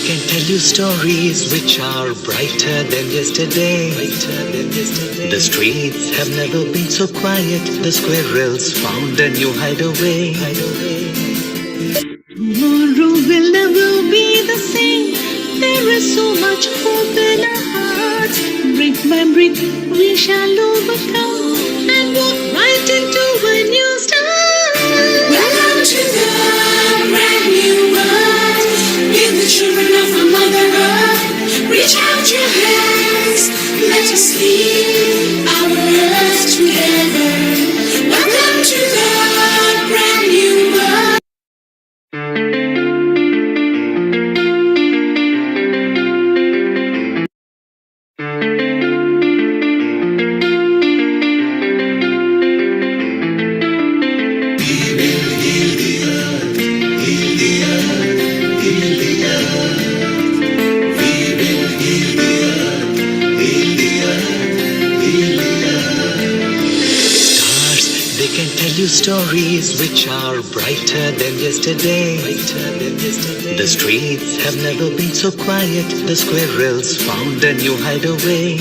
can tell you stories which are brighter than yesterday. The streets have never been so quiet. The squirrels found a new hideaway. Tomorrow will never be the same. There is so much hope in our hearts. Brick by brick we shall overcome and walk right into a new start. Welcome to the brand new world. Give the children of our Mother Earth. Reach out your hands. Let us lead our earth together. Welcome to the brand new world. Stories which are brighter than yesterday. The streets have never been so quiet. The squirrels found a new hideaway.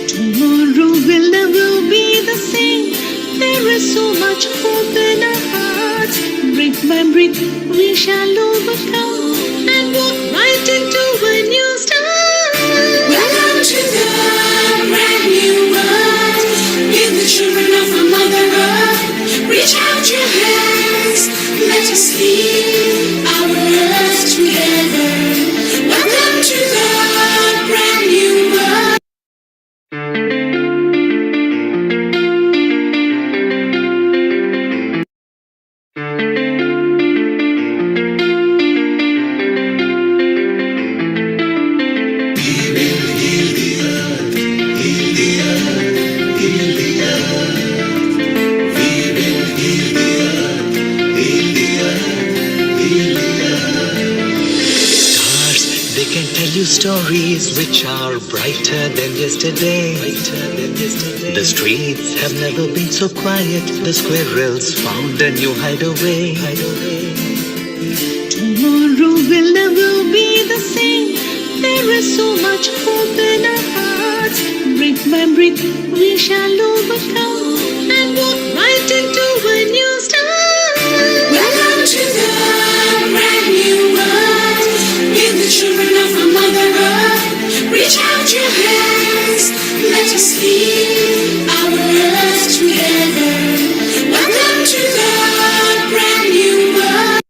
Tomorrow will never be the same. There is so much hope in our hearts. Brick by brick we shall overcome and walk right into a new start. Welcome to the brand new world. Give the children of our Mother Earth. Reach out your hands. Let us lead our earth together. Welcome to the brand new world. Stories which are brighter than yesterday. The streets have never been so quiet. The squirrels found a new hideaway. Tomorrow will never be the same. There is so much hope in our hearts. Brick by brick we shall overcome and walk right into a new start. Welcome to the brand new world. Give the children of our Mother Earth. Reach out your hands. Let us lead our earth together. Welcome to the brand new world.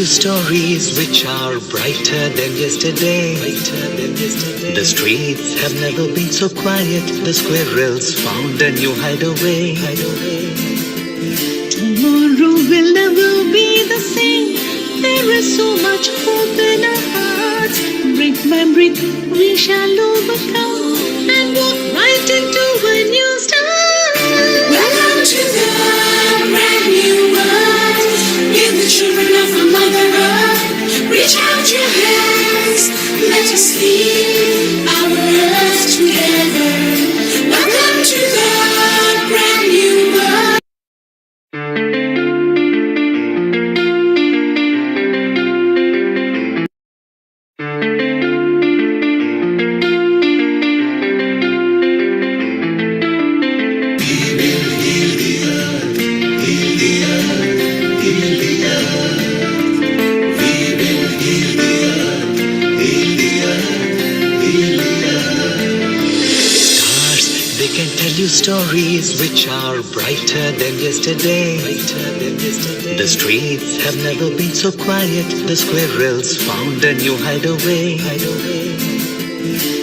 Stories which are brighter than yesterday. The streets have never been so quiet. The squirrels found a new hideaway. Tomorrow will never be the same. There is so much hope in our hearts. Brick by brick we shall overcome and walk right into a new start. Welcome to the brand new world. Give the children of our Mother Earth. Reach out your hands. Let us lead our earth together. Welcome to the brand new world. Stories which are brighter than yesterday. The streets have never been so quiet. The squirrels found a new hideaway.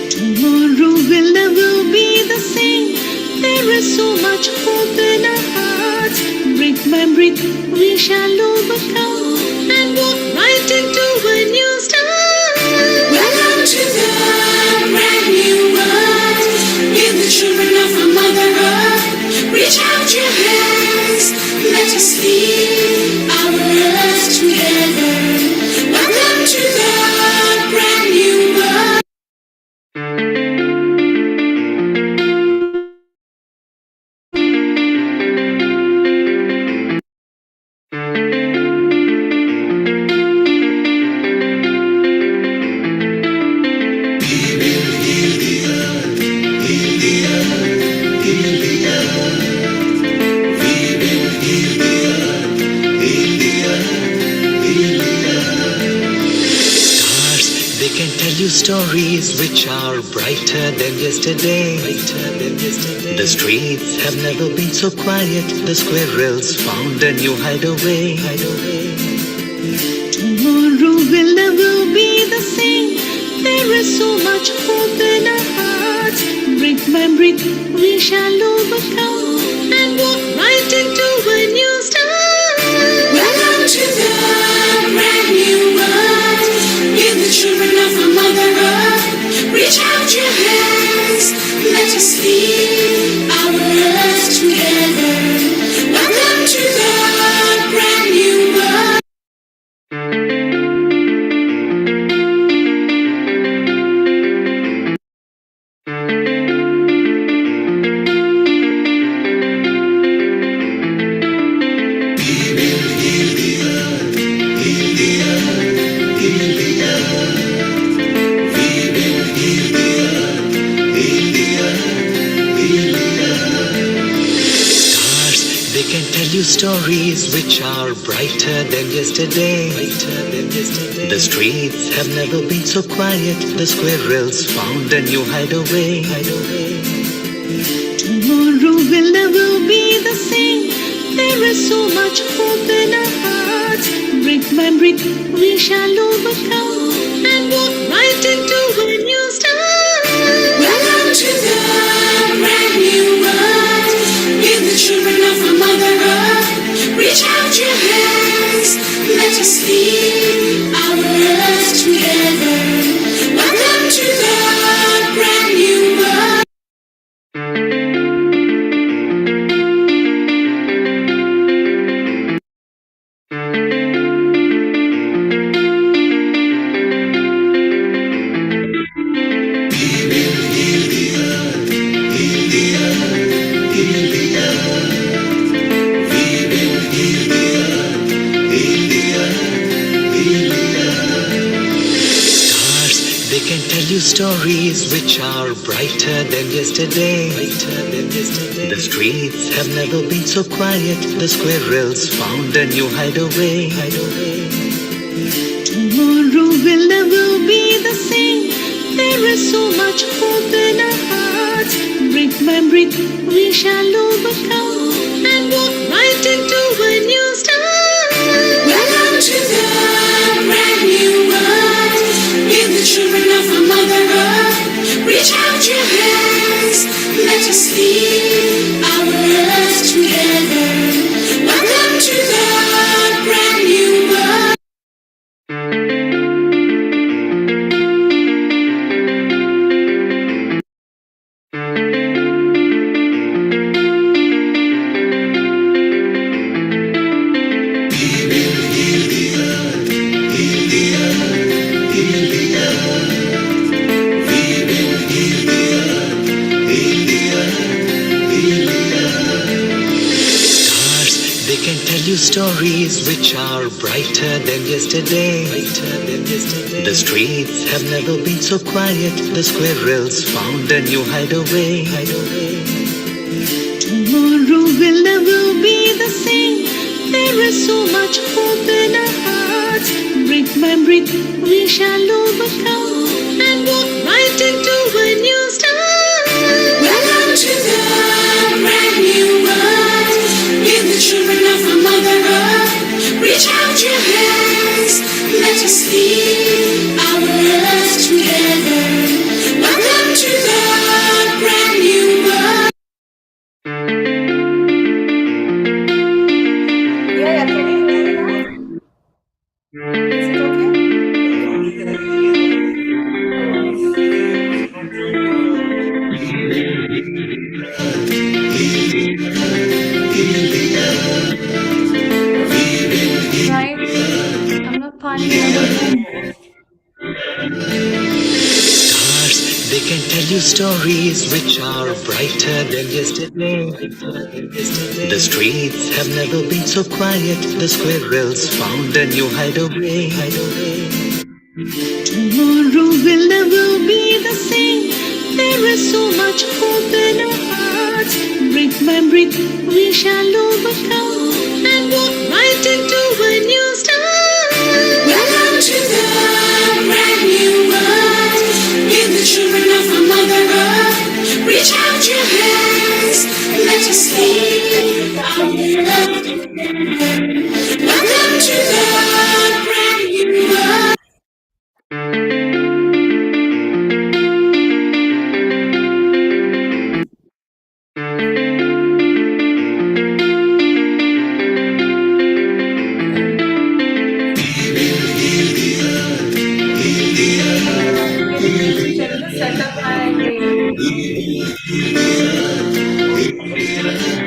Tomorrow will never be the same. There is so much hope in our hearts. Brick by brick we shall overcome and walk right into a new start. Welcome to the stories which are brighter than yesterday. The streets have never been so quiet. The squirrels found a new hideaway. Tomorrow will never be the same. There is so much hope in our hearts. Brick by brick, we shall overcome and walk right into a new start. Welcome to the brand new world. Give the children of our Mother Earth. Reach out your hands. Let us lead our earth together. Welcome to the brand new world. Stories which are brighter than yesterday. The streets have never been so quiet. The squirrels found a new hideaway. Tomorrow will never be the same. There is so much hope in our hearts. Brick by brick, we shall overcome and walk right into a new start. Welcome to the brand new world. Give the children of our Mother Earth. Reach out your hands. Let us lead our earth together. Welcome to the brand new world. Stories which are brighter than yesterday. The streets have never been so quiet. The squirrels found a new hideaway. Tomorrow will never be the same. There is so much hope in our hearts. Brick by brick, we shall overcome and walk right into a new start. Welcome to the brand new world. Give the children of our Mother Earth. Reach out your hands. Let us lead our earth together. Welcome to the brand new world. Stories which are brighter than yesterday. The streets have never been so quiet. The squirrels found a new hideaway. Tomorrow will never be the same. There is so much hope in our hearts. Brick by brick, we shall overcome and walk right into a new start. Welcome to the brand new world. Give the children of our Mother Earth. Reach out your hands. Let us lead our earth together. Welcome to the brand new world. Yeah, can you hear me now? Is it okay? Right? I'm not panicking. Stars, they can tell you stories which are brighter than yesterday. The streets have never been so quiet. The squirrels found a new hideaway. Tomorrow will never be the same. There is so much hope in our hearts. Brick by brick, we shall overcome and walk right into a new start. Welcome to the brand new world.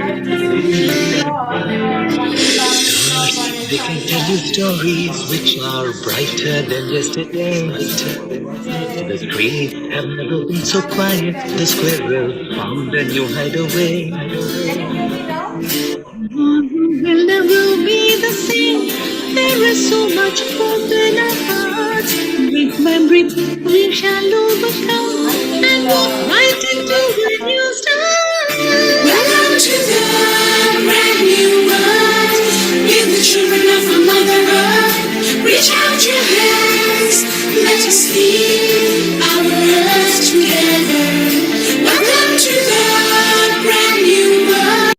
I just saw one star Stars, one is they can five tell you stars. stories which are brighter than yesterday. The Yes. streets have never been so I'm good. quiet. I'm The good. squirrels found a new hideaway. Can you hear me now? Tomorrow will never be the same. Okay. There is so much hope in our hearts. Brick by brick, we shall overcome I think and walk right into let's a new start. Welcome to the brand new world. Give the children of our Mother Earth. Reach out your hands. Let us heal our earth together. Welcome to the brand new world.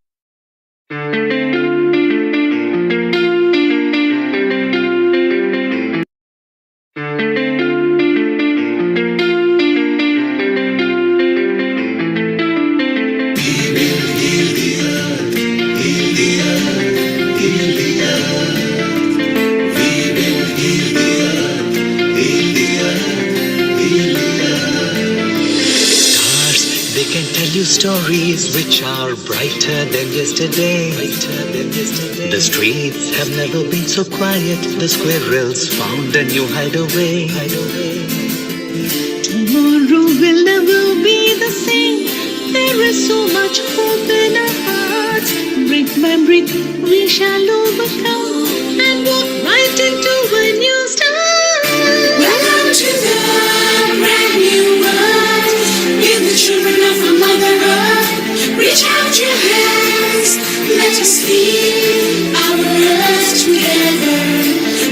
Stars, they can tell you stories which are brighter than yesterday. The streets have never been so quiet. The squirrels found a new hideaway. Tomorrow will never be the same. There is so much hope in our hearts. Brick by brick, we shall overcome and walk right into a new start. Welcome to the brand new world. Give the children of our Mother Earth. Reach out your hands. Let us heal our earth together.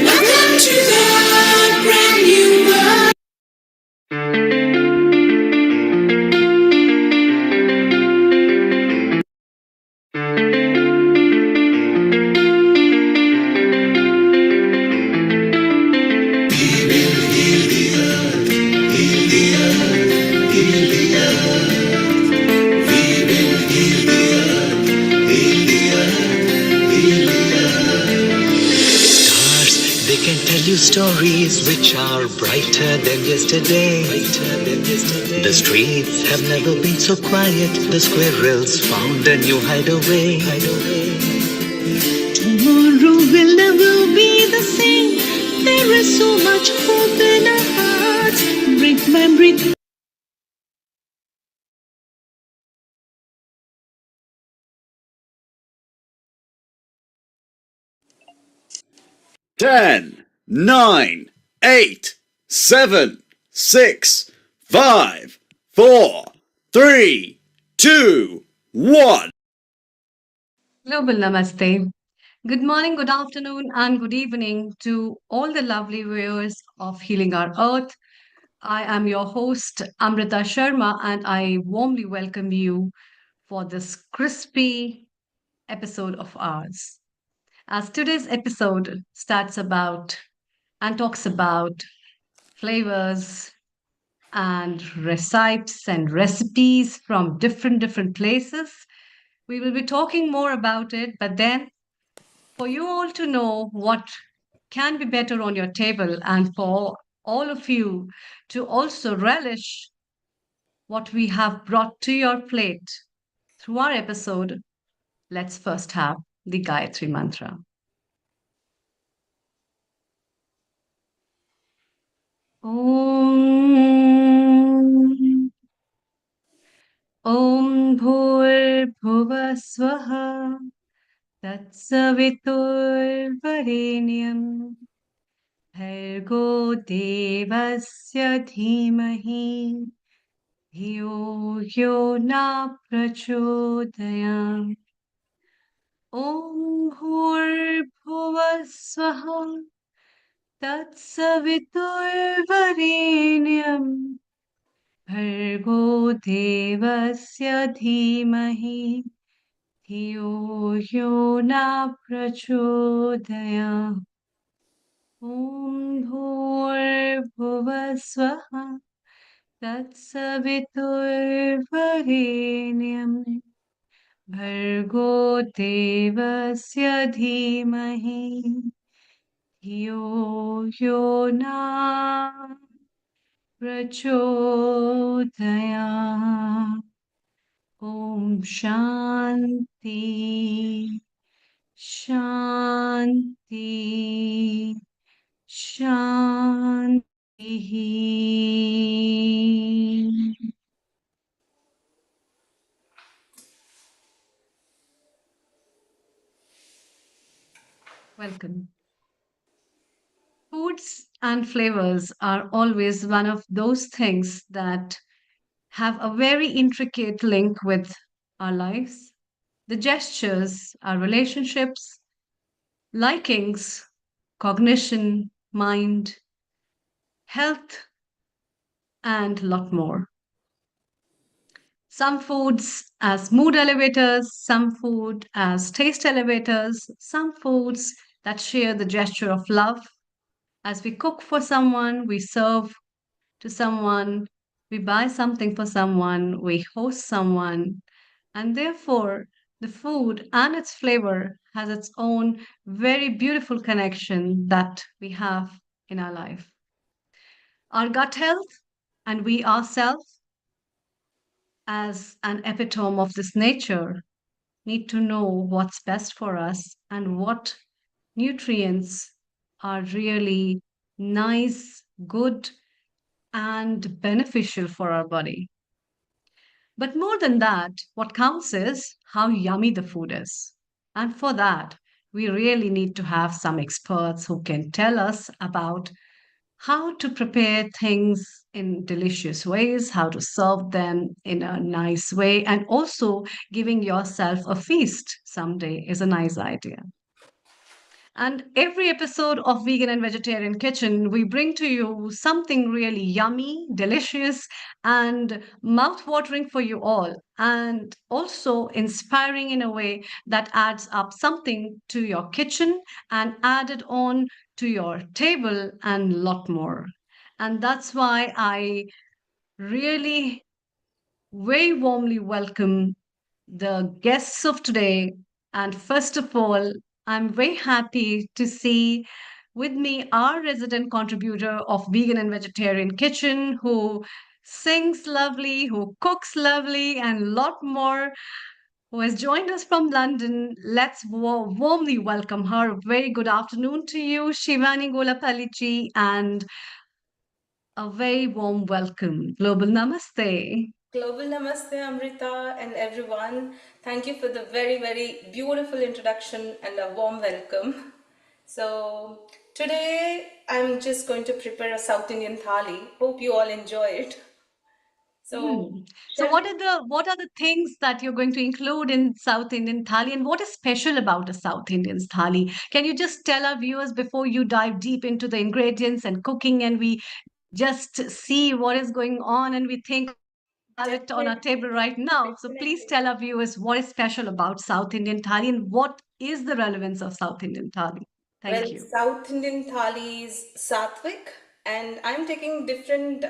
Welcome to the brand new world. Stars, they can tell you stories which are brighter than yesterday. The streets have never been so quiet. The squirrels found a new hideaway. Tomorrow will never be the same. There is so much hope in our hearts. Brick by brick. 10, 9, 8, 7, 6, 5, 4, 3, 2, 1. Global Namaste. Good morning, good afternoon, and good evening to all the lovely viewers of Healing Our Earth. I am your host, Amrita Sharma, and I warmly welcome you for this crispy episode of ours. As today's episode starts about and talks about flavors and recipes and recipes from different places. We will be talking more about it, but then for you all to know what can be better on your table and for all of you to also relish what we have brought to your plate through our episode, let's first have the Gayatri Mantra. Om Om Bhur Swaha Tatsaviturvarenyam Bhargo Devasya Dhimahi धियो यो न प्रचोदयात् ॐ भूर्भुवः स्वः तत्सवितुर्वरेण्यं भर्गो देवस्य धीमहि धियो यो न प्रचोदयात् ॐ भूर्भुवः स्वः तत्सवितुर्वरेण्यं भर्गो देवस्य धीमहि धियो यो न प्रचोदयात् Shanti. Shanti. Shanti. Welcome. Foods and flavors are always one of those things that have a very intricate link with our lives. The gestures, our relationships, likings, cognition, mind, health, and lot more. Some foods as mood elevators, some food as taste elevators, some foods that share the gesture of love. As we cook for someone, we serve to someone, we buy something for someone, we host someone, and therefore the food and its flavor has its own very beautiful connection that we have in our life. Our gut health and we ourselves, as an epitome of this nature, need to know what's best for us and what nutrients are really nice, good, and beneficial for our body. But more than that, what counts is how yummy the food is. And for that, we really need to have some experts who can tell us about how to prepare things in delicious ways, how to serve them in a nice way, and also giving yourself a feast someday is a nice idea. And every episode of Vegan and Vegetarian Kitchen, we bring to you something really yummy, delicious, and mouth-watering for you all, and also inspiring in a way that adds up something to your kitchen and add it on to your table and lot more. And that's why I really very warmly welcome the guests of today. And first of all, I'm very happy to see with me our resident contributor of Vegan and Vegetarian Kitchen who sings lovely, who cooks lovely, and a lot more, who has joined us from London. Let's warmly welcome her. A very good afternoon to you, Shivani Gollapalli ji, and a very warm welcome. Global Namaste. Global Namaste, Amrita, and everyone. Thank you for the very, very beautiful introduction and a warm welcome. So, today I'm just going to prepare a South Indian thali. Hope you all enjoy it. So, So shall what we? are the things that you're going to include in South Indian thali, and what is special about a South Indian thali? Can you just tell our viewers before you dive deep into the ingredients and cooking, and we just see what is going on, and we think have it on our Definitely, table right now. So please definitely. tell our viewers what is special about South Indian thali and what is the relevance of South Indian thali. Well, Thank you. South Indian thali is sattvic, and I'm taking different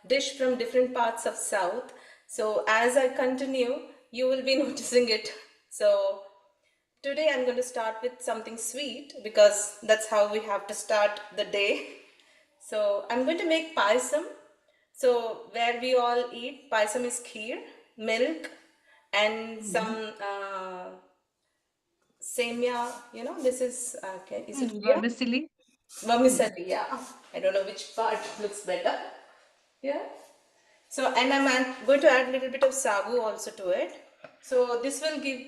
dish from different parts of South. So as I continue, you will be noticing it. So today I'm going to start with something sweet because that's how we have to start the day. So I'm going to make payasam. So where we all eat, payasam is kheer, milk, and Mm. some semia. This is okay. Is it clear? Vermicelli. Mm. Vermicelli, yeah. I don't know which part looks better. Yeah. So, and going to add a little bit of sagu also to it. So this will give,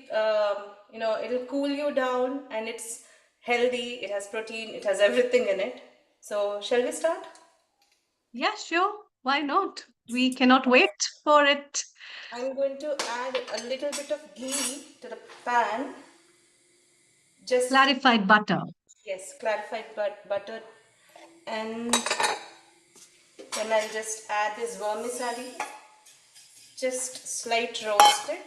it'll cool you down and it's healthy. It has protein. It has everything in it. So shall we start? Yeah, sure. Why not? We cannot wait for it. I'm going to add a little bit of ghee to the pan. Just, Clarified butter. yes, clarified butter. And then I'll just add this vermicelli. Just slight roast it.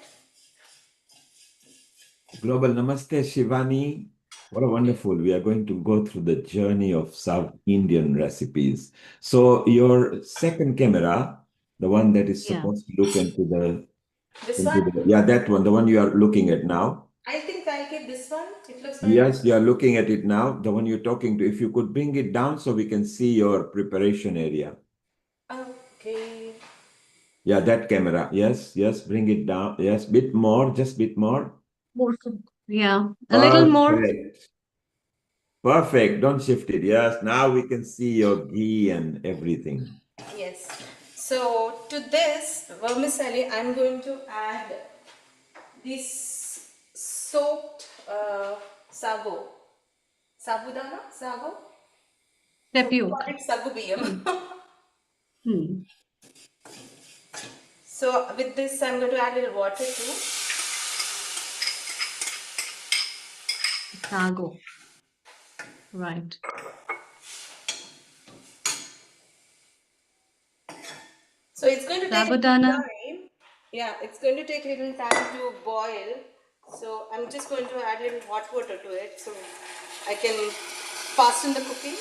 Global Namaste, Shivani. What a wonderful. We are going to go through the journey of South Indian recipes. So your second camera, the one that is Yeah. supposed to look into This one? yeah, that one, the one you are looking at now. I think I'll keep this one. It looks very Yes, you are looking at it now, the one you're talking to. If you could bring it down so we can see your preparation area. okay. Yeah, that camera. Yes, yes, bring it down. Yes, bit more, just bit more. More. Yeah, a little more. Perfect. Perfect. Don't shift it. Yes, now we can see your ghee and everything. Yes. So to this vermicelli, I'm going to add this soaked sago. Sabudana? Sago? So we call Tapioca. it sagu biyam. Hmm. So with this, I'm going to add a little water too. Sago. Right. So it's going to take a little Sabudana. time. Yeah, it's going to take a little time to boil. So I'm just going to add a little hot water to it so I can fasten the cooking.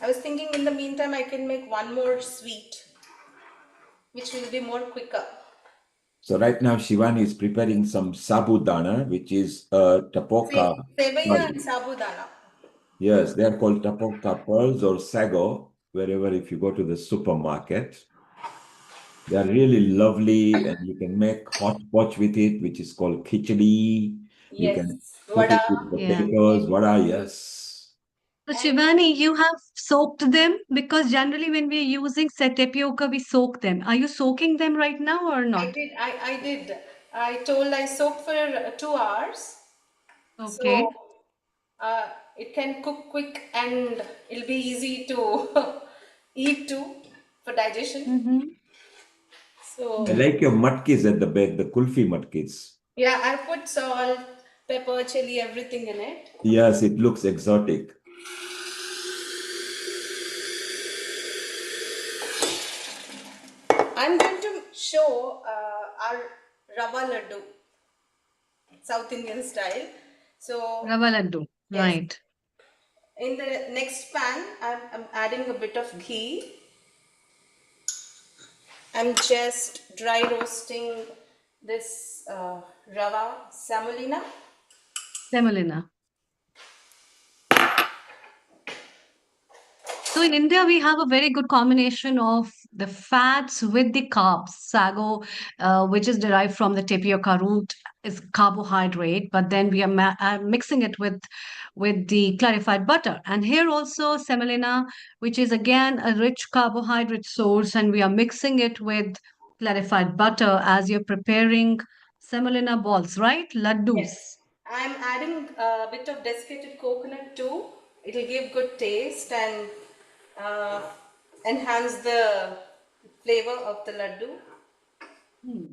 I was thinking in the meantime I can make one more sweet, which will be more quicker. So right now, Shivani is preparing some sabudana, which is tapoka. Sevaya Pearl. and sabudana. Yes, they are called tapoka pearls or sago, wherever if you go to the supermarket. They are really lovely, and you can make hot pot with it, which is called khichdi. You Yes, can cook vada. it with Yeah. potatoes, vada, yes. So And Shivani, you have soaked them because generally when we're using tapioca, we soak them. Are you soaking them right now or not? I did. I told I soaked for 2 hours. So Okay. uh, it can cook quick and it'll be easy to eat too for digestion. Mm-hmm. I So like your matkis at the back, the kulfi matkis. yeah, I put salt, pepper, chili, everything in it. Yes, it looks exotic. I'm going to show our rava laddu, South Indian style. So Rava laddu. yes, Right. in the next pan, I'm adding a bit of ghee. I'm just dry roasting this rava semolina. Semolina. So in India, we have a very good combination of the fats with the carbs. Sago, which is derived from the tapioca root, is carbohydrate, but then we are mixing it with the clarified butter. And here also semolina, which is again a rich carbohydrate source, and we are mixing it with clarified butter as you're preparing semolina balls, right? Laddus. Yes, I'm adding a bit of desiccated coconut too. It'll give good taste and uh, enhance the flavor of the laddu. Hmm.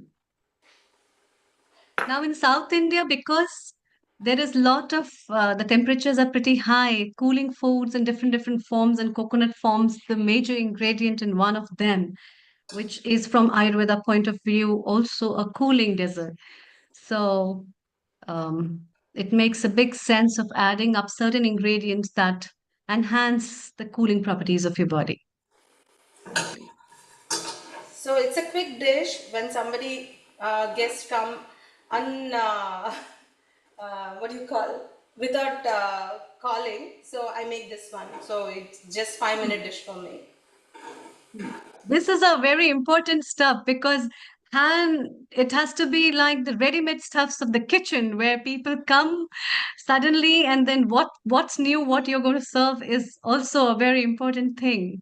Now in South India, because there is lot of the temperatures are pretty high, cooling foods in different forms, and coconut forms the major ingredient in one of them, which is from Ayurveda point of view also a cooling dessert. So it makes a big sense of adding up certain ingredients that enhance the cooling properties of your body. So it's a quick dish when somebody guests come un what do you call without calling. So I make this one. So it's just 5 minute dish for me. This is a very important stuff because it has to be like the ready-made stuffs of the kitchen where people come suddenly and then what's new, what you're going to serve is also a very important thing.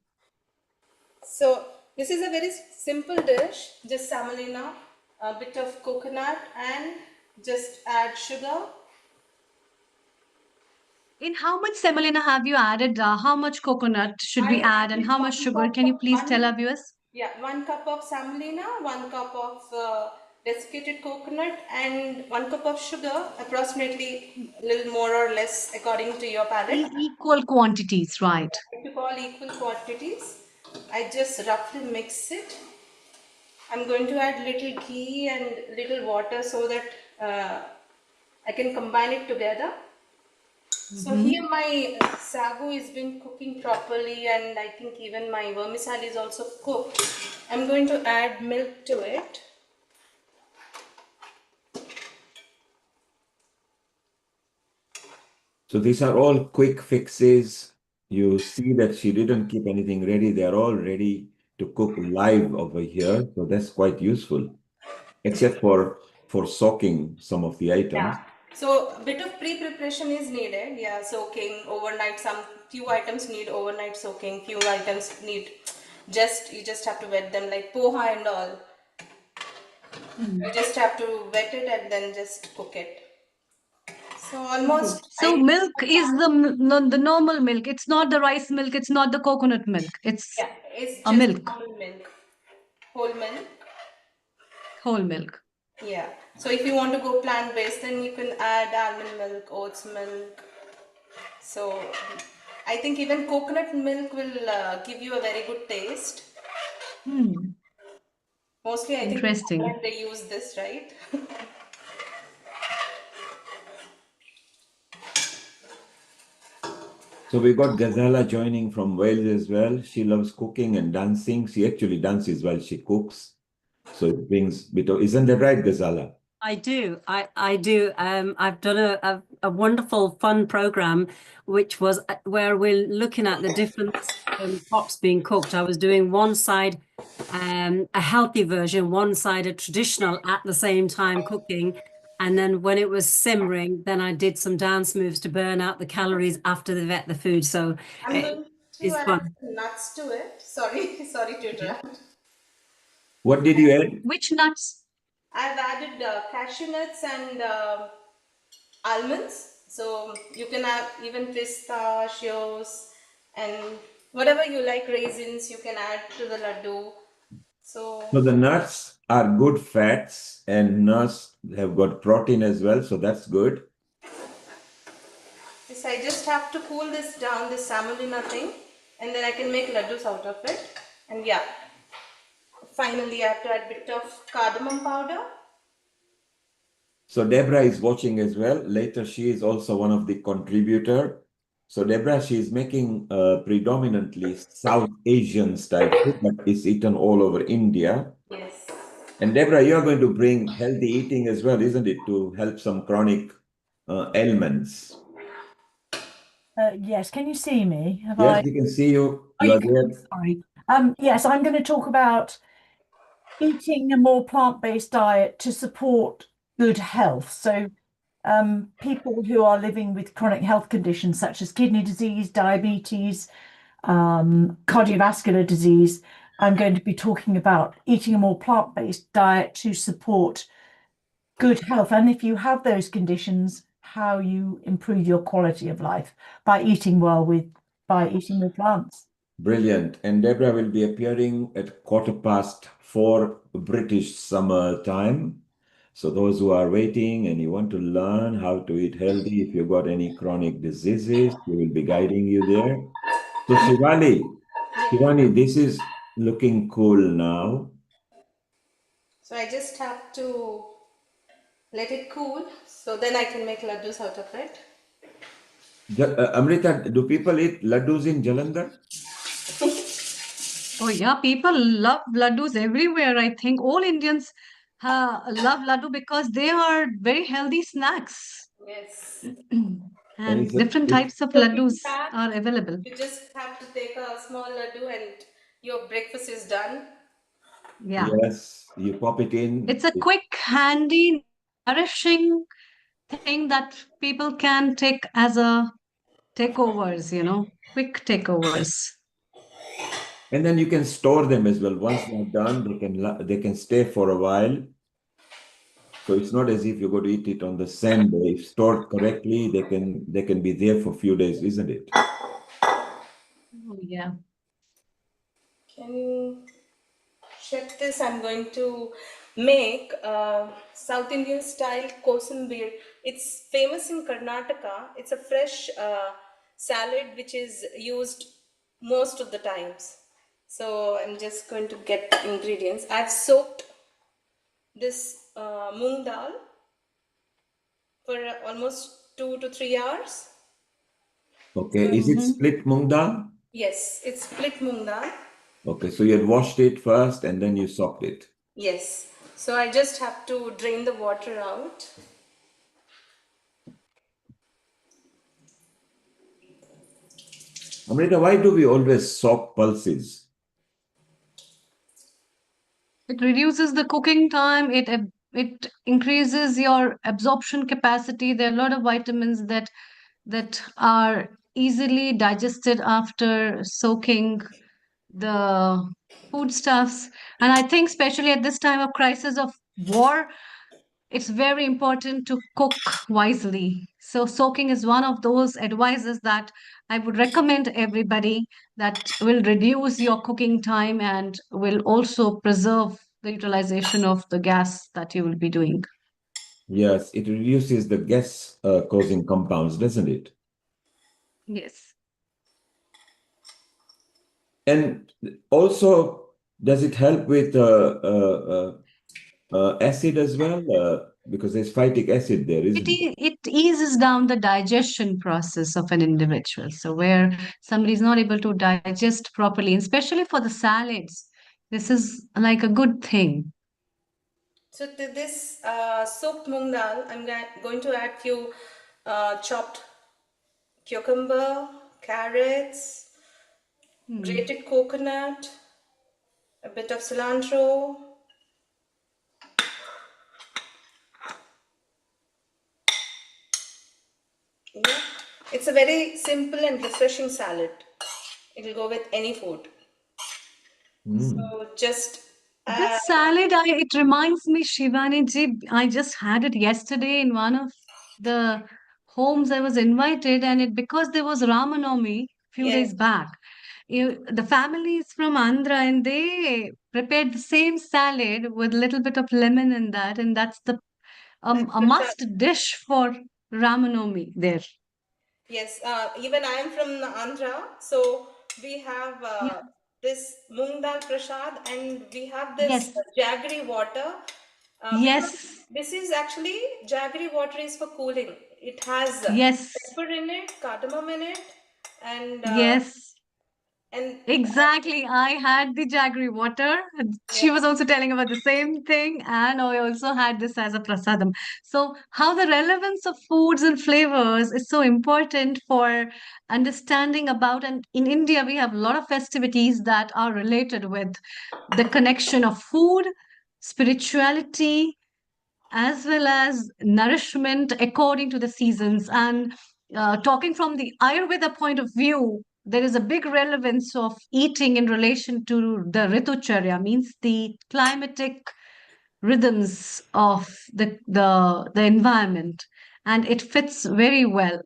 So this is a very simple dish. Just semolina, a bit of coconut, and just add sugar. In how much semolina have you added? How much coconut should we I add and added how much one sugar? cup Can you of please tell our viewers? 1 cup of semolina, 1 cup of desiccated coconut, and 1 cup of sugar, approximately a little more or less according to your palate. Equal quantities, right? If you call equal quantities, I just roughly mix it. I'm going to add little ghee and little water so that I can combine it together. So here Mhm. my sagu is been cooking properly, and I think even my vermicelli is also cooked. I'm going to add milk to it. So these are all quick fixes. You see that she didn't keep anything ready. They're all ready to cook live over here. So that's quite useful, except for soaking some of the items. So a bit of pre-preparation is needed. Yeah, soaking overnight. Some few items need overnight soaking. Few items need you just have to wet them like poha and all. You just have to wet it and then just cook it. So almost So milk is the normal milk. It's not the rice milk. It's not the coconut milk. It's yeah, it's a just milk, normal milk, whole milk. whole milk. Yeah. So if you want to go plant-based, then you can add almond milk, oats milk. So I think even coconut milk will give you a very good taste. Mostly, I think in Interesting. Thailand they use this, right? So we got Gazala joining from Wales as well. She loves cooking and dancing. She actually dances while she cooks. So it brings bit of, isn't that right, Gazala? I do. I do. I've done a wonderful, fun program, which was where we're looking at the different pots being cooked. I was doing one side, a healthy version, one side a traditional at the same time cooking. And then when it was simmering, then I did some dance moves to burn out the calories after they've ate the food. So I'm going to it's add fun. some nuts to it. Sorry, sorry to interrupt. What did you add? Which nuts? I've added cashew nuts and almonds. So you can have even pistachios and whatever you like, raisins you can add to the laddu. So So the nuts are good fats and nuts have got protein as well. So that's good. this I just have to cool this down, this semolina thing, and then I can make laddus out of it. And yeah, finally I have to add a bit of cardamom powder. So Deborah is watching as well. Later, she is also one of the contributor. So Deborah, she is making predominantly South Asian style food, but it's eaten all over India. Yes. And Deborah, you are going to bring healthy eating as well, isn't it, to help some chronic ailments? Yes, can you see me? Yes, we can see you. You are there. Sorry. Yes, I'm going to talk about eating a more plant-based diet to support good health. So, people who are living with chronic health conditions such as kidney disease, diabetes, cardiovascular disease, I'm going to be talking about eating a more plant-based diet to support good health. And if you have those conditions, how you improve your quality of life by eating well by eating more plants. Brilliant. And Deborah will be appearing at 4:15 British summer time. So those who are waiting and you want to learn how to eat healthy, if you've got any chronic diseases, we will be guiding you there. So Shivani, this is looking cool now. So I just have to let it cool, so then I can make laddus out of it. Amrita, do people eat laddus in Jalandhar? Oh yeah, people love laddus everywhere. I think all Indians love laddu because they are very healthy snacks. Yes. And is different it, types of So in laddus fact, are available. you just have to take a small laddu and your breakfast is done. Yeah. yes, you pop it in. It's a quick, handy, nourishing thing that people can take as a takeovers, quick takeovers. And then you can store them as well. Once they're done, they can stay for a while. So it's not as if you're going to eat it on the same day. If stored correctly, they can be there for a few days, isn't it? Oh, yeah. Can you check this? I'm going to make South Indian style kosambier. It's famous in Karnataka. It's a fresh salad which is used most of the times. So I'm just going to get the ingredients. I've soaked this moong dal for almost 2 to 3 hours. Okay, is it split moong dal? Yes, it's split moong dal. Okay, so you had washed it first and then you soaked it. Yes, so I just have to drain the water out. Amrita, why do we always soak pulses? It reduces the cooking time. It increases your absorption capacity. There are a lot of vitamins that are easily digested after soaking the foodstuffs. And I think, especially at this time of crisis of war, it's very important to cook wisely. So, soaking is one of those advices that I would recommend everybody, that will reduce your cooking time and will also preserve the utilization of the gas that you will be doing. Yes, it reduces the gas causing compounds, doesn't it? Yes. And also, does it help with acid as well? Because there's phytic acid there, isn't it? It eases down the digestion process of an individual. So, where somebody is not able to digest properly, and especially for the salads, this is like a good thing. So to this soaked moong dal, I'm going to add few chopped cucumber, carrots, grated coconut, a bit of cilantro. Yeah, it's a very simple and refreshing salad. It'll go with any food. So just This salad, it reminds me, Shivani ji, I just had it yesterday in one of the homes I was invited, and it because there was Ramanomi few yes, days back. The family is from Andhra, and they prepared the same salad with a little bit of lemon in that, and that's the that's a prasad. must dish for Ramanomi there. Yes, even I am from Andhra, so we have Yeah. this moong dal prasad, and we have this Yes. jaggery water. Because Yes. this is actually jaggery water is for cooling. It has Yes. pepper in it, cardamom in it, and Yes. and Exactly. I had the jaggery water. She yeah. was also telling about the same thing. And I also had this as a prasadam. So, how the relevance of foods and flavors is so important for understanding about. And in India, we have a lot of festivities that are related with the connection of food, spirituality, as well as nourishment according to the seasons. And talking from the Ayurveda point of view, there is a big relevance of eating in relation to the Ritucharya, means the climatic rhythms of the environment, and it fits very well.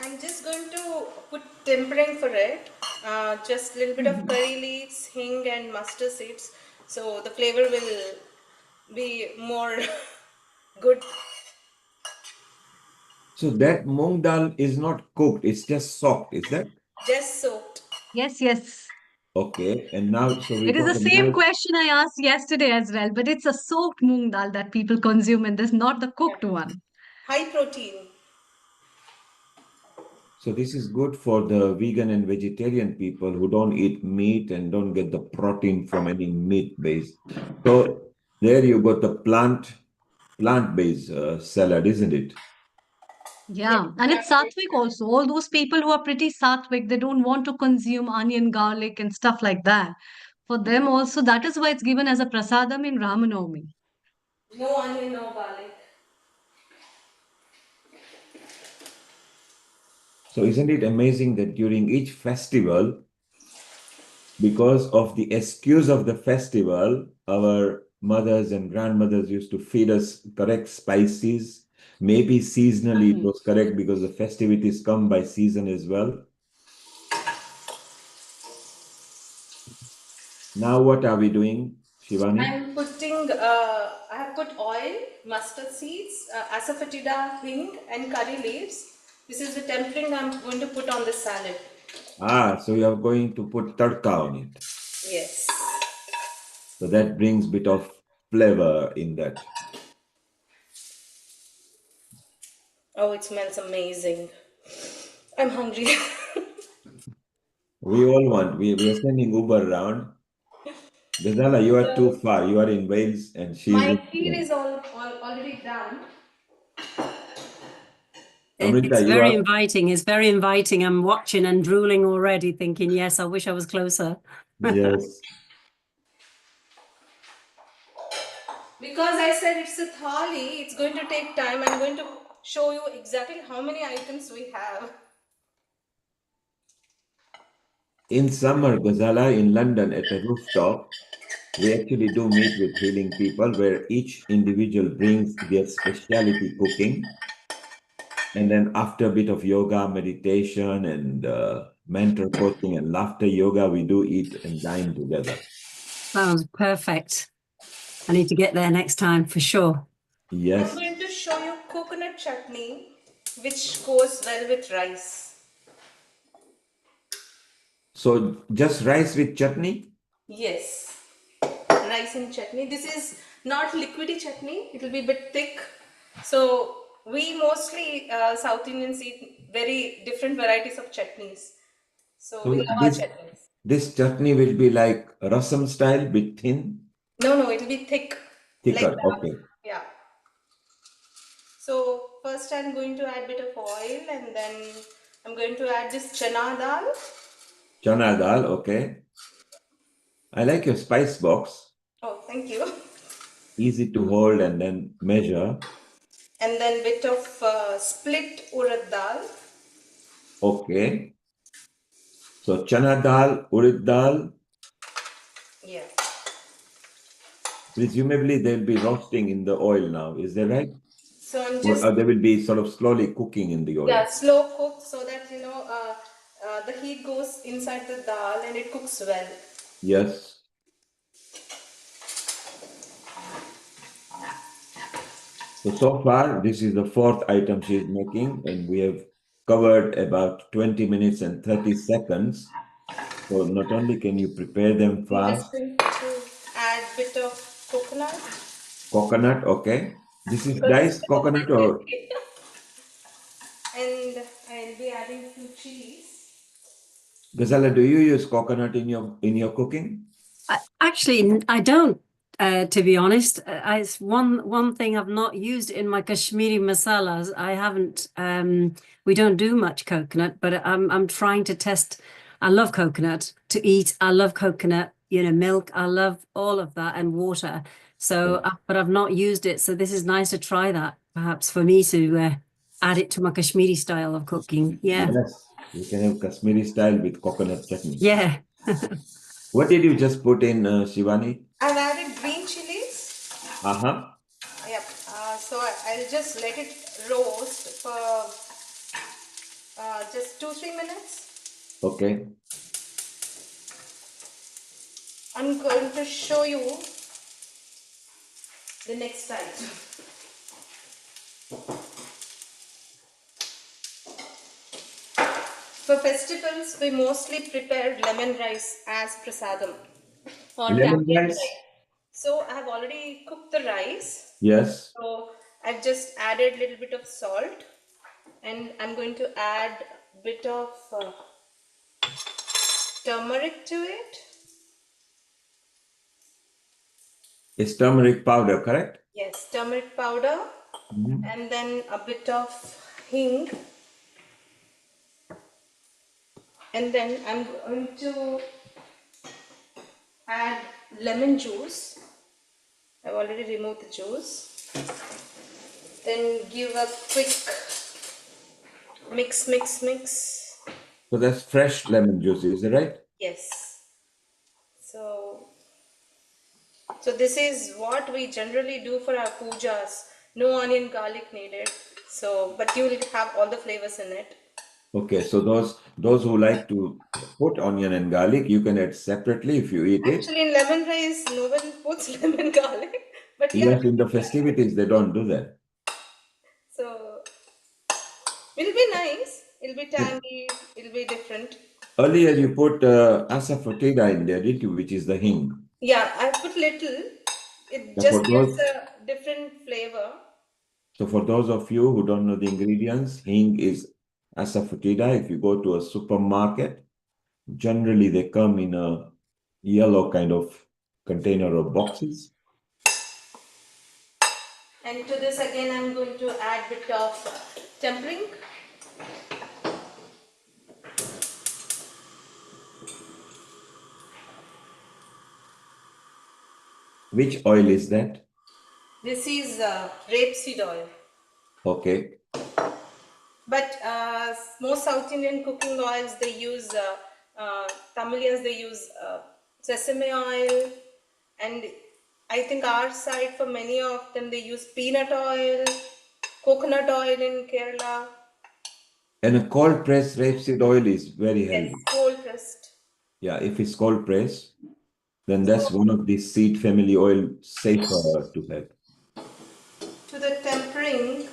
I'm just going to put tempering for it. Just a little bit of curry leaves, hing, and mustard seeds. So the flavor will be more good. So that moong dal is not cooked, it's just soaked, is that? Just soaked. Yes, yes. Okay. And now, so we It is got the a same nice, question I asked yesterday as well, but it's a soaked moong dal that people consume, and this not the Yeah. cooked one. High protein. so this is good for the vegan and vegetarian people who don't eat meat and don't get the protein from any meat base. So there you got the plant-based salad, isn't it? Yeah. Yeah, and it's sattvic also. All those people who are pretty sattvic, they don't want to consume onion, garlic, and stuff like that. For them also, that is why it's given as a prasadam in Ramanomi. No onion, no garlic. So isn't it amazing that during each festival, because of the excuse of the festival, our mothers and grandmothers used to feed us correct spices. Maybe seasonally it was correct because the festivities come by season as well. Now what are we doing, Shivani? I'm putting, I have put oil, mustard seeds, asafoetida, hing, and curry leaves. This is the tempering I'm going to put on the salad. Ah, so you are going to put tadka on it. Yes. So that brings bit of flavor in that. Oh, it smells amazing. I'm hungry. We all want, we are sending Uber around. Gazala, you are too So far. You are in Wales and she's my in kheer is all already done. Amrita, It's you very are inviting. It's very inviting. I'm watching and drooling already, thinking, yes, I wish I was closer. yes. Because I said it's a thali, it's going to take time. I'm going to show you exactly how many items we have. In summer, Ghazala, in London at a rooftop, we actually do meet with healing people where each individual brings their specialty cooking. And then after a bit of yoga, meditation, and mentor coaching and laughter yoga, we do eat and dine together. Sounds perfect. I need to get there next time for sure. Yes. I'm going to show you coconut chutney, which goes well with rice. So just rice with chutney? Yes, rice and chutney. This is not liquidy chutney. It will be a bit thick. So we mostly South Indians eat very different varieties of chutneys. So we love our chutneys. This chutney will be like rasam style, bit thin? No, it will be thick. Thicker, Like that. okay. Yeah. So first I'm going to add a bit of oil and then I'm going to add this chana dal. Chana dal, okay. I like your spice box. Oh, thank you. Easy to hold and then measure. And then bit of split urad dal. Okay. So chana dal, urid dal. Yeah. Presumably they'll be roasting in the oil now. Is that right? So I'm just... Or they will be sort of slowly cooking in the oil. Yeah, slow cook so that, the heat goes inside the dal and it cooks well. Yes. So far, this is the fourth item she is making, and we have covered about 20 minutes and 30 seconds. So not only can you prepare them fast. I'm just going to add a bit of coconut. Coconut, okay. This is diced coconut or? And I'll be adding few chilies. Ghazala, do you use coconut in your cooking? Actually, I don't. To be honest, it's one thing I've not used in my Kashmiri masalas. I haven't. We don't do much coconut, but I'm trying to test. I love coconut to eat. I love coconut, milk. I love all of that and water. So, but I've not used it. So this is nice to try that. Perhaps for me to add it to my Kashmiri style of cooking. Yeah. Yes, you can have Kashmiri style with coconut chutney. Yeah. What did you just put in, Shivani? I've added green chilies. Uh-huh. Yep. So I'll just let it roast for just 2-3 minutes. Okay. I'm going to show you the next item. For festivals, we mostly prepare lemon rice as prasadam. Lemon rice? So I have already cooked the rice. Yes. So I've just added a little bit of salt and I'm going to add a bit of turmeric to it. It's turmeric powder, correct? Yes, turmeric powder. And then a bit of hing. And then I'm going to add lemon juice. I've already removed the juice. Then give a quick mix. So that's fresh lemon juice, is that right? Yes. So this is what we generally do for our pujas. No onion, garlic needed. So, but you will have all the flavors in it. Okay, so those who like to put onion and garlic, you can add separately if you eat it. Actually, in lemon rice, no one puts lemon garlic. But yeah, Yes, in the festivities, they don't do that. so it'll be nice. It'll be tangy. It'll be different. Earlier, you put asafoetida in there, didn't you? Which is the hing. Yeah, I put little. It Yeah, just gives a different flavor. So for those of you who don't know the ingredients, hing is asafoetida. If you go to a supermarket, generally they come in a yellow kind of container or boxes. And to this again I'm going to add bit of tempering. Which oil is that? This is rapeseed oil. Okay. But most South Indian cooking oils, they use, Tamilians, they use sesame oil, and I think our side, for many of them, they use peanut oil, coconut oil in Kerala. And a cold pressed rapeseed oil is very Yes, healthy. cold pressed. Yeah, if it's cold pressed, then that's one of the seed family oil safer to have. To the tempering,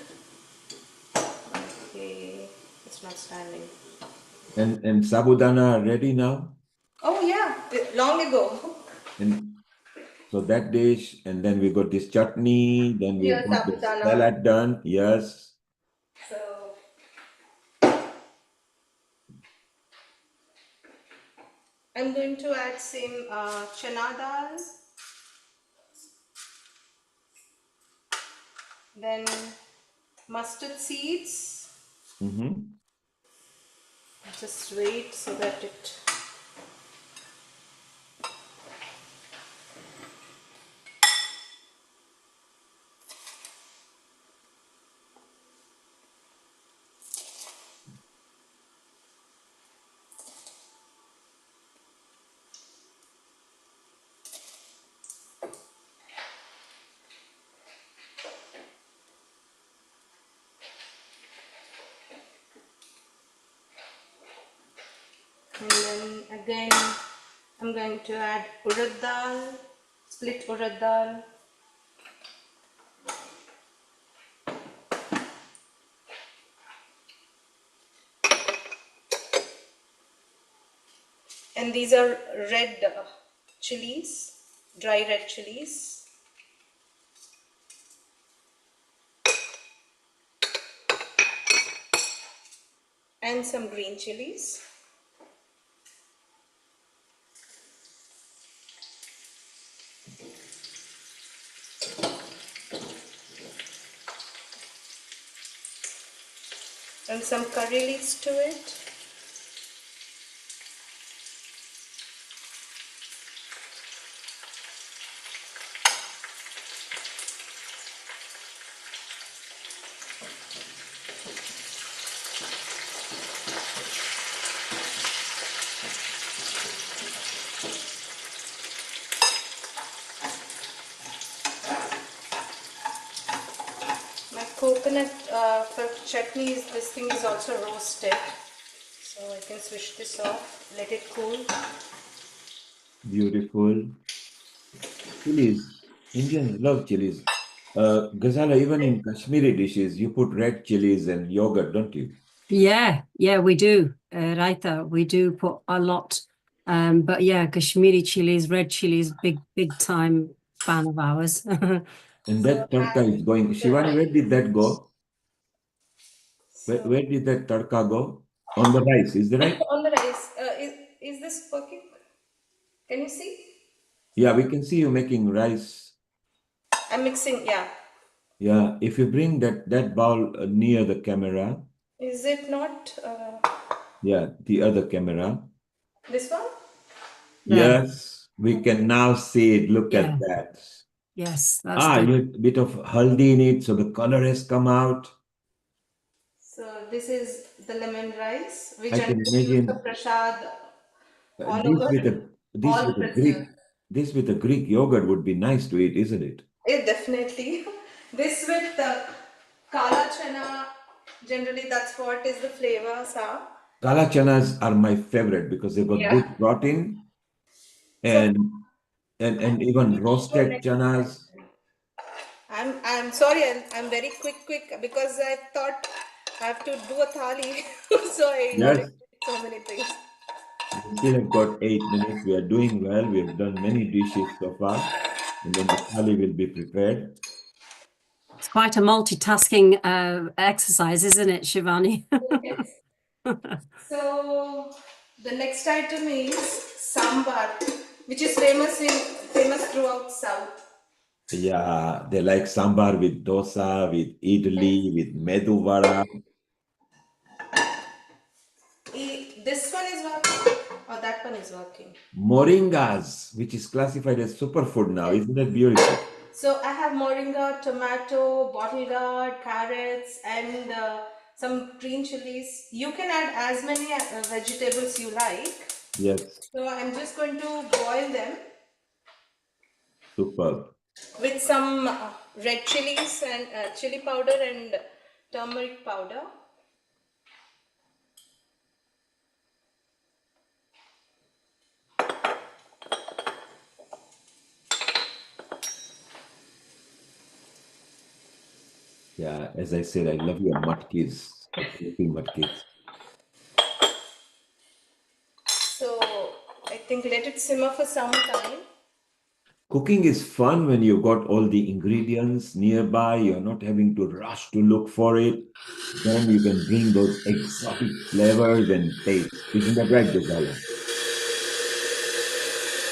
okay, it's not standing. And sabudana ready now? Oh yeah, long ago. And so that dish, and then we got this chutney, then we Here's got this sabudana. salad done. Yes. So I'm going to add same chana dal, then mustard seeds. Just wait so that it. And then again, I'm going to add urad dal, split urad dal. And these are red chilies, dry red chilies. And some green chilies. And some curry leaves to it. My coconut for chutneys, this thing is also roasted. So I can switch this off, let it cool. Beautiful. Chilies. Indians love chilies. Ghazala, even in Kashmiri dishes, you put red chilies and yogurt, don't you? Yeah, we do. Raita, we do put a lot. But yeah, Kashmiri chilies, red chilies, big time fan of ours. And that tadka is going. Shivani, where did that go? Where did that tadka go? On the rice, is that right? On the rice, is this working? Can you see? Yeah, we can see you making rice. I'm mixing, yeah. Yeah, if you bring that bowl near the camera. Is it not? Yeah, the other camera. This one? There. Yes, we can now see it. Look Yeah. at that. Yes, that's good. You have a bit of haldi in it, so the color has come out. So this is the lemon rice, which I I'm can going to use imagine for prasad all this over. with a Greek yogurt would be nice to eat, isn't it? Yeah, definitely. This with the kala chana, generally that's what is the flavor, Shah. Kala chanas are my favorite because they've got good protein and even roasted chanas. I'm sorry, I'm very quick because I thought I have to do a thali, so I Yes. so many things. We still have got 8 minutes. We are doing well. We have done many dishes so far, and then the thali will be prepared. It's quite a multitasking exercise, isn't it, Shivani? Yes. So the next item is sambar, which is famous throughout South. Yeah, they like sambar with dosa, with idli, with medu vada. This one is working or that one is working? Moringas, which is classified as superfood now. Isn't that beautiful? So I have moringa, tomato, bottle gourd, carrots, and some green chilies. You can add as many vegetables you like. Yes, So I'm just going to boil them superb. with some red chilies and chili powder and turmeric powder. Yeah, as I said, I love your matkis, cooking matkis. So I think let it simmer for some time. Cooking is fun when you got all the ingredients nearby. You're not having to rush to look for it. Then you can bring those exotic flavors and taste. Isn't that right, Duval?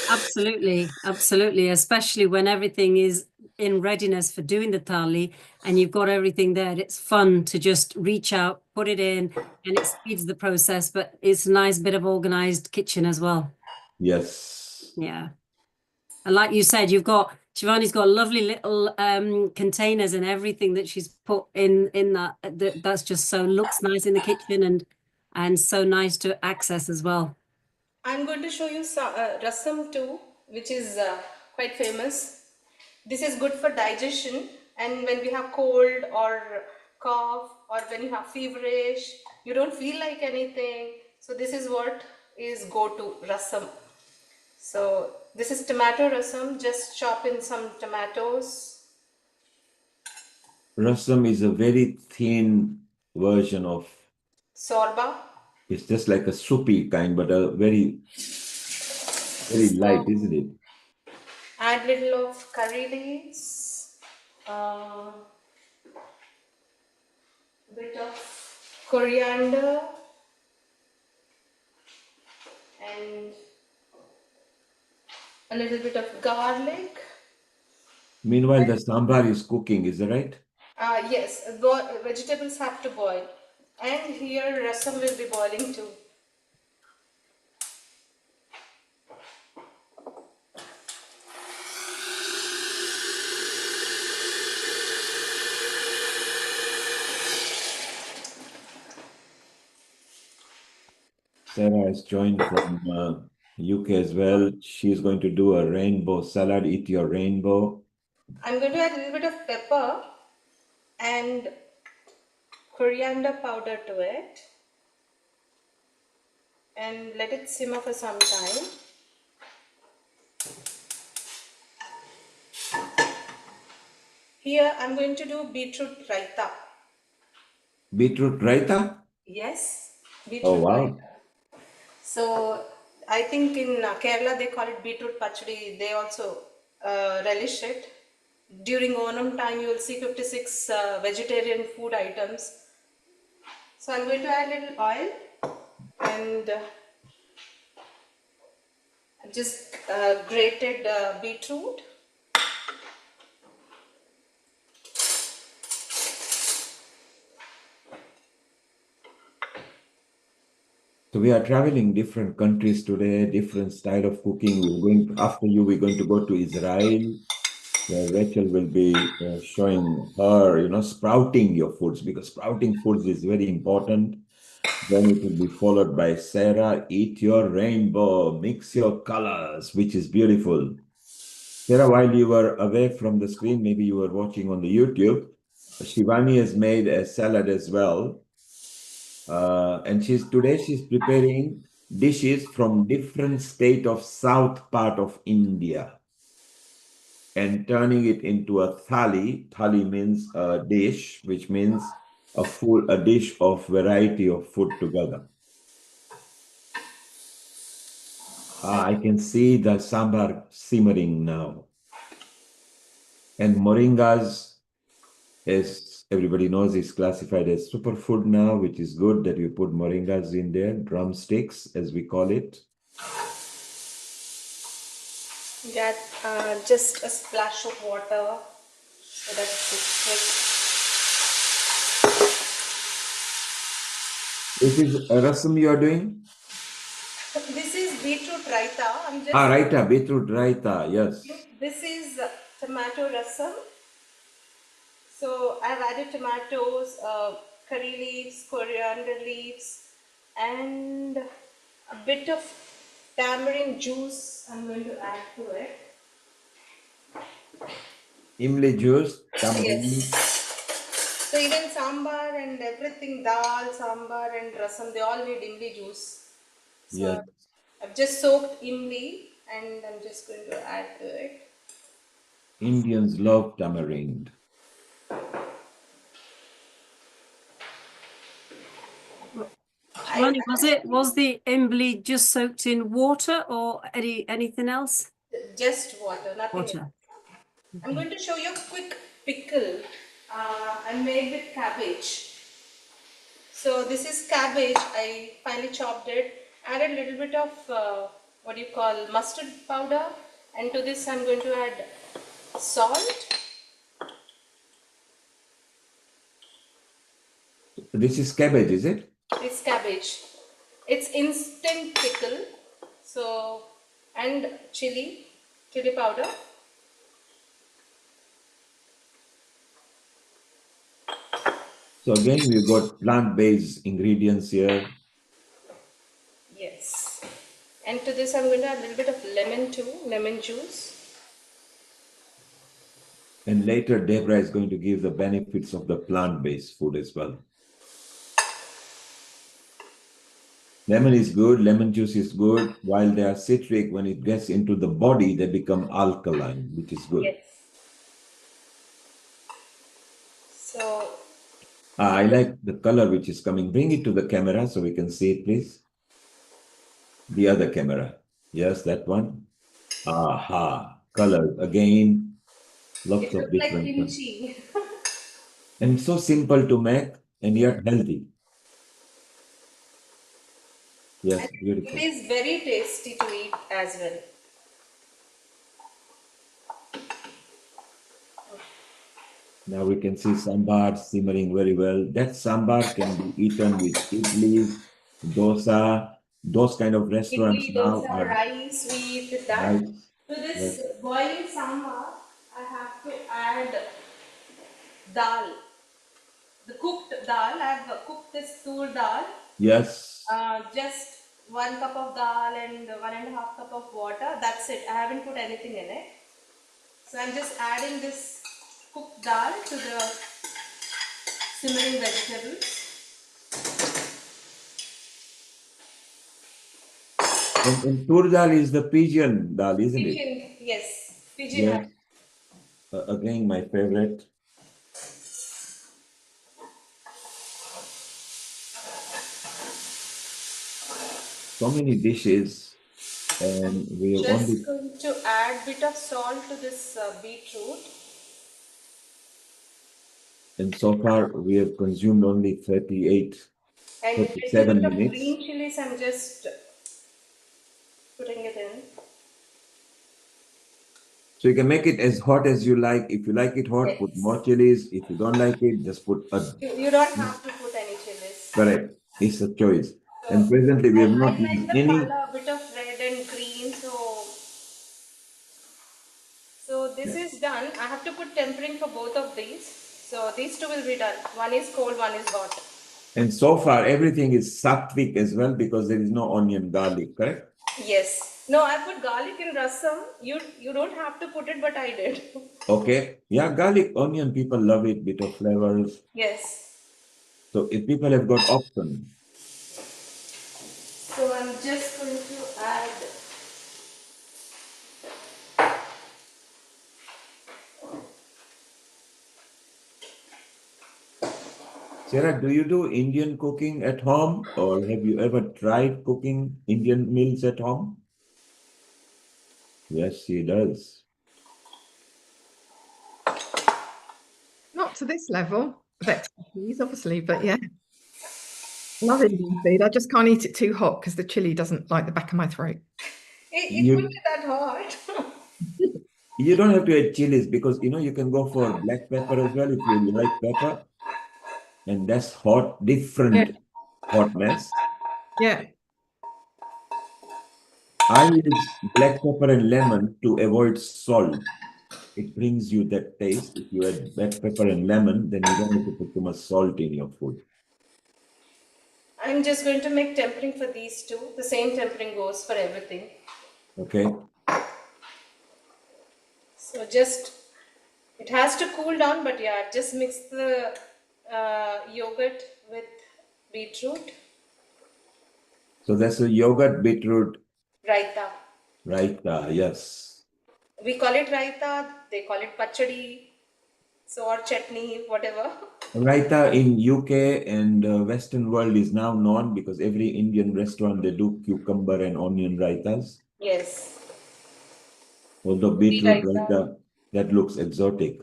Absolutely, absolutely. Especially when everything is in readiness for doing the thali and you've got everything there. It's fun to just reach out, put it in, and it speeds the process, but it's a nice bit of organized kitchen as well. Yes. Yeah. And like you said, Shivani's got lovely little containers and everything that she's put in that's just so looks nice in the kitchen and so nice to access as well. I'm going to show you some, rasam too, which is quite famous. This is good for digestion, and when we have cold or cough or when you have feverish, you don't feel like anything. So this is what is go to rasam. So this is tomato rasam. Just chop in some tomatoes. Rasam is a very thin version of, Sorba. it's just like a soupy kind, but a very, very light, So isn't it? add little of curry leaves. Bit of coriander and a little bit of garlic. Meanwhile, the sambar is cooking, is that right? Yes, vegetables have to boil. And here rasam will be boiling too. Sarah has joined from UK as well. She's going to do a rainbow salad. Eat your rainbow. I'm going to add a little bit of pepper and coriander powder to it and let it simmer for some time. Here I'm going to do beetroot raita. Beetroot raita? Yes, Oh, beetroot wow. raita. So I think in Kerala they call it beetroot pachadi. They also relish it. During Onam time, you will see 56 vegetarian food items. So I'm going to add a little oil and just grated beetroot. So we are traveling different countries today, different style of cooking. After you, we're going to go to Israel, where Rachel will be showing her, sprouting your foods, because sprouting foods is very important. Then it will be followed by Sarah, eat your rainbow, mix your colors, which is beautiful. Sarah, while you were away from the screen, maybe you were watching on the YouTube, Shivani has made a salad as well. And today she's preparing dishes from different state of south part of India and turning it into a thali. Thali means a dish, which means a dish of variety of food together. I can see the sambar simmering now. And moringas, as everybody knows, is classified as superfood now, which is good that you put moringas in there, drumsticks, as we call it. Get just a splash of water so that it's quick. This is a rasam you are doing? This is beetroot raita. I'm just. Raita, beetroot raita, yes. This is tomato rasam. So I've added tomatoes, curry leaves, coriander leaves, and a bit of tamarind juice I'm going to add to it. Imli juice, tamarind. Yes. So even sambar and everything, dal, sambar and rasam, they all need imli juice. So Yes. I've just soaked imli and I'm just going to add to it. Indians love tamarind. Shivani, was the imbli just soaked in water or anything else? Just water, nothing Water. else. I'm going to show you a quick pickle I made with cabbage. So this is cabbage. I finely chopped it, added a little bit of what do you call mustard powder, and to this I'm going to add salt. This is cabbage, is it? It's cabbage. It's instant pickle. So, and chili powder. So again, we've got plant-based ingredients here. Yes. And to this I'm going to add a little bit of lemon too, lemon juice. And later, Deborah is going to give the benefits of the plant-based food as well. Lemon is good, lemon juice is good. While they are citric, when it gets into the body, they become alkaline, which is good. Yes. So I like the color which is coming. Bring it to the camera so we can see it, please. The other camera. Yes, that one. Aha. Color again. Lots of different like kimchi. And so simple to make and yet healthy. Yes, beautiful. It is very tasty to eat as well. Now we can see sambar simmering very well. That sambar can be eaten with idli, dosa. Those kind of restaurants Idli, now dosa, are rice, we eat with that. right. To this Yes. boiling sambar, I have to add dal. The cooked dal, I have cooked this tur dal. Yes. Just 1 cup of dal and 1.5 cup of water. That's it. I haven't put anything in it. So I'm just adding this cooked dal to the simmering vegetables. And tur dal is the pigeon dal, isn't it? Pigeon, yes. Pigeon. Yes. Again, my favorite. So many dishes, and we have Just only. going to add bit of salt to this beetroot. And so far, we have consumed only 37 And a little bit of minutes. green chilies, I'm just putting it in. So you can make it as hot as you like. If you like it hot, put more chilies. If you don't like it, just put a. You don't have to put any chilies. Correct. It's a choice. And presently, we have not I like used the any. color, a bit of red and green. So this is done. I have to put tempering for both of these. So these two will be done. One is cold, one is hot. And so far, everything is sattvic as well because there is no onion, garlic, correct? Yes. No, I put garlic in rasam. You don't have to put it, but I did. Okay. Yeah, garlic, onion, people love it, bit of flavors. Yes. So if people have got option. So I'm just going to add Sarah, do you do Indian cooking at home or have you ever tried cooking Indian meals at home? Yes, she does. Not to this level of expertise, obviously, but yeah. Love Indian food. I just can't eat it too hot because the chili doesn't like the back of my throat. it won't be that hot. You don't have to add chilies because you can go for black pepper as well if you like pepper. And that's hot, different hotness. Yeah. I use black pepper and lemon to avoid salt. It brings you that taste. If you add black pepper and lemon, then you don't have to put too much salt in your food. I'm just going to make tempering for these two. The same tempering goes for everything. Okay. So just, it has to cool down, but yeah, just mix the yogurt with beetroot. So that's a yogurt beetroot Raita. raita, yes. We call it raita, they call it pachadi, so or chutney, whatever. Raita in UK and Western world is now known because every Indian restaurant, they do cucumber and onion raitas. Yes. Although beetroot Raita. raita, that looks exotic.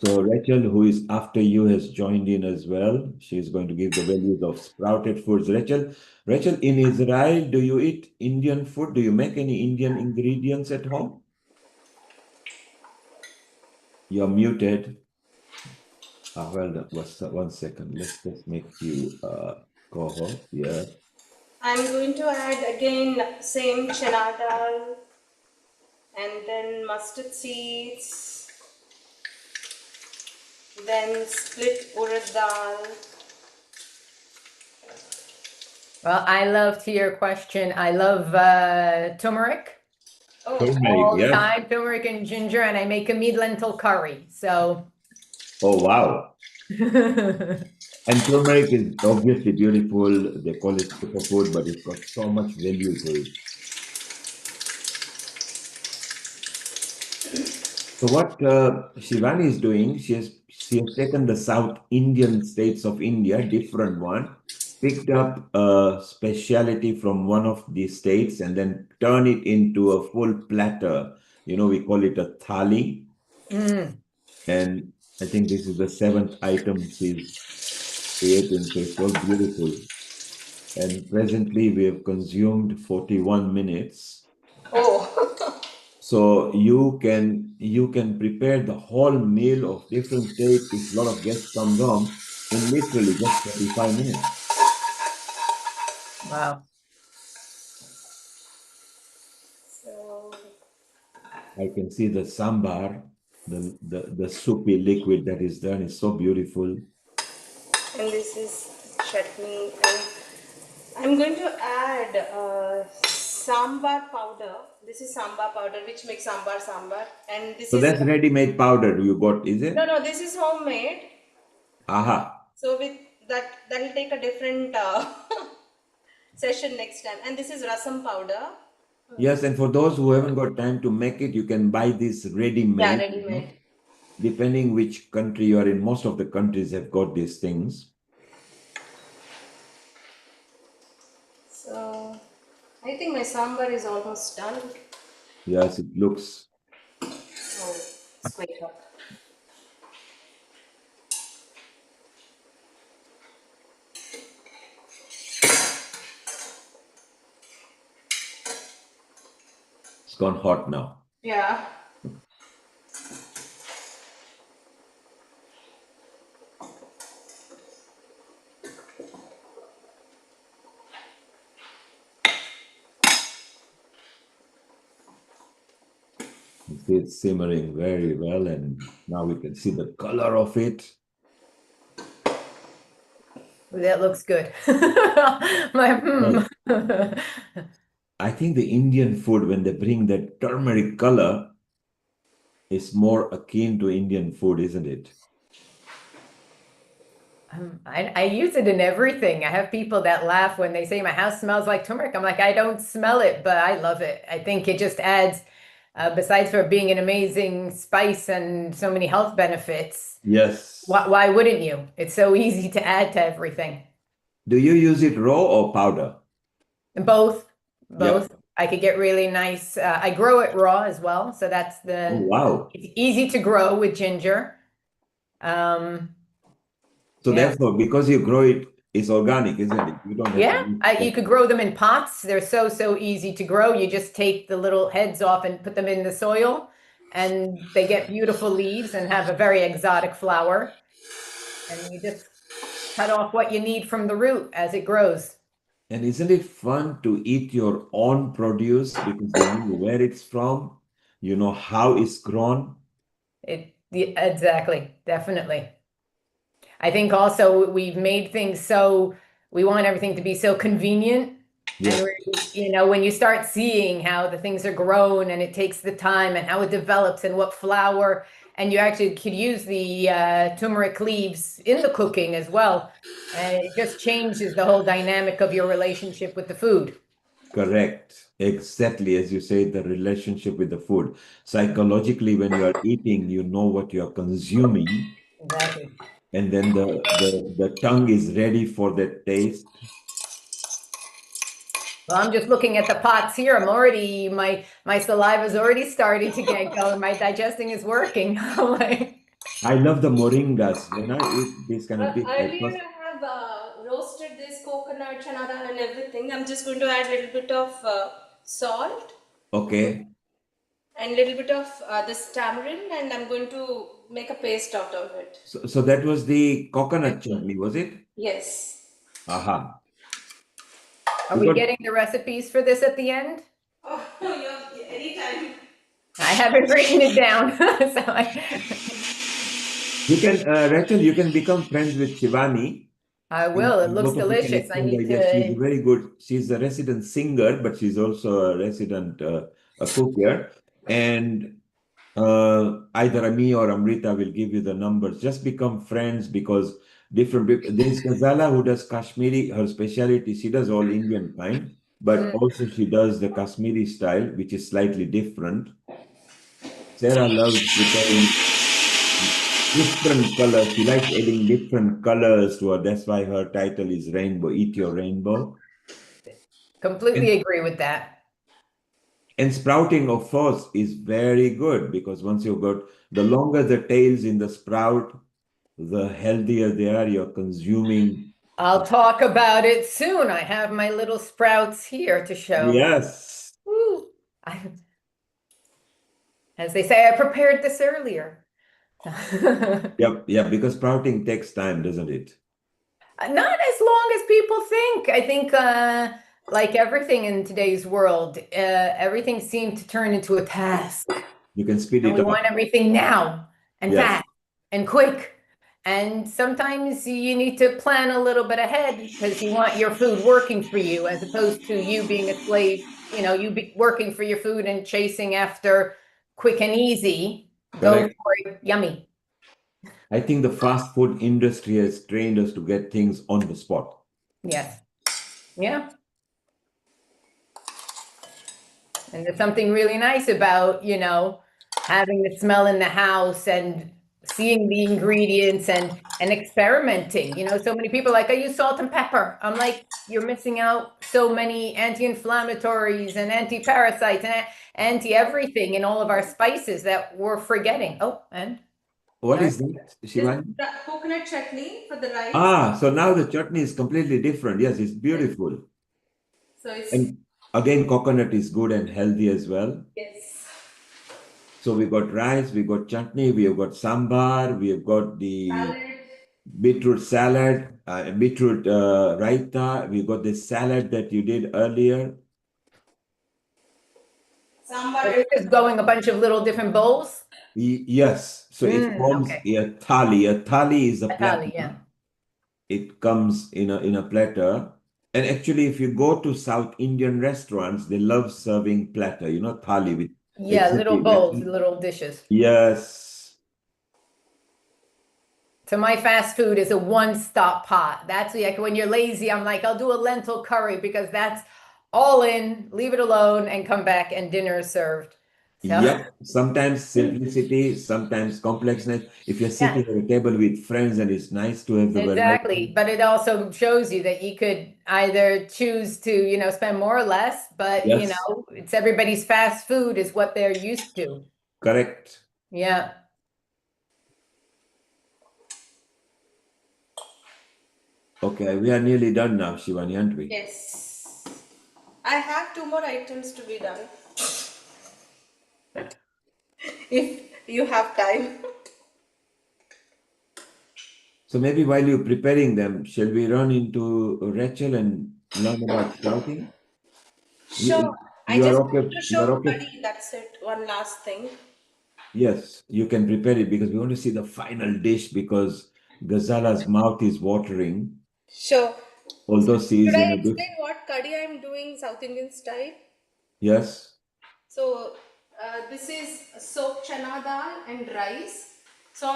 So Rachel, who is after you, has joined in as well. She's going to give the values of sprouted foods. Rachel, in Israel, do you eat Indian food? Do you make any Indian ingredients at home? You're muted. Well, that was 1 second. Let's just make you co-host. Yeah. I'm going to add again same chana dal and then mustard seeds, then split urad dal. Well, I love to your question. I love turmeric. Oh, All the Yeah. time, turmeric and ginger, and I make a meat lentil curry. So. Oh, wow. And turmeric is obviously beautiful. They call it superfood, but it's got so much value to it. So what Shivani is doing, she has taken the South Indian states of India, different one, picked up a speciality from one of these states and then turn it into a full platter. We call it a thali. And I think this is the 7th item she's creating, so it's all beautiful. And presently we have consumed 41 minutes. Oh. So you can prepare the whole meal of different states if a lot of guests come down in literally just 35 minutes. Wow. So I can see the sambar, the soupy liquid that is done is so beautiful. And this is chutney, and I'm going to add sambar powder. This is sambar powder which makes sambar, and this So is. that's ready-made powder you got, is it? No, this is homemade. Aha. So with that'll take a different session next time. And this is rasam powder. Yes, and for those who haven't got time to make it, you can buy this ready-made. Yeah, ready-made. Depending which country you are in, most of the countries have got these things. So I think my sambar is almost done. Yes, it looks. Oh, it's quite hot. It's gone hot now. Yeah. It's simmering very well, and now we can see the color of it. That looks good. I think the Indian food, when they bring that turmeric color, is more akin to Indian food, isn't it? I use it in everything. I have people that laugh when they say my house smells like turmeric. I'm like, I don't smell it, but I love it. I think it just adds, besides for being an amazing spice and so many health benefits. Yes. Why wouldn't you? It's so easy to add to everything. Do you use it raw or powder? Both. Yep. I could get really nice. I grow it raw as well, so that's the. Oh, wow. It's easy to grow with ginger. So Yeah. therefore, because you grow it It's organic, isn't it? You don't have Yeah, to you could grow them in pots. They're so easy to grow. You just take the little heads off and put them in the soil, and they get beautiful leaves and have a very exotic flower. And you just cut off what you need from the root as it grows. And isn't it fun to eat your own produce because you know where it's from, you know how it's grown? Exactly, definitely. I think also we've made things so we want everything to be so convenient. Yes. And when you start seeing how the things are grown and it takes the time and how it develops and what flour, and you actually could use the turmeric leaves in the cooking as well. And it just changes the whole dynamic of your relationship with the food. Correct. Exactly. As you say, the relationship with the food. Psychologically, when you are eating, you know what you are consuming. Exactly. And then the tongue is ready for that taste. Well, I'm just looking at the pots here. I'm already, my saliva is already starting to get going. My digesting is working. I'm like, I love the moringas. When I eat this kind of thing, Earlier I have roasted this coconut, chana dal and everything. I'm just going to add a little bit of salt okay. and a little bit of this tamarind, and I'm going to make a paste out of it. So that was the coconut chutney, was it? Yes. Aha. are we getting the recipes for this at the end? Oh, yeah, anytime. I haven't written it down. You can, Rachel, you can become friends with Shivani. I will. It looks Both of you can delicious. I exchange need ideas. She's to. very good. She's a resident singer, but she's also a resident a cook here. And either me or Amrita will give you the numbers. Just become friends because different people. There's Ghazala who does Kashmiri, her specialty. She does all Indian kind, but also she does the Kashmiri style, which is slightly different. Sarah loves preparing different colors. She likes adding different colors to her. That's why her title is Rainbow. Eat Your Rainbow. Completely agree with that. And sprouting, of course, is very good because once you've got the longer the tails in the sprout, the healthier they are. You're consuming. I'll talk about it soon. I have my little sprouts here to show. Yes. Woo. As they say, I prepared this earlier. Yep, yeah, because sprouting takes time, doesn't it? Not as long as people think. I think, like everything in today's world, everything seemed to turn into a task. You can speed And it we up. want everything now and Yes. fast and quick. And sometimes you need to plan a little bit ahead because you want your food working for you as opposed to you being a slave, you be working for your food and chasing after quick and easy. Correct. Go for it, yummy. I think the fast food industry has trained us to get things on the spot. Yes. Yeah. And there's something really nice about, having the smell in the house and seeing the ingredients and experimenting. So many people are like, I use salt and pepper. I'm like, you're missing out so many anti-inflammatories and anti-parasites and anti-everything in all of our spices that we're forgetting. Oh, and what is that, Shivani? Coconut chutney for the rice. Ah, so now the chutney is completely different. Yes, it's beautiful. So it's And again, coconut is good and healthy as well. yes. So we got rice, we got chutney, we have got sambar, we have got the beetroot salad, beetroot raita. We got the salad that you did earlier. So it's just going a bunch of little different bowls. Yes, so it forms okay. a thali. A thali is a platter. Thali, yeah. It comes in a platter. And actually, if you go to South Indian restaurants, they love serving platter, thali with Little bowls, little dishes. Yes. So my fast food is a one-stop pot. That's like when you're lazy, I'm like, I'll do a lentil curry because that's all in, leave it alone, and come back and dinner is served. So. Yep. Sometimes simplicity, sometimes complexness. If you're sitting at a table with friends and it's nice to have the Exactly. But it also shows you that you could either choose to, spend more or less, but Yes. it's everybody's fast food is what they're used to. Correct. Yeah. Okay, we are nearly done now, Shivani, aren't we? Yes. I have 2 more items to be done. If you have time. So maybe while you're preparing them, shall we run into Rachel and learn about sprouting? Sure. I You are just okay. want to You are show okay. Buddy. That's it. One last thing. Yes, you can prepare it because we want to see the final dish because Gazala's mouth is watering, Sure. although she Should is in I a explain diff. what curry I'm doing South Indian style? Yes. So this is soaked chana dal and rice. So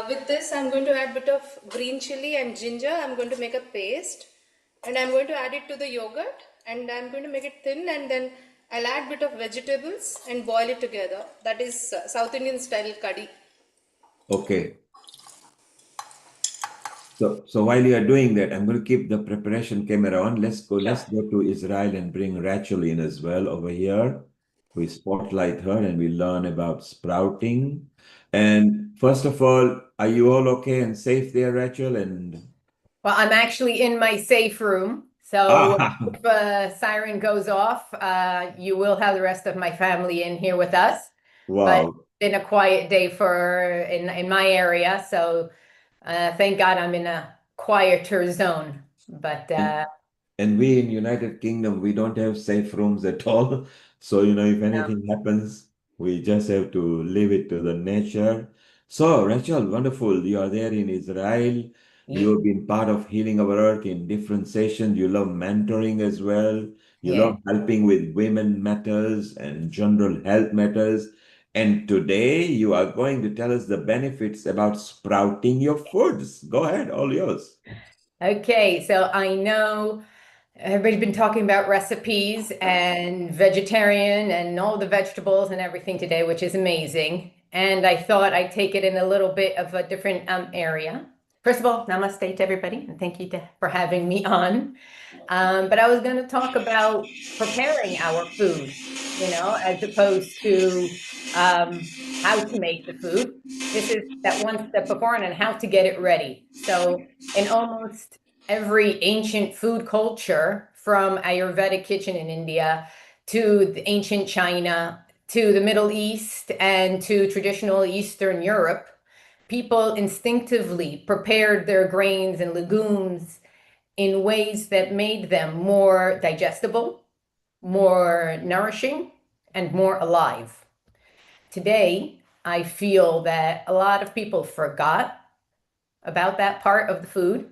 with this I'm going to add bit of green chili and ginger. I'm going to make a paste and I'm going to add it to the yogurt and I'm going to make it thin and then I'll add bit of vegetables and boil it together. That is South Indian style curry. Okay. So while you are doing that, I'm going to keep the preparation camera on. Let's go to Israel and bring Rachel in as well over here. We spotlight her and we learn about sprouting. And first of all, are you all okay and safe there, Rachel? And Well, I'm actually in my safe room. So ah, if a siren goes off, you will have the rest of my family in here with us. But wow. it's been a quiet day in my area. So thank God I'm in a quieter zone. But And we in United Kingdom, we don't have safe rooms at all. So, if anything happens, we just have to leave it to the nature. So, Rachel, wonderful. You are there in Israel. You have been part of Healing Our Earth in different sessions. You love mentoring as well. You yeah. love helping with women matters and general health matters. And today you are going to tell us the benefits about sprouting your foods. Go ahead, all yours. Okay, so I know everybody's been talking about recipes and vegetarian and all the vegetables and everything today, which is amazing. And I thought I'd take it in a little bit of a different area. First of all, namaste to everybody, and thank you for having me on. But I was going to talk about preparing our food, as opposed to how to make the food. This is that one step before and how to get it ready. So in almost every ancient food culture, from Ayurvedic kitchen in India to the ancient China to the Middle East and to traditional Eastern Europe, people instinctively prepared their grains and legumes in ways that made them more digestible, more nourishing, and more alive. Today, I feel that a lot of people forgot about that part of the food.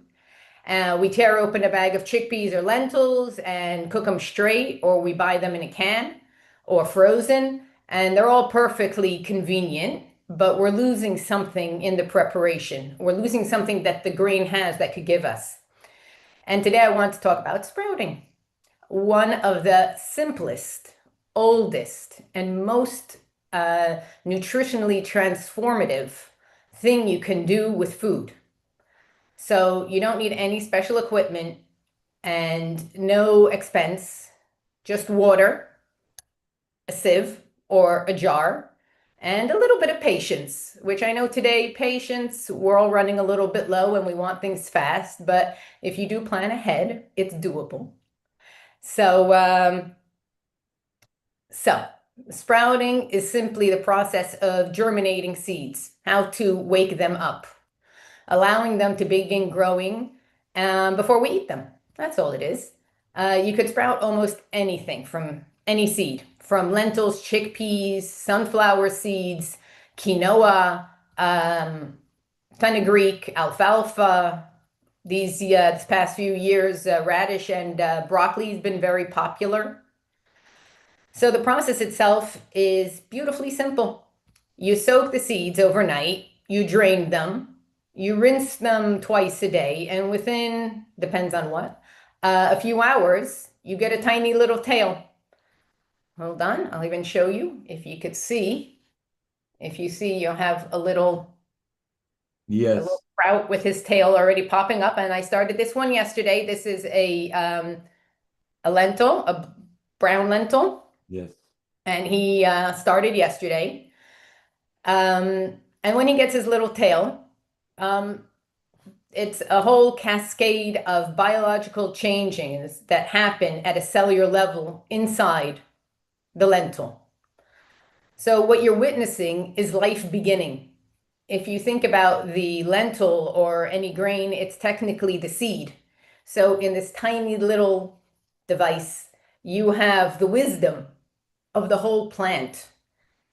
We tear open a bag of chickpeas or lentils and cook them straight, or we buy them in a can or frozen, and they're all perfectly convenient, but we're losing something in the preparation. We're losing something that the grain has that could give us. And today I want to talk about sprouting, one of the simplest, oldest, and most nutritionally transformative thing you can do with food. So you don't need any special equipment and no expense, just water, a sieve or a jar, and a little bit of patience, which I know today, patience, we're all running a little bit low and we want things fast, but if you do plan ahead, it's doable. So sprouting is simply the process of germinating seeds, how to wake them up, allowing them to begin growing before we eat them. That's all it is. You could sprout almost anything from any seed, from lentils, chickpeas, sunflower seeds, quinoa, fenugreek, alfalfa. This past few years, radish and broccoli has been very popular. So the process itself is beautifully simple. You soak the seeds overnight, you drain them, you rinse them twice a day, and within, depends on what, a few hours, you get a tiny little tail. Hold on, I'll even show you if you could see. If you see, you'll have a little sprout with his tail already popping up, and I started this one yesterday. This is a lentil, a brown lentil. Yes. And he started yesterday. And when he gets his little tail, It's a whole cascade of biological changes that happen at a cellular level inside the lentil. So what you're witnessing is life beginning. If you think about the lentil or any grain, it's technically the seed. So in this tiny little device, you have the wisdom of the whole plant.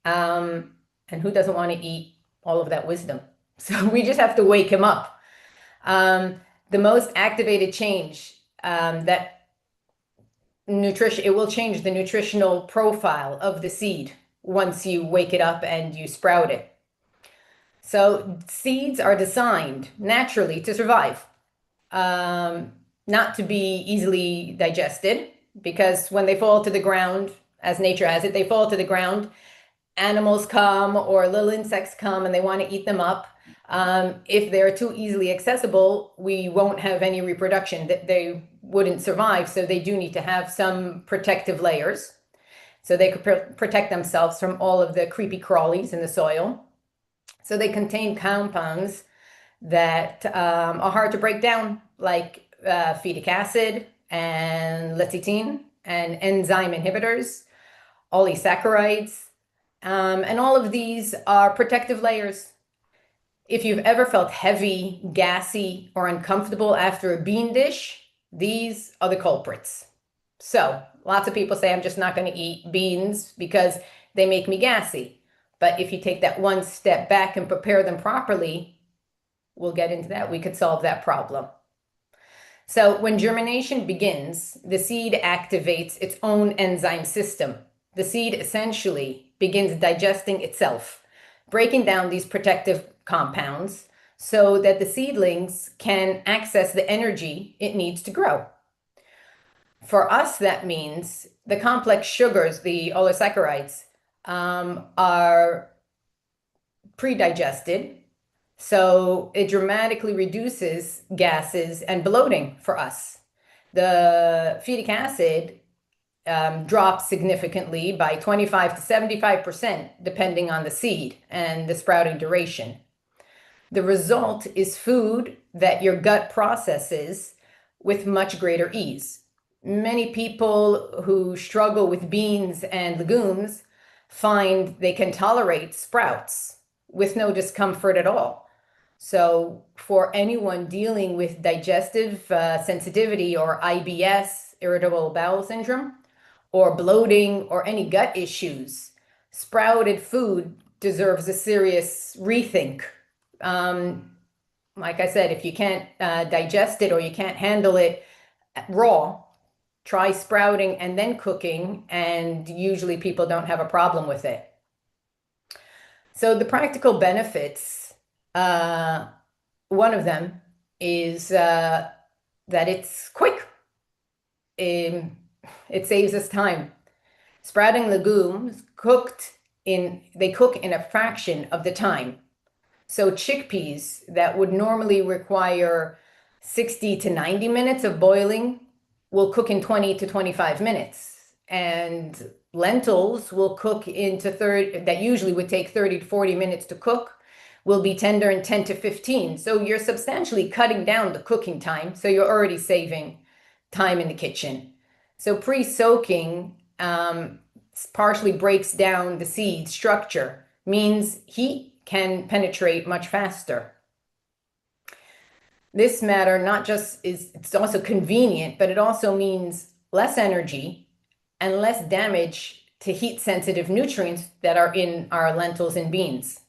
And who doesn't want to eat all of that wisdom? So we just have to wake him up. The most activated change that nutrition, it will change the nutritional profile of the seed once you wake it up and you sprout it. So seeds are designed naturally to survive, not to be easily digested, because when they fall to the ground, as nature has it, they fall to the ground, animals come or little insects come and they want to eat them up. If they're too easily accessible, we won't have any reproduction. They wouldn't survive, so they do need to have some protective layers so they could protect themselves from all of the creepy crawlies in the soil. So they contain compounds that are hard to break down, like phytic acid and lecithin and enzyme inhibitors, polysaccharides, and all of these are protective layers. If you've ever felt heavy, gassy, or uncomfortable after a bean dish, these are the culprits. So lots of people say, I'm just not going to eat beans because they make me gassy. But if you take that one step back and prepare them properly, we'll get into that. We could solve that problem. So when germination begins, the seed activates its own enzyme system. The seed essentially begins digesting itself, breaking down these protective compounds so that the seedlings can access the energy it needs to grow. For us, that means the complex sugars, the oligosaccharides, are pre-digested, so it dramatically reduces gases and bloating for us. The phytic acid drops significantly by 25 to 75%, depending on the seed and the sprouting duration. The result is food that your gut processes with much greater ease. Many people who struggle with beans and legumes find they can tolerate sprouts with no discomfort at all. So for anyone dealing with digestive sensitivity or IBS, irritable bowel syndrome, or bloating or any gut issues, sprouted food deserves a serious rethink. Like I said, if you can't digest it or you can't handle it raw, try sprouting and then cooking, and usually people don't have a problem with it. So the practical benefits, one of them is that it's quick. It saves us time. Sprouting legumes they cook in a fraction of the time. So chickpeas that would normally require 60 to 90 minutes of boiling will cook in 20 to 25 minutes. And lentils will cook into that usually would take 30 to 40 minutes to cook, will be tender in 10 to 15. So you're substantially cutting down the cooking time. So you're already saving time in the kitchen. So pre-soaking partially breaks down the seed structure, means heat can penetrate much faster. This matter it's also convenient, but it also means less energy and less damage to heat-sensitive nutrients that are in our lentils and beans.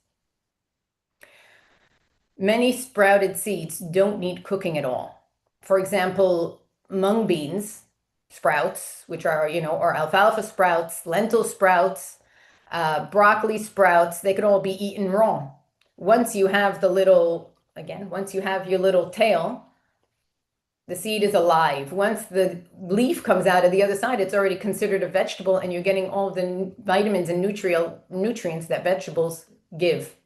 Many sprouted seeds don't need cooking at all. For example, mung beans sprouts, which are, or alfalfa sprouts, lentil sprouts, broccoli sprouts, they could all be eaten raw. Once you have once you have your little tail, the seed is alive. Once the leaf comes out of the other side, it's already considered a vegetable, and you're getting all the vitamins and nutrients that vegetables give.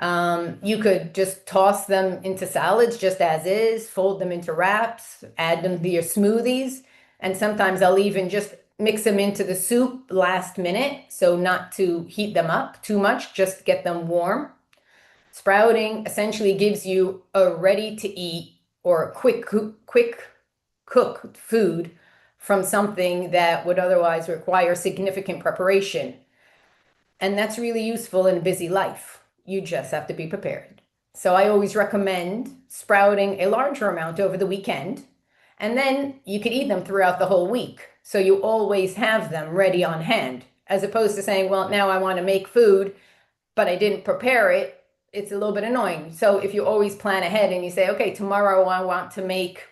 You could just toss them into salads just as is, fold them into wraps, add them to your smoothies, and sometimes I'll even just mix them into the soup last minute, so not to heat them up too much, just get them warm. Sprouting essentially gives you a ready-to-eat or quick cook food from something that would otherwise require significant preparation. And that's really useful in a busy life. You just have to be prepared. So I always recommend sprouting a larger amount over the weekend, and then you could eat them throughout the whole week. So you always have them ready on hand, as opposed to saying, well, now I want to make food, but I didn't prepare it. It's a little bit annoying. So if you always plan ahead and you say, okay, tomorrow I want to make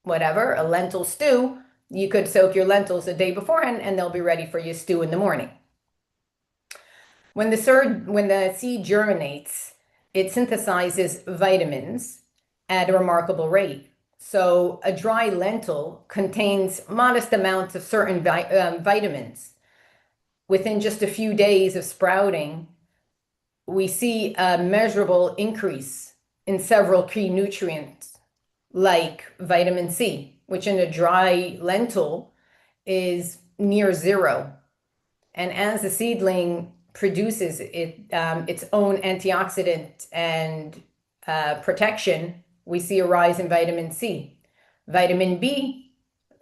whatever, a lentil stew, you could soak your lentils the day beforehand and they'll be ready for your stew in the morning. When the seed germinates, it synthesizes vitamins at a remarkable rate. So a dry lentil contains modest amounts of certain vitamins. Within just a few days of sprouting, we see a measurable increase in several key nutrients, like vitamin C, which in a dry lentil is near zero. And as the seedling produces its own antioxidant and protection, we see a rise in vitamin C. Vitamin B,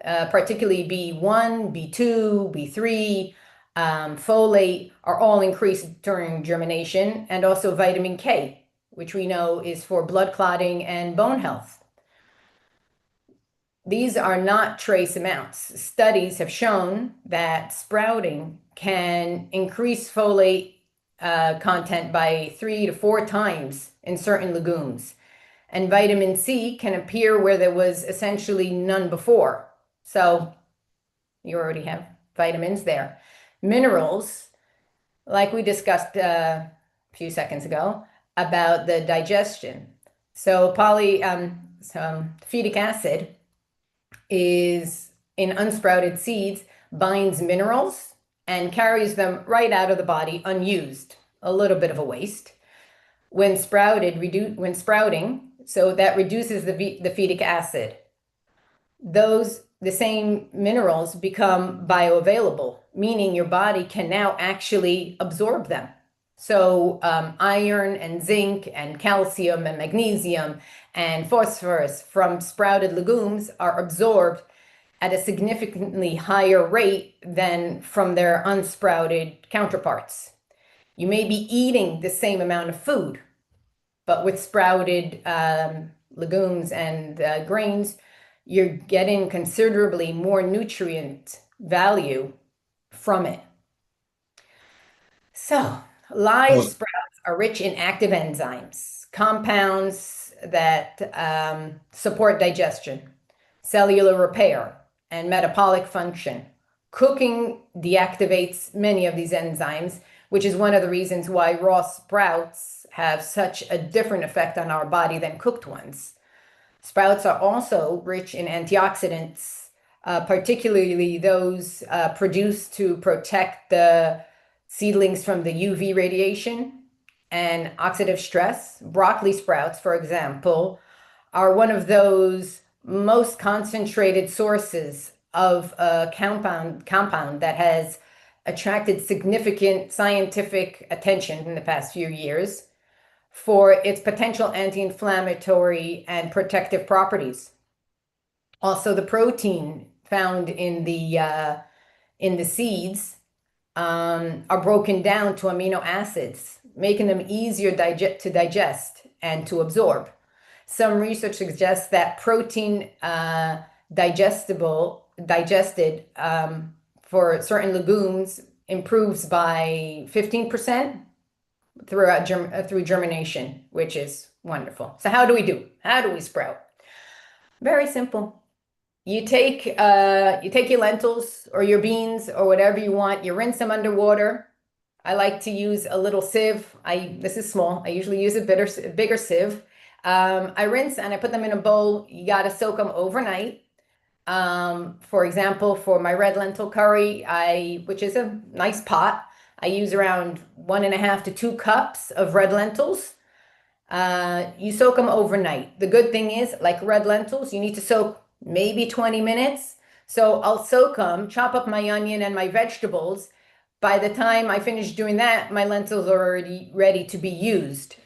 particularly B1, B2, B3, folate are all increased during germination, and also vitamin K, which we know is for blood clotting and bone health. These are not trace amounts. Studies have shown that sprouting can increase folate content by 3 to 4 times in certain legumes. And vitamin C can appear where there was essentially none before. So you already have vitamins there. Minerals, like we discussed a few seconds ago about the digestion. So phytic acid is in unsprouted seeds, binds minerals and carries them right out of the body unused. A little bit of a waste. When sprouting, so that reduces the phytic acid. The same minerals become bioavailable, meaning your body can now actually absorb them. So iron and zinc and calcium and magnesium and phosphorus from sprouted legumes are absorbed at a significantly higher rate than from their unsprouted counterparts. You may be eating the same amount of food, but with sprouted legumes and grains, you're getting considerably more nutrient value from it. So live sprouts are rich in active enzymes, compounds that support digestion, cellular repair, and metabolic function. Cooking deactivates many of these enzymes, which is one of the reasons why raw sprouts have such a different effect on our body than cooked ones. Sprouts are also rich in antioxidants, particularly those produced to protect the seedlings from the UV radiation and oxidative stress. Broccoli sprouts, for example, are one of those most concentrated sources of a compound that has attracted significant scientific attention in the past few years for its potential anti-inflammatory and protective properties. Also, the protein found in the seeds are broken down to amino acids, making them easier to digest and to absorb. Some research suggests that protein digested for certain legumes improves by 15% through germination, which is wonderful. So how do we do? How do we sprout? Very simple. You take your lentils or your beans or whatever you want. You rinse them under water. I like to use a little sieve. This is small. I usually use a bigger sieve. I rinse and I put them in a bowl. You got to soak them overnight. For example, for my red lentil curry, which is a nice pot, I use around 1.5 to 2 cups of red lentils. You soak them overnight. The good thing is, like red lentils, you need to soak maybe 20 minutes. So I'll soak them, chop up my onion and my vegetables, by the time I finish doing that, my lentils are already ready to be used.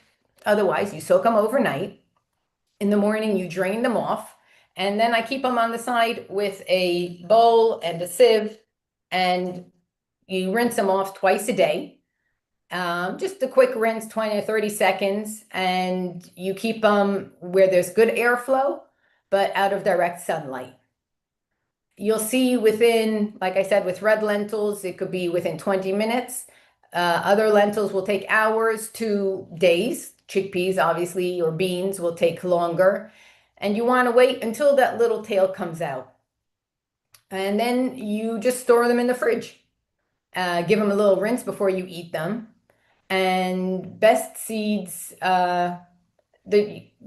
Otherwise, you soak them overnight. In the morning, you drain them off. And then I keep them on the side with a bowl and a sieve, and you rinse them off twice a day. Just a quick rinse, 20 or 30 seconds, and you keep them where there's good airflow, but out of direct sunlight. You'll see within, like I said, with red lentils, it could be within 20 minutes. Other lentils will take hours to days. Chickpeas, obviously, or beans will take longer. And you want to wait until that little tail comes out. And then you just store them in the fridge. Give them a little rinse before you eat them. And best seeds,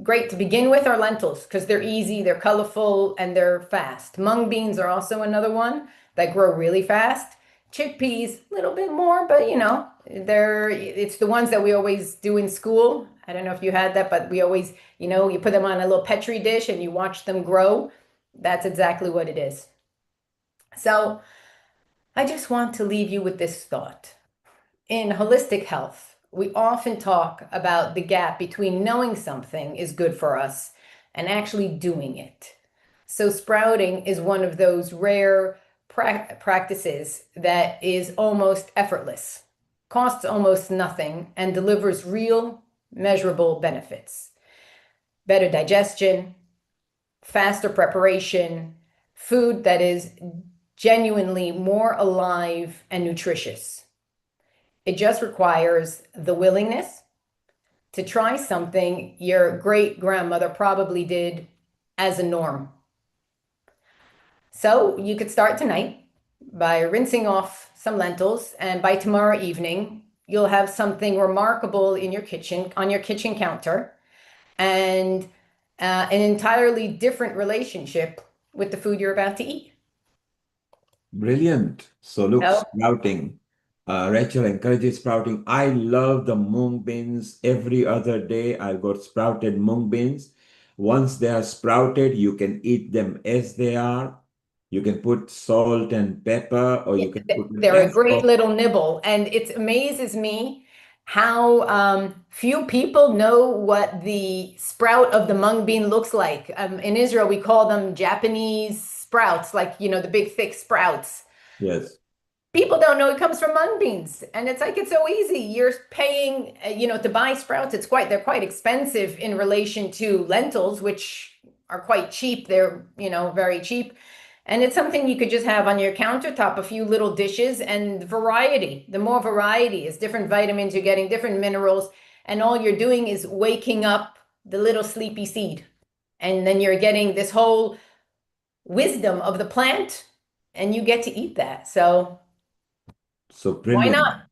great to begin with are lentils because they're easy, they're colorful, and they're fast. Mung beans are also another one that grow really fast. Chickpeas, a little bit more, but you know, it's the ones that we always do in school. I don't know if you had that, but we always, you know, you put them on a little Petri dish and you watch them grow. That's exactly what it is. So I just want to leave you with this thought. In holistic health, we often talk about the gap between knowing something is good for us and actually doing it. So sprouting is one of those rare practices that is almost effortless, costs almost nothing, and delivers real, measurable benefits. Better digestion, faster preparation, food that is genuinely more alive and nutritious. It just requires the willingness to try something your great-grandmother probably did as a norm. So you could start tonight by rinsing off some lentils, and by tomorrow evening, you'll have something remarkable in your kitchen, on your kitchen counter, and an entirely different relationship with the food you're about to eat. Brilliant. So look, sprouting. Rachel encourages sprouting. I love the mung beans. Every other day I've got sprouted mung beans. Once they are sprouted, you can eat them as they are. You can put salt and pepper, or you can put... They're a great little nibble. And it amazes me how few people know what the sprout of the mung bean looks like. In Israel, we call them Japanese sprouts, like, you know, the big, thick sprouts. Yes. People don't know it comes from mung beans. And it's like, it's so easy. You're paying, you know, to buy sprouts. They're quite expensive in relation to lentils, which are quite cheap. They're, you know, very cheap. And it's something you could just have on your countertop, a few little dishes, and variety. The more variety is different vitamins, you're getting different minerals, and all you're doing is waking up the little sleepy seed. And then you're getting this whole wisdom of the plant, and you get to eat that. So brilliant. Why not?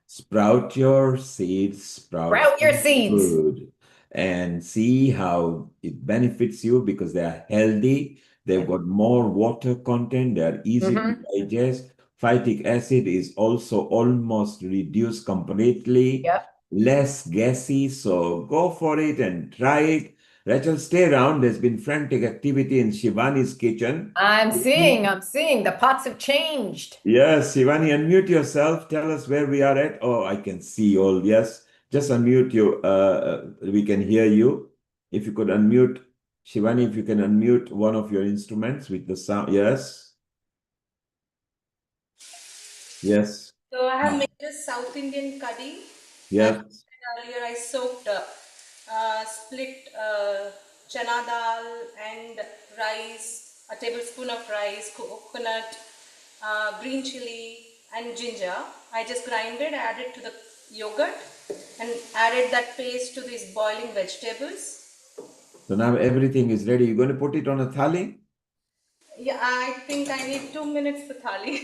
Sprout your seeds, sprout your seeds. Food, and see how it benefits you because they are healthy. They've got more water content. They're easy to digest. Phytic acid is also almost reduced completely. Yep. Less gassy. So go for it and try it. Rachel, stay around. There's been frantic activity in Shivani's kitchen. I'm seeing. The pots have changed. Yes, Shivani, unmute yourself. Tell us where we are at. Oh, I can see all. Yes, just unmute you. We can hear you. If you could unmute, Shivani, if you can unmute one of your instruments with the sound. Yes. Yes. So I have made this South Indian curry. Yes. Earlier I soaked split chana dal and rice, a tablespoon of rice, coconut, green chili and ginger. I just grinded, added to the yogurt and added that paste to these boiling vegetables. So now everything is ready. You're going to put it on a thali? Yeah, I think I need 2 minutes for thali.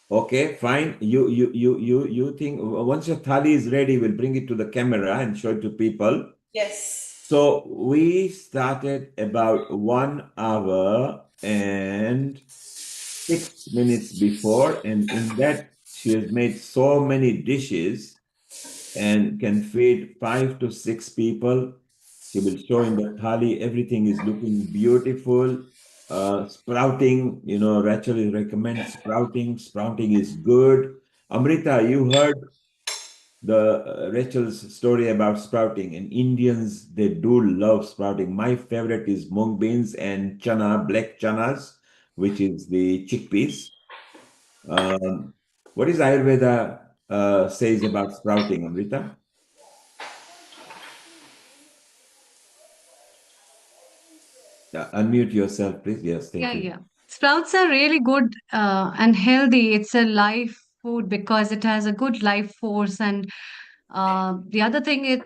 Okay, fine. You think once your thali is ready, we'll bring it to the camera and show it to people. Yes. So we started about 1 hour and 6 minutes before, and in that she has made so many dishes and can feed 5 to 6 people. She will show in the thali. Everything is looking beautiful. Sprouting, you know, Rachel recommends sprouting. Sprouting is good. Amrita, you heard the Rachel's story about sprouting, and Indians, they do love sprouting. My favorite is mung beans and chana, black chanas, which is the chickpeas. What is Ayurveda says about sprouting, Amrita? Unmute yourself, please. Yes, thank you. Yeah. Sprouts are really good and healthy. It's a live food because it has a good life force. And the other thing it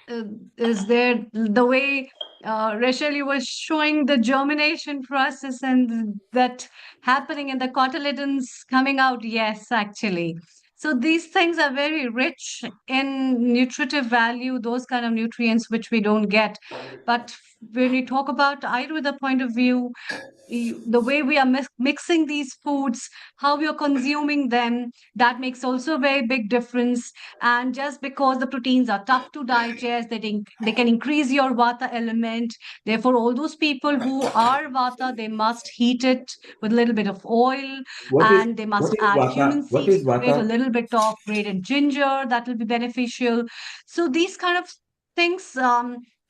uh, is there the way Rachel you was showing the germination process and that happening and the cotyledons coming out. Yes, actually. So these things are very rich in nutritive value, those kind of nutrients which we don't get. But when we talk about Ayurveda point of view, the way we are mixing these foods, how we are consuming them, that makes also a very big difference. And just because the proteins are tough to digest, they can increase your vata element. Therefore, all those people who are vata, they must heat it with a little bit of oil, and they must add vata? cumin What seeds is to it, a vata? little bit of grated ginger, that will be beneficial. So these kind of things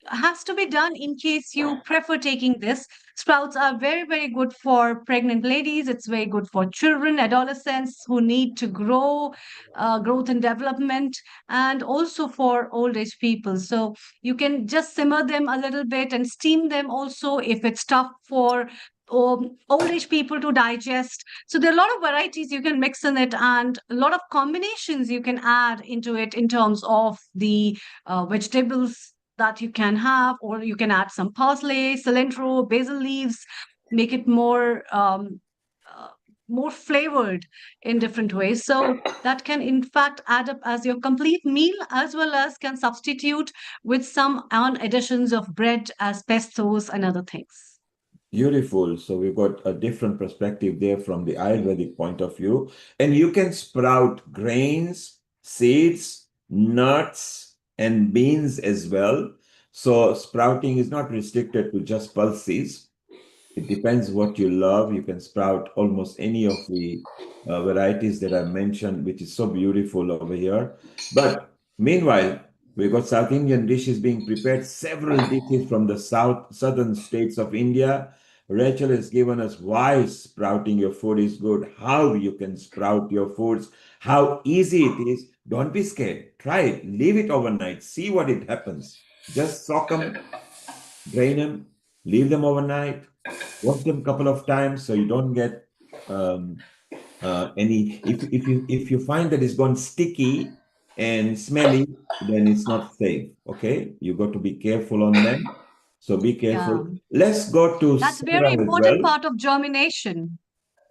has to be done in case you prefer taking this. Sprouts are very, very good for pregnant ladies. It's very good for children, adolescents who need to grow, growth and development, and also for old age people. So you can just simmer them a little bit and steam them also if it's tough for old age people to digest. So there are a lot of varieties you can mix in it and a lot of combinations you can add into it in terms of the vegetables that you can have, or you can add some parsley, cilantro, basil leaves, make it uh, more flavored in different ways. So that can in fact add up as your complete meal, as well as can substitute with some on additions of bread as pestos and other things. Beautiful. So we've got a different perspective there from the Ayurvedic point of view. And you can sprout grains, seeds, nuts, and beans as well. So sprouting is not restricted to just pulses. It depends what you love. You can sprout almost any of the varieties that I mentioned, which is so beautiful over here. But meanwhile, we've got South Indian dishes being prepared, several dishes from the southern states of India. Rachel has given us why sprouting your food is good, how you can sprout your foods, how easy it is. Don't be scared. Try it. Leave it overnight. See what it happens. Just soak them, drain them, leave them overnight, wash them a couple of times so you don't get any. If you find that it's gone sticky and smelly, then it's not safe. Okay, you got to be careful on them. So be careful. Let's go to That's Sarah very as important well. part of germination,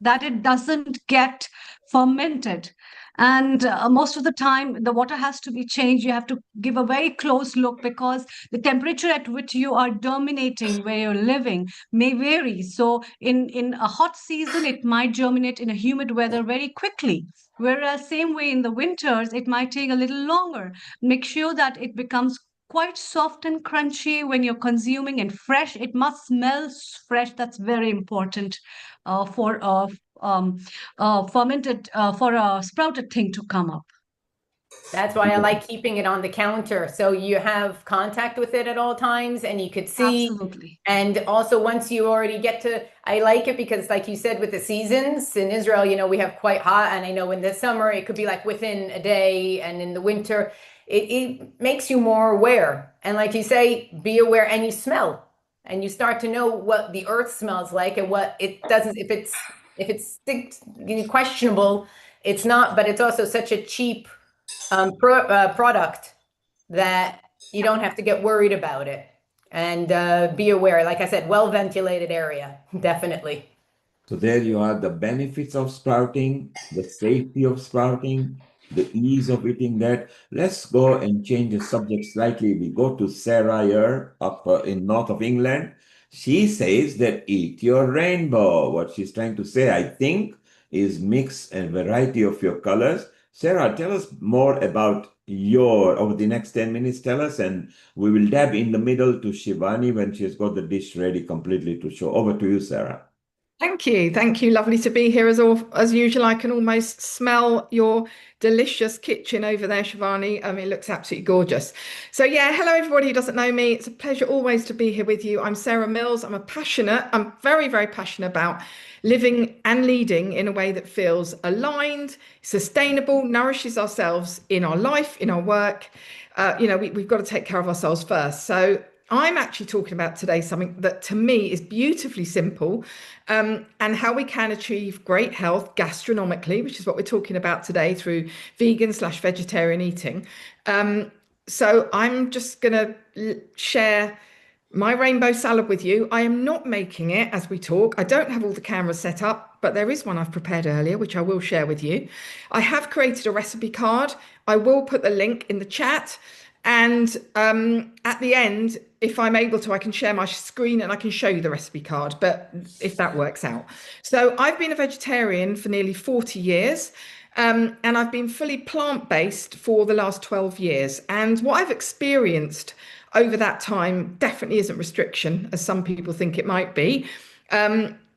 that it doesn't get fermented. And most of the time, the water has to be changed. You have to give a very close look because the temperature at which you are germinating where you're living may vary. So, in a hot season, it might germinate in a humid weather very quickly. Whereas, same way in the winters, it might take a little longer. Make sure that it becomes quite soft and crunchy when you're consuming and fresh. It must smell fresh. That's very important for fermented for a sprouted thing to come up. That's why I like keeping it on the counter. So you have contact with it at all times and you could see. Absolutely. And also once you already get to, I like it because like you said, with the seasons in Israel, you know, we have quite hot, and I know in the summer it could be like within a day, and in the winter, it makes you more aware. And like you say, be aware, and you smell, and you start to know what the earth smells like and what it doesn't, if it's questionable, it's not, but it's also such a cheap product that you don't have to get worried about it. And be aware, like I said, well ventilated area, definitely. So there you are, the benefits of sprouting, the safety of sprouting, the ease of eating that. Let's go and change the subject slightly. We go to Sarah here up in north of England. She says that eat your rainbow. What she's trying to say, I think, is mix and variety of your colors. Sarah, tell us more about over the next 10 minutes, tell us, and we will dab in the middle to Shivani when she's got the dish ready completely to show. Over to you, Sarah. Thank you. Thank you. Lovely to be here as usual. I can almost smell your delicious kitchen over there, Shivani. It looks absolutely gorgeous. So yeah, hello everybody who doesn't know me. It's a pleasure always to be here with you. I'm Sarah Mills. I'm very, very passionate about living and leading in a way that feels aligned, sustainable, nourishes ourselves in our life, in our work. We've got to take care of ourselves first. So I'm actually talking about today something that to me is beautifully simple, and how we can achieve great health gastronomically, which is what we're talking about today through vegan/vegetarian eating. So I'm just going to share my rainbow salad with you. I am not making it as we talk. I don't have all the cameras set up, but there is one I've prepared earlier, which I will share with you. I have created a recipe card. I will put the link in the chat. And at the end, if I'm able to, I can share my screen and I can show you the recipe card, but if that works out. So I've been a vegetarian for nearly 40 years. And I've been fully plant-based for the last 12 years. And what I've experienced over that time definitely isn't restriction, as some people think it might be.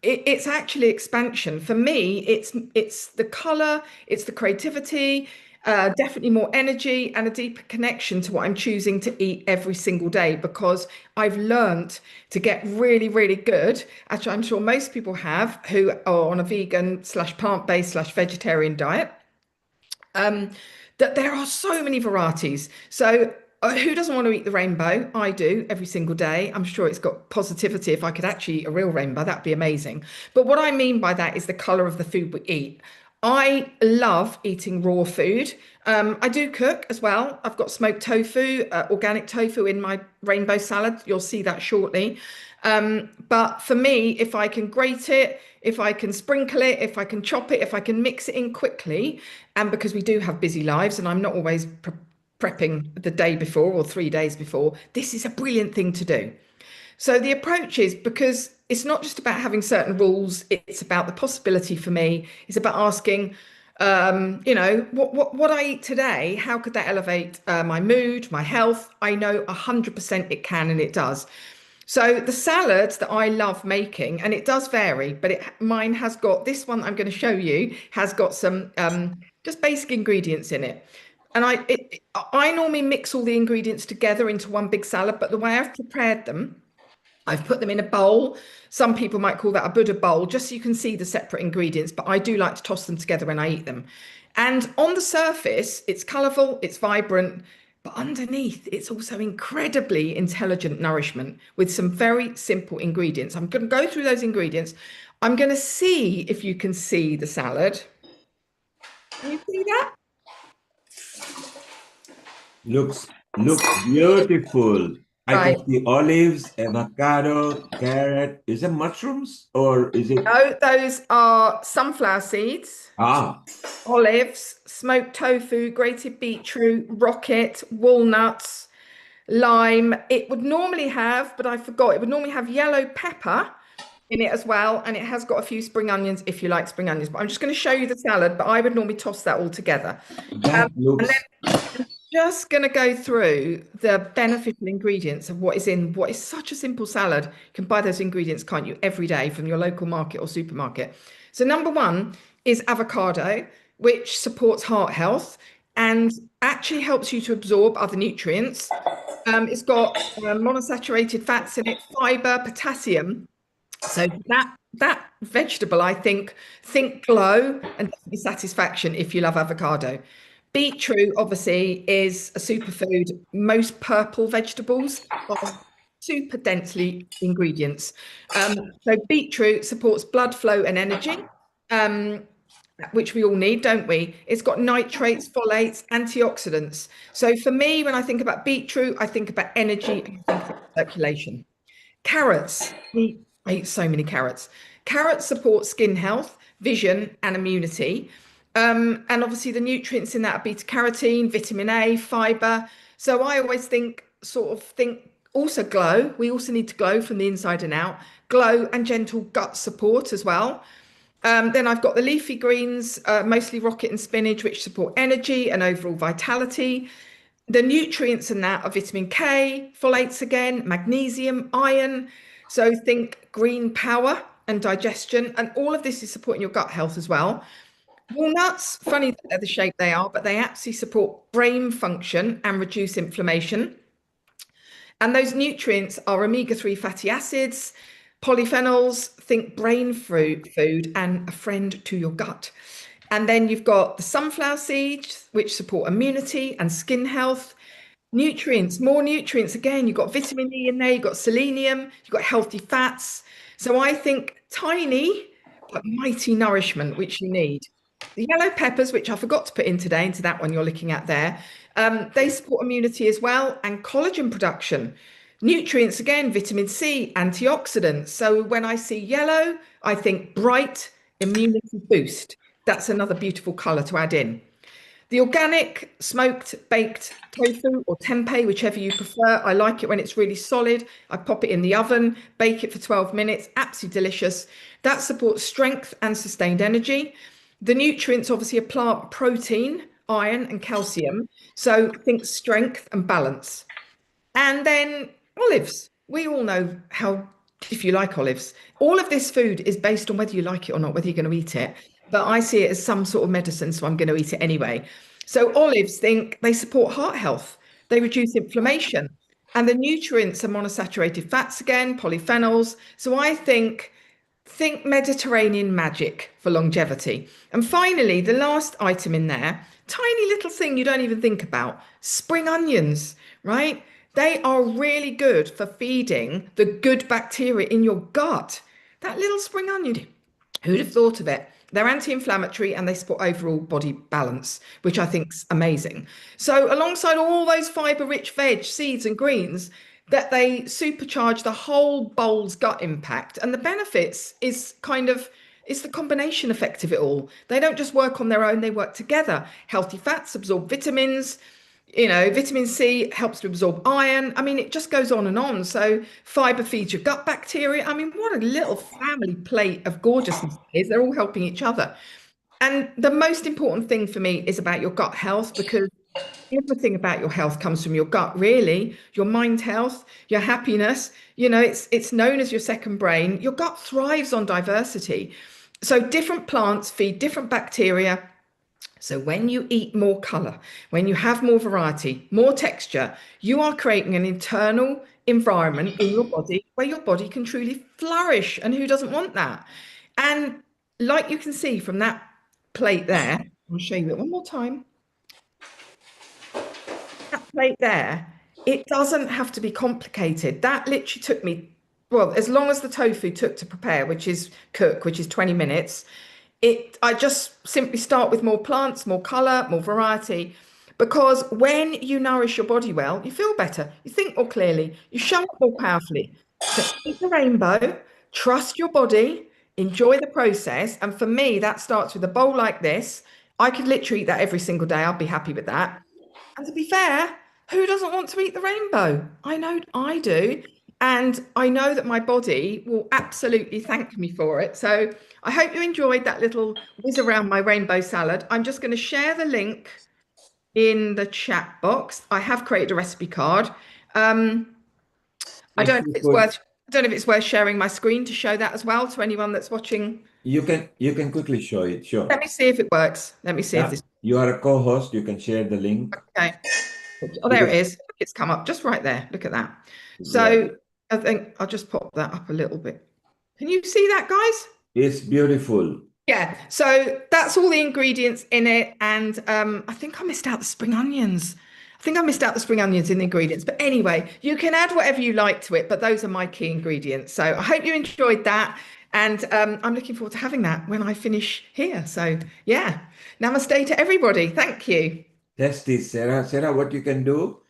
It's actually expansion. For me, it's the color, it's the creativity, definitely more energy and a deeper connection to what I'm choosing to eat every single day, because I've learned to get really, really good, as I'm sure most people have who are on a vegan/plant-based/vegetarian diet, that there are so many varieties. So who doesn't want to eat the rainbow? I do every single day. I'm sure it's got positivity. If I could actually eat a real rainbow, that'd be amazing. But what I mean by that is the color of the food we eat. I love eating raw food. I do cook as well. I've got smoked tofu, organic tofu in my rainbow salad. You'll see that shortly. But for me, if I can grate it, if I can sprinkle it, if I can chop it, if I can mix it in quickly, and because we do have busy lives and I'm not always prepping the day before or 3 days before, this is a brilliant thing to do. So the approach is, because it's not just about having certain rules, it's about the possibility for me. It's about asking, what I eat today, how could that elevate my mood, my health? I know 100% it can, and it does. So the salads that I love making, and it does vary, but mine has got, this one I'm going to show you, has got some just basic ingredients in it. And I normally mix all the ingredients together into one big salad, but the way I've prepared them, I've put them in a bowl. Some people might call that a Buddha bowl, just so you can see the separate ingredients, but I do like to toss them together when I eat them. And on the surface, it's colourful, it's vibrant, but underneath, it's also incredibly intelligent nourishment with some very simple ingredients. I'm going to go through those ingredients. I'm going to see if you can see the salad. Can you see that? Looks beautiful. I Right. can see olives, avocado, carrot. Is it mushrooms or is it? No, those are sunflower seeds, Ah, olives, smoked tofu, grated beetroot, rocket, walnuts, lime. It would normally have, but I forgot, it would normally have yellow pepper in it as well. And it has got a few spring onions if you like spring onions. But I'm just going to show you the salad, but I would normally toss that all together. that looks. Just going to go through the beneficial ingredients of what is in what is such a simple salad. You can buy those ingredients, can't you, every day from your local market or supermarket. So number one is avocado, which supports heart health and actually helps you to absorb other nutrients. It's got monosaturated fats in it, fiber, potassium. So that vegetable, I think glow and definitely satisfaction if you love avocado. Beetroot, obviously, is a superfood. Most purple vegetables are super densely ingredients. So beetroot supports blood flow and energy, which we all need, don't we? It's got nitrates, folates, antioxidants. So for me, when I think about beetroot, I think about energy and I think about circulation. Carrots. I eat so many carrots. Carrots support skin health, vision, and immunity. And obviously the nutrients in that are beta carotene, vitamin A, fiber. So I always think also glow. We also need to glow from the inside and out. Glow and gentle gut support as well. Then I've got the leafy greens, mostly rocket and spinach, which support energy and overall vitality. The nutrients in that are vitamin K, folates again, magnesium, iron. So think green power. and digestion, and all of this is supporting your gut health as well. Walnuts, funny that they're the shape they are, but they actually support brain function and reduce inflammation. And those nutrients are omega-3 fatty acids, polyphenols, think brain food, and a friend to your gut. And then you've got the sunflower seeds, which support immunity and skin health. Nutrients, more nutrients. Again, you've got vitamin E in there, you've got selenium, you've got healthy fats. So I think tiny but mighty nourishment, which you need. The yellow peppers, which I forgot to put in today, into that one you're looking at there, they support immunity as well and collagen production. Nutrients, again, vitamin C, antioxidants. So when I see yellow, I think bright immunity boost. That's another beautiful color to add in. The organic smoked baked tofu or tempeh, whichever you prefer. I like it when it's really solid. I pop it in the oven, bake it for 12 minutes. Absolutely delicious. That supports strength and sustained energy. The nutrients obviously are plant protein, iron and calcium. So think strength and balance. And then olives. We all know how, if you like olives, all of this food is based on whether you like it or not, whether you're going to eat it. But I see it as some sort of medicine, so I'm going to eat it anyway. So olives, they support heart health. They reduce inflammation. And the nutrients are monosaturated fats again, polyphenols. So I think Mediterranean magic for longevity. And finally, the last item in there, tiny little thing you don't even think about, spring onions, right? They are really good for feeding the good bacteria in your gut. That little spring onion, who'd have thought of it? They're anti-inflammatory and they support overall body balance, which I think is amazing. So alongside all those fiber-rich veg, seeds and greens, that they supercharge the whole bowl's gut impact. And the benefits is it's the combination effect of it all. They don't just work on their own, they work together. Healthy fats absorb vitamins, vitamin C helps to absorb iron. I mean, it just goes on and on. So fiber feeds your gut bacteria. I mean, what a little family plate of gorgeousness it is. They're all helping each other. And the most important thing for me is about your gut health, because everything about your health comes from your gut, really. Your mind health, your happiness, it's known as your second brain. Your gut thrives on diversity. So different plants feed different bacteria. So when you eat more color, when you have more variety, more texture, you are creating an internal environment in your body where your body can truly flourish. And who doesn't want that? And like you can see from that plate there, I'll show you it one more time. That plate there, it doesn't have to be complicated. That literally took me, well, as long as the tofu took to prepare, which is 20 minutes. I just simply start with more plants, more color, more variety, because when you nourish your body well, you feel better, you think more clearly, you show up more powerfully. So eat the rainbow, trust your body, enjoy the process. And for me, that starts with a bowl like this. I could literally eat that every single day. I'll be happy with that. And to be fair, who doesn't want to eat the rainbow? I know I do. And I know that my body will absolutely thank me for it. So I hope you enjoyed that little whiz around my rainbow salad. I'm just going to share the link in the chat box. I have created a recipe card. I don't know if it's worth sharing my screen to show that as well to anyone that's watching. You can quickly show it, sure. Let me see if it works. Let me see if this. You are a co-host, you can share the link. Okay. Oh, there it is. It's come up just right there. Look at that. So I think I'll just pop that up a little bit. Can you see that, guys? It's beautiful. Yeah, so that's all the ingredients in it. And I think I missed out the spring onions. in the ingredients. But anyway, you can add whatever you like to it, but those are my key ingredients. So I hope you enjoyed that. And I'm looking forward to having that when I finish here. So yeah, namaste to everybody. Thank you. Tasty, Sarah. Sarah, what you can do,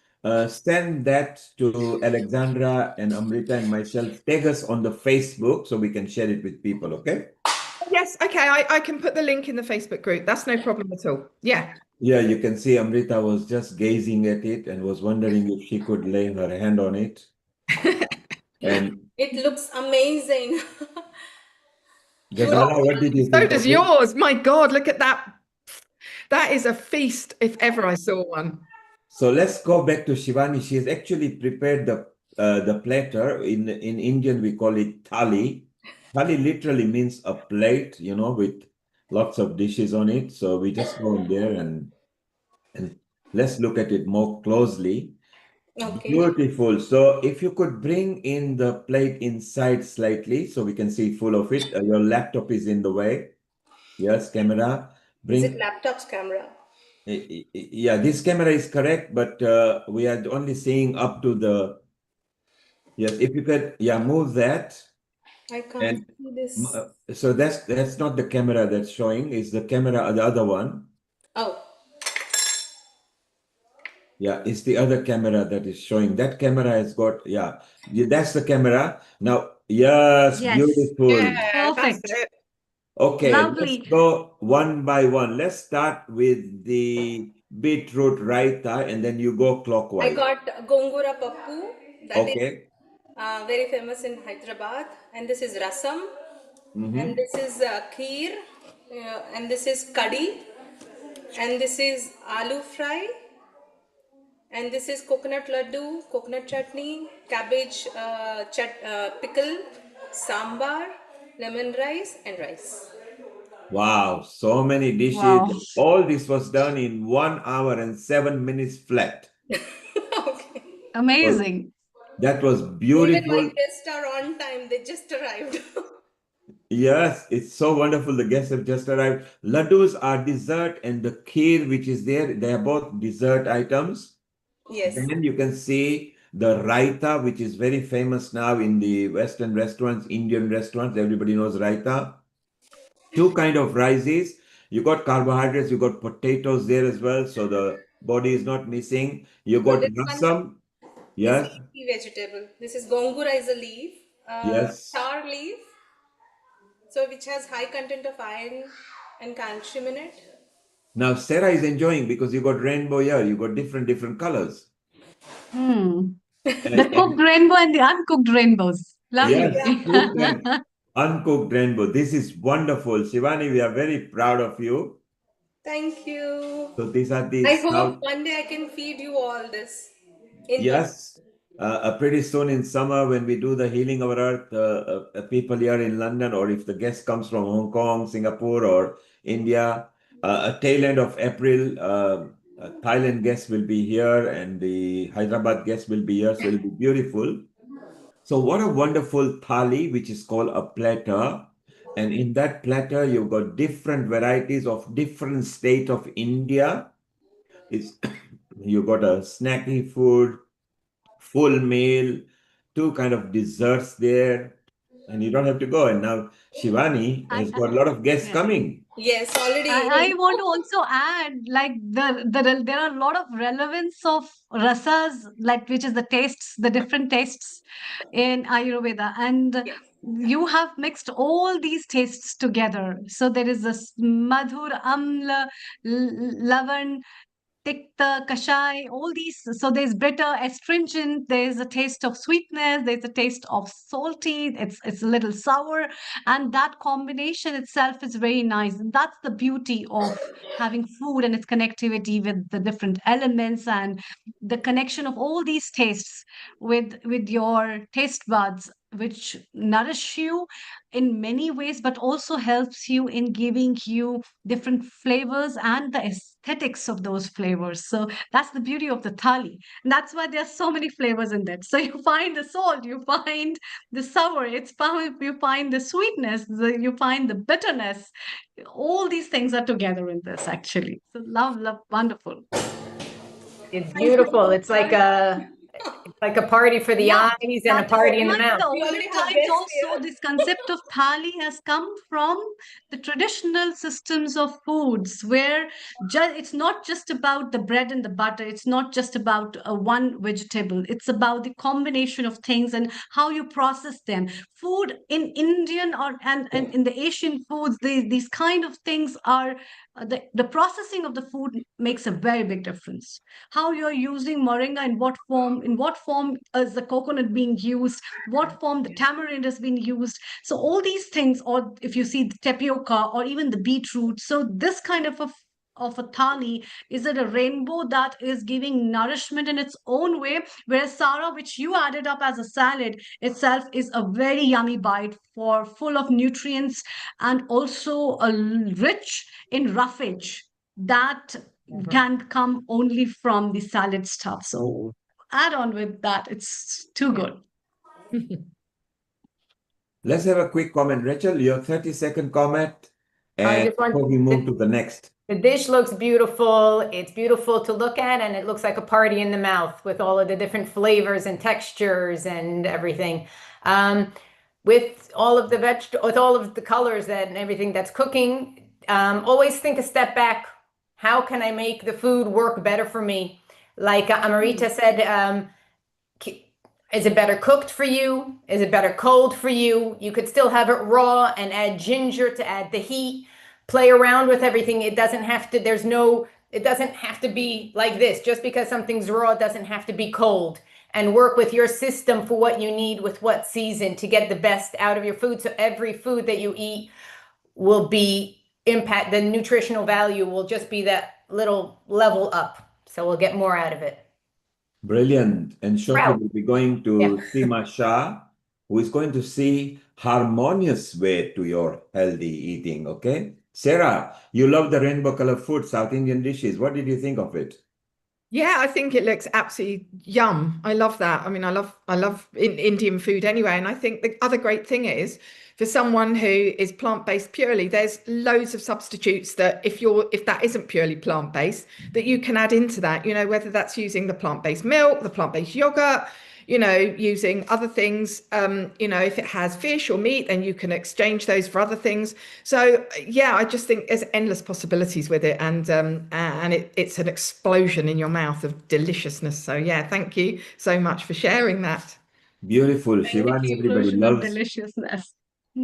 send that to Alexandra and Amrita and myself. Tag us on the Facebook so we can share it with people, okay? Yes, okay. I can put the link in the Facebook group. That's no problem at all. Yeah. Yeah, you can see Amrita was just gazing at it and was wondering if she could lay her hand on it. And it looks amazing. Deborah, what did you think? So does yours. My God, look at that. That is a feast if ever I saw one. So let's go back to Shivani. She has actually prepared the platter. In Indian, we call it Thali. Thali literally means a plate, with lots of dishes on it. So we just go in there and let's look at it more closely. Okay. Beautiful. So if you could bring in the plate inside slightly so we can see full of it. Your laptop is in the way. Yes, camera. Is it Bring. laptop's camera? Yeah, this camera is correct, but we are only seeing up to the. Yes, if you could, yeah, move that. I can't And see this. so that's not the camera that's showing, it's the camera, the other one. Oh, Yeah, it's the other camera that is showing. That camera has got, that's the camera. Now, yes, Yes, beautiful. Yeah, that's perfect. it. Okay, let's Lovely. go one by one. Let's start with the beetroot raita and then you go I clockwise. got Gongura Pappu. That is Okay. very famous in Hyderabad. And this is Rasam. And this is Kheer. And this is Kadhi. And this is Aloo Fry. And this is coconut laddu, coconut chutney, cabbage pickle, sambar, lemon rice, and rice. Wow, so many dishes. Wow. All this was done in 1 hour and 7 minutes flat. Okay. So Amazing. that was Even my beautiful. guests are on time. They just arrived. Yes, it's so wonderful. The guests have just arrived. Laddus are dessert, and the kheer, which is there, they are both dessert items. Yes. Then you can see the raita, which is very famous now in the Western restaurants, Indian restaurants. Everybody knows raita. Two kind of rices. You got carbohydrates, you got potatoes there as well, so the body is not missing. You So got this one rasam. is Yes, leafy vegetable. This is gongura is a leaf, yes. char leaf, so which has high content of iron and calcium in it. Now Sarah is enjoying because you got rainbow here, you got different colors. Hmm. The cooked And rainbow and the uncooked rainbows. yes, Lovely. cooked and uncooked rainbow. This is wonderful. Shivani, we are very proud of you. Thank you. So these are the I hope South. one day I can feed you all this in person. Yes, pretty soon in summer when we do the Healing Our Earth, people here in London, or if the guest comes from Hong Kong, Singapore, or India, a tail end of April, a Thailand guest will be here and the Hyderabad guest will be here. So it'll be beautiful. So what a wonderful thali, which is called a platter. And in that platter, you've got different varieties of different state of India. It's you got a snacky food, full meal, two kind of desserts there, and you don't have to go. And now Shivani has got a lot of guests Yeah. coming. Yes, already. I want to also add, like there are a lot of relevance of rasas, like which is the tastes, the different tastes in Ayurveda, and Yes. you have mixed all these tastes together. So there is this madhur, amla, lavan, tikta, kashai, all these. So there's bitter, astringent, there's a taste of sweetness, there's a taste of salty, it's a little sour, and that combination itself is very nice. And that's the beauty of having food and its connectivity with the different elements and the connection of all these tastes with your taste buds, which nourish you in many ways, but also helps you in giving you different flavors and the aesthetics of those flavors. So that's the beauty of the thali. And that's why there's so many flavors in that. So you find the salt, you find the sour, you find the sweetness, you find the bitterness. All these things are together in this actually. So love, wonderful. It's beautiful. It's like a party for the Yeah, eyes and a that is party in the why in mouth. the We olden already have times guests also here. this concept of thali has come from the traditional systems of foods where it's not just about the bread and the butter, it's not just about one vegetable, it's about the combination of things and how you process them. Food in Indian and in the Asian foods, these kind of things are the processing of the food makes a very big difference. How you're using moringa, in what form is the coconut being used, what form the tamarind has been used. So all these things, or if you see the tapioca or even the beetroot, so this kind of of a thali? Is it a rainbow that is giving nourishment in its own way? Whereas Sarah, which you added up as a salad itself, is a very yummy bite for full of nutrients and also a rich in roughage that can come only from the salad stuff. So add on with that. It's too good. Let's have a quick comment. Rachel, your 30-second comment. I And just want before we move to the next. the dish looks beautiful. It's beautiful to look at, and it looks like a party in the mouth with all of the different flavors and textures and everything. With all of with all of the colors and everything that's cooking, always think a step back. How can I make the food work better for me? Like Amrita said, is it better cooked for you? Is it better cold for you? You could still have it raw and add ginger to add the heat. Play around with everything. It doesn't have to, it doesn't have to be like this. Just because something's raw doesn't have to be cold. And work with your system for what you need with what season to get the best out of your food. So every food that you eat will be the nutritional value will just be that little level up. So we'll get more out of it. Brilliant. And shortly we'll be going to Seema Shah, who is going to see harmonious way to your healthy eating. Okay. Sarah, you love the rainbow color food, South Indian dishes. What did you think of it? Yeah, I think it looks absolutely yum. I love that. I mean, I love Indian food anyway. And I think the other great thing is for someone who is plant-based purely, there's loads of substitutes that if that isn't purely plant-based, that you can add into that, you know, whether that's using the plant-based milk, the plant-based yogurt, you know, using other things, you know, if it has fish or meat, then you can exchange those for other things. So yeah, I just think there's endless possibilities with it, and it's an explosion in your mouth of deliciousness. So yeah, thank you so much for sharing that. Beautiful. Shivani, everybody Explosion of loves deliciousness.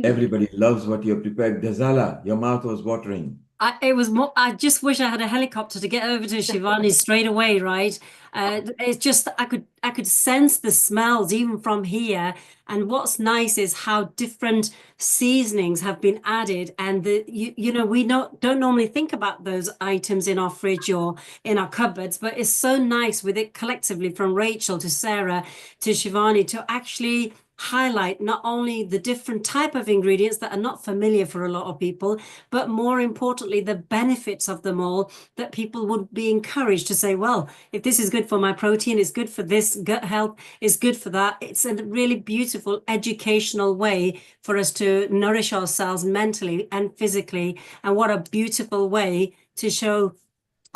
everybody loves what you prepared. Ghazala, your mouth was watering. I just wish I had a helicopter to get over to Shivani straight away, right? It's just I could sense the smells even from here. And what's nice is how different seasonings have been added, and you know we don't normally think about those items in our fridge or in our cupboards, but it's so nice with it collectively from Rachel to Sarah to Shivani to actually highlight not only the different type of ingredients that are not familiar for a lot of people, but more importantly, the benefits of them all, that people would be encouraged to say, well, if this is good for my protein, it's good for this, gut health is good for that. It's a really beautiful educational way for us to nourish ourselves mentally and physically. And what a beautiful way to show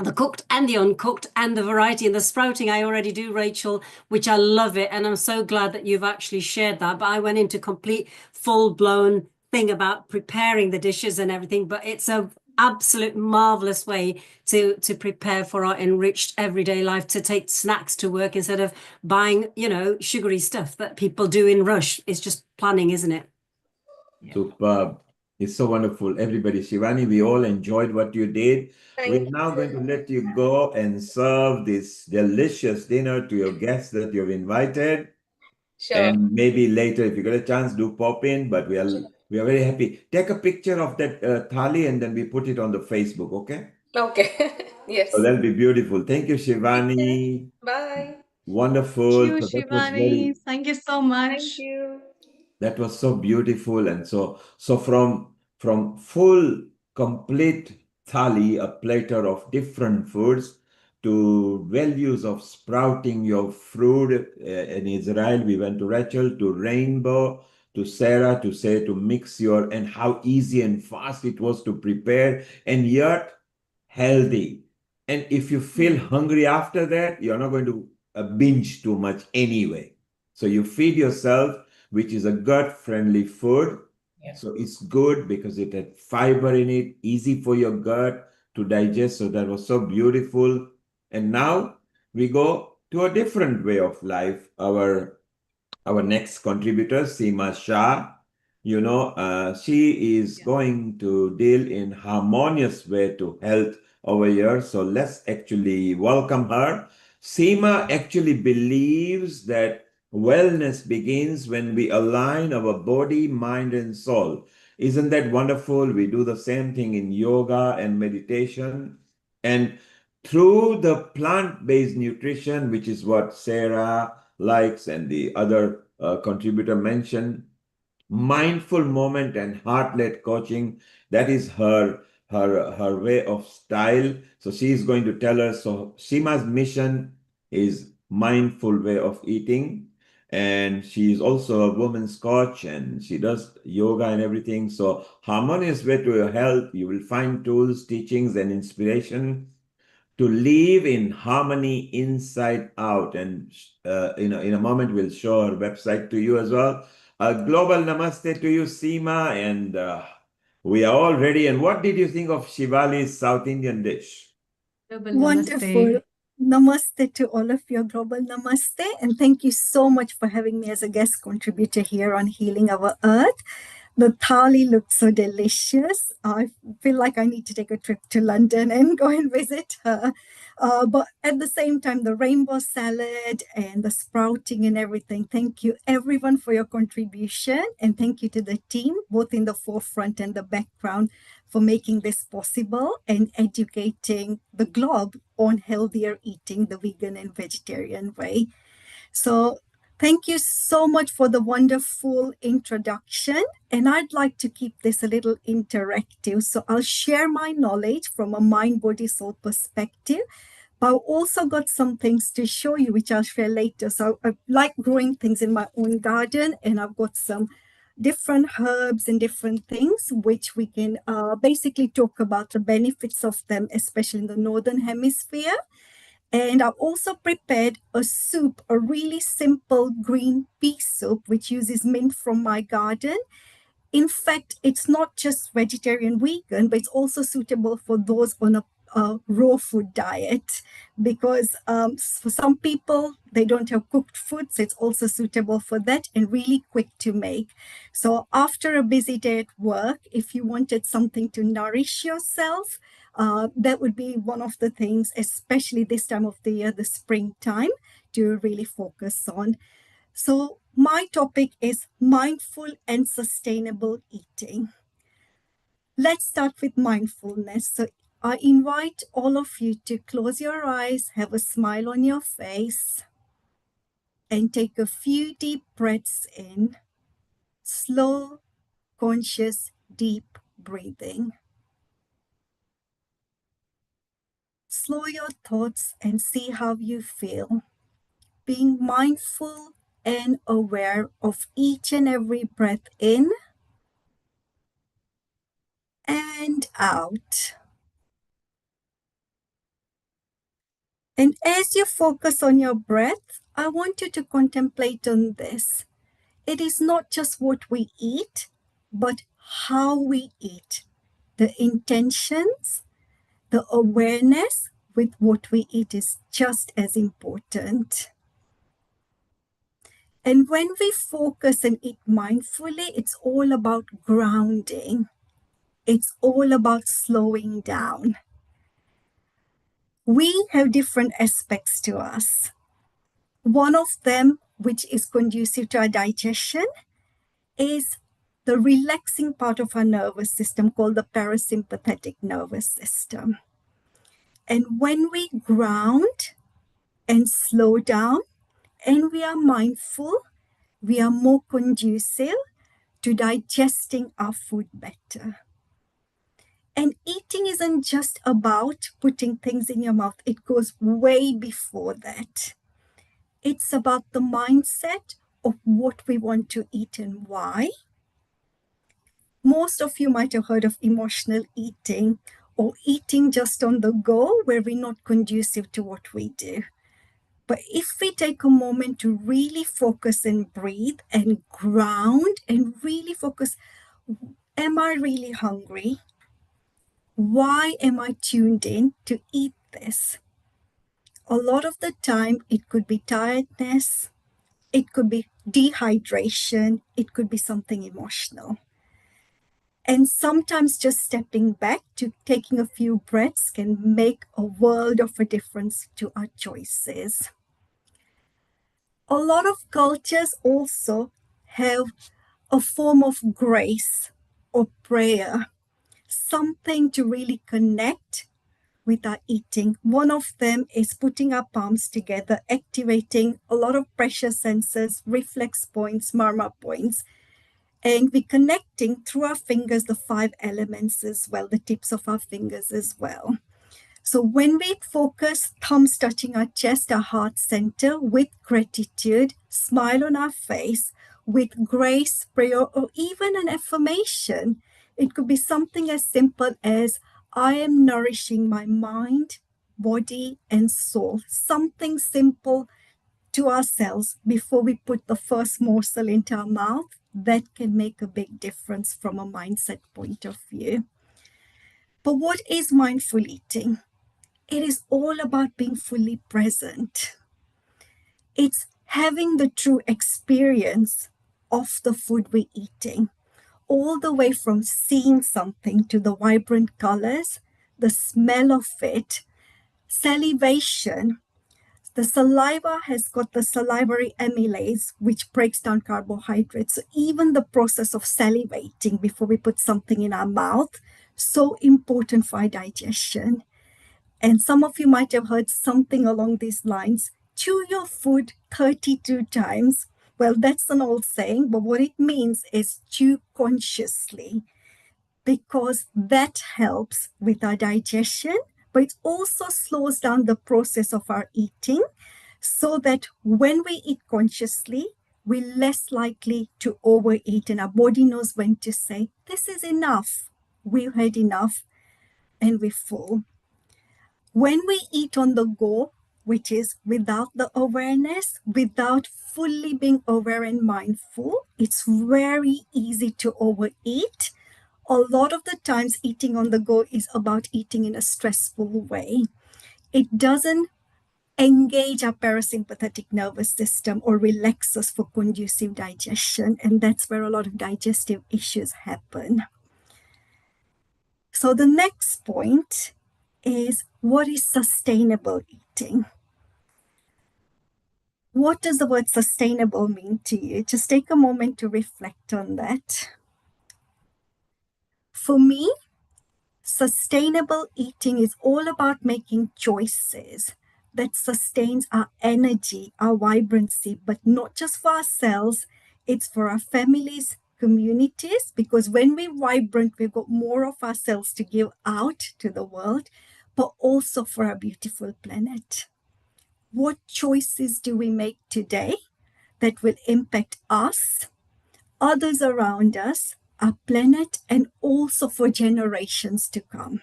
the cooked and the uncooked and the variety and the sprouting I already do, Rachel, which I love it. And I'm so glad that you've actually shared that. But I went into complete full-blown thing about preparing the dishes and everything, but it's a absolute marvelous way to prepare for our enriched everyday life, to take snacks to work instead of buying, you know, sugary stuff that people do in rush. It's just planning, isn't it? Superb. It's so wonderful. Everybody, Shivani, we all enjoyed what you did. We're now going to let you go and serve this delicious dinner to your guests that you've invited. Sure. And maybe later, if you get a chance, do pop in. But we are very happy. Take a picture of that thali and then we put it on the Facebook, okay? Okay. Yes. So that'll be beautiful. Thank you, Shivani. Bye. Wonderful. Thank you, So that was Shivani. Thank you so much. Thank you. that was so beautiful. And so from full, complete thali, a platter of different foods, to values of sprouting your fruit in Israel. We went to Rachel, to Rainbow, to Sarah, to say to mix your, and how easy and fast it was to prepare, and yet healthy. And if you feel hungry after that, you're not going to binge too much anyway. So you feed yourself, which is a gut-friendly food. Yeah. So it's good because it had fiber in it, easy for your gut to digest. So that was so beautiful. And now we go to a different way of life. Our next contributor, Seema Shah, she is going to deal in harmonious way to health over here. So let's actually welcome her. Seema actually believes that wellness begins when we align our body, mind, and soul. Isn't that wonderful? We do the same thing in yoga and meditation. And through the plant-based nutrition, which is what Sarah likes and the other contributor mentioned, mindful moment and heart-led coaching, that is her way of style. So she's going to tell us. So Seema's mission is mindful way of eating, and she is also a woman's coach, and she does yoga and everything. So harmonious way to your health. You will find tools, teachings, and inspiration to live in harmony inside out. And in a moment, we'll show her website to you as well. A global namaste to you, Seema, and we are all ready. And what did you think of Shivali's South Indian dish? Global Wonderful. namaste. Namaste to all of you. Global namaste. And thank you so much for having me as a guest contributor here on Healing Our Earth. The thali looks so delicious. I feel like I need to take a trip to London and go and visit her. But at the same time, the rainbow salad and the sprouting and everything. Thank you, everyone, for your contribution. And thank you to the team, both in the forefront and the background, for making this possible and educating the globe on healthier eating the vegan and vegetarian way. So thank you so much for the wonderful introduction. And I'd like to keep this a little interactive. So I'll share my knowledge from a mind, body, soul perspective. But I've also got some things to show you, which I'll share later. So I like growing things in my own garden, and I've got some different herbs and different things, which we can basically talk about the benefits of them, especially in the Northern Hemisphere. And I've also prepared a soup, a really simple green pea soup, which uses mint from my garden. In fact, it's not just vegetarian vegan, but it's also suitable for those on a raw food diet, because for some people, they don't have cooked food, so it's also suitable for that and really quick to make. So after a busy day at work, if you wanted something to nourish yourself, that would be one of the things, especially this time of the year, the springtime, to really focus on. So my topic is mindful and sustainable eating. Let's start with mindfulness. So I invite all of you to close your eyes, have a smile on your face, and take a few deep breaths in. Slow, conscious, deep breathing. Slow your thoughts and see how you feel. Being mindful and aware of each and every breath in and out. And as you focus on your breath, I want you to contemplate on this. It is not just what we eat, but how we eat. The intentions, the awareness with what we eat is just as important. And when we focus and eat mindfully, it's all about grounding. It's all about slowing down. We have different aspects to us. One of them, which is conducive to our digestion, is the relaxing part of our nervous system called the parasympathetic nervous system. And when we ground and slow down and we are mindful, we are more conducive to digesting our food better. And eating isn't just about putting things in your mouth. It goes way before that. It's about the mindset of what we want to eat and why. Most of you might have heard of emotional eating or eating just on the go, where we're not conducive to what we do. But if we take a moment to really focus and breathe and ground and really focus, am I really hungry? Why am I tuned in to eat this? A lot of the time, it could be tiredness, it could be dehydration, it could be something emotional. And sometimes just stepping back to taking a few breaths can make a world of a difference to our choices. A lot of cultures also have a form of grace or prayer, something to really connect with our eating. One of them is putting our palms together, activating a lot of pressure sensors, reflex points, marma points, and we're connecting through our fingers the 5 elements as well, the tips of our fingers as well. So when we focus, thumbs touching our chest, our heart center, with gratitude, smile on our face, with grace, prayer, or even an affirmation. It could be something as simple as, I am nourishing my mind, body, and soul. Something simple to ourselves before we put the first morsel into our mouth. That can make a big difference from a mindset point of view. But what is mindful eating? It is all about being fully present. It's having the true experience of the food we're eating, all the way from seeing something to the vibrant colors, the smell of it, salivation. The saliva has got the salivary amylase, which breaks down carbohydrates. So even the process of salivating before we put something in our mouth, so important for our digestion. And some of you might have heard something along these lines, chew your food 32 times. Well, that's an old saying, but what it means is chew consciously, because that helps with our digestion, but it also slows down the process of our eating, so that when we eat consciously, we're less likely to overeat, and our body knows when to say, this is enough, we've had enough, and we're full. When we eat on the go, which is without the awareness, without fully being aware and mindful, it's very easy to overeat. A lot of the times eating on the go is about eating in a stressful way. It doesn't engage our parasympathetic nervous system or relax us for conducive digestion, and that's where a lot of digestive issues happen. So the next point is, what is sustainable eating? What does the word sustainable mean to you? Just take a moment to reflect on that. For me, sustainable eating is all about making choices that sustains our energy, our vibrancy, but not just for ourselves, it's for our families, communities, because when we're vibrant, we've got more of ourselves to give out to the world, but also for our beautiful planet. What choices do we make today that will impact us, others around us, our planet, and also for generations to come?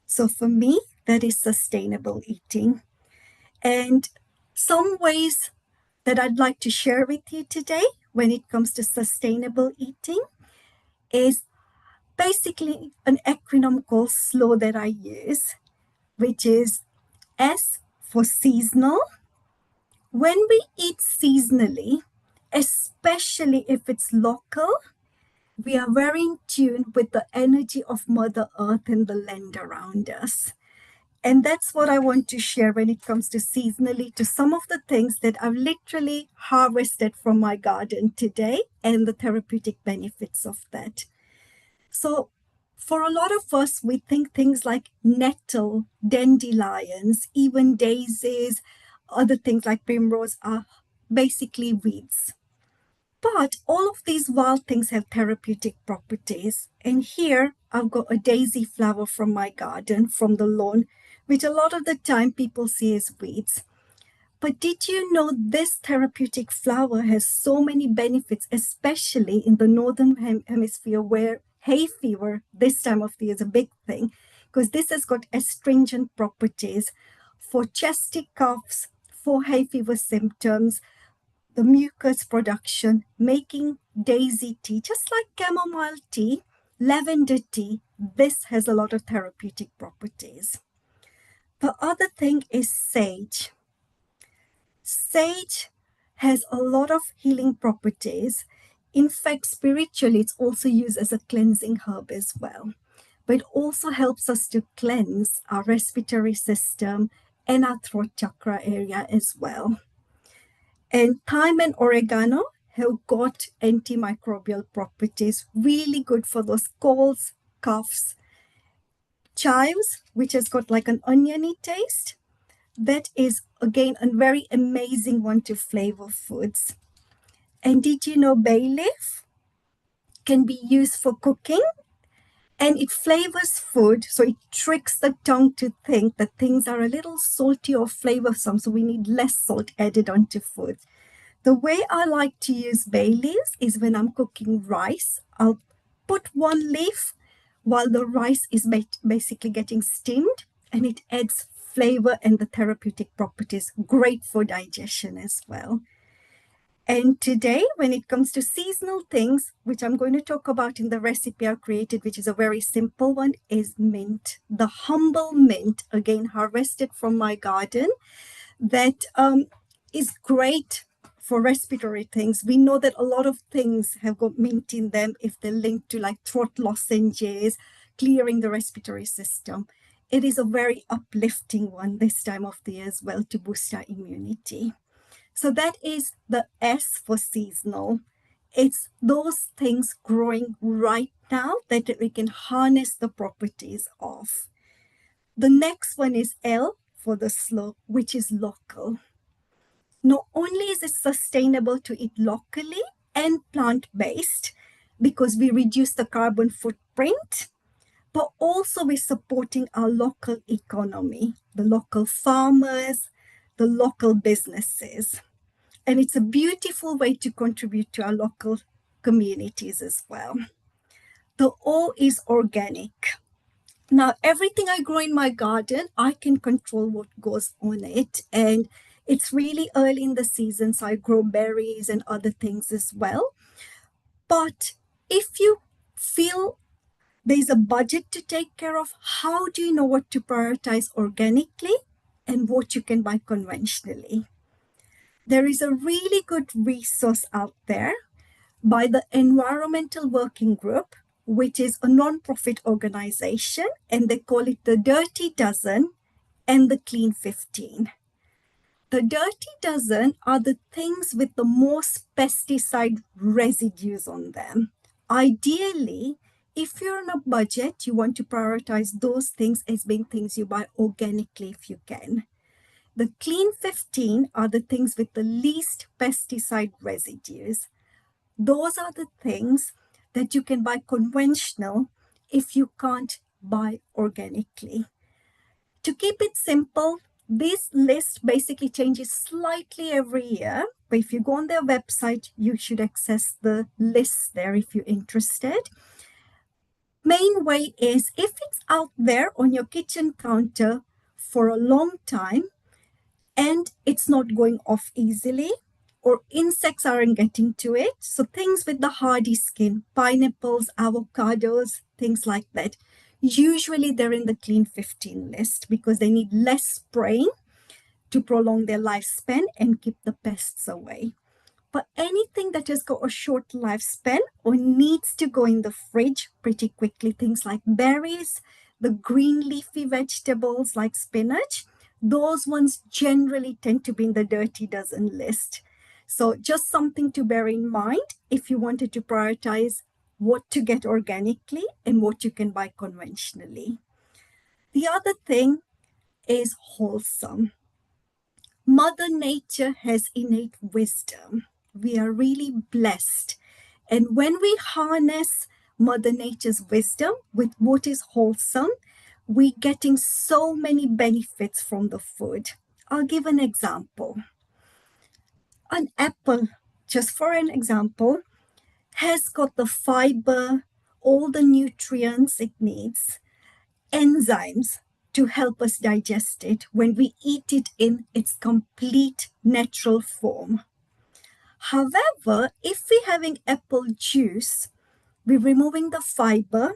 So for me, that is sustainable eating. And some ways that I'd like to share with you today when it comes to sustainable eating is basically an acronym called SLOW that I use, which is S for seasonal. When we eat seasonally, especially if it's local, we are very in tune with the energy of Mother Earth and the land around us. And that's what I want to share when it comes to seasonally, to some of the things that I've literally harvested from my garden today and the therapeutic benefits of that. So for a lot of us, we think things like nettle, dandelions, even daisies, other things like primrose are basically weeds. But all of these wild things have therapeutic properties. And here I've got a daisy flower from my garden, from the lawn, which a lot of the time people see as weeds. But did you know this therapeutic flower has so many benefits, especially in the northern hemisphere, where hay fever this time of the year is a big thing, because this has got astringent properties for chesty coughs, for hay fever symptoms, the mucus production, making daisy tea, just like chamomile tea, lavender tea. This has a lot of therapeutic properties. The other thing is sage. Sage has a lot of healing properties. In fact, spiritually, it's also used as a cleansing herb as well. But it also helps us to cleanse our respiratory system and our throat chakra area as well. And thyme and oregano have got antimicrobial properties, really good for those colds, coughs, chives, which has got like an oniony taste. That is, again, a very amazing one to flavor foods. And did you know bay leaf can be used for cooking? And it flavors food, so it tricks the tongue to think that things are a little salty or flavorsome, so we need less salt added onto food. The way I like to use bay leaves is when I'm cooking rice, I'll put one leaf while the rice is basically getting steamed, and it adds flavor and the therapeutic properties, great for digestion as well. And today, when it comes to seasonal things, which I'm going to talk about in the recipe I created, which is a very simple one, is mint. The humble mint, again, harvested from my garden, that is great for respiratory things. We know that a lot of things have got mint in them if they're linked to like throat lozenges, clearing the respiratory system. It is a very uplifting one this time of the year as well to boost our immunity. So that is the S for seasonal. It's those things growing right now that we can harness the properties of. The next one is L for the slow, which is local. Not only is it sustainable to eat locally and plant-based because we reduce the carbon footprint, but also we're supporting our local economy, the local farmers, the local businesses. And it's a beautiful way to contribute to our local communities as well. The O is organic. Now, everything I grow in my garden, I can control what goes on it. And it's really early in the season, so I grow berries and other things as well. But if you feel there's a budget to take care of, how do you know what to prioritize organically and what you can buy conventionally? There is a really good resource out there by the Environmental Working Group, which is a non-profit organization, and they call it the Dirty Dozen and the Clean 15. The Dirty Dozen are the things with the most pesticide residues on them. Ideally, if you're on a budget, you want to prioritize those things as being things you buy organically if you can. The Clean 15 are the things with the least pesticide residues. Those are the things that you can buy conventional if you can't buy organically. To keep it simple, this list basically changes slightly every year, but if you go on their website, you should access the list there if you're interested. Main way is if it's out there on your kitchen counter for a long time and it's not going off easily, or insects aren't getting to it, so things with the hardy skin, pineapples, avocados, things like that, usually they're in the Clean 15 list because they need less spraying to prolong their lifespan and keep the pests away. But anything that has got a short lifespan or needs to go in the fridge pretty quickly, things like berries, the green leafy vegetables like spinach, those ones generally tend to be in the Dirty Dozen list. So just something to bear in mind if you wanted to prioritize what to get organically and what you can buy conventionally. The other thing is wholesome. Mother Nature has innate wisdom. We are really blessed. And when we harness Mother Nature's wisdom with what is wholesome, we're getting so many benefits from the food. I'll give an example. An apple, just for an example, has got the fiber, all the nutrients it needs, enzymes to help us digest it when we eat it in its complete natural form. However, if we're having apple juice, we're removing the fiber,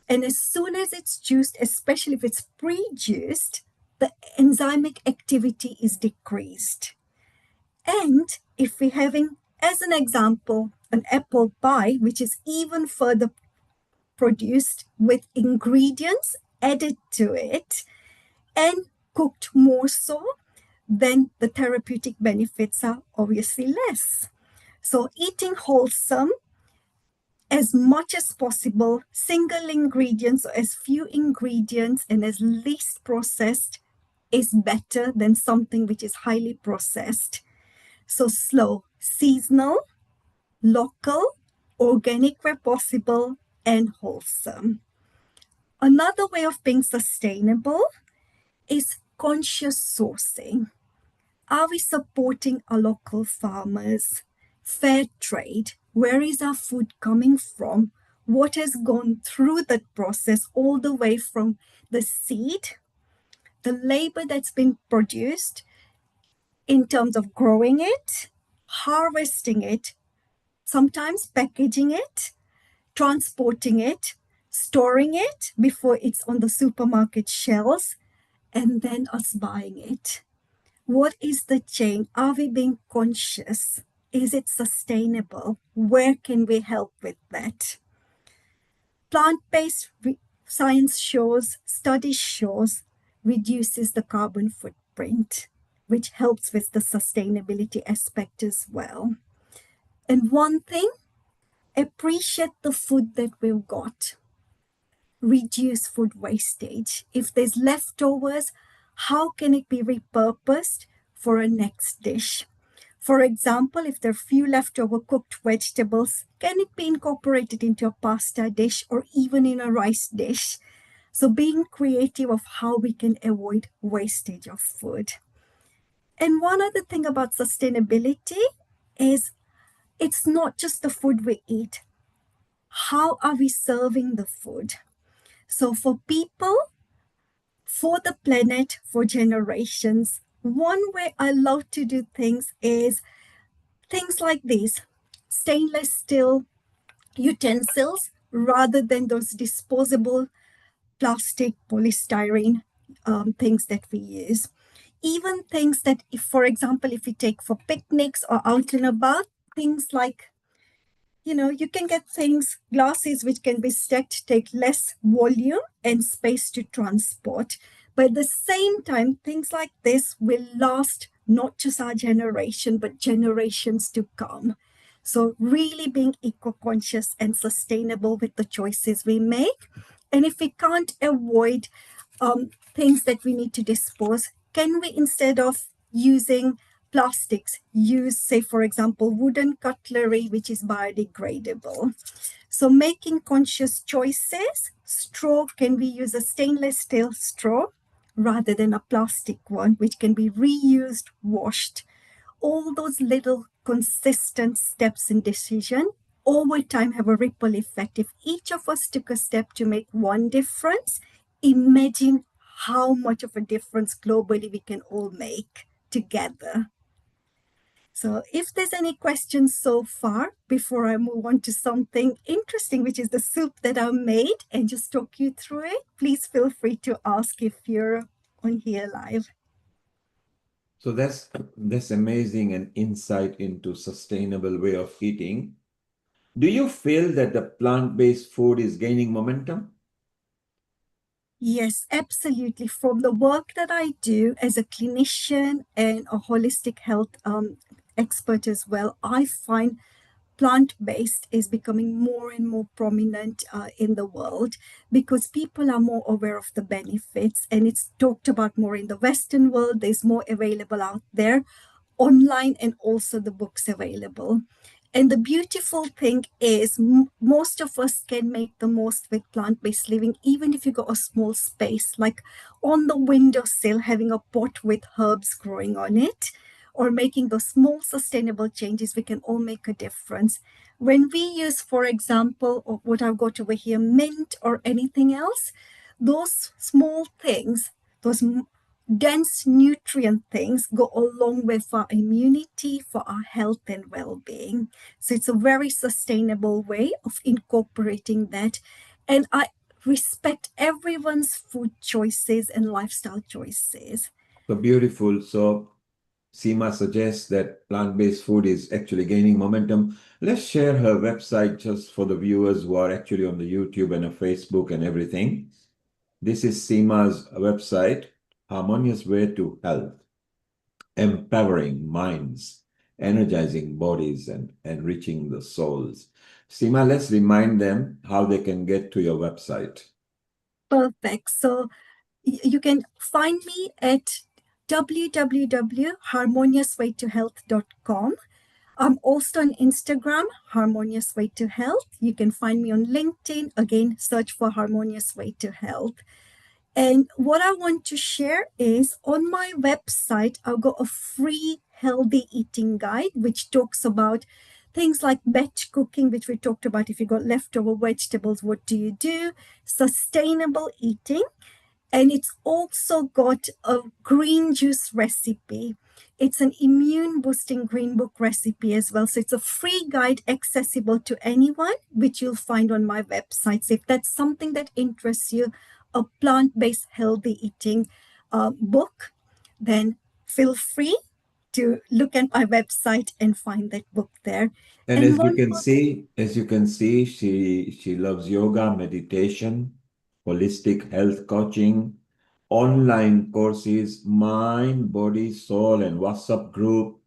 and as soon as it's juiced, especially if it's pre-juiced, the enzymic activity is decreased. And if we're having, as an example, an apple pie, which is even further produced with ingredients added to it and cooked more so, then the therapeutic benefits are obviously less. So eating wholesome as much as possible, single ingredients, or as few ingredients and as least processed is better than something which is highly processed. So slow, seasonal, local, organic where possible, and wholesome. Another way of being sustainable is conscious sourcing. Are we supporting our local farmers? Fair trade? Where is our food coming from? What has gone through that process all the way from the seed, the labor that's been produced in terms of growing it, harvesting it, sometimes packaging it, transporting it, storing it before it's on the supermarket shelves, and then us buying it. What is the chain? Are we being conscious? Is it sustainable? Where can we help with that? Plant-based science shows, studies shows, reduces the carbon footprint, which helps with the sustainability aspect as well. And one thing, appreciate the food that we've got. Reduce food wastage. If there's leftovers, how can it be repurposed for a next dish? For example, if there are few leftover cooked vegetables, can it be incorporated into a pasta dish or even in a rice dish? So being creative of how we can avoid wastage of food. And one other thing about sustainability is it's not just the food we eat. How are we serving the food? So for people, for the planet, for generations, one way I love to do things is things like these, stainless steel utensils rather than those disposable plastic, polystyrene things that we use. Even things that, if, for example, if you take for picnics or out and about, things like, you can get things, glasses which can be stacked, take less volume and space to transport. But at the same time, things like this will last not just our generation, but generations to come. So really being eco-conscious and sustainable with the choices we make. And if we can't avoid things that we need to dispose, can we, instead of using plastics, use, say, for example, wooden cutlery, which is biodegradable? So making conscious choices. Straw, can we use a stainless steel straw rather than a plastic one, which can be reused, washed? All those little consistent steps in decision over time have a ripple effect. If each of us took a step to make one difference, imagine how much of a difference globally we can all make together. So if there's any questions so far, before I move on to something interesting, which is the soup that I made, and just talk you through it, please feel free to ask if you're on here live. So that's amazing, an insight into sustainable way of eating. Do you feel that the plant-based food is gaining momentum? Yes, absolutely. From the work that I do as a clinician and a holistic health expert as well, I find plant-based is becoming more and more prominent in the world because people are more aware of the benefits, and it's talked about more in the Western world. There's more available out there online, and also the books available. And the beautiful thing is most of us can make the most with plant-based living, even if you got a small space, like on the windowsill, having a pot with herbs growing on it, or making those small sustainable changes, we can all make a difference. When we use, for example, what I've got over here, mint or anything else, those small things, those dense nutrient things go a long way for our immunity, for our health and well-being. So it's a very sustainable way of incorporating that. And I respect everyone's food choices and lifestyle choices. So beautiful. So Seema suggests that plant-based food is actually gaining momentum. Let's share her website just for the viewers who are actually on the YouTube and Facebook and everything. This is Seema's website, Harmonious Way to Health, Empowering Minds energizing bodies and enriching the souls. Seema, let's remind them how they can get to your website. Perfect. So you can find me at www.harmoniouswaytohealth.com. I'm also on Instagram, Harmonious Way to Health. You can find me on LinkedIn. Again, search for Harmonious Way to Health. And what I want to share is on my website, I've got a free healthy eating guide, which talks about things like batch cooking, which we talked about. If you got leftover vegetables, what do you do? Sustainable eating. And it's also got a green juice recipe. It's an immune boosting green book recipe as well. So it's a free guide accessible to anyone, which you'll find on my website. So if that's something that interests you, a plant-based healthy eating book, then feel free to look at my website and find that book there. And as you can see, she loves yoga, meditation, holistic health coaching, online courses, mind, body, soul, and WhatsApp group,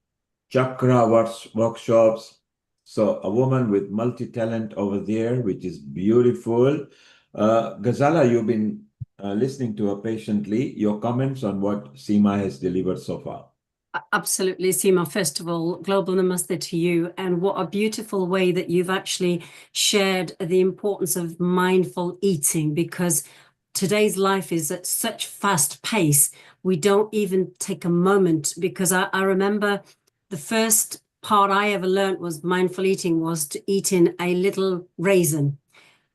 chakra workshops. So a woman with multi-talent over there, which is beautiful. Ghazala, you've been listening to her patiently. Your comments on what Seema has delivered so far. Absolutely, Seema. First of all, global namaste to you. And what a beautiful way that you've actually shared the importance of mindful eating, because today's life is at such fast pace. We don't even take a moment, because I remember the first part I ever learned was mindful eating was to eat in a little raisin.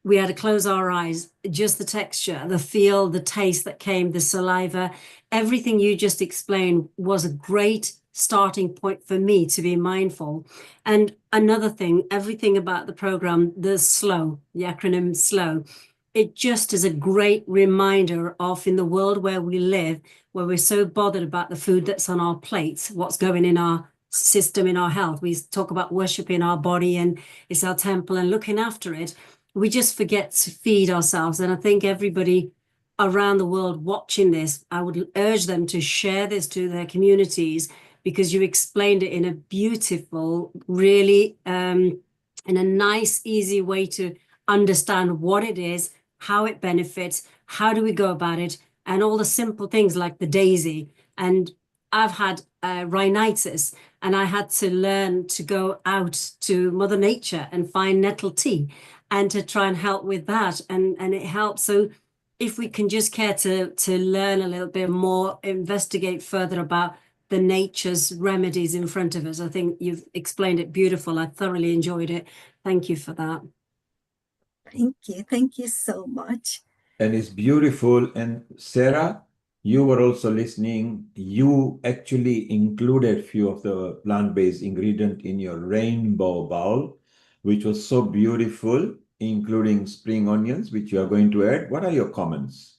We had to close our eyes, just the texture, the feel, the taste that came, the saliva, everything you just explained was a great starting point for me to be mindful. And another thing, everything about the program, the acronym SLOW, it just is a great reminder of, in the world where we live, where we're so bothered about the food that's on our plates, what's going in our system, in our health. We talk about worshiping our body and it's our temple and looking after it. We just forget to feed ourselves. And I think everybody around the world watching this, I would urge them to share this to their communities, because you explained it in a beautiful, really in a nice, easy way to understand what it is, how it benefits, how do we go about it, and all the simple things like the daisy. And I've had rhinitis, and I had to learn to go out to Mother Nature and find nettle tea and to try and help with that. And it helps. So if we can just care to learn a little bit more, investigate further about the nature's remedies in front of us. I think you've explained it beautiful. I thoroughly enjoyed it. Thank you for that. Thank you. Thank you so much. And it's beautiful. And Sarah, you were also listening. You actually included a few of the plant-based ingredients in your rainbow bowl, which was so beautiful, including spring onions, which you are going to add. What are your comments?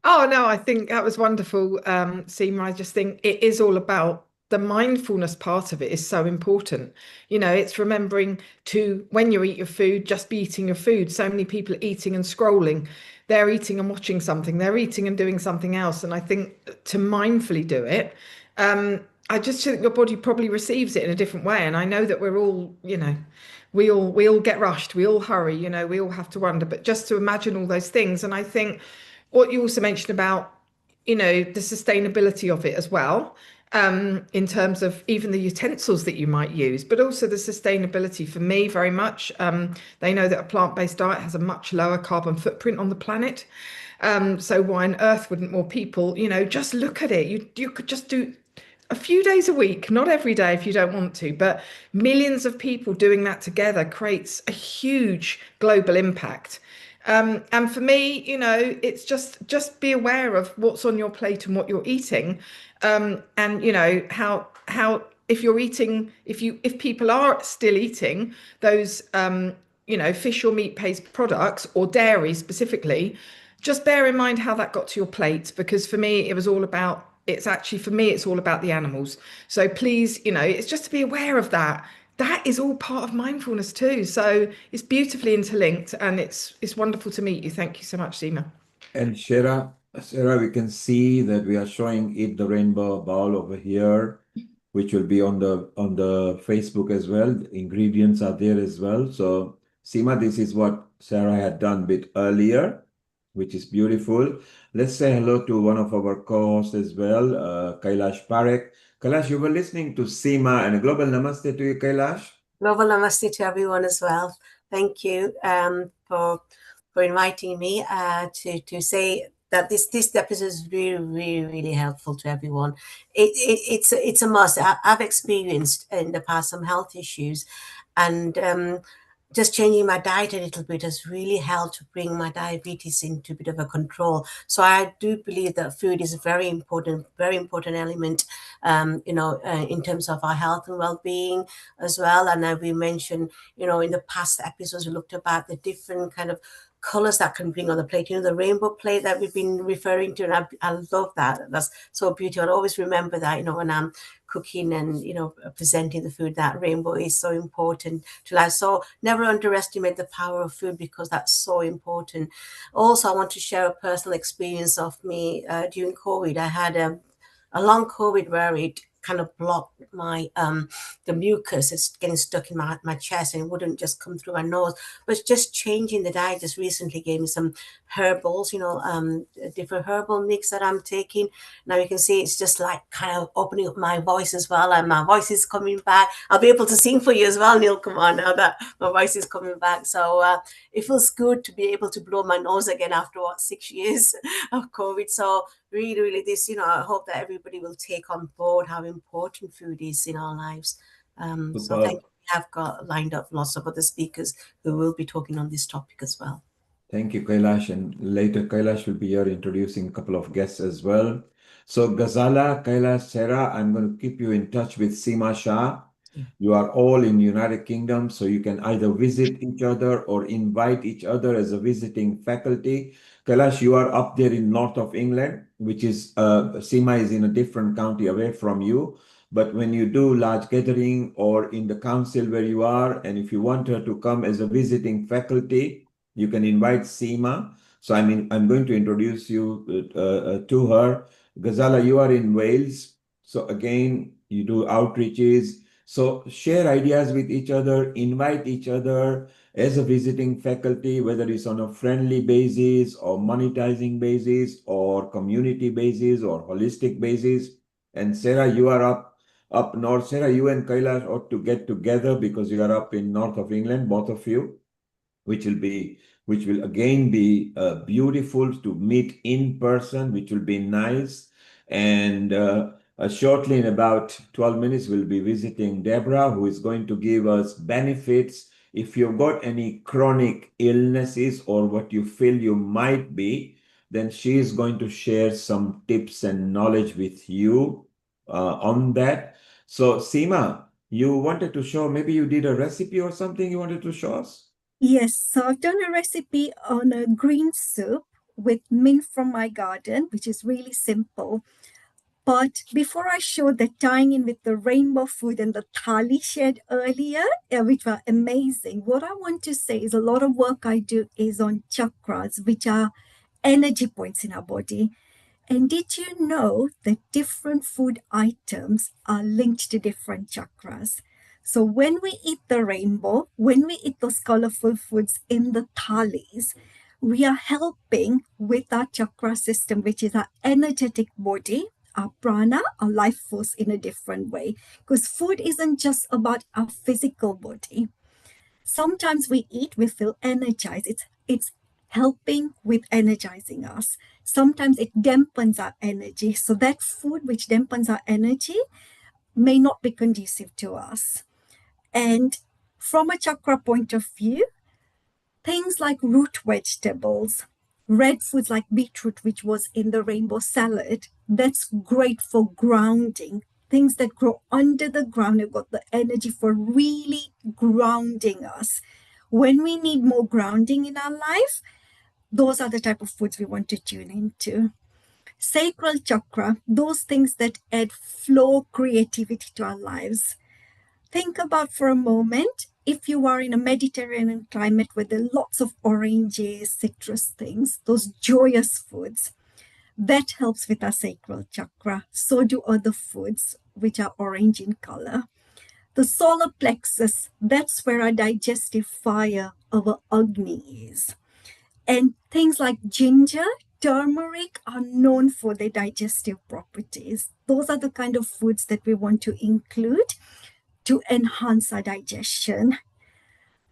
Oh, no, I think that was wonderful, Seema. I just think it is all about the mindfulness part of it is so important. You know, it's remembering to, when you eat your food, just be eating your food. So many people are eating and scrolling. They're eating and watching something. They're eating and doing something else. And I think to mindfully do it, I just think your body probably receives it in a different way. And I know that we're all, you know, we all get rushed. We all hurry, you know, we all have to wonder, but just to imagine all those things. And I think what you also mentioned about, you know, the sustainability of it as well, in terms of even the utensils that you might use, but also the sustainability for me very much. They know that a plant-based diet has a much lower carbon footprint on the planet. So why on earth wouldn't more people, you know, just look at it. You could just do a few days a week, not every day if you don't want to, but millions of people doing that together creates a huge global impact. And for me, you know, it's just be aware of what's on your plate and what you're eating. And you know, how if you're eating, if people are still eating those you know, fish or meat-based products or dairy specifically, just bear in mind how that got to your plate, because for me it was all about, it's actually, for me it's all about the animals. So please, you know, it's just to be aware of that. That is all part of mindfulness too. So it's beautifully interlinked, and it's wonderful to meet you. Thank you so much, Seema. And Sarah, we can see that we are showing Eat the Rainbow Bowl over here. which will be on the Facebook as well. The ingredients are there as well. So Seema, this is what Sarah had done a bit earlier, which is beautiful. Let's say hello to one of our co-hosts as well, Kailash Parekh. Kailash, you were listening to Seema, and a global namaste to you, Kailash. Global namaste to everyone as well. Thank you for inviting me to say that this episode is really helpful to everyone. It's a must. I've experienced in the past some health issues, and just changing my diet a little bit has really helped to bring my diabetes into a bit of a control. So I do believe that food is a very important element, in terms of our health and well-being as well. And we mentioned, in the past episodes, we looked about the different kind of colors that can bring on the plate, the rainbow plate that we've been referring to. And I love that. That's so beautiful. I always remember that, when I'm cooking and, presenting the food, that rainbow is so important to life. So never underestimate the power of food, because that's so important. Also, I want to share a personal experience of me during COVID. I had a long COVID where it kind of blocked my the mucus. It's getting stuck in my chest, and it wouldn't just come through my nose. But just changing the diet just recently gave me some herbals, different herbal mix that I'm taking. Now you can see it's just like kind of opening up my voice as well, and my voice is coming back. I'll be able to sing for you as well, Neil. Come on, now that my voice is coming back. So it feels good to be able to blow my nose again after 6 years of COVID. So really this, I hope that everybody will take on board how important food is in our lives. So thank you. We have got lined up lots of other speakers who will be talking on this topic as well. Thank you, Kailash. And later, Kailash will be here introducing a couple of guests as well. So Ghazala, Kailash, Sarah, I'm going to keep you in touch with Seema Shah. You are all in United Kingdom, so you can either visit each other or invite each other as a visiting faculty. Kailash, you are up there in north of England, which is, Seema is in a different county away from you. But when you do large gathering or in the council where you are, and if you want her to come as a visiting faculty, you can invite Seema. So I'm going to introduce you to her. Ghazala, you are in Wales. So again, you do outreaches. So share ideas with each other, invite each other as a visiting faculty, whether it's on a friendly basis or monetizing basis or community basis or holistic basis. And Sarah, you are up north. Sarah, you and Kailash ought to get together because you are up in north of England, both of you, which will again be beautiful to meet in person, which will be nice. And shortly, in about 12 minutes, we'll be visiting Deborah, who is going to give us benefits. If you've got any chronic illnesses or what you feel you might be, then she is going to share some tips and knowledge with you on that. So Seema, you wanted to show, maybe you did a recipe or something you wanted to show us? Yes, so I've done a recipe on a green soup with mint from my garden, which is really simple. But before I show the tying in with the rainbow food and the thali shared earlier, which were amazing, what I want to say is a lot of work I do is on chakras, which are energy points in our body. And did you know that different food items are linked to different chakras? So when we eat the rainbow, when we eat those colorful foods in the thalis, we are helping with our chakra system, which is our energetic body, our prana, our life force in a different way. Because food isn't just about our physical body. Sometimes we eat, we feel energized. It's helping with energizing us. Sometimes it dampens our energy. So that food which dampens our energy may not be conducive to us. And from a chakra point of view, things like root vegetables, red foods like beetroot, which was in the rainbow salad, that's great for grounding. Things that grow under the ground have got the energy for really grounding us. When we need more grounding in our life, those are the type of foods we want to tune into. Sacral chakra, those things that add flow, creativity to our lives. Think about for a moment, if you are in a Mediterranean climate where there are lots of oranges, citrus things, those joyous foods, that helps with our sacral chakra. So do other foods. which are orange in color. The solar plexus, that's where our digestive fire, our Agni is. And things like ginger, turmeric are known for their digestive properties. Those are the kind of foods that we want to include to enhance our digestion.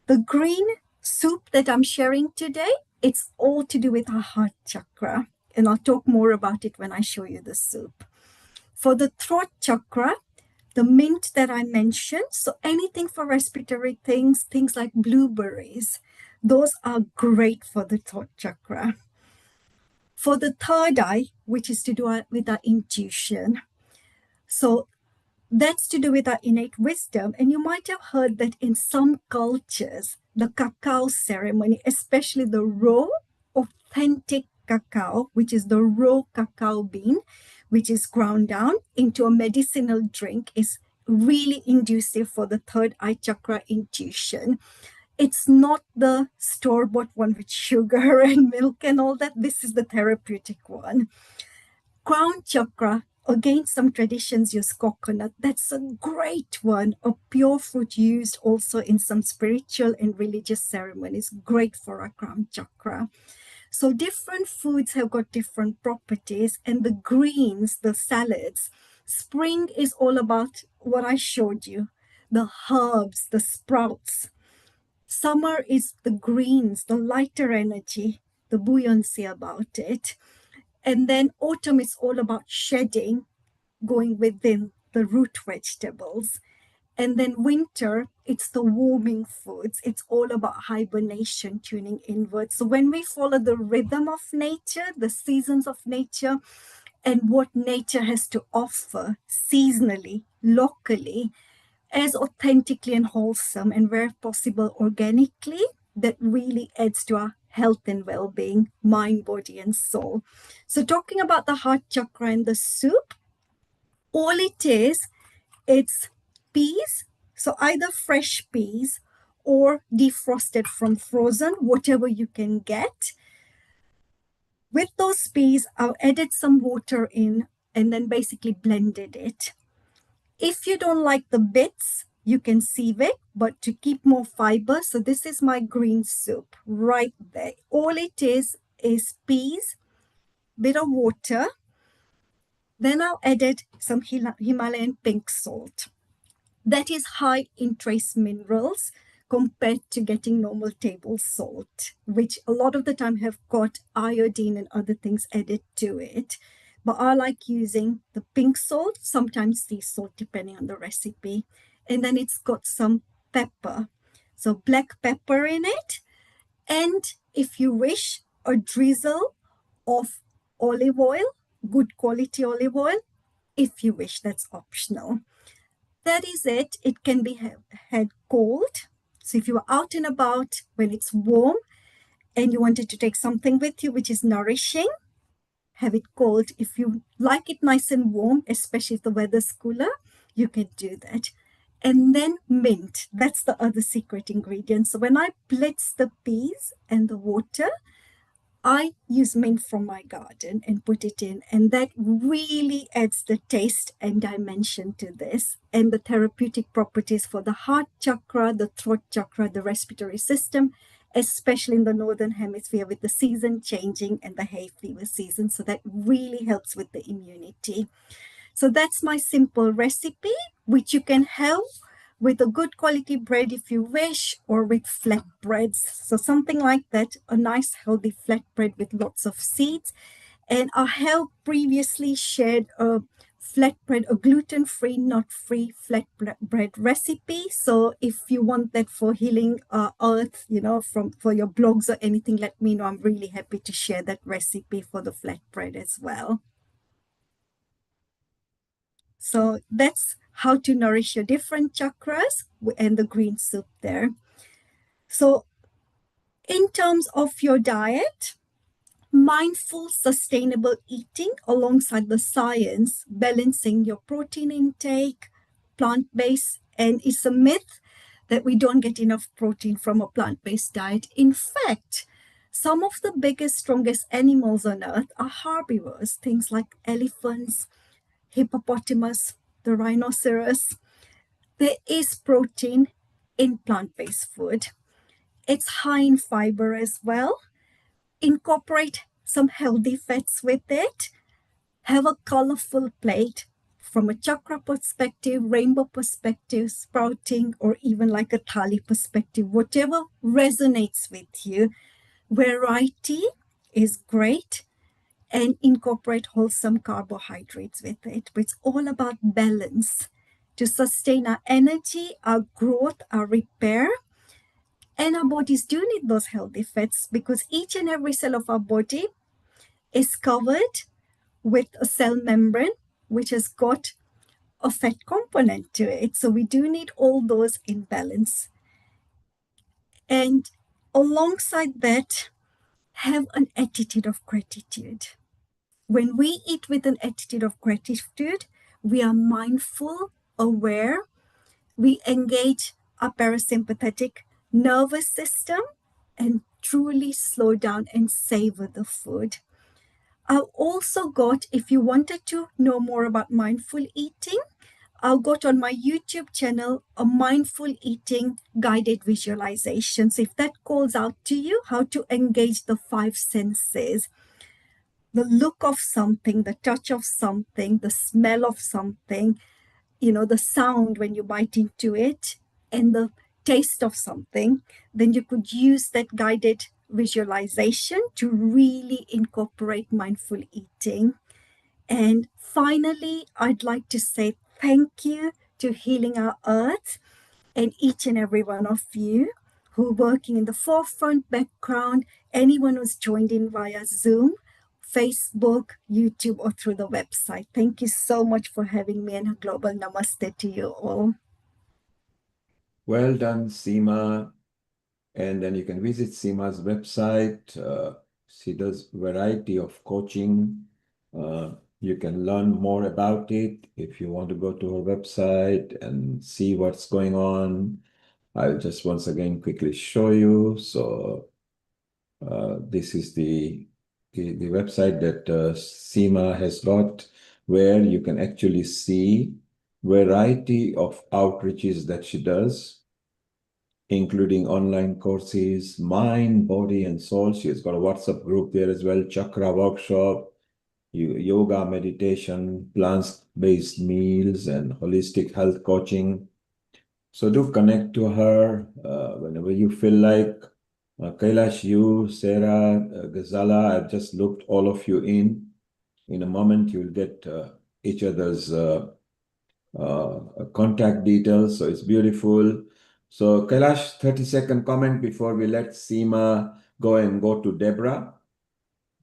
The green soup that I'm sharing today, it's all to do with our heart chakra. And I'll talk more about it when I show you the soup. For the throat chakra, the mint that I mentioned, so anything for respiratory things like blueberries, those are great for the throat chakra. For the third eye, which is to do with our intuition, so that's to do with our innate wisdom. And you might have heard that in some cultures, the cacao ceremony, especially the raw, authentic cacao, which is the raw cacao bean, which is ground down into a medicinal drink, is really inducive for the third eye chakra intuition. It's not the store-bought one with sugar and milk and all that. This is the therapeutic one. Crown chakra, again, some traditions use coconut. That's a great one. A pure fruit used also in some spiritual and religious ceremonies. Great for our crown chakra. So different foods have got different properties, and the greens, the salads. Spring is all about what I showed you, the herbs, the sprouts. Summer is the greens, the lighter energy, the buoyancy about it. And then autumn is all about shedding, going within the root vegetables. And then winter, it's the warming foods. It's all about hibernation, tuning inwards. So when we follow the rhythm of nature, the seasons of nature, and what nature has to offer seasonally, locally, as authentically and wholesome, and where possible organically, that really adds to our health and well-being, mind, body, and soul. So talking about the heart chakra and the soup, all it is, it's peas, so either fresh peas or defrosted from frozen, whatever you can get. With those peas, I've added some water in and then basically blended it. If you don't like the bits, you can sieve it, but to keep more fiber, so this is my green soup right there. All it is peas, bit of water. Then I've added some Himalayan pink salt. That is high in trace minerals compared to getting normal table salt, which a lot of the time have got iodine and other things added to it. But I like using the pink salt, sometimes sea salt, depending on the recipe. And then it's got some pepper, so black pepper in it. And if you wish, a drizzle of olive oil, good quality olive oil. If you wish, that's optional. That is it. It can be had cold. So if you are out and about when it's warm and you wanted to take something with you which is nourishing, have it cold. If you like it nice and warm, especially if the weather's cooler, you can do that. And then mint, that's the other secret ingredient. So when I blitz the peas and the water, I use mint from my garden and put it in, and that really adds the taste and dimension to this, and the therapeutic properties for the heart chakra, the throat chakra, the respiratory system, especially in the northern hemisphere with the season changing and the hay fever season. So that really helps with the immunity. So that's my simple recipe, which you can have with a good quality bread if you wish, or with flat breads. So something like that, a nice healthy flat bread with lots of seeds. And I have previously shared a flatbread, a gluten-free, nut-free flatbread recipe. So if you want that for healing earth, for your blogs or anything, let me know. I'm really happy to share that recipe for the flatbread as well. So that's how to nourish your different chakras and the green soup there. So in terms of your diet, mindful, sustainable eating alongside the science, balancing your protein intake, plant-based, and it's a myth that we don't get enough protein from a plant-based diet. In fact, some of the biggest, strongest animals on earth are herbivores, things like elephants, hippopotamus, the rhinoceros. There is protein in plant-based food. It's high in fiber as well. Incorporate some healthy fats with it. Have a colorful plate from a chakra perspective, rainbow perspective, sprouting, or even like a thali perspective, whatever resonates with you. Variety is great, and incorporate wholesome carbohydrates with it. But it's all about balance to sustain our energy, our growth, our repair. And our bodies do need those healthy fats because each and every cell of our body is covered with a cell membrane, which has got a fat component to it. So we do need all those in balance. And alongside that, have an attitude of gratitude. When we eat with an attitude of gratitude, we are mindful, aware, we engage our parasympathetic nervous system and truly slow down and savor the food. I've also got, if you wanted to know more about mindful eating, I've got on my YouTube channel a mindful eating guided visualization. So if that calls out to you, how to engage the five senses, the look of something, the touch of something, the smell of something, the sound when you bite into it, and the taste of something, then you could use that guided visualization to really incorporate mindful eating. And finally, I'd like to say thank you to Healing Our Earth and each and every one of you who are working in the forefront, background, anyone who's joined in via Zoom, Facebook, YouTube, or through the website. Thank you so much for having me, and a global namaste to you all. Well done, Seema. And then you can visit Seema's website. She does variety of coaching. You can learn more about it if you want to go to her website and see what's going on. I'll just once again quickly show you. So this is the website that Seema has got, where you can actually see variety of outreaches that she does, including online courses, mind, body, and soul. She has got a WhatsApp group there as well, chakra workshop, yoga, meditation, plant-based meals, and holistic health coaching. So do connect to her whenever you feel like. Kailash, you, Sarah, Gazala, I've just looked all of you in. In a moment, you'll get each other's contact details. So it's beautiful. So Kailash, 30-second comment before we let Seema go to Deborah.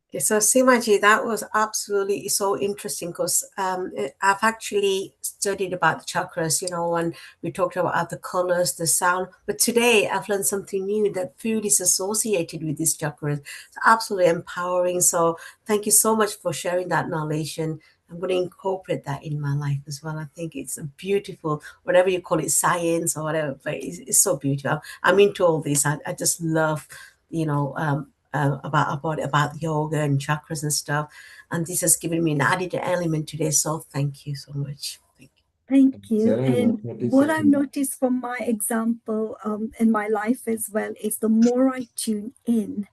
Okay, so Seemaji, that was absolutely so interesting because I've actually studied about the chakras, when we talked about the colors, the sound. But today I've learned something new, that food is associated with these chakras. It's absolutely empowering. So thank you so much for sharing that knowledge, and I'm going to incorporate that in my life as well. I think it's a beautiful, whatever you call it, science or whatever, but it's so beautiful. I'm into all this. I just love, about yoga and chakras and stuff, and this has given me an added element today, so thank you so much. Thank you. Sarah, And what I've noticed from my example in my life as well is the more I tune in,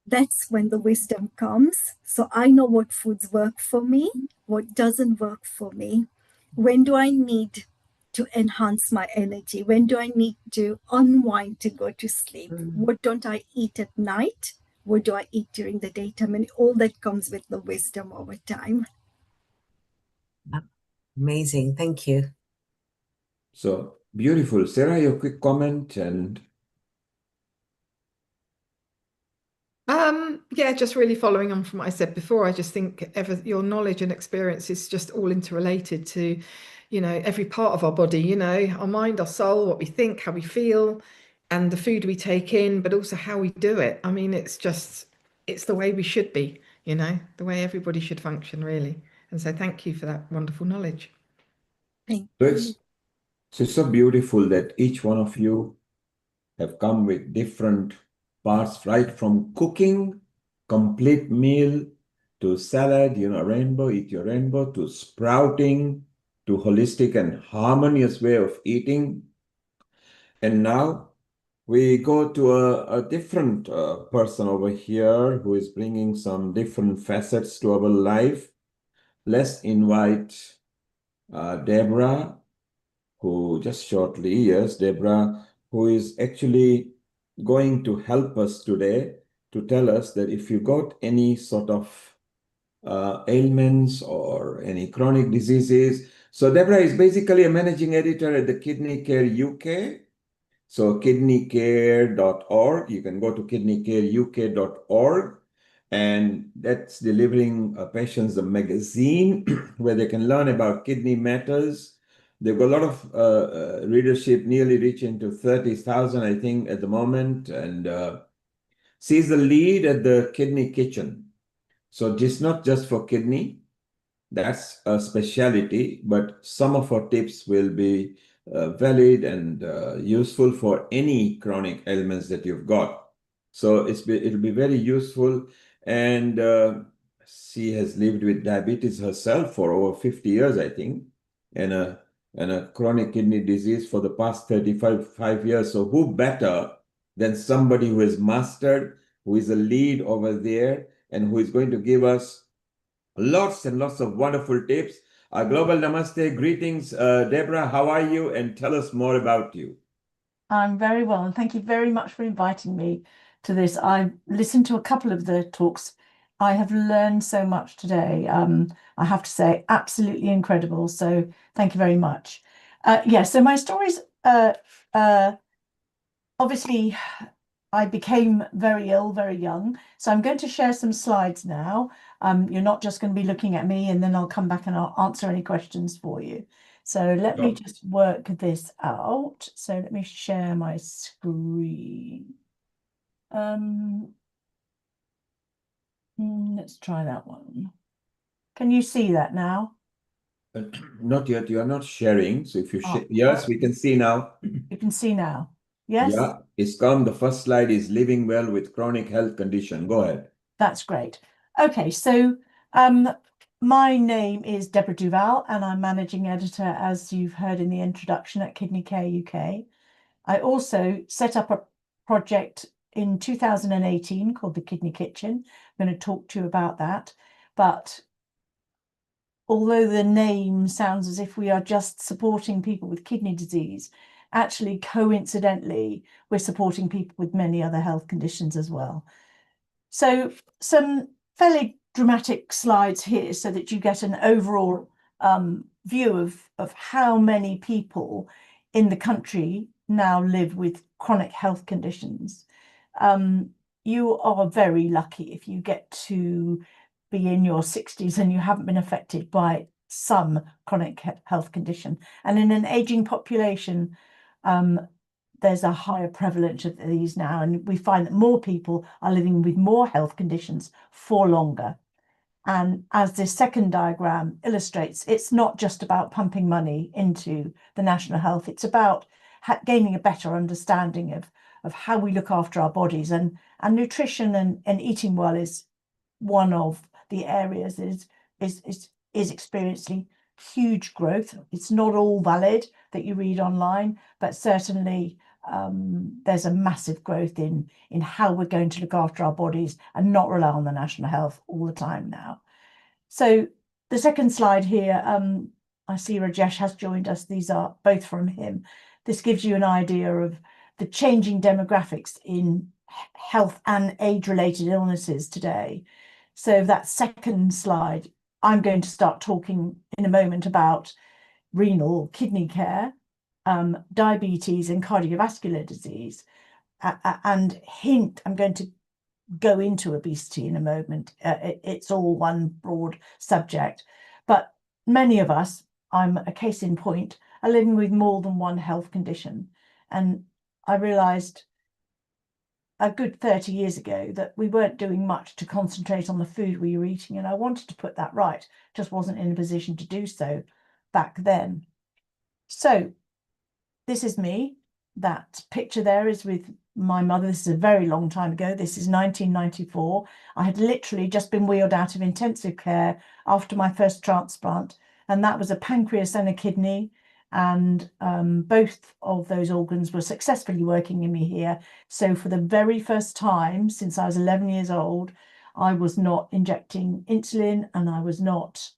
that's when the wisdom comes. So I know what foods work for me, what doesn't work for me. When do I need to enhance my energy? When do I need to unwind to go to sleep? What don't I eat at night? What do I eat during the daytime? And all that comes with the wisdom over time. Amazing. Thank you. So beautiful. Sarah, your quick comment and... Yeah, just really following on from what I said before, I just think your knowledge and experience is just all interrelated to, every part of our body, our mind, our soul, what we think, how we feel, and the food we take in, but also how we do it. I mean, it's the way we should be, the way everybody should function, really. And so thank you for that wonderful knowledge. Thank you. So it's so beautiful that each one of you have come with different parts, right from cooking, complete meal, to salad, rainbow, eat your rainbow, to sprouting, to holistic and harmonious way of eating. And now we go to a different person over here who is bringing some different facets to our life. Let's invite Deborah, who just shortly, yes, Deborah, who is actually going to help us today to tell us that if you got any sort of ailments or any chronic diseases. So Deborah is basically a managing editor at the Kidney Care UK. So kidneycare.org, you can go to kidneycareuk.org, and that's delivering patients a magazine where they can learn about kidney matters. They've got a lot of readership, nearly reaching to 30,000, I think, at the moment. And she's the lead at the Kidney Kitchen. So it's not just for kidney, that's a specialty, but some of our tips will be valid and useful for any chronic ailments that you've got. So it'll be very useful. And she has lived with diabetes herself for over 50 years, I think, and a chronic kidney disease for the past 35 years. So who better than somebody who has mastered, who is a lead over there, and who is going to give us lots and lots of wonderful tips. Global Namaste, greetings. Deborah, how are you? And tell us more about you. I'm very well, and thank you very much for inviting me to this. I listened to a couple of the talks. I have learned so much today. I have to say, absolutely incredible. So thank you very much. So my stories, obviously, I became very ill very young. So I'm going to share some slides now. You're not just going to be looking at me, and then I'll come back and I'll answer any questions for you. So let me just work this out. So let me share my screen. Let's try that one. Can you see that now? Not yet. You are not sharing. So if you yes, we can see now. You can see now. Yes. Yeah, it's come. The first slide is living well with chronic health condition. Go ahead. That's great. Okay, so my name is Deborah Duval, and I'm managing editor, as you've heard in the introduction, at Kidney Care UK. I also set up a project in 2018 called the Kidney Kitchen. I'm going to talk to you about that. But although the name sounds as if we are just supporting people with kidney disease, actually, coincidentally, we're supporting people with many other health conditions as well. So some fairly dramatic slides here so that you get an overall view of how many people in the country now live with chronic health conditions. You are very lucky if you get to be in your 60s and you haven't been affected by some chronic health condition. And in an aging population, there's a higher prevalence of these now, and we find that more people are living with more health conditions for longer. And as this second diagram illustrates, it's not just about pumping money into the national health, it's about gaining a better understanding of how we look after our bodies, and nutrition and eating well is one of the areas that is experiencing huge growth. It's not all valid that you read online, but certainly there's a massive growth in how we're going to look after our bodies and not rely on the national health all the time now. So the second slide here, I see Rajesh has joined us. These are both from him. This gives you an idea of the changing demographics in health and age-related illnesses today. So that second slide, I'm going to start talking in a moment about renal kidney care, diabetes and cardiovascular disease, and I'm going to go into obesity in a moment. It's all one broad subject, but many of us, I'm a case in point, are living with more than one health condition. And I realized a good 30 years ago that we weren't doing much to concentrate on the food we were eating, and I wanted to put that right, just wasn't in a position to do so back then. So this is me. that picture there is with my mother. This is a very long time ago. This is 1994. I had literally just been wheeled out of intensive care after my first transplant, and that was a pancreas and a kidney. And both of those organs were successfully working in me here. So for the very first time since I was 11 years old, I was not injecting insulin, and I was not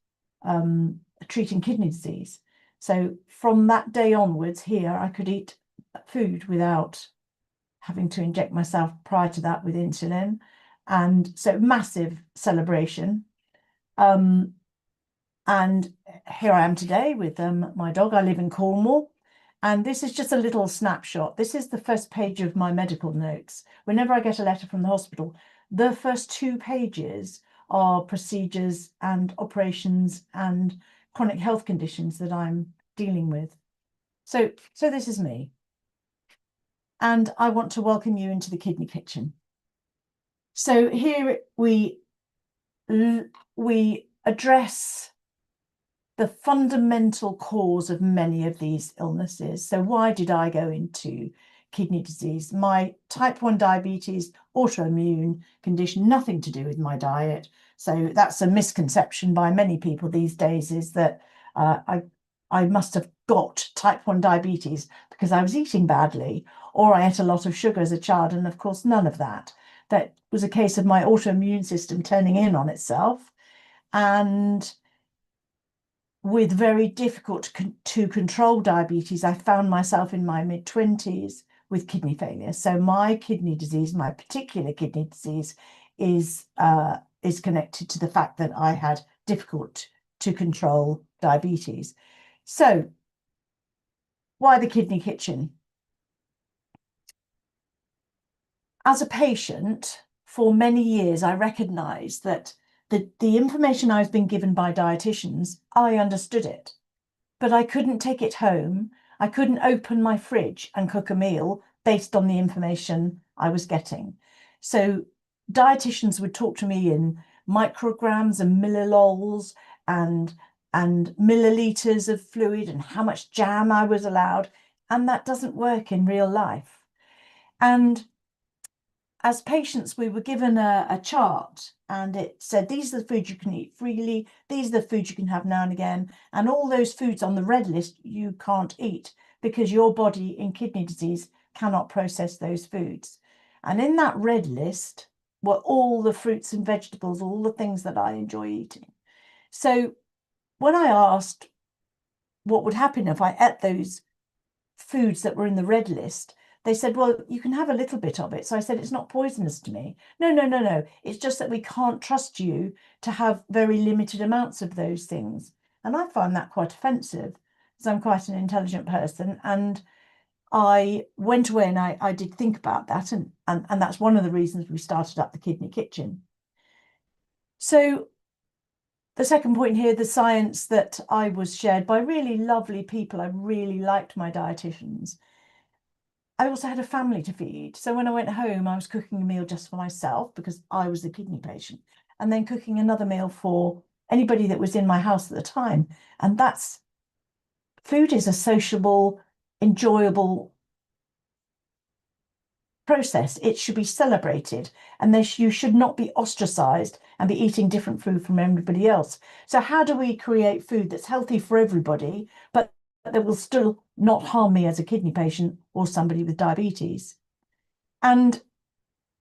treating kidney disease. So from that day onwards here, I could eat food without having to inject myself prior to that with insulin. And so massive celebration. And here I am today with my dog. I live in Cornwall. And this is just a little snapshot. This is the first page of my medical notes. Whenever I get a letter from the hospital, the first 2 pages are procedures and operations and chronic health conditions that I'm dealing with. So this is me. And I want to welcome you into the Kidney Kitchen. So here we address the fundamental cause of many of these illnesses. So why did I go into kidney disease? My type 1 diabetes, autoimmune condition, nothing to do with my diet. So that's a misconception by many people these days, is that I must have got type 1 diabetes because I was eating badly, or I ate a lot of sugar as a child. And of course, none of that. That was a case of my autoimmune system turning in on itself, and with very difficult to control diabetes, I found myself in my mid-20s with kidney failure. So my kidney disease, my particular kidney disease, is connected to the fact that I had difficult to control diabetes. So why the Kidney Kitchen? As a patient, for many years, I recognised that the information I was being given by dietitians, I understood it, but I couldn't take it home. I couldn't open my fridge and cook a meal based on the information I was getting. So dietitians would talk to me in micrograms and millimoles and milliliters of fluid and how much jam I was allowed, and that doesn't work in real life. And as patients, we were given a chart, and it said, these are the foods you can eat freely, these are the foods you can have now and again, and all those foods on the red list you can't eat because your body in kidney disease cannot process those foods. And in that red list were all the fruits and vegetables, all the things that I enjoy eating. So when I asked what would happen if I ate those foods that were in the red list, they said, well, you can have a little bit of it. So I said, it's not poisonous to me. No. It's just that we can't trust you to have very limited amounts of those things. And I find that quite offensive, because I'm quite an intelligent person. And I went away and I did think about that. And that's one of the reasons we started up the Kidney Kitchen. So the second point here, the science that I was shared by really lovely people. I really liked my dietitians. I also had a family to feed. So when I went home, I was cooking a meal just for myself because I was the kidney patient, and then cooking another meal for anybody that was in my house at the time. And food is a sociable, enjoyable process. It should be celebrated, and you should not be ostracized and be eating different food from everybody else. So how do we create food that's healthy for everybody, but that will still not harm me as a kidney patient or somebody with diabetes? And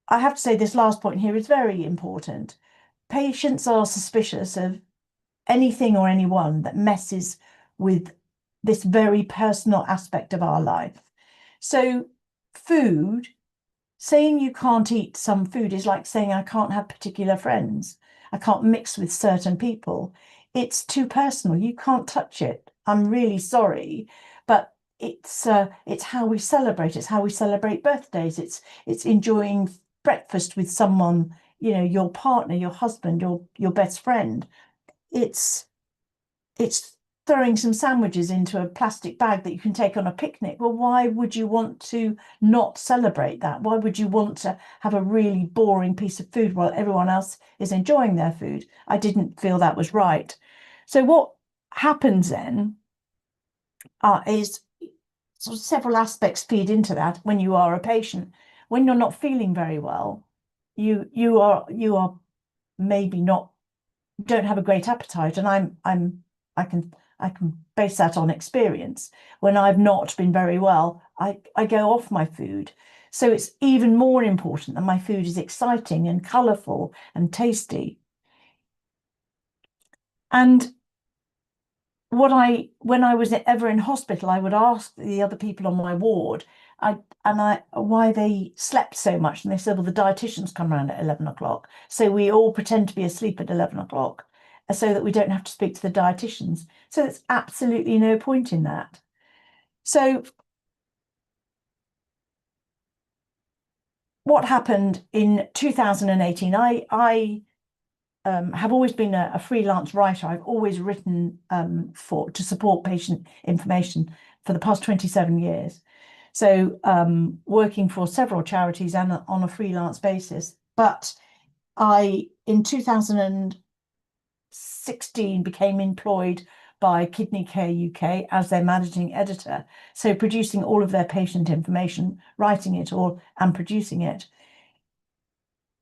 I have to say this last point here is very important. Patients are suspicious of anything or anyone that messes with this very personal aspect of our life. So food, saying you can't eat some food is like saying I can't have particular friends. I can't mix with certain people. It's too personal. You can't touch it. I'm really sorry, but it's how we celebrate. It's how we celebrate birthdays. It's enjoying breakfast with someone, your partner, your husband, your best friend. It's throwing some sandwiches into a plastic bag that you can take on a picnic. Well, why would you want to not celebrate that? Why would you want to have a really boring piece of food while everyone else is enjoying their food? I didn't feel that was right. So what happens then is sort of several aspects feed into that when you are a patient. When you're not feeling very well, you are maybe not, don't have a great appetite, and I can base that on experience. When I've not been very well, I go off my food. So it's even more important that my food is exciting and colourful and tasty. And when I was ever in hospital, I would ask the other people on my ward, why they slept so much, and they said, well, the dietitians come around at 11 o'clock, so we all pretend to be asleep at 11 o'clock, so that we don't have to speak to the dietitians. So there's absolutely no point in that. So what happened in 2018? I have always been a freelance writer. I've always written to support patient information for the past 27 years. So working for several charities and on a freelance basis. But in 2016, became employed by Kidney Care UK as their managing editor. So producing all of their patient information, writing it all and producing it.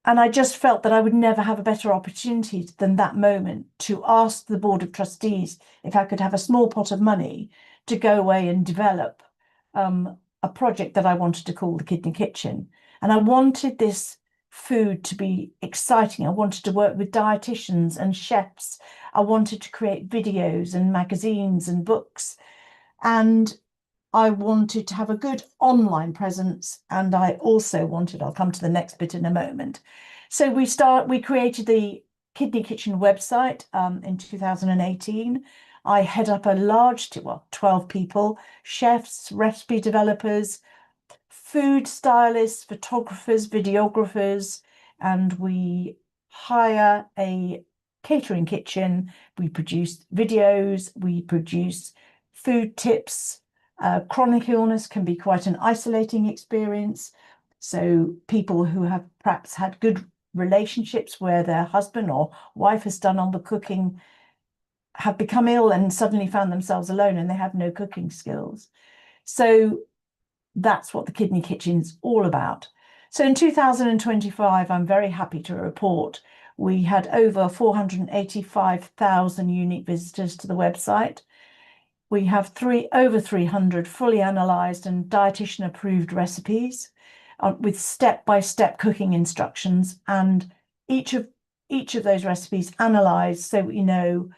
And I just felt that I would never have a better opportunity than that moment to ask the Board of Trustees if I could have a small pot of money to go away and develop a project that I wanted to call the Kidney Kitchen. And I wanted this food to be exciting. I wanted to work with dietitians and chefs. I wanted to create videos and magazines and books. And I wanted to have a good online presence, and I also wanted, I'll come to the next bit in a moment. So we created the Kidney Kitchen website in 2018. I head up a large team, 12 people, chefs, recipe developers, food stylists, photographers, videographers, and we hire a catering kitchen. We produce videos, we produce food tips. Chronic illness can be quite an isolating experience. So people who have perhaps had good relationships where their husband or wife has done all the cooking have become ill and suddenly found themselves alone and they have no cooking skills. So that's what the Kidney Kitchen's all about. So in 2025, I'm very happy to report we had over 485,000 unique visitors to the website. We have over 300 fully analysed and dietitian approved recipes with step-by-step cooking instructions, and each of those recipes analysed so we know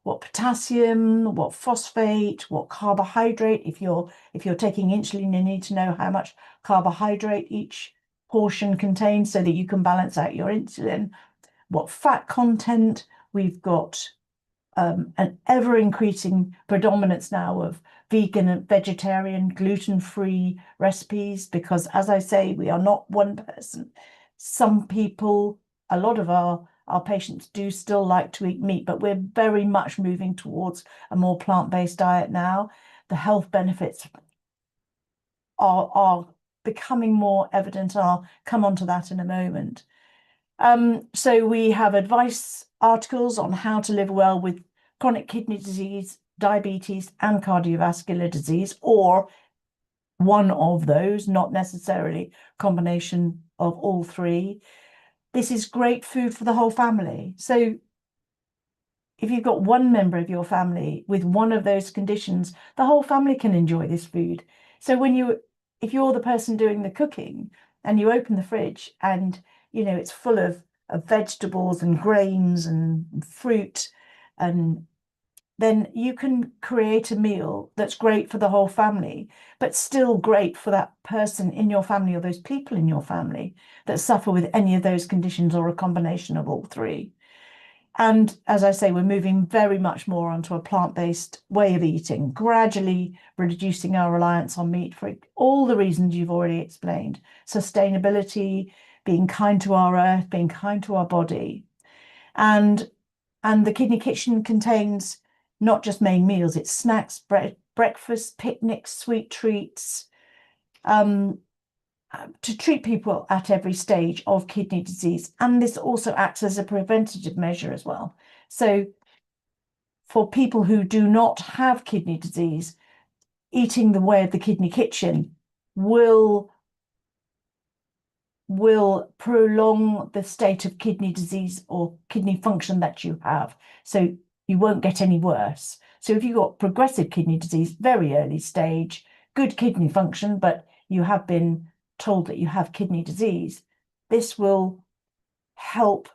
what potassium, what phosphate, what carbohydrate. If you're taking insulin, you need to know how much carbohydrate each portion contains so that you can balance out your insulin. What fat content. We've got an ever-increasing predominance now of vegan and vegetarian, gluten-free recipes, because, as I say, we are not one person. Some people, a lot of our patients do still like to eat meat, but we're very much moving towards a more plant-based diet now. The health benefits are becoming more evident. I'll come on to that in a moment. So we have advice articles on how to live well with chronic kidney disease, diabetes, and cardiovascular disease, or one of those, not necessarily a combination of all three. This is great food for the whole family. So if you've got one member of your family with one of those conditions, the whole family can enjoy this food. So if you're the person doing the cooking and you open the fridge and it's full of vegetables and grains and fruit, and then you can create a meal that's great for the whole family, but still great for that person in your family or those people in your family that suffer with any of those conditions or a combination of all three. And as I say, we're moving very much more onto a plant-based way of eating, gradually reducing our reliance on meat for all the reasons you've already explained: sustainability, being kind to our earth, being kind to our body. And the Kidney Kitchen contains not just main meals, it's snacks, breakfast, picnics, sweet treats, to treat people at every stage of kidney disease. And this also acts as a preventative measure as well. So for people who do not have kidney disease, eating the way of the kidney kitchen will prolong the state of kidney disease or kidney function that you have. So you won't get any worse. So if you've got progressive kidney disease, very early stage, good kidney function, but you have been told that you have kidney disease, this will help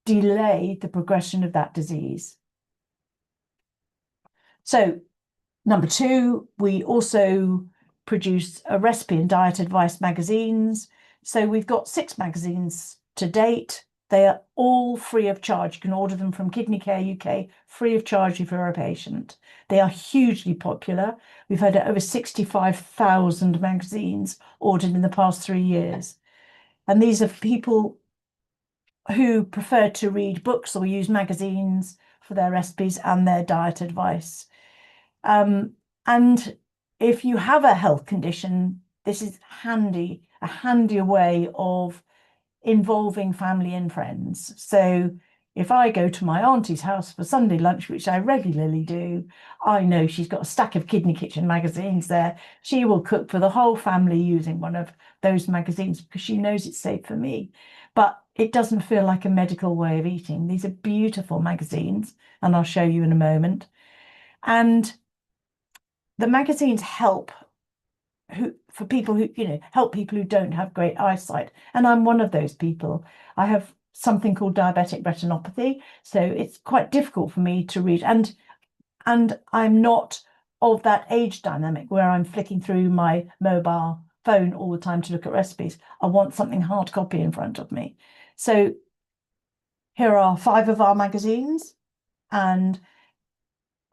delay the progression of that disease. So number 2, we also produce a recipe and diet advice magazines. So we've got 6 magazines to date. They are all free of charge. You can order them from Kidney Care UK, free of charge if you're a patient. They are hugely popular. We've had over 65,000 magazines ordered in the past 3 years. And these are people who prefer to read books or use magazines for their recipes and their diet advice. And if you have a health condition, this is a handier way of involving family and friends. So if I go to my auntie's house for Sunday lunch, which I regularly do, I know she's got a stack of Kidney Kitchen magazines there. She will cook for the whole family using one of those magazines because she knows it's safe for me. But it doesn't feel like a medical way of eating. These are beautiful magazines, and I'll show you in a moment. And the magazines help people who don't have great eyesight. And I'm one of those people. I have something called diabetic retinopathy, so it's quite difficult for me to read. And I'm not of that age dynamic where I'm flicking through my mobile phone all the time to look at recipes. I want something hard copy in front of me. So here are 5 of our magazines, and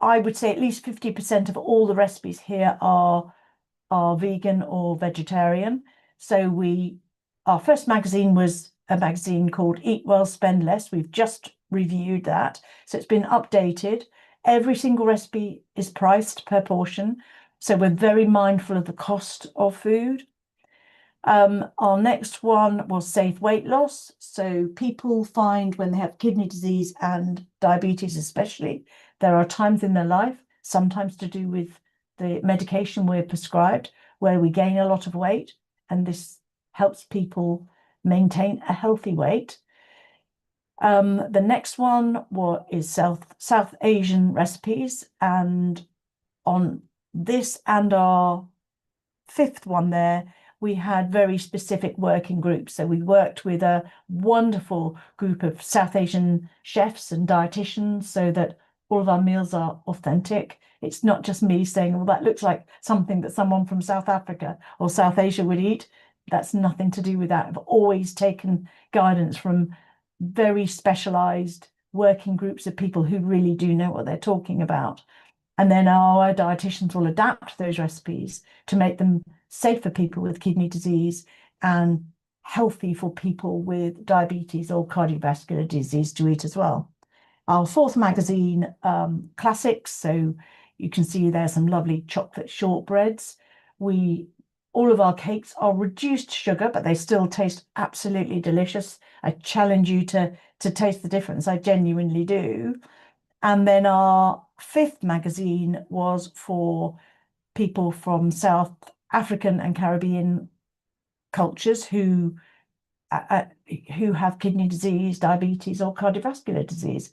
I would say at least 50% of all the recipes here are vegan or vegetarian. So our first magazine was a magazine called Eat Well, Spend Less. We've just reviewed that. So it's been updated. Every single recipe is priced per portion. So we're very mindful of the cost of food. Our next one was Safe Weight Loss. So people find when they have kidney disease and diabetes especially, there are times in their life, sometimes to do with the medication we're prescribed, where we gain a lot of weight, and this helps people maintain a healthy weight. The next one is South Asian recipes, and on this and our 5th one there, we had very specific working groups. So we worked with a wonderful group of South Asian chefs and dietitians so that all of our meals are authentic. It's not just me saying, well, that looks like something that someone from South Africa or South Asia would eat. That's nothing to do with that. I've always taken guidance from very specialized working groups of people who really do know what they're talking about. And then our dietitians will adapt those recipes to make them safe for people with kidney disease and healthy for people with diabetes or cardiovascular disease to eat as well. Our 4th magazine, Classics. So you can see there's some lovely chocolate shortbreads. All of our cakes are reduced sugar, but they still taste absolutely delicious. I challenge you to taste the difference. I genuinely do. And then our 5th magazine was for people from South African and Caribbean cultures who have kidney disease, diabetes, or cardiovascular disease.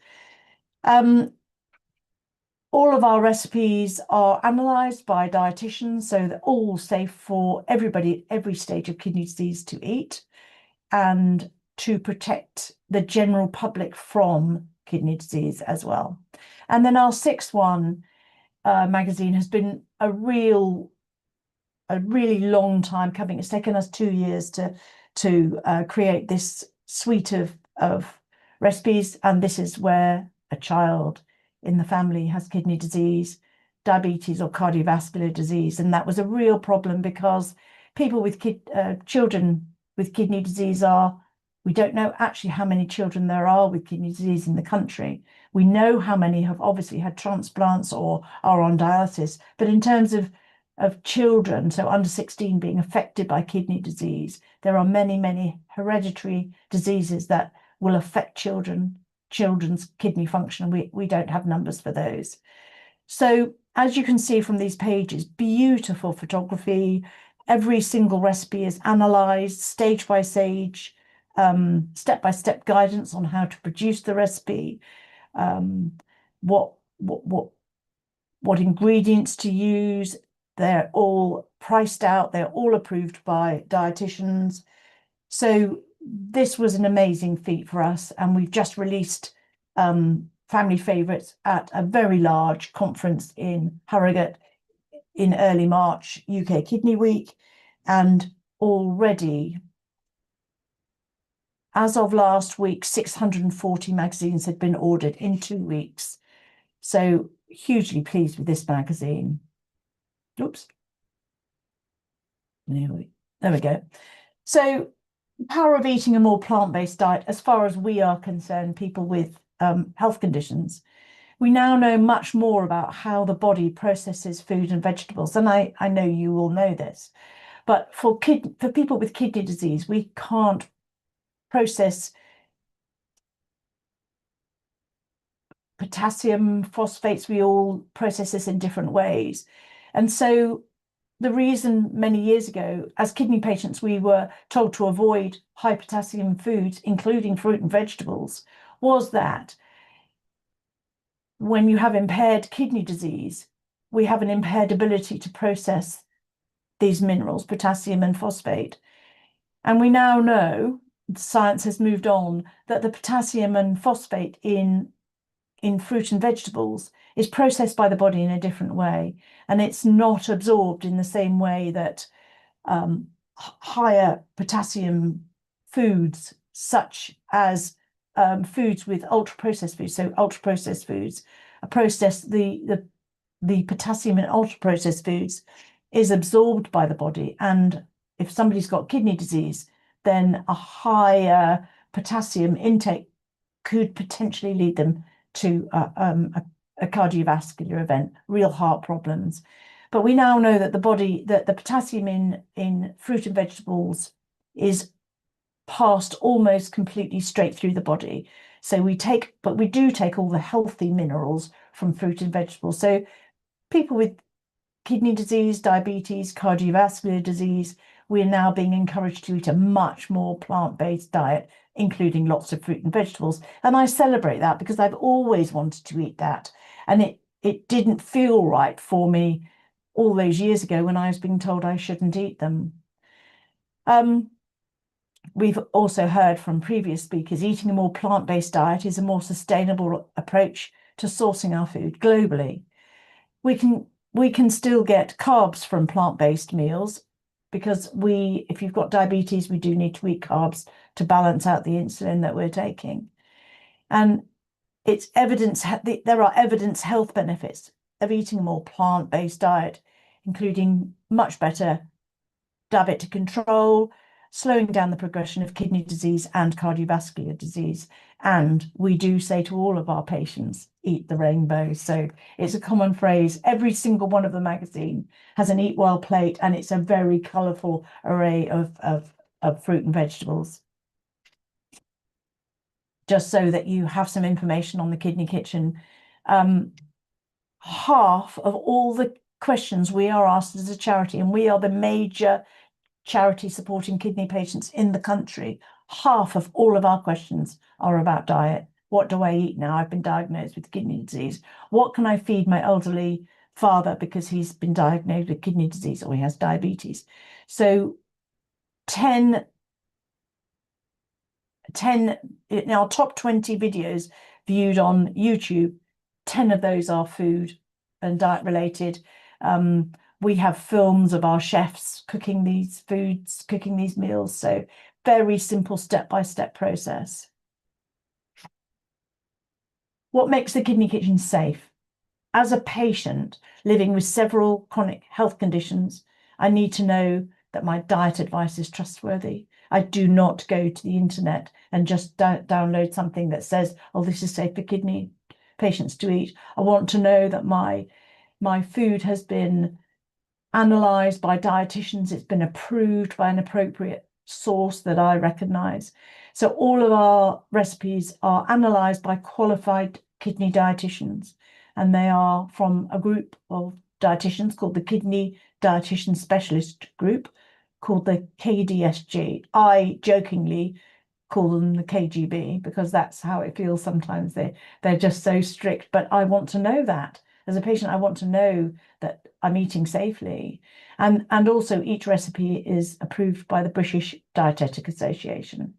All of our recipes are analysed by dietitians, so they're all safe for everybody, every stage of kidney disease to eat, and to protect the general public from kidney disease as well. And then our 6th one magazine has been a really long time coming. It's taken us 2 years to create this suite of recipes, and this is where a child in the family has kidney disease, diabetes, or cardiovascular disease. And that was a real problem because people with children with kidney disease we don't know actually how many children there are with kidney disease in the country. We know how many have obviously had transplants or are on dialysis, but in terms of children, so under 16 being affected by kidney disease, there are many, many hereditary diseases that will affect children's kidney function. We don't have numbers for those. So as you can see from these pages, beautiful photography. Every single recipe is analysed stage by stage, step-by-step guidance on how to produce the recipe, what ingredients to use. They're all priced out. They're all approved by dietitians. So this was an amazing feat for us, and we've just released family favourites at a very large conference in Harrogate in early March, UK Kidney Week, and already, as of last week, 640 magazines had been ordered in 2 weeks. So hugely pleased with this magazine. Oops. There we go. So power of eating a more plant-based diet, as far as we are concerned, people with health conditions. We now know much more about how the body processes food and vegetables, and I know you all know this, but for people with kidney disease, we can't process potassium, phosphates. We all process this in different ways. And so the reason many years ago, as kidney patients, we were told to avoid high potassium foods, including fruit and vegetables, was that when you have impaired kidney disease, we have an impaired ability to process these minerals, potassium and phosphate. And we now know, science has moved on, that the potassium and phosphate in fruit and vegetables is processed by the body in a different way, and it's not absorbed in the same way that higher potassium foods, such as foods with ultra-processed foods. So ultra-processed foods are processed, the potassium in ultra-processed foods is absorbed by the body, and if somebody's got kidney disease, then a higher potassium intake could potentially lead them to a cardiovascular event, real heart problems. But we now know that the potassium in fruit and vegetables is passed almost completely straight through the body. So we do take all the healthy minerals from fruit and vegetables. So people with kidney disease, diabetes, cardiovascular disease, we're now being encouraged to eat a much more plant-based diet, including lots of fruit and vegetables. And I celebrate that because I've always wanted to eat that. And it didn't feel right for me all those years ago when I was being told I shouldn't eat them. We've also heard from previous speakers, eating a more plant-based diet is a more sustainable approach to sourcing our food globally. We can still get carbs from plant-based meals, because if you've got diabetes, we do need to eat carbs to balance out the insulin that we're taking. And it's evidence, there are evidence health benefits of eating a more plant-based diet, including much better diabetic control, slowing down the progression of kidney disease and cardiovascular disease. And we do say to all of our patients, eat the rainbow. So it's a common phrase. Every single one of the magazine has an eat well plate, and it's a very colourful array of fruit and vegetables. Just so that you have some information on the Kidney Kitchen. Half of all the questions we are asked as a charity, and we are the major charity supporting kidney patients in the country, half of all of our questions are about diet. What do I eat now? I've been diagnosed with kidney disease. What can I feed my elderly father because he's been diagnosed with kidney disease or he has diabetes? So 10 in our top 20 videos viewed on YouTube, 10 of those are food and diet related. We have films of our chefs cooking these foods, cooking these meals. So very simple step-by-step process. What makes the Kidney Kitchen safe? As a patient living with several chronic health conditions, I need to know that my diet advice is trustworthy. I do not go to the internet and just download something that says, oh, this is safe for kidney patients to eat. I want to know that my food has been analysed by dietitians, it's been approved by an appropriate source that I recognise. So all of our recipes are analysed by qualified kidney dietitians. and they are from a group of dietitians called the Kidney Dietitian Specialist Group, called the KDSG. I jokingly call them the KGB because that's how it feels sometimes. They're just so strict, but I want to know that. As a patient, I want to know that I'm eating safely. And also each recipe is approved by the British Dietetic Association.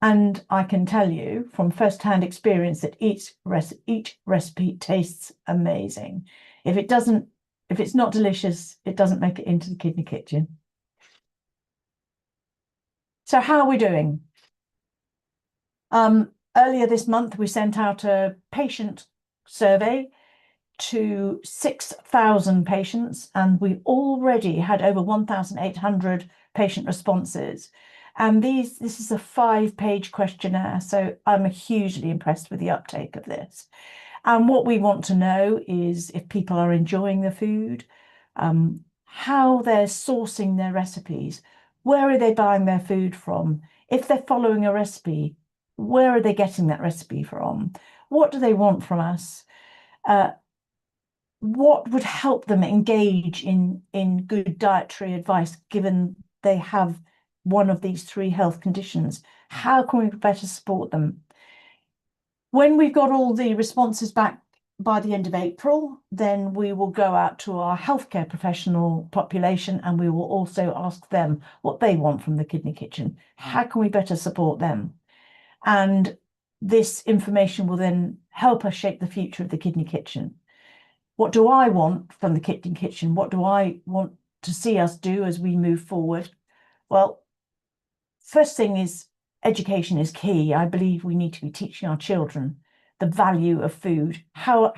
And I can tell you from first-hand experience that each recipe tastes amazing. If it's not delicious, it doesn't make it into the kidney kitchen. So how are we doing? Earlier this month, we sent out a patient survey to 6,000 patients, and we already had over 1,800 patient responses. And this is a 5-page questionnaire, so I'm hugely impressed with the uptake of this. And what we want to know is if people are enjoying the food, how they're sourcing their recipes, where are they buying their food from? If they're following a recipe, where are they getting that recipe from? What do they want from us? What would help them engage in good dietary advice, given they have one of these 3 health conditions? How can we better support them? When we've got all the responses back by the end of April, then we will go out to our healthcare professional population and we will also ask them what they want from the Kidney Kitchen. How can we better support them? And this information will then help us shape the future of the Kidney Kitchen. What do I want from the Kidney Kitchen? What do I want to see us do as we move forward? Well, first thing is education is key. I believe we need to be teaching our children the value of food, how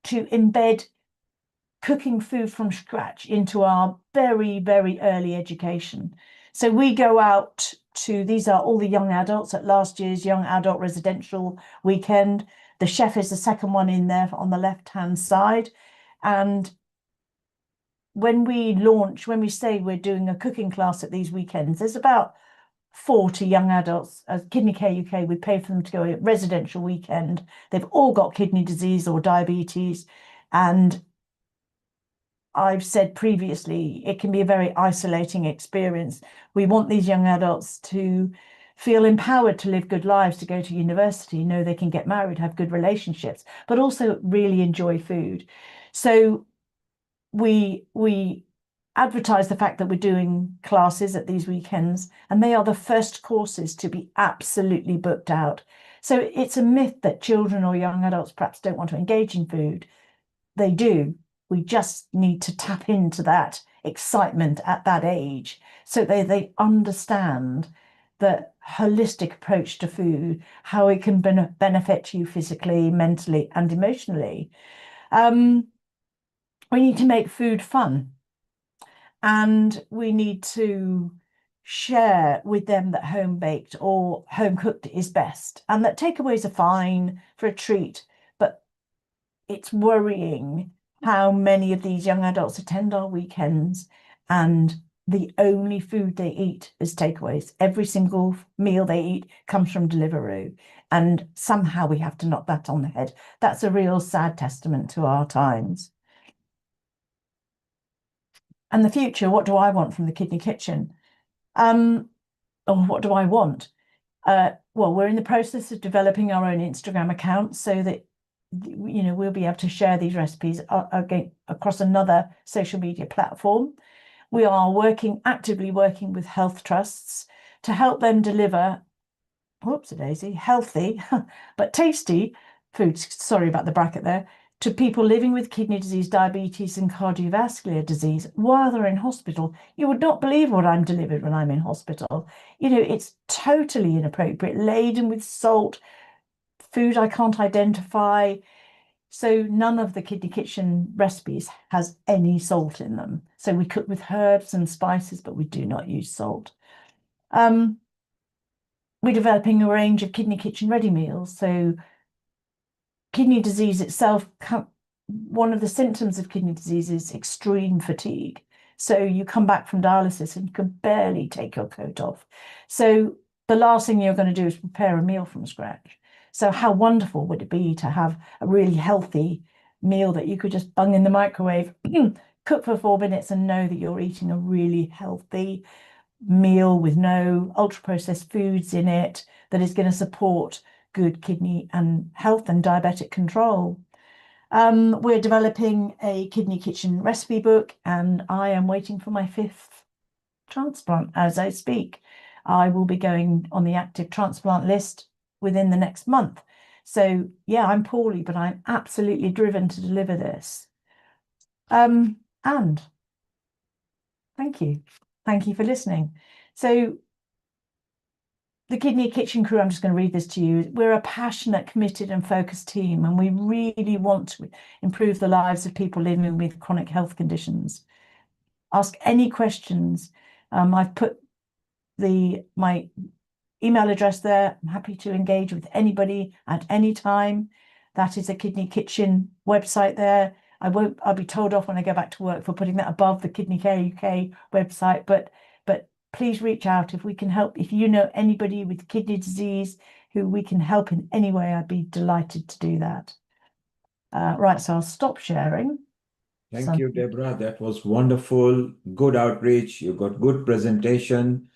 to embed cooking food from scratch into our very, very early education. So we go out to, these are all the young adults at last year's Young Adult Residential Weekend. The chef is the second one in there on the left-hand side. And when we say we're doing a cooking class at these weekends, there's about 40 young adults. As Kidney Care UK, we pay for them to go a residential weekend. They've all got kidney disease or diabetes. And I've said previously, it can be a very isolating experience. We want these young adults to feel empowered to live good lives, to go to university, know they can get married, have good relationships, but also really enjoy food. So we advertise the fact that we're doing classes at these weekends, and they are the first courses to be absolutely booked out. So it's a myth that children or young adults perhaps don't want to engage in food. They do. We just need to tap into that excitement at that age so they understand the holistic approach to food, how it can benefit you physically, mentally, and emotionally. We need to make food fun, and we need to share with them that home baked or home cooked is best, and that takeaways are fine for a treat, but it's worrying how many of these young adults attend our weekends and the only food they eat is takeaways. Every single meal they eat comes from Deliveroo, and somehow we have to knock that on the head. That's a real sad testament to our times. And the future, what do I want from the Kidney Kitchen? Or what do I want? Well, we're in the process of developing our own Instagram account so that we'll be able to share these recipes across another social media platform. We are actively working with health trusts to help them deliver, whoopsie-daisy, healthy but tasty foods, sorry about the bracket there, to people living with kidney disease, diabetes, and cardiovascular disease while they're in hospital. You would not believe what I'm delivered when I'm in hospital. It's totally inappropriate, laden with salt, food I can't identify. So none of the Kidney Kitchen recipes has any salt in them. So we cook with herbs and spices, but we do not use salt. We're developing a range of Kidney Kitchen ready meals. So kidney disease itself, one of the symptoms of kidney disease is extreme fatigue. So you come back from dialysis and you can barely take your coat off. So the last thing you're going to do is prepare a meal from scratch. So how wonderful would it be to have a really healthy meal that you could just bung in the microwave, cook for 4 minutes and know that you're eating a really healthy meal with no ultra-processed foods in it that is going to support good kidney and health and diabetic control. We're developing a kidney kitchen recipe book, and I am waiting for my 5th transplant as I speak. I will be going on the active transplant list within the next month. So yeah, I'm poorly, but I'm absolutely driven to deliver this. And thank you. Thank you for listening. So the Kidney Kitchen crew, I'm just going to read this to you. We're a passionate, committed and focused team, and we really want to improve the lives of people living with chronic health conditions. Ask any questions. I've put my email address there. I'm happy to engage with anybody at any time. That is a Kidney Kitchen website there. I'll be told off when I go back to work for putting that above the Kidney Care UK website, but please reach out if we can help. If you know anybody with kidney disease who we can help in any way, I'd be delighted to do that. Right, so I'll stop sharing. Thank you, Deborah. That was wonderful. Good outreach. You got good presentation,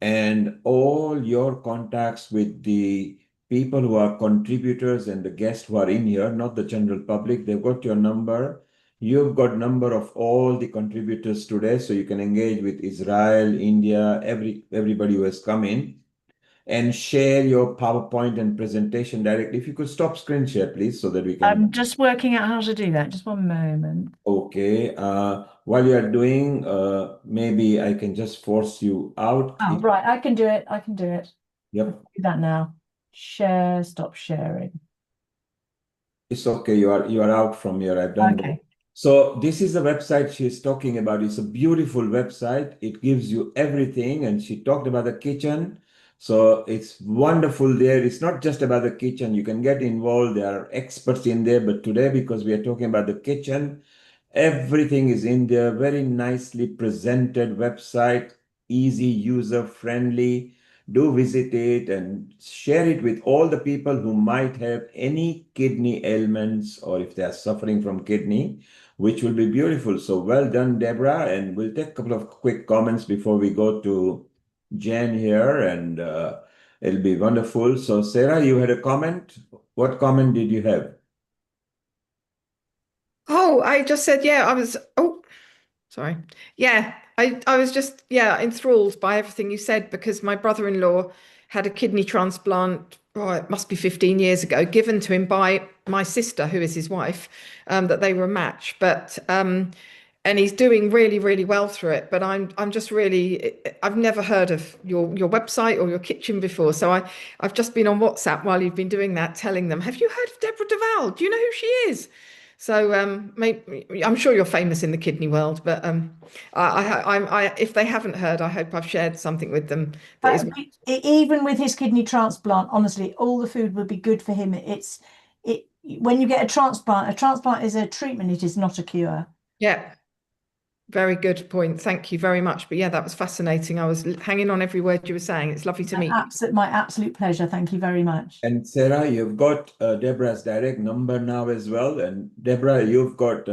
and all your contacts with the people who are contributors and the guests who are in here, not the general public, they've got your number. You've got number of all the contributors today, so you can engage with Israel, India, everybody who has come in, and share your PowerPoint and presentation directly. If you could stop screen share, please, so that we can. I'm just working out how to do that. Just one moment. Okay. While you are doing, maybe I can just force you out. Oh, right. I can do it. I can do it. Yep. Do that now. Share, stop sharing. It's okay. You are out from here. I've done Okay. that. So this is the website she's talking about. It's a beautiful website. It gives you everything. And she talked about the kitchen. So it's wonderful there. It's not just about the kitchen. You can get involved. There are experts in there. But today, because we are talking about the kitchen, everything is in there. Very nicely presented website, easy, user-friendly. Do visit it and share it with all the people who might have any kidney ailments, or if they are suffering from kidney, which will be beautiful. So well done, Deborah. And we'll take a couple of quick comments before we go to Jen here, and it'll be wonderful. So Sarah, you had a comment. What comment did you have? Oh, I just said, yeah, sorry. Yeah, I was just, enthralled by everything you said, because my brother-in-law had a kidney transplant, it must be 15 years ago, given to him by my sister, who is his wife, that they were a match. But and he's doing really, really well through it. But I'm just really, I've never heard of your website or your kitchen before. So I've just been on WhatsApp while you've been doing that, telling them, have you heard of Deborah Duval? Do you know who she is? So I'm sure you're famous in the kidney world, but if they haven't heard, I hope I've shared something with them that is. Even with his kidney transplant, honestly, all the food would be good for him. When you get a transplant is a treatment. It is not a cure. Yeah. Very good point. Thank you very much. But yeah, that was fascinating. I was hanging on every word you were saying. It's lovely to meet you. My absolute pleasure. Thank you very much. And Sarah, you've got Deborah's direct number now as well. And Deborah, you've got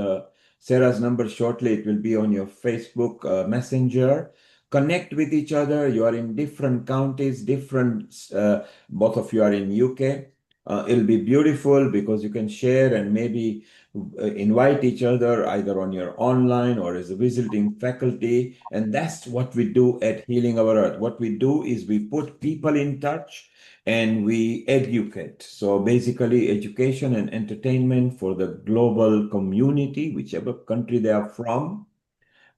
Sarah's number shortly. It will be on your Facebook Messenger. Connect with each other. You are in different counties, both of you are in UK. It'll be beautiful because you can share and maybe invite each other either on your online or as a visiting faculty. And that's what we do at Healing Our Earth. What we do is we put people in touch and we educate. So basically education and entertainment for the global community, whichever country they are from.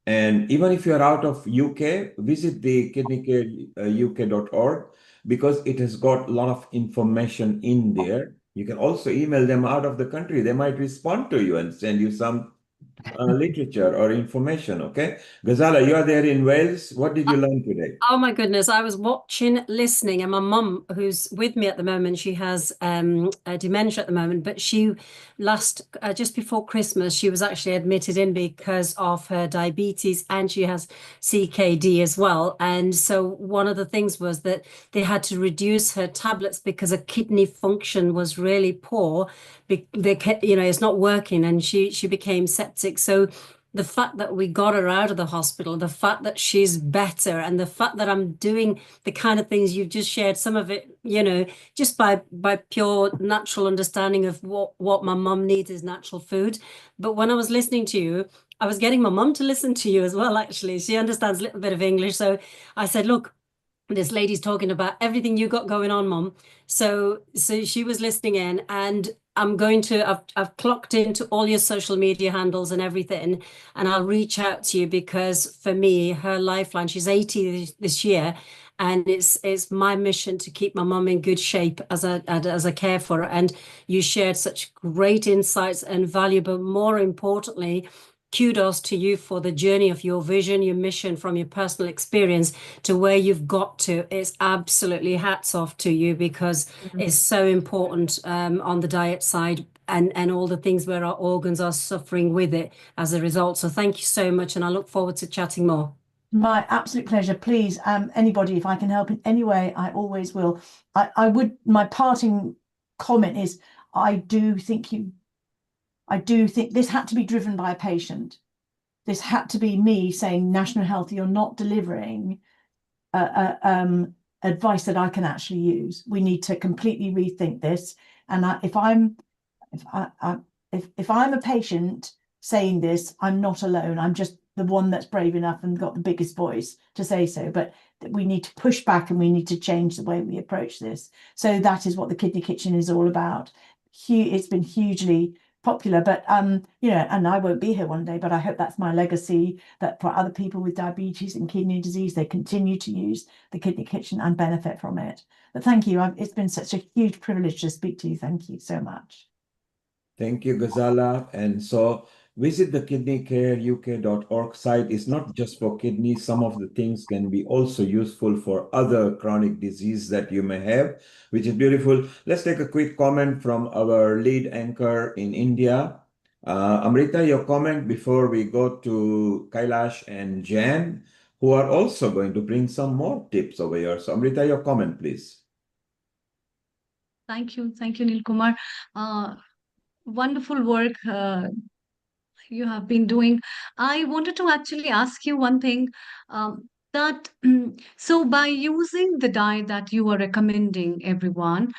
And even if you're out of UK, visit the kidneycareuk.org because it has got a lot of information in there. You can also email them out of the country. They might respond to you and send you some literature or information, okay? Ghazala, you are there in Wales. What did you learn today? Oh my goodness, I was watching, listening, and my mum, who's with me at the moment, she has dementia at the moment, but she just before Christmas, she was actually admitted in because of her diabetes, and she has CKD as well. And so one of the things was that they had to reduce her tablets because her kidney function was really poor. It's not working, and she became septic. So the fact that we got her out of the hospital, the fact that she's better, and the fact that I'm doing the kind of things you've just shared, some of it, just by pure natural understanding of what my mum needs is natural food. But when I was listening to you, I was getting my mum to listen to you as well, actually. She understands a little bit of English. So I said, look, this lady's talking about everything you got going on, Mum. So she was listening in, and I've clocked into all your social media handles and everything, and I'll reach out to you because for me, her lifeline, she's 80 this year, and it's my mission to keep my mum in good shape as I care for her. And you shared such great insights and value, but more importantly, kudos to you for the journey of your vision, your mission from your personal experience to where you've got to. It's absolutely hats off to you because it's so important on the diet side and all the things where our organs are suffering with it as a result. So thank you so much, and I look forward to chatting more. My absolute pleasure. Please, anybody, if I can help in any way, I always will. My parting comment is, I do think this had to be driven by a patient. This had to be me saying, National Health, you're not delivering advice that I can actually use. We need to completely rethink this. And if I'm a patient saying this, I'm not alone. I'm just the one that's brave enough and got the biggest voice to say so. But we need to push back and we need to change the way we approach this. So that is what the Kidney Kitchen is all about. It's been hugely popular, but and I won't be here one day, but I hope that's my legacy, that for other people with diabetes and kidney disease, they continue to use the Kidney Kitchen and benefit from it. But thank you. It's been such a huge privilege to speak to you. Thank you so much. Thank you, Ghazala. And so visit the kidneycareuk.org site. It's not just for kidneys. Some of the things can be also useful for other chronic disease that you may have, which is beautiful. Let's take a quick comment from our lead anchor in India. Amrita, your comment before we go to Kailash and Jan, who are also going to bring some more tips over here. So Amrita, your comment, please. Thank you, Neil Kumar. Wonderful work you have been doing. I wanted to actually ask you one thing, that so by using the diet that you are recommending everyone,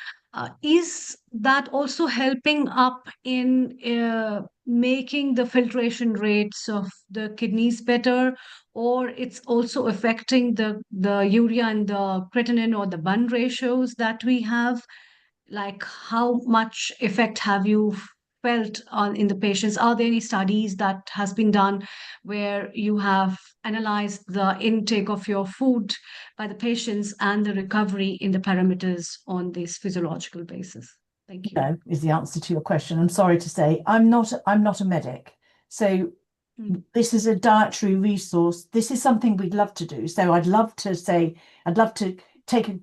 is that also helping up in making the filtration rates of the kidneys better, or it's also affecting the urea and the creatinine or the bun ratios that we have? Like, how much effect have you felt on in the patients? Are there any studies that has been done where you have analyzed the intake of your food by the patients and the recovery in the parameters on this physiological basis? Thank you. No, is the answer to your question. I'm sorry to say, I'm not a medic. So this is a dietary resource. This is something we'd love to do. So I'd love to take a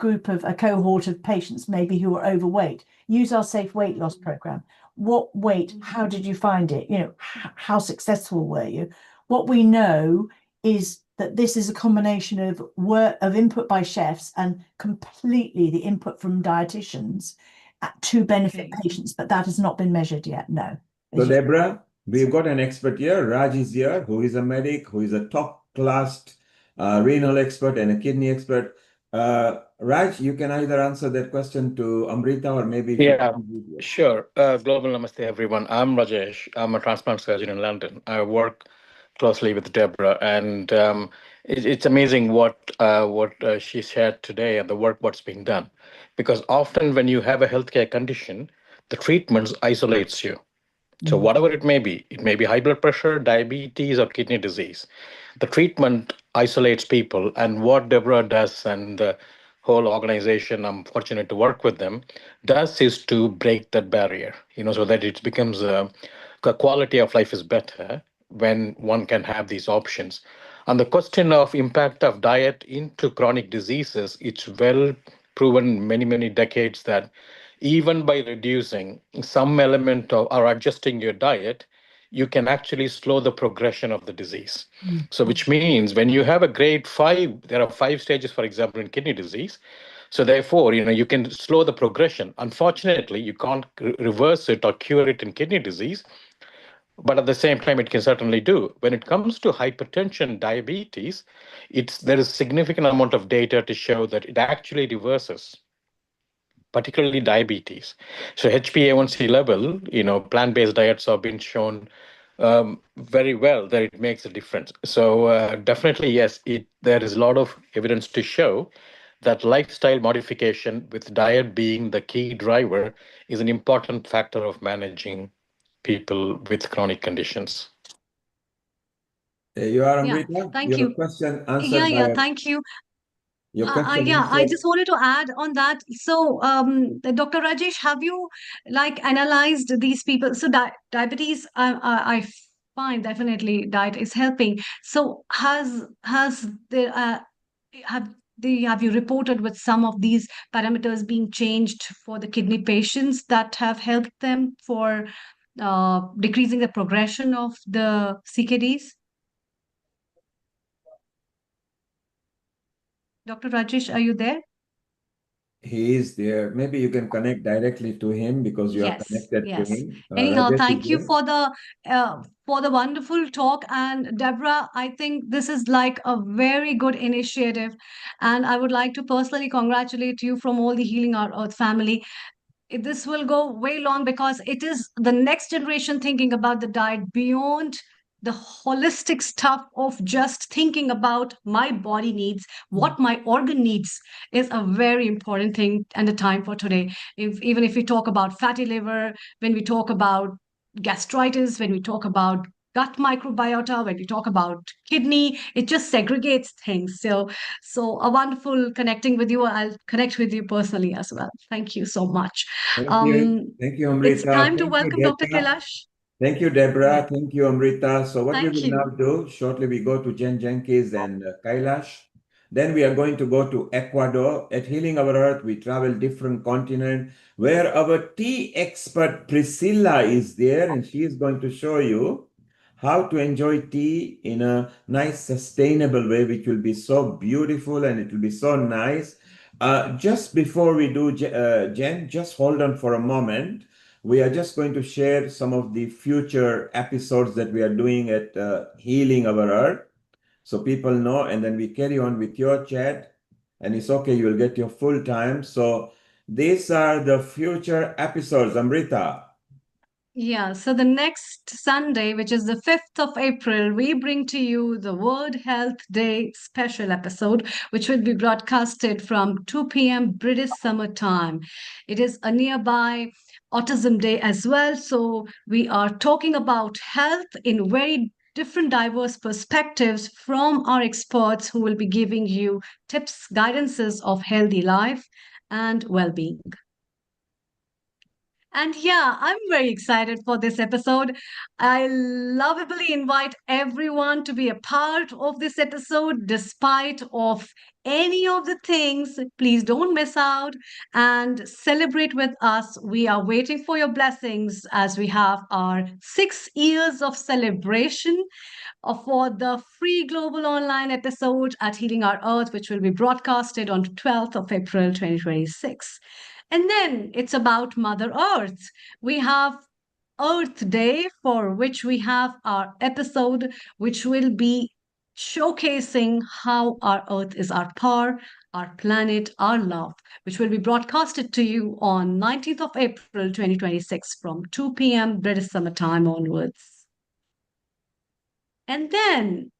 cohort of patients maybe who are overweight, use our safe weight loss program. What weight, how did you find it? How successful were you? What we know is that this is a combination of work of input by chefs and completely the input from dietitians to benefit patients, but that has not been measured yet. No. So Deborah, we've got an expert here. Raj is here, who is a medic, who is a top-class renal expert and a kidney expert. Raj, you can either answer that question to Amrita or maybe... Yeah, sure. Global Namaste, everyone. I'm Rajesh. I'm a transplant surgeon in London. I work closely with Deborah, and it's amazing what she shared today and the work what's being done. Because often when you have a healthcare condition, the treatments isolates you. So whatever it may be high blood pressure, diabetes, or kidney disease, the treatment isolates people. And what Deborah does and the whole organization, I'm fortunate to work with them, does is to break that barrier, so that it becomes the quality of life is better when one can have these options. On the question of impact of diet into chronic diseases, it's well proven many decades that even by reducing some element of or adjusting your diet, you can actually slow the progression of the disease. So which means when you have a grade 5, there are 5 stages, for example, in kidney disease. So therefore, you can slow the progression. Unfortunately, you can't reverse it or cure it in kidney disease, but at the same time, it can certainly do. When it comes to hypertension, diabetes, there is significant amount of data to show that it actually reverses, particularly diabetes. So HbA1c level, plant-based diets have been shown very well that it makes a difference. So definitely, yes, there is a lot of evidence to show that lifestyle modification with diet being the key driver is an important factor of managing people with chronic conditions. You are Yeah, Amrita? thank Your you. question answered by Thank you. your question Yeah, I answered. just wanted to add on that. So, Dr. Rajesh, have you analyzed these people? So, diabetes, I find definitely diet is helping. So, has there have you reported with some of these parameters being changed for the kidney patients that have helped them for decreasing the progression of the CKDs? Dr. Rajesh, are you there? He is there. Maybe you can connect directly to him because you are Yes, connected to yes. him. Anyhow, Rajesh is thank you there. for the wonderful talk. And Deborah, I think this is like a very good initiative. And I would like to personally congratulate you from all the Healing Our Earth family. This will go way long because it is the next generation thinking about the diet beyond the holistic stuff of just thinking about my body needs, what my organ needs is a very important thing and a time for today. Even if we talk about fatty liver, when we talk about gastritis, when we talk about gut microbiota, when we talk about kidney, it just segregates things. So a wonderful connecting with you. I'll connect with you personally as well. Thank you so much. Thank you. Thank you, It's Amrita. time to Thank you, welcome Dr. Deborah. Kailash. Thank you, Deborah. Yeah. Thank you, Amrita. So what we Thank will now you. do, shortly we go to Jen Jenkins and Kailash. Then we are going to go to Ecuador. At Healing Our Earth, we travel different continent where our tea expert Priscila is there, and she is going to show you how to enjoy tea in a nice, sustainable way, which will be so beautiful and it will be so nice. Just before we do, Jen, just hold on for a moment. We are just going to share some of the future episodes that we are doing at Healing Our Earth, so people know, and then we carry on with your chat, and it's okay, you will get your full time. So these are the future episodes, Amrita. Yeah, so the next Sunday, which is the 5th of April, we bring to you the World Health Day special episode, which will be broadcasted from 2 p.m. British Summer Time. It is a nearby Autism Day as well. So we are talking about health in very different diverse perspectives from our experts who will be giving you tips, guidances of healthy life and well-being. And yeah, I'm very excited for this episode. I lovably invite everyone to be a part of this episode despite of any of the things. Please don't miss out and celebrate with us. We are waiting for your blessings as we have our 6 years of celebration for the free global online episode at Healing Our Earth, which will be broadcasted on 12th of April 2026. And then it's about Mother Earth. We have Earth Day, for which we have our episode, which will be showcasing how our Earth is our power, our planet, our love, which will be broadcasted to you on 19th of April 2026 from 2 p.m. British Summer Time onwards. And then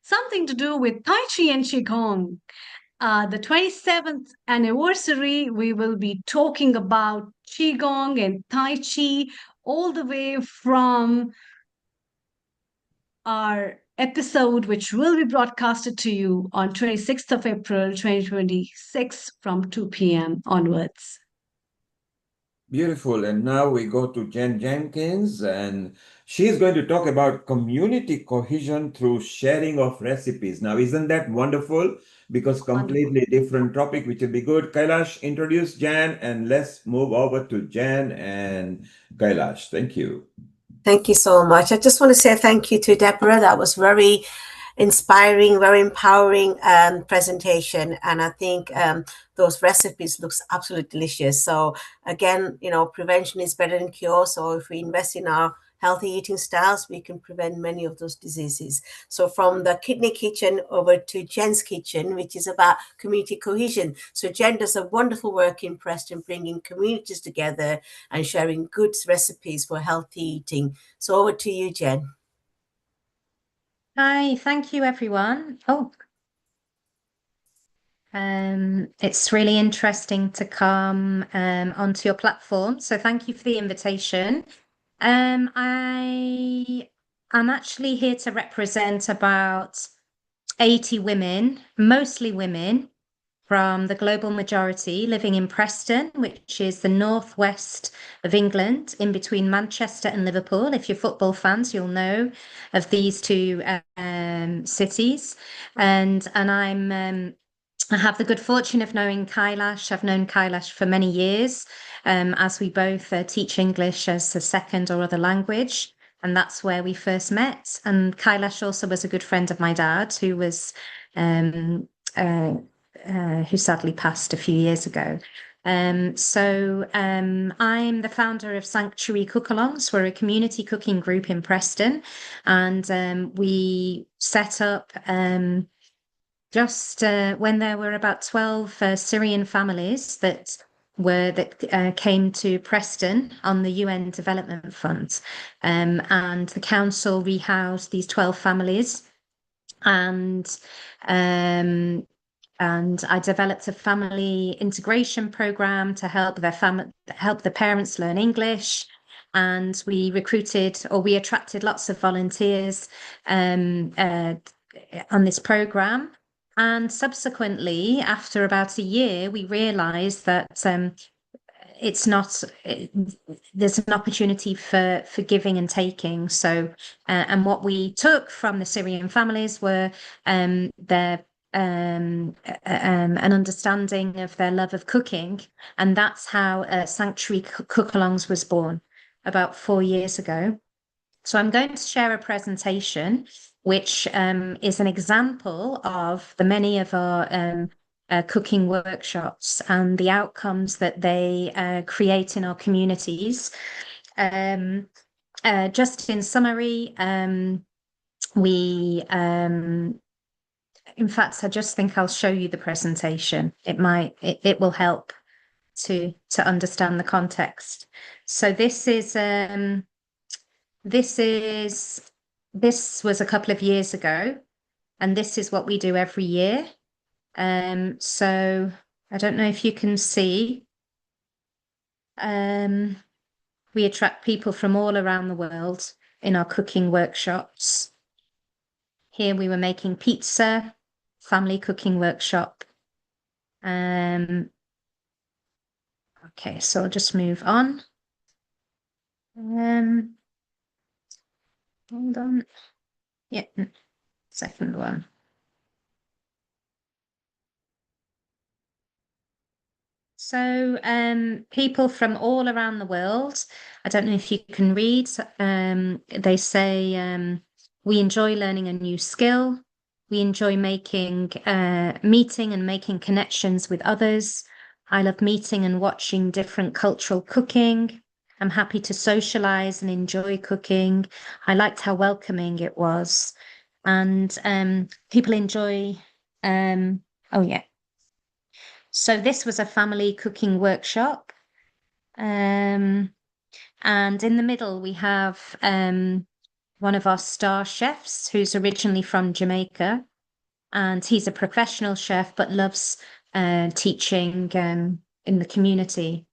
something to do with Tai Chi and Qigong. The 27th anniversary, we will be talking about Qigong and Tai Chi all the way from our episode, which will be broadcasted to you on 26th of April, 2026 from 2 p.m. onwards. Beautiful. And now we go to Jen Jenkins, and She's going to talk about community cohesion through sharing of recipes. Now, isn't that wonderful? Because completely different topic, which will be good. Kailash, introduce Jan, and let's move over to Jan and Kailash. Thank you. Thank you so much. I just want to say thank you to Deborah. That was very inspiring, very empowering presentation. And I think those recipes looks absolutely delicious. So again, you know, prevention is better than cure. So if we invest in our healthy eating styles, we can prevent many of those diseases. So from the kidney kitchen over to Jen's kitchen, which is about community cohesion. So Jen does a wonderful work in Preston, bringing communities together and sharing good recipes for healthy eating. So over to you, Jen. Hi, thank you, everyone. It's really interesting to come onto your platform. So thank you for the invitation. I am actually here to represent about 80 women, mostly women from the global majority living in Preston, which is the northwest of England, in between Manchester and Liverpool. If you're football fans, you'll know of these two cities. And I have the good fortune of knowing Kailash. I've known Kailash for many years, as we both teach English as a second or other language. And that's where we first met. And Kailash also was a good friend of my dad, who was who sadly passed a few years ago. I'm the founder of Sanctuary Cook-alongs. We're a community cooking group in Preston, and we set up just when there were about 12 Syrian families that came to Preston on the UN Development Fund, and the council rehoused these 12 families, and I developed a family integration program to help the parents learn English. And we attracted lots of volunteers on this program. And subsequently, after about a year, we realized that there's an opportunity for giving and taking. So, and what we took from the Syrian families were their an understanding of their love of cooking, and that's how Sanctuary Cook-alongs was born about 4 years ago. So I'm going to share a presentation which is an example of the many of our cooking workshops and the outcomes that they create in our communities. Just in summary, in fact, I just think I'll show you the presentation. It will help to understand the context. So this was a couple of years ago, and this is what we do every year. So I don't know if you can see. We attract people from all around the world in our cooking workshops. Here we were making pizza, family cooking workshop. Okay, so I'll just move on. Hold on. Yeah, second one. So people from all around the world, I don't know if you can read, they say, we enjoy learning a new skill. We enjoy meeting and making connections with others. I love meeting and watching different cultural cooking. I'm happy to socialize and enjoy cooking. I liked how welcoming it was. And people enjoy, So this was a family cooking workshop. And in the middle, we have one of our star chefs who's originally from Jamaica. And he's a professional chef, but loves teaching in the community.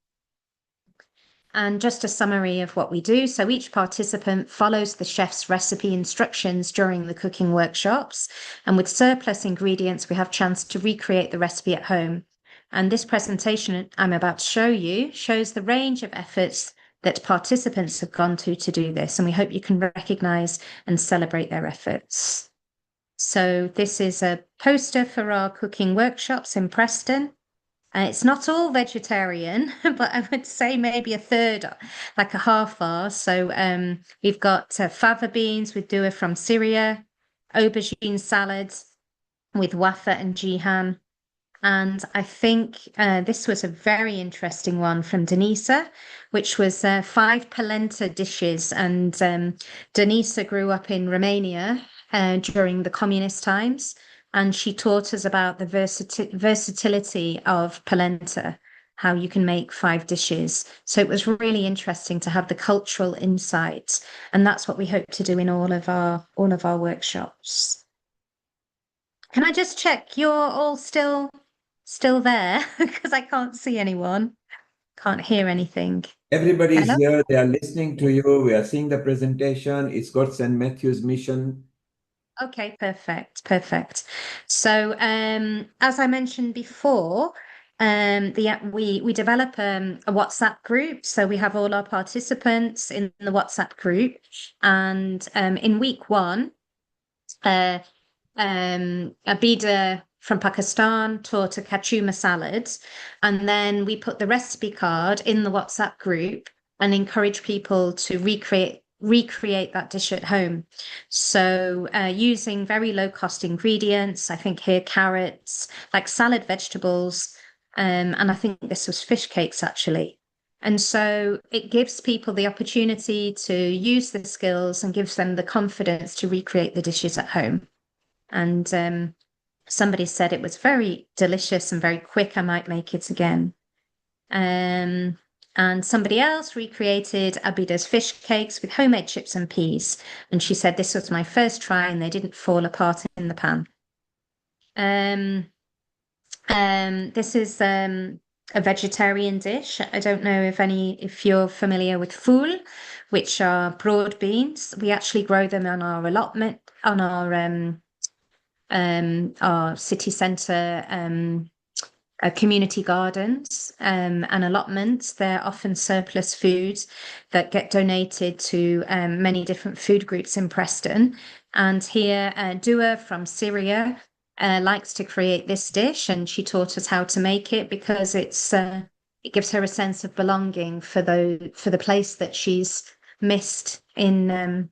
And just a summary of what we do. So each participant follows the chef's recipe instructions during the cooking workshops. And with surplus ingredients, we have a chance to recreate the recipe at home. And this presentation I'm about to show you shows the range of efforts that participants have gone to do this, and we hope you can recognise and celebrate their efforts. So this is a poster for our cooking workshops in Preston. It's not all vegetarian, but I would say maybe a third, like a half are. So we've got fava beans with dua from Syria, aubergine salad with wafa and jihan. And I think this was a very interesting one from Denisa, which was 5 polenta dishes. And Denisa grew up in Romania during the communist times. And she taught us about the versatility of polenta, how you can make 5 dishes. So it was really interesting to have the cultural insight. And that's what we hope to do in all of our workshops. Can I just check you're all still there? Because I can't see anyone. Can't hear anything. Everybody is Hello? here. They are listening to you. We are seeing the presentation. It's got St. Matthew's Mission. Okay, perfect. So, as I mentioned before, we develop a WhatsApp group. So we have all our participants in the WhatsApp group, and in week 1, Abida from Pakistan taught a kachuma salad, and then we put the recipe card in the WhatsApp group and encourage people to recreate that dish at home. So using very low cost ingredients, I think here carrots, like salad vegetables, and I think this was fish cakes actually. And so it gives people the opportunity to use the skills and gives them the confidence to recreate the dishes at home. And somebody said it was very delicious and very quick. I might make it again. And somebody else recreated Abida's fish cakes with homemade chips and peas. And she said, this was my first try and they didn't fall apart in the pan. This is a vegetarian dish. I don't know if you're familiar with fool, which are broad beans. We actually grow them on our allotment, on our city centre community gardens and allotments. They're often surplus foods that get donated to many different food groups in Preston. And here, Dua from Syria likes to create this dish, and she taught us how to make it because it gives her a sense of belonging for the place that she's missed in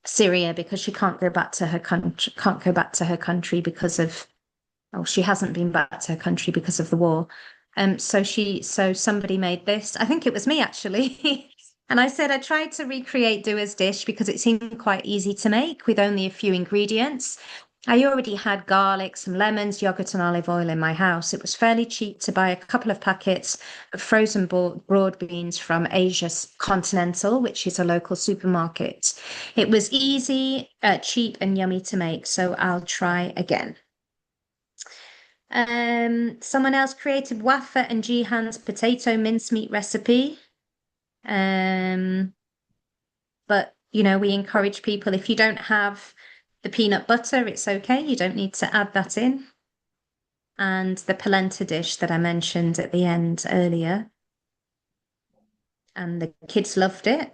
Syria, because she can't go back to her country because of, she hasn't been back to her country because of the war. So somebody made this. I think it was me actually. And I said I tried to recreate Dua's dish because it seemed quite easy to make with only a few ingredients. I already had garlic, some lemons, yogurt, and olive oil in my house. It was fairly cheap to buy a couple of packets of frozen broad beans from Asia Continental, which is a local supermarket. It was easy, cheap, and yummy to make. So I'll try again. Someone else created wafa and jihan's potato mincemeat recipe. But we encourage people, if you don't have the peanut butter, it's okay. You don't need to add that in. And the polenta dish that I mentioned at the end earlier. And the kids loved it.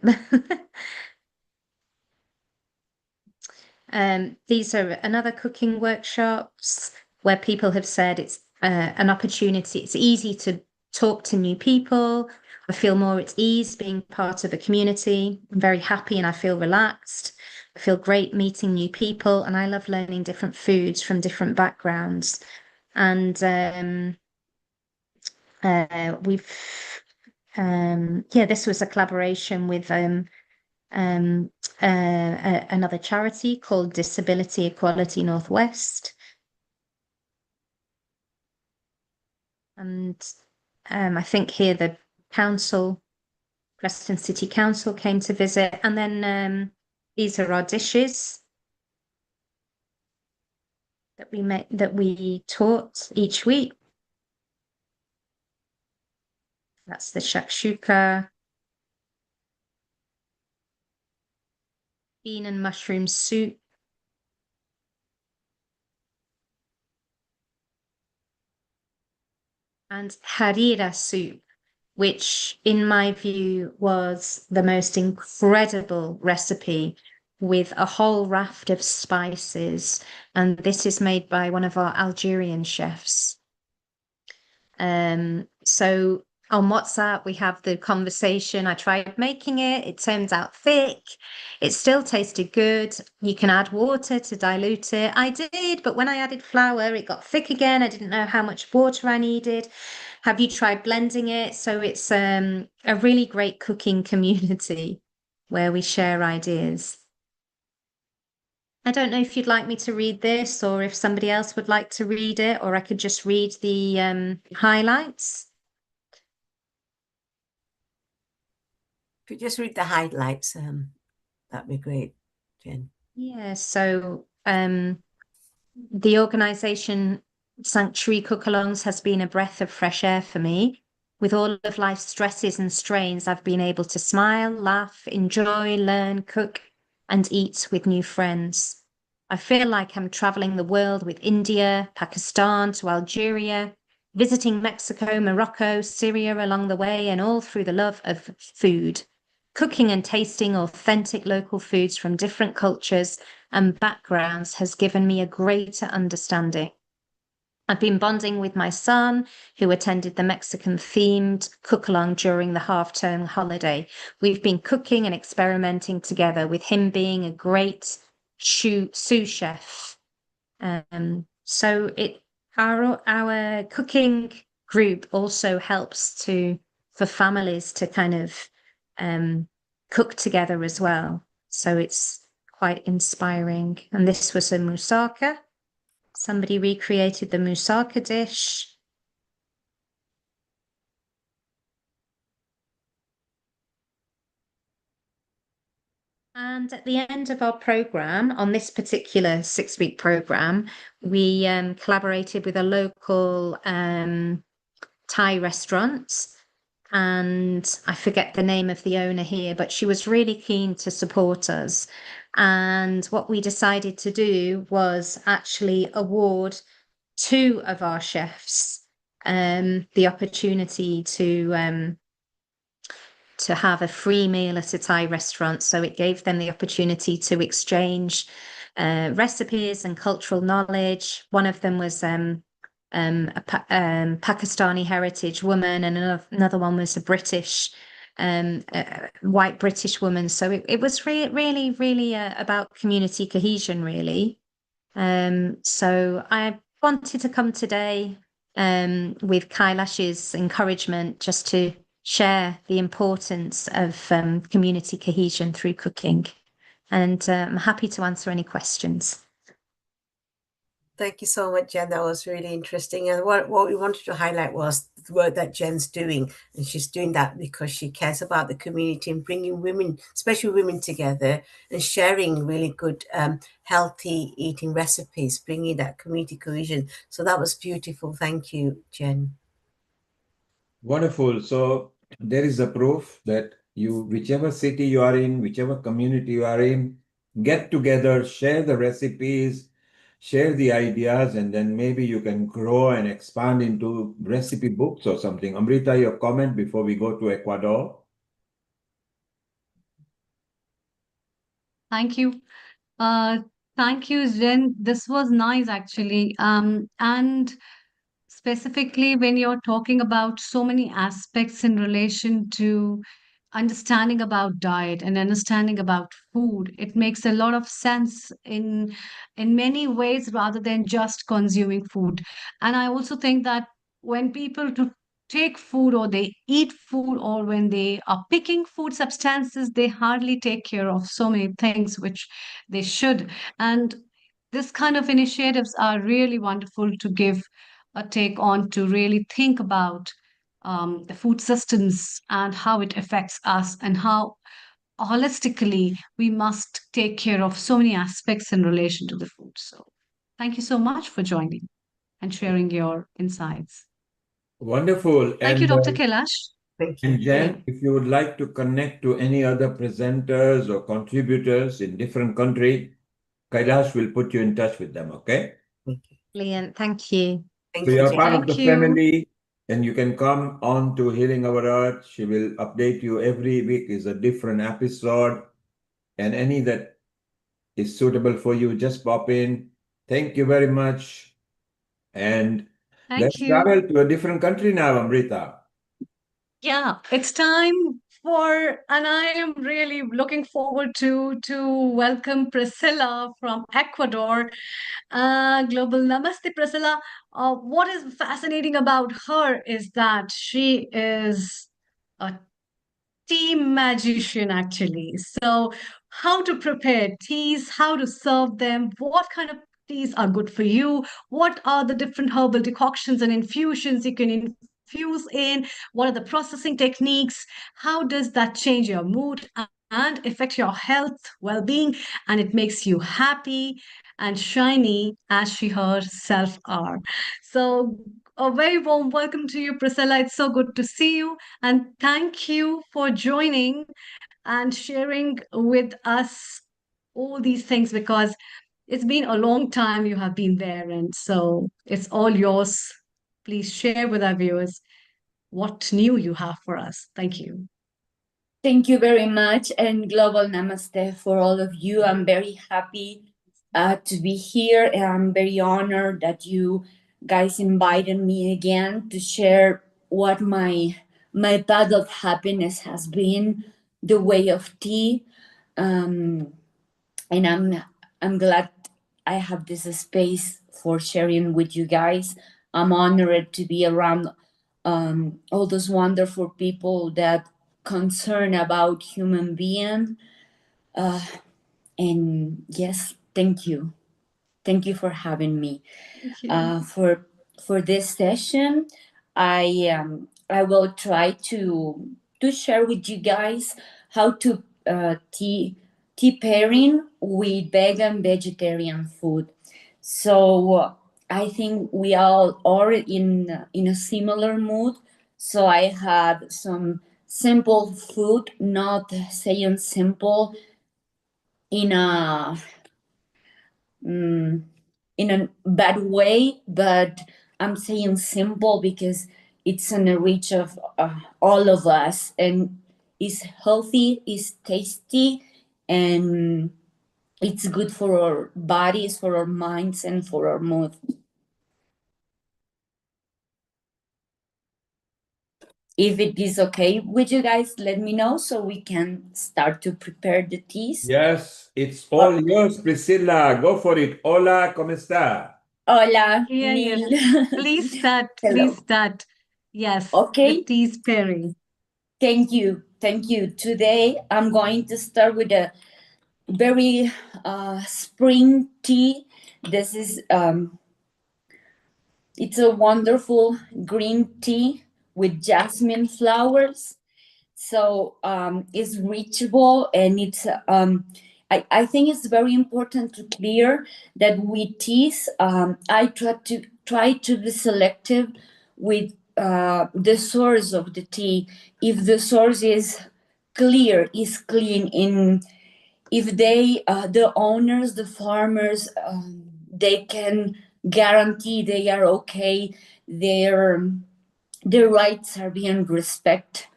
These are another cooking workshops where people have said it's an opportunity. It's easy to talk to new people. I feel more at ease being part of a community. I'm very happy and I feel relaxed. I feel great meeting new people, and I love learning different foods from different backgrounds. And this was a collaboration with another charity called Disability Equality Northwest. And I think here the council, Preston City Council, came to visit. And then these are our dishes that we taught each week. That's the shakshuka, bean and mushroom soup, and harira soup, which in my view was the most incredible recipe with a whole raft of spices. And this is made by one of our Algerian chefs. So on WhatsApp, we have the conversation. I tried making it. It turns out thick. It still tasted good. You can add water to dilute it. I did, but when I added flour, it got thick again. I didn't know how much water I needed. Have you tried blending it? So it's a really great cooking community where we share ideas. I don't know if you'd like me to read this or if somebody else would like to read it, or I could just read the highlights. If you just read the highlights, that'd be great, Jen. Yeah, so the organisation Sanctuary Cook-alongs has been a breath of fresh air for me. With all of life's stresses and strains, I've been able to smile, laugh, enjoy, learn, cook, and eat with new friends. I feel like I'm traveling the world with India, Pakistan to Algeria, visiting Mexico, Morocco, Syria along the way, and all through the love of food. Cooking and tasting authentic local foods from different cultures and backgrounds has given me a greater understanding. I've been bonding with my son, who attended the Mexican-themed cook-along during the half-term holiday. We've been cooking and experimenting together, with him being a great sous chef. So our cooking group also helps for families to kind of cook together as well. So it's quite inspiring. And this was a moussaka. Somebody recreated the moussaka dish. And at the end of our program, on this particular 6-week program, we collaborated with a local Thai restaurant. And I forget the name of the owner here, but she was really keen to support us. And what we decided to do was actually award 2 of our chefs the opportunity to have a free meal at a Thai restaurant. So it gave them the opportunity to exchange recipes and cultural knowledge. One of them was a Pakistani heritage woman, and another one was a British, white British woman. So it was really about community cohesion, really. So I wanted to come today with Kailash's encouragement, just to share the importance of community cohesion through cooking. And I'm happy to answer any questions. Thank you so much, Jen. That was really interesting. And what we wanted to highlight was the work that Jen's doing. And she's doing that because she cares about the community and bringing women, especially women, together and sharing really good, healthy eating recipes, bringing that community cohesion. So that was beautiful. Thank you, Jen. Wonderful. So there is a proof that whichever city you are in, whichever community you are in, get together, share the recipes, share the ideas, and then maybe you can grow and expand into recipe books or something. Amrita, your comment before we go to Ecuador? Thank you. Thank you, Jen. This was nice, actually. And specifically, when you're talking about so many aspects in relation to understanding about diet and understanding about food, it makes a lot of sense in many ways, rather than just consuming food. And I also think that when people take food, or they eat food, or when they are picking food substances, they hardly take care of so many things which they should. And this kind of initiatives are really wonderful to give a take on, to really think about the food systems and how it affects us, and how holistically we must take care of so many aspects in relation to the food. So thank you so much for joining and sharing your insights. Wonderful. Thank you, Dr. Kailash. Thank you. And Jen, if you would like to connect to any other presenters or contributors in different countries, Kailash will put you in touch with them, okay? Brilliant. Thank you. Thank So you, you're Jen. part of the Thank you. family. And you can come on to Healing Our Earth. She will update you every week is a different episode. And any that is suitable for you, just pop in. Thank you very much. And let's Thank you. travel to a different country now, Amrita. Yeah, it's time for, and I am really looking forward to welcome Priscila from Ecuador. Global Namaste, Priscila. What is fascinating about her is that she is a tea magician, actually. So, how to prepare teas, how to serve them, what kind of teas are good for you, what are the different herbal decoctions and infusions you can infuse in, what are the processing techniques, how does that change your mood and affect your health, well being, and it makes you happy and shiny as she herself are. So, a very warm welcome to you, Priscilla. It's so good to see you. And thank you for joining and sharing with us all these things because it's been a long time you have been there. And so it's all yours. Please share with our viewers what new you have for us. Thank you. Thank you very much, and global namaste for all of you. I'm very happy to be here, and I'm very honored that you guys invited me again to share what my path of happiness has been, the way of tea, and I'm glad I have this space for sharing with you guys. I'm honored to be around all those wonderful people that concern about human being. And yes, thank you for having me. For this session, I will try to share with you guys how to tea pairing with vegan vegetarian food. So I think we all are in a similar mood. So I had some simple food, not saying simple in a bad way, but I'm saying simple because it's in the reach of all of us, and it's healthy, it's tasty, and it's good for our bodies, for our minds, and for our mood. If it is okay with you guys, let me know so we can start to prepare the teas. Yes, it's all yours, Priscilla. Go for it. Hola, ¿cómo está? Hola, Yeah, Neil. yeah. Please start. Hello. Please start. Yes. Okay. The tea's pairing. Thank you. Thank you. Today, I'm going to start with a very spring tea. This is, it's a wonderful green tea with jasmine flowers. So it's reachable, and it's, I think it's very important to clear that with teas, I try to be selective with the source of the tea. If the source is clear, is clean, if they, the owners, the farmers, they can guarantee they are okay, their rights are being respected.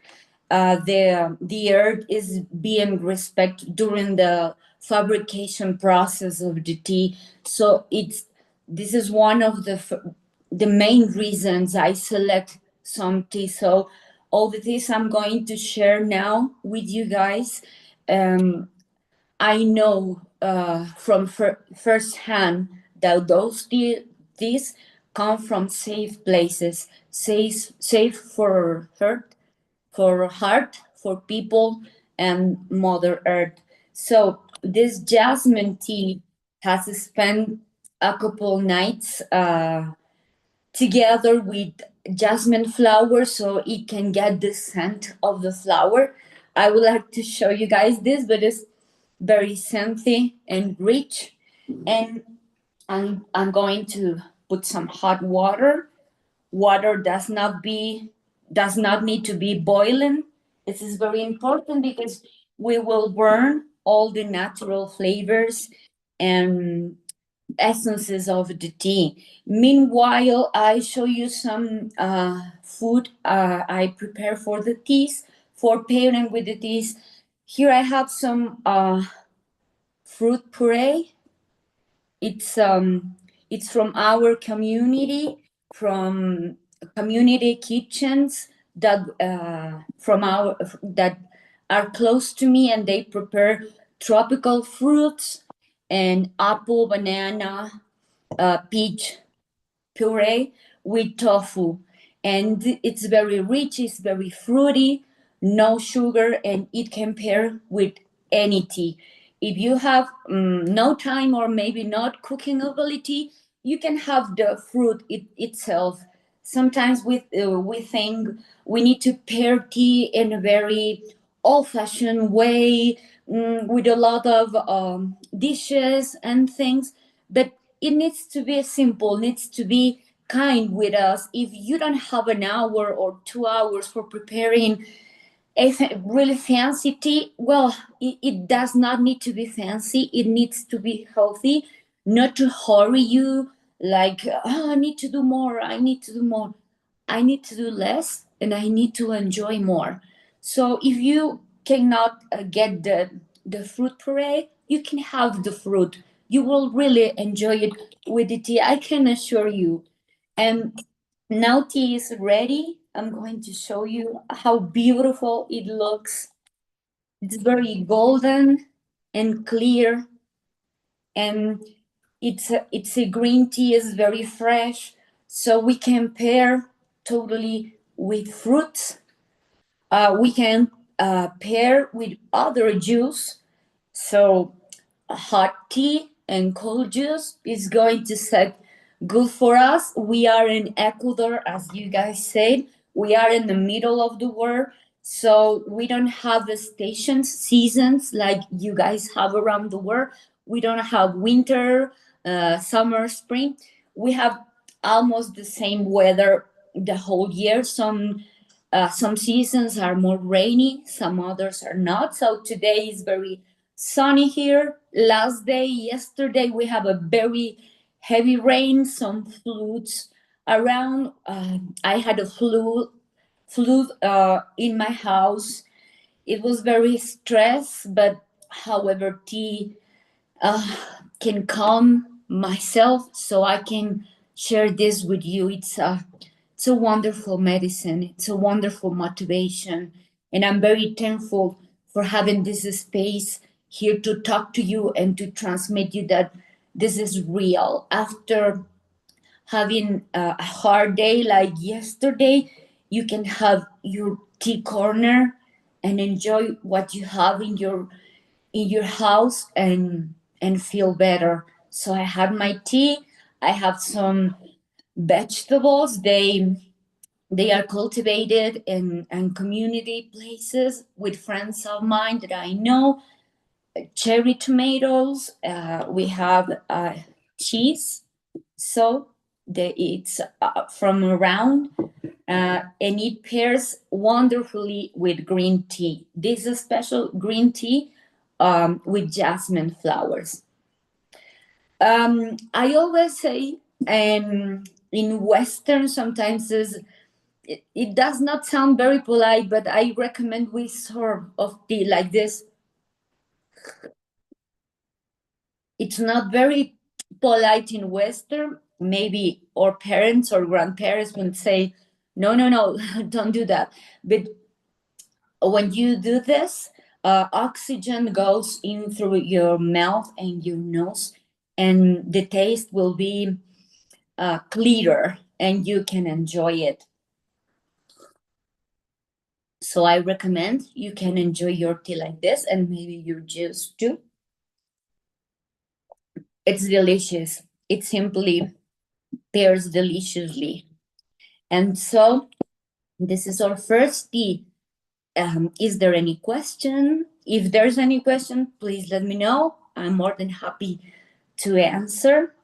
The earth is being respected during the fabrication process of the tea. So this is one of the main reasons I select some tea. So all the teas I'm going to share now with you guys, I know from first hand that those teas come from safe places, safe for heart, for people, and Mother Earth. So this jasmine tea has spent a couple nights together with jasmine flower so it can get the scent of the flower. I would like to show you guys this, but it's very scenty and rich. And I'm going to put some hot water. Water does not need to be boiling. This is very important because we will burn all the natural flavors, and essences of the tea. Meanwhile, I show you some food I prepare for the teas, for pairing with the teas. Here I have some fruit puree. It's from our community, from community kitchens that that are close to me, and they prepare tropical fruits and apple, banana, peach puree with tofu, and it's very rich, it's very fruity, no sugar, and it can pair with any tea. If you have no time or maybe not cooking ability, you can have the fruit itself. Sometimes we think we need to pair tea in a very old-fashioned way, with a lot of dishes and things, but it needs to be simple, needs to be kind with us. If you don't have an hour or 2 hours for preparing a really fancy tea, well, it does not need to be fancy. It needs to be healthy, not to hurry you, like, oh, I need to do more, I need to do more. I need to do less, and I need to enjoy more. So if you cannot get the fruit puree, you can have the fruit. You will really enjoy it with the tea, I can assure you. And now tea is ready. I'm going to show you how beautiful it looks. It's very golden and clear, and it's a green tea, is very fresh, so we can pair totally with fruits. We can pair with other juice. So hot tea and cold juice is going to set good for us. We are in Ecuador, as you guys said. We are in the middle of the world, so we don't have the seasons like you guys have around the world. We don't have winter, summer, spring. We have almost the same weather the whole year. Some seasons are more rainy, some others are not. So today is very sunny here. Yesterday, we have a very heavy rain, some floods around. I had a flood in my house. It was very stressed, but however, tea can calm myself, so I can share this with you. It's a wonderful medicine. It's a wonderful motivation. And I'm very thankful for having this space here to talk to you and to transmit you that this is real. After having a hard day like yesterday, you can have your tea corner and enjoy what you have in your house and feel better. So I have my tea. I have some vegetables. They are cultivated in community places with friends of mine that I know. Cherry tomatoes. We have cheese. So it's from around, and it pairs wonderfully with green tea. This is a special green tea with jasmine flowers. I always say, in Western, sometimes it does not sound very polite, but I recommend we serve of tea like this. It's not very polite in Western. Maybe our parents or grandparents will say, no, don't do that. But when you do this, oxygen goes in through your mouth and your nose, and the taste will be clearer, and you can enjoy it. So I recommend you can enjoy your tea like this, and maybe your juice too. It's delicious. It simply pairs deliciously. And so this is our first tea. Is there any question? If there's any question, please let me know. I'm more than happy to answer.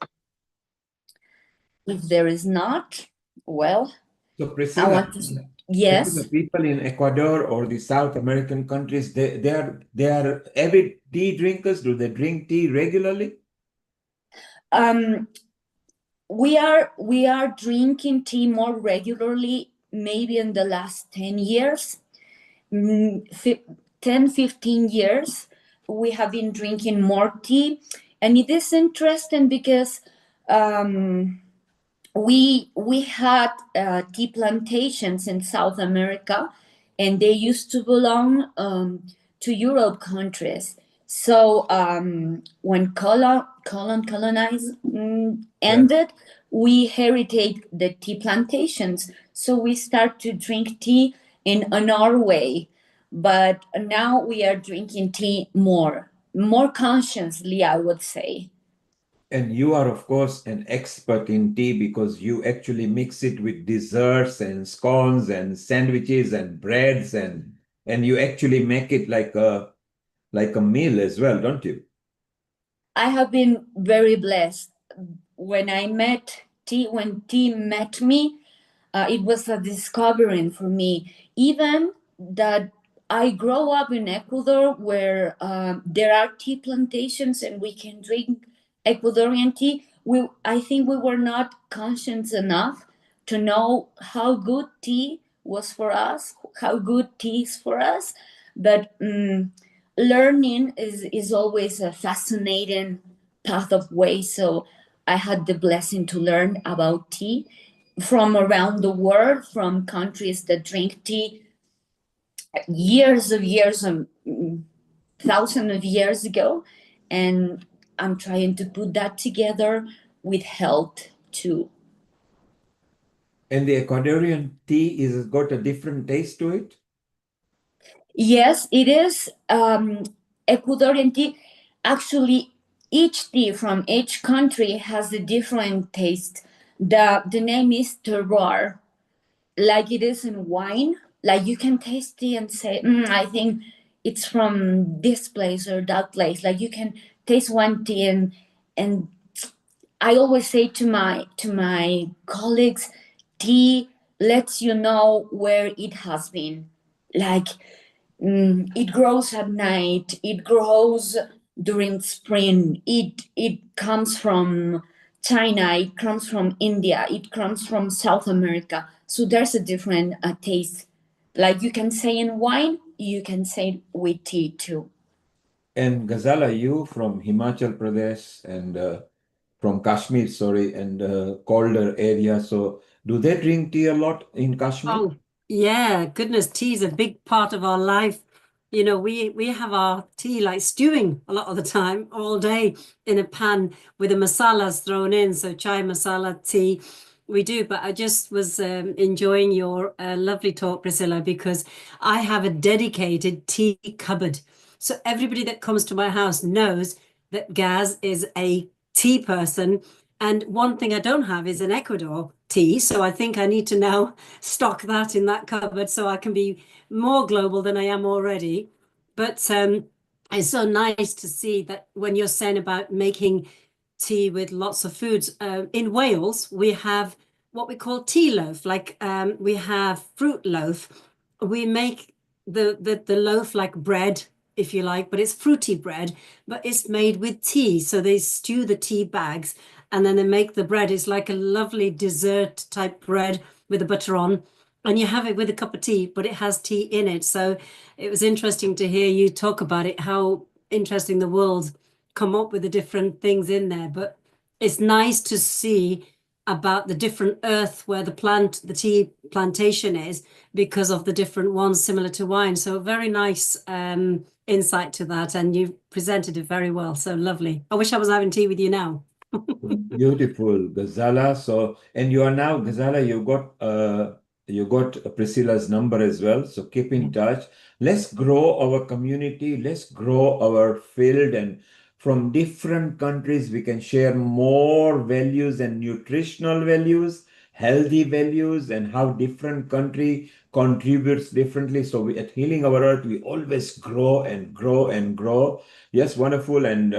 If there is not, well, so Priscila, yes. The people in Ecuador or the South American countries, they are avid tea drinkers. Do they drink tea regularly? We are drinking tea more regularly, maybe in the last 10 years, 10, 15 years, we have been drinking more tea. And it is interesting because we had tea plantations in South America, and they used to belong to Europe countries. So when colonizing ended, we heritage the tea plantations. So we start to drink tea in our way. But now we are drinking tea more consciously, I would say. And you are, of course, an expert in tea because you actually mix it with desserts and scones and sandwiches and breads, and you actually make it like a meal as well, don't you? I have been very blessed. When tea met me, it was a discovering for me. Even that I grow up in Ecuador, where there are tea plantations and we can drink Ecuadorian tea. I think we were not conscious enough to know how good tea was for us, how good tea is for us. But learning is always a fascinating path of way. So I had the blessing to learn about tea from around the world, from countries that drink tea years, thousands of years ago. And I'm trying to put that together with health too. And the Ecuadorian tea is got a different taste to it? Yes, it is. Ecuadorian tea, actually, each tea from each country has a different taste. The name is terroir, like it is in wine. Like you can taste tea and say, I think it's from this place or that place. Like you can taste one tea, and I always say to my colleagues, tea lets you know where it has been. Like it grows at night, it grows during spring, it comes from China, it comes from India, it comes from South America. So there's a different taste. Like you can say in wine, you can say with tea too. And Ghazala, you from Himachal Pradesh and from Kashmir, sorry, and colder area. So do they drink tea a lot in Kashmir? Oh, yeah, goodness, tea is a big part of our life. You know, we have our tea like stewing a lot of the time, all day in a pan with the masalas thrown in. So chai masala, tea, we do. But I just was enjoying your lovely talk, Priscilla, because I have a dedicated tea cupboard. So everybody that comes to my house knows that Gaz is a tea person. And one thing I don't have is an Ecuador tea. So I think I need to now stock that in that cupboard so I can be more global than I am already. But it's so nice to see that when you're saying about making tea with lots of foods, in Wales, we have what we call tea loaf. Like we have fruit loaf. We make the loaf like bread, if you like, but it's fruity bread, but it's made with tea. So they stew the tea bags and then they make the bread. It's like a lovely dessert type bread with the butter on, and you have it with a cup of tea, but it has tea in it. So it was interesting to hear you talk about it, how interesting the world come up with the different things in there. But it's nice to see about the different earth where the tea plantation is, because of the different ones similar to wine. So very nice insight to that, and you presented it very well. So lovely. I wish I was having tea with you now. Beautiful, Ghazala. So, and you are now, Ghazala, you got Priscilla's number as well. So keep in touch. Let's grow our community. Let's grow our field, and from different countries, we can share more values and nutritional values, healthy values, and how different country contributes differently. So we, at Healing Our Earth, we always grow and grow and grow. Yes, wonderful. And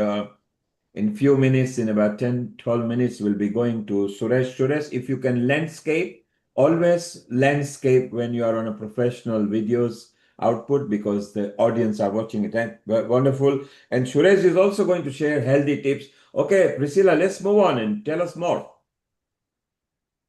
in few minutes, in about 10, 12 minutes, we'll be going to Suresh. Suresh, if you can landscape, always landscape when you are on a professional videos. output because the audience are watching it. And wonderful. And Suresh is also going to share healthy tips. Okay, Priscila, let's move on and tell us more.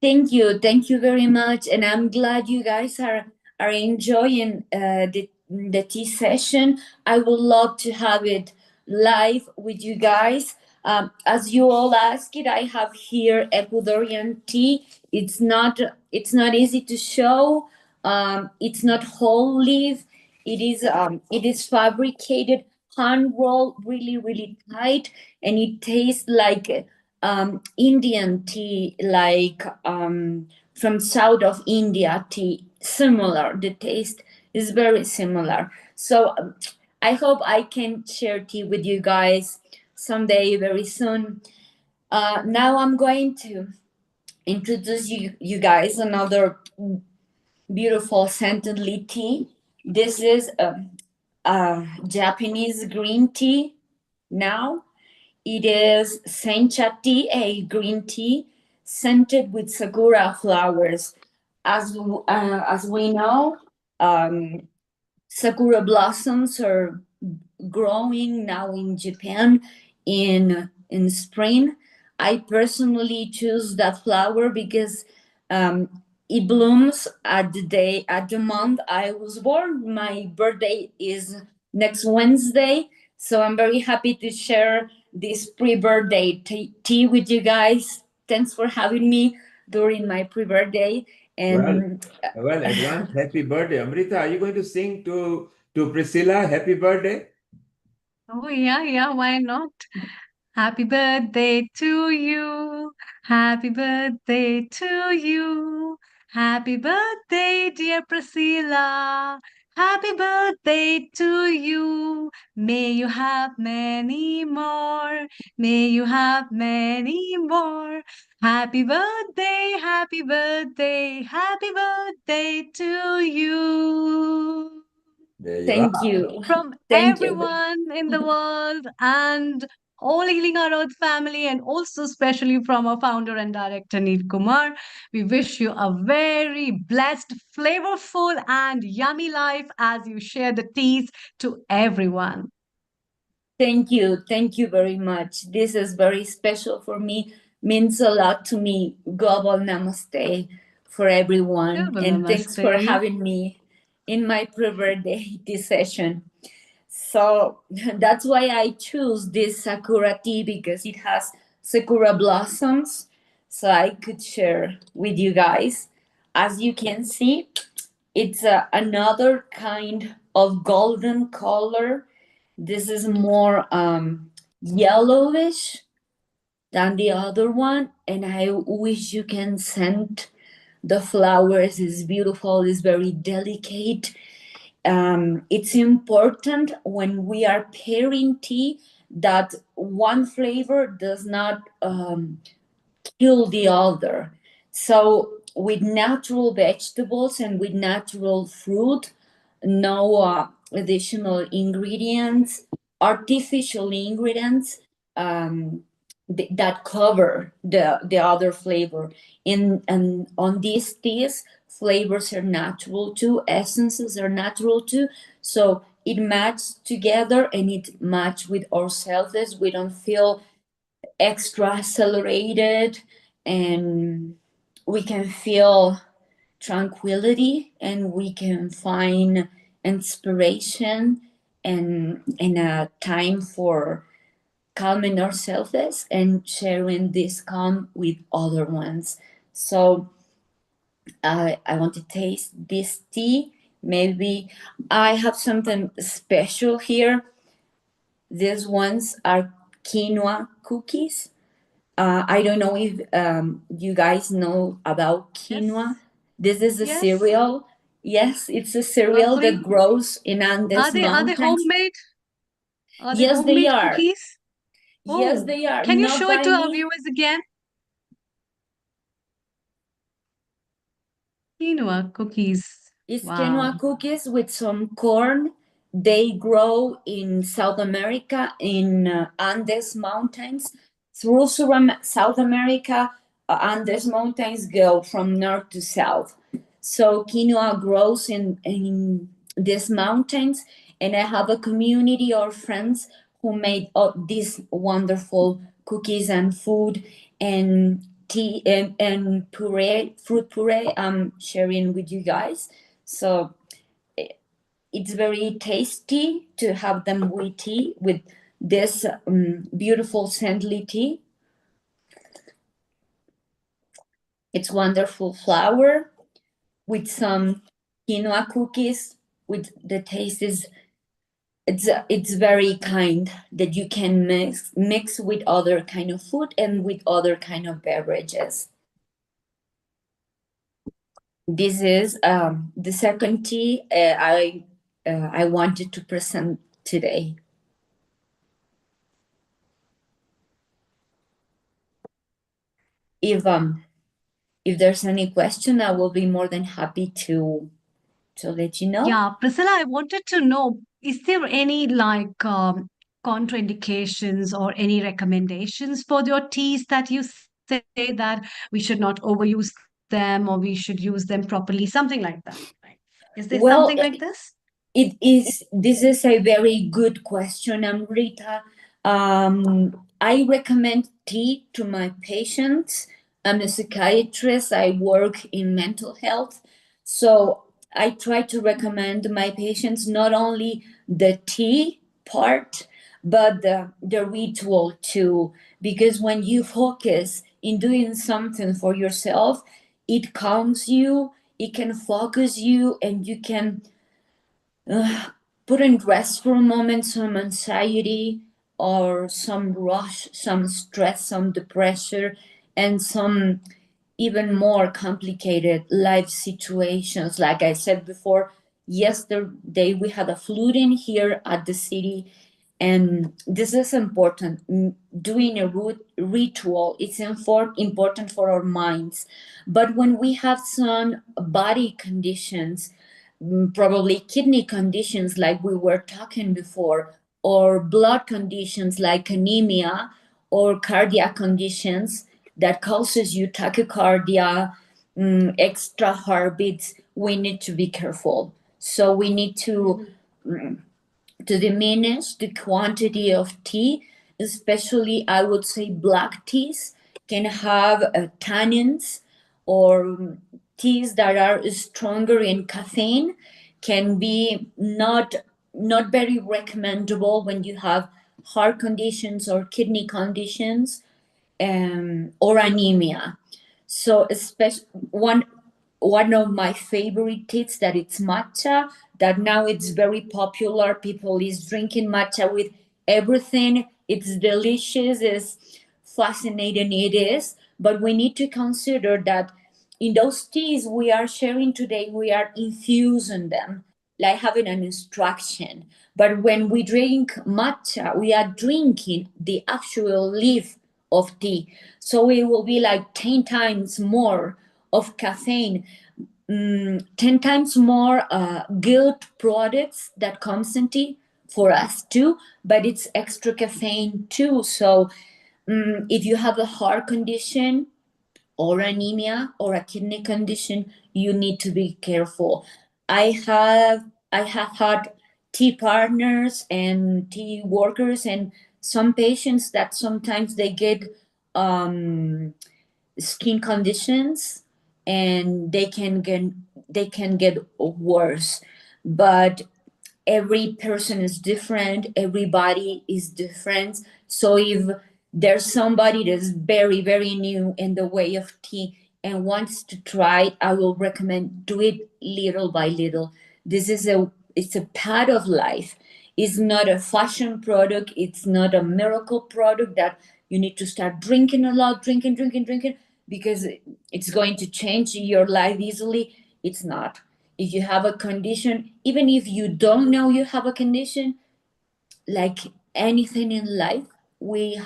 Thank you very much, and I'm glad you guys are enjoying the tea session. I would love to have it live with you guys. As you all asked it, I have here Ecuadorian tea. It's not easy to show. It's not whole leaf. It is fabricated, hand rolled, really tight, and it tastes like Indian tea, like from south of India tea. Similar, the taste is very similar. So I hope I can share tea with you guys someday very soon. Now I'm going to introduce you guys another beautiful scented leaf tea. This is a Japanese green tea now. It is sencha tea, a green tea scented with sakura flowers. As we know, sakura blossoms are growing now in Japan in spring. I personally choose that flower because it blooms at the month I was born. My birthday is next Wednesday, so I'm very happy to share this pre-birthday tea with you guys. Thanks for having me during my pre-birthday. And well, advance happy birthday. Amrita, are you going to sing to Priscila happy birthday? Oh, yeah, why not? Happy birthday to you. Happy birthday to you. Happy birthday, dear Priscilla. Happy birthday to you. May you have many more. May you have many more. Happy birthday, happy birthday, happy birthday to you. Thank you. From Thank you. everyone in the world and all Healing Our Earth family, and also especially from our founder and director Neil Kumar, we wish you a very blessed, flavorful, and yummy life as you share the teas to everyone. Thank you very much. This is very special for me. Means a lot to me. Global namaste for everyone, Global and thanks for namaste. having me in my pre-birthday this session. So that's why I choose this sakura tea, because it has sakura blossoms, so I could share with you guys. As you can see, it's another kind of golden color. This is more yellowish than the other one, and I wish you can scent the flowers. Is beautiful, is very delicate. It's important when we are pairing tea that one flavor does not kill the other. So with natural vegetables and with natural fruit, no additional ingredients, artificial ingredients that cover the other flavor. And on these teas, flavors are natural too, essences are natural too. So it matches together and it matches with ourselves. We don't feel extra accelerated, and we can feel tranquility, and we can find inspiration and a time for calming ourselves and sharing this calm with other ones. So I want to taste this tea. Maybe I have something special here. These ones are quinoa cookies. I don't know if you guys know about quinoa. This is a cereal. Yes, it's a cereal that grows in Andes Are mountains. they homemade? Are they Yes, homemade they are. cookies? Yes, they are. Can you Not show it by to our me. viewers again? Quinoa cookies. It's Wow. quinoa cookies with some corn. They grow in South America, in Andes mountains. Through South America, Andes mountains go from north to south. So quinoa grows in these mountains, and I have a community of friends who made these wonderful cookies and food and tea and puree, fruit puree I'm sharing with you guys. So it's very tasty to have them with tea, with this beautiful scently tea. It's wonderful flour with some quinoa cookies. With the taste is it's very kind that you can mix with other kind of food and with other kind of beverages. This is the second tea I wanted to present today. If there's any question, I will be more than happy to let you know. Yeah, Priscilla, I wanted to know, is there any contraindications or any recommendations for your teas that you say that we should not overuse them or we should use them properly, something like that? Right? Is there something like this? This is a very good question, Amrita. I recommend tea to my patients. I'm a psychiatrist. I work in mental health. So I try to recommend my patients not only the tea part, but the ritual too. Because when you focus in doing something for yourself, it calms you, it can focus you, and you can put in rest for a moment some anxiety or some rush, some stress, some depression, and some even more complicated life situations. Like I said before, yesterday we had a flooding here at the city, and this is important. Doing a ritual, it's important for our minds. But when we have some body conditions, probably kidney conditions like we were talking before, or blood conditions like anemia, or cardiac conditions that causes you tachycardia, extra heartbeats, we need to be careful. So we need to diminish the quantity of tea, especially I would say black teas can have tannins, or teas that are stronger in caffeine can be not very recommendable when you have heart conditions or kidney conditions, or anemia. So especially one of my favorite teas that it's matcha, that now it's very popular. People is drinking matcha with everything. It's delicious, it's fascinating, it is. But we need to consider that in those teas we are sharing today, we are infusing them, like having an instruction. But when we drink matcha, we are drinking the actual leaf of tea. So it will be like 10 times more of caffeine, 10 times more good products that comes in tea for us too, but it's extra caffeine too. So if you have a heart condition or anemia or a kidney condition, you need to be careful. I have had tea partners and tea workers and some patients that sometimes they get skin conditions, and they can get worse. But every person is different, everybody is different. So if there's somebody that's very, very new in the way of tea and wants to try it, I will recommend do it little by little. It's a part of life. It's not a fashion product. It's not a miracle product that you need to start drinking a lot, drinking, because it's going to change your life easily. It's not. If you have a condition, even if you don't know you have a condition, like anything in life, we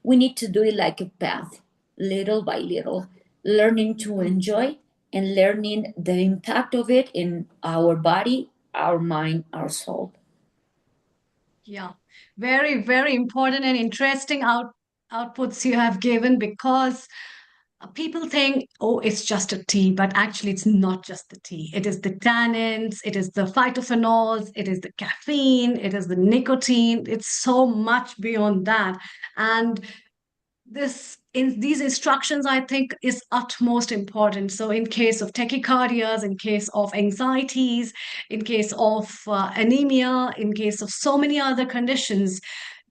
need to do it like a path, little by little, learning to enjoy and learning the impact of it in our body, our mind, our soul. Yeah, very, very important and interesting outputs you have given, because People think, oh, it's just a tea, but actually it's not just the tea. It is the tannins, it is the phytophenols, it is the caffeine, it is the nicotine. It's so much beyond that. And these instructions, I think, is utmost important. So in case of tachycardias, in case of anxieties, in case of anemia, in case of so many other conditions,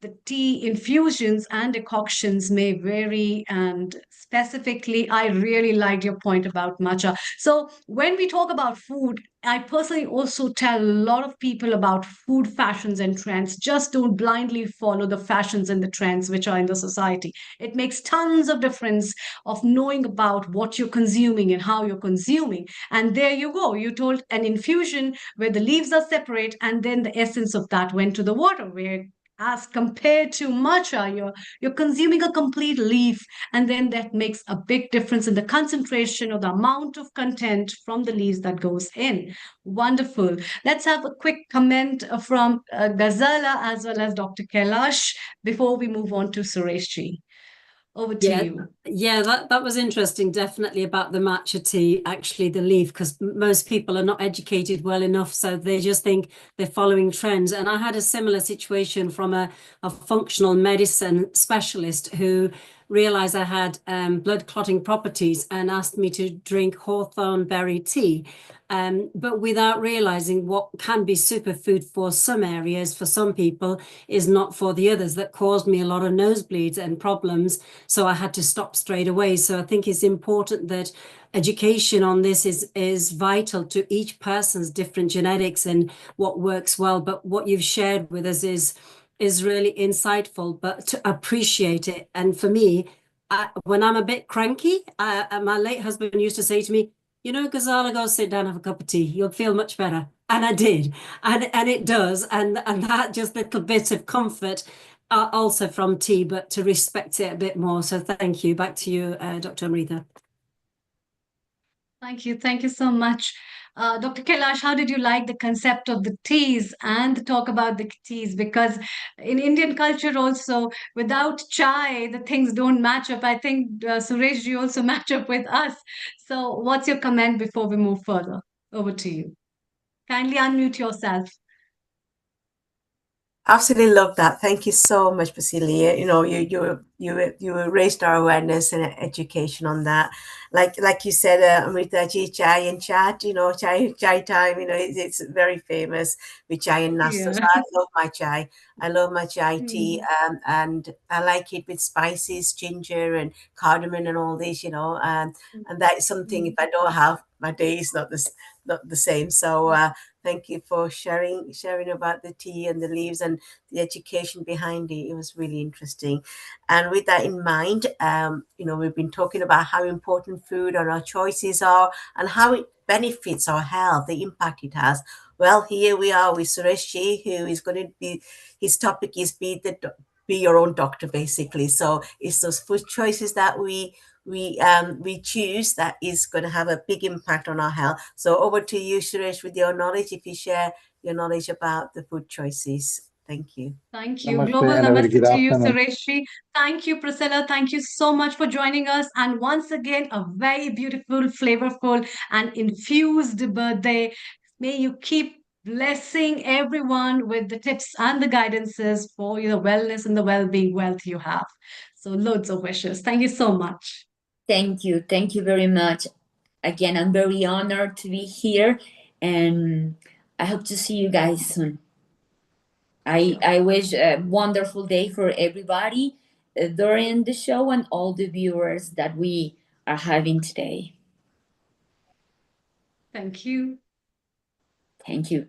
the tea infusions and decoctions may vary. And specifically, I really liked your point about matcha. So when we talk about food, I personally also tell a lot of people about food fashions and trends. Just don't blindly follow the fashions and the trends which are in the society. It makes tons of difference of knowing about what you're consuming and how you're consuming. And there you go. You told an infusion where the leaves are separate, and then the essence of that went to the water, where as compared to matcha, you're consuming a complete leaf, and then that makes a big difference in the concentration or the amount of content from the leaves that goes in. Wonderful. Let's have a quick comment from Ghazala as well as Dr. Kailash before we move on to Suresh. Over to you. Yeah, that was interesting, definitely, about the matcha tea, actually, the leaf, because most people are not educated well enough, so they just think they're following trends. And I had a similar situation from a functional medicine specialist who realized I had blood clotting properties and asked me to drink hawthorn berry tea, but without realizing what can be superfood for some areas, for some people, is not for the others. That caused me a lot of nosebleeds and problems, so I had to stop straight away. So I think it's important that education on this is vital to each person's different genetics and what works well. But what you've shared with us is really insightful, but to appreciate it. And for me, when I'm a bit cranky, my late husband used to say to me, you know, Ghazala, go sit down, have a cup of tea. You'll feel much better. And I did. And it does. And that just little bit of comfort also from tea, but to respect it a bit more. So thank you. Back to you, Dr. Amrita. Thank you. Thank you so much. Dr. Kailash, how did you like the concept of the teas and the talk about the teas? Because in Indian culture also, without chai, the things don't match up. I think Suresh, you also match up with us. So what's your comment before we move further? Over to you. Kindly unmute yourself. Absolutely love that. Thank you so much, Priscila. You know, you raised our awareness and education on that. Like you said, Amrita, chai and chat. You know, chai time. You know, it's very famous with chai and nasta. Yeah. So I love my chai. I love my chai tea, and I like it with spices, ginger and cardamom and all this. You know, and that's something. If I don't have, my day is not the same. So thank you for sharing about the tea and the leaves and the education behind it. It was really interesting. And with that in mind, you know, we've been talking about how important food and our choices are and how it benefits our health, the impact it has. Well, here we are with Suresh, who is going to be, his topic is be your own doctor, basically. So it's those food choices that we choose that is going to have a big impact on our health. So over to you, Suresh, with your knowledge, if you share your knowledge about the food choices. Thank you. Thank you. Namaste Global and a very namaste good to you, afternoon. Suresh. Thank you, Priscila. Thank you so much for joining us. And once again, a very beautiful, flavorful, and infused birthday. May you keep blessing everyone with the tips and the guidances for your wellness and the well-being wealth you have. So loads of wishes. Thank you so much. Thank you. Thank you very much. Again, I'm very honored to be here, and I hope to see you guys soon. I wish a wonderful day for everybody during the show and all the viewers that we are having today. Thank you. Thank you.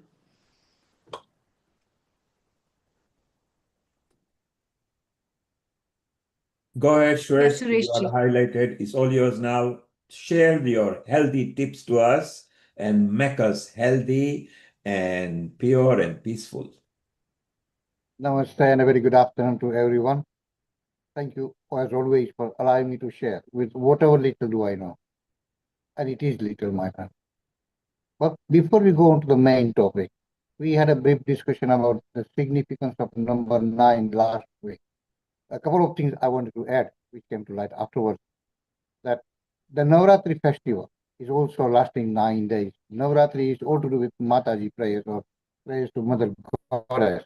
Go ahead, Suresh. Yes, You are Suresh. highlighted. It's all yours now. Share your healthy tips to us and make us healthy and pure and peaceful. Namaste and a very good afternoon to everyone. Thank you, as always, for allowing me to share with whatever little do I know. And it is little, my friend. But before we go on to the main topic, we had a brief discussion about the significance of number 9 last week. A couple of things I wanted to add, which came to light afterwards, that the Navratri festival is also lasting 9 days. Navratri is all to do with Mataji prayers or prayers to Mother Goddess.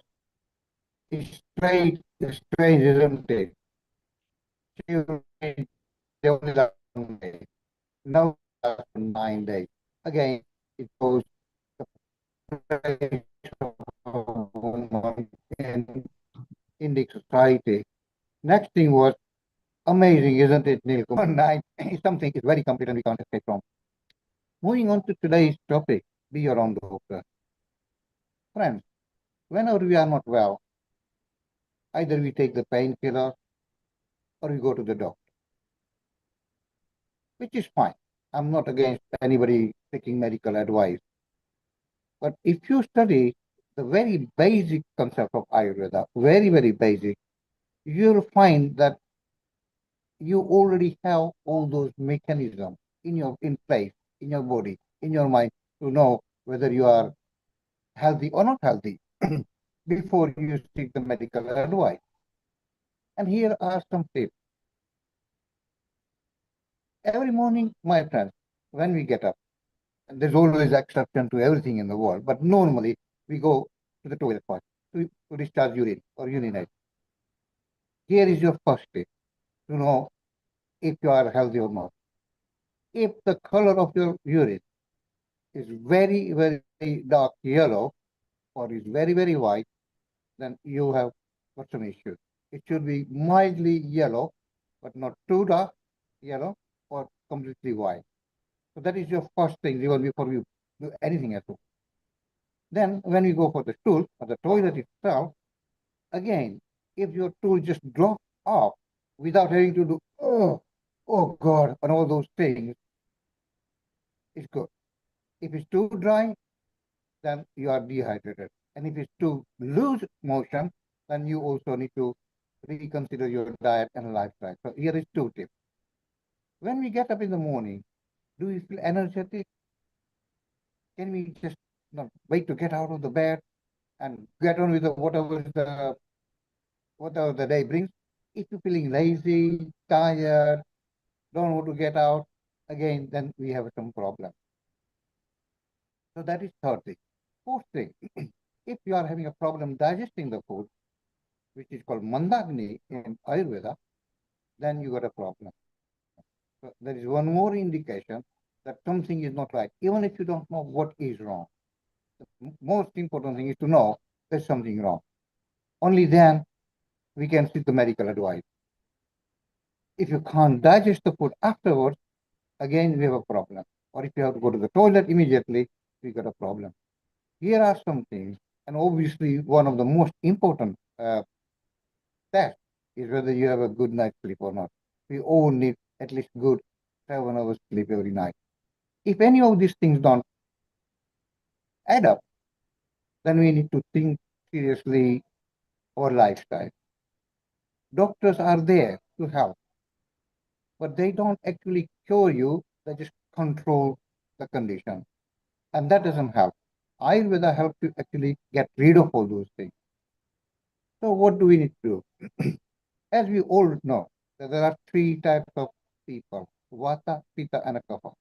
It's strange, isn't it? She will be the only last 1 day. Now lasts for 9 days. Again, it goes the praise of a woman in Indic society. Next thing was amazing, isn't it, Neil? One night is something is very complete and we can't escape from. Moving on to today's topic, be your own doctor. Friends, whenever we are not well, either we take the painkiller or we go to the doctor, which is fine. I'm not against anybody taking medical advice. But if you study the very basic concept of Ayurveda, very, very basic, you'll find that you already have all those mechanisms in place, in your body, in your mind, to know whether you are healthy or not healthy before you seek the medical advice. And here are some tips. Every morning, my friends, when we get up, and there's always exception to everything in the world, but normally we go to the toilet first to discharge urine or urinate. Here is your first tip to know if you are healthy or not. If the color of your urine is very, very dark yellow or is very, very white, then you have got some issues. It should be mildly yellow, but not too dark yellow or completely white. So that is your first thing even before you do anything at all. Then when you go for the stool or the toilet itself, again, if your stool just drops off without having to do, oh God, and all those things, it's good. If it's too dry, then you are dehydrated. And if it's too loose motion, then you also need to reconsider your diet and lifestyle. So here is 2 tips. When we get up in the morning, do we feel energetic? Can we just not wait to get out of the bed and get on with whatever the day brings? If you're feeling lazy, tired, don't want to get out, again, then we have some problem. So that is third thing. Fourth thing, if you are having a problem digesting the food, which is called mandagni in Ayurveda, then you got a problem. So there is one more indication that something is not right, even if you don't know what is wrong. The most important thing is to know there's something wrong. Only then we can seek the medical advice. If you can't digest the food afterwards, again, we have a problem. Or if you have to go to the toilet immediately, we got a problem. Here are some things, and obviously one of the most important tests is whether you have a good night's sleep or not. We all need at least good 7 hours sleep every night. If any of these things don't add up, then we need to think seriously our lifestyle. Doctors are there to help, but they don't actually cure you, they just control the condition. And that doesn't help. Ayurveda helps you actually get rid of all those things. So what do we need to do? As we all know, that there are 3 types of people, Vata, Pitta, and Kapha.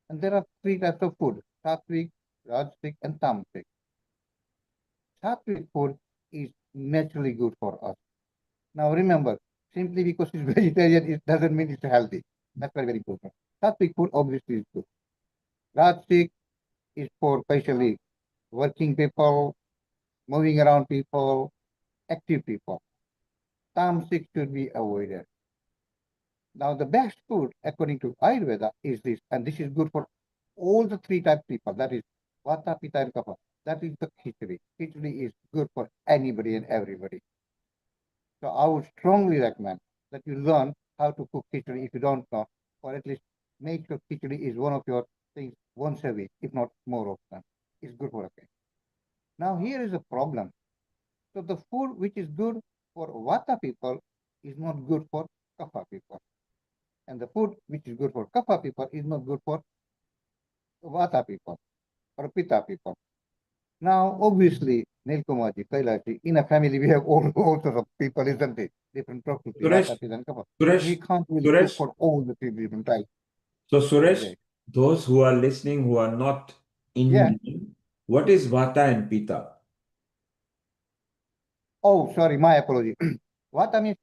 And there are 3 types of food, Sattvic, Rajasic, and Tamasic. Sattvic food is naturally good for us. Now remember, simply because it's vegetarian, it doesn't mean it's healthy. That's very, very important. Sattvic food obviously is good. Rajasic is for especially working people, moving around people, active people. Tamasic should be avoided. Now the best food according to Ayurveda is this, and this is good for all the 3 types of people. That is Vata, Pitta, and Kapha. That is the khichdi. Khichdi is good for anybody and everybody. So I would strongly recommend that you learn how to cook khichdi if you don't know, or at least make sure khichdi is one of your things once a week, if not more often. It's good for a kid. Now here is a problem. So the food which is good for Vata people is not good for Kapha people. And the food which is good for Kapha people is not good for Vata people or Pitta people. Now, obviously, Nilkumarji, Kailashi, in a family we have all sorts of people, isn't it? Different property, Vata, Pitta, and Kapha. We can't really cook for all the 3 different types. So Suresh, Okay. those who are listening who are not Yeah. Indian, what is Vata and Pitta? Oh, sorry, my apology. Vata means,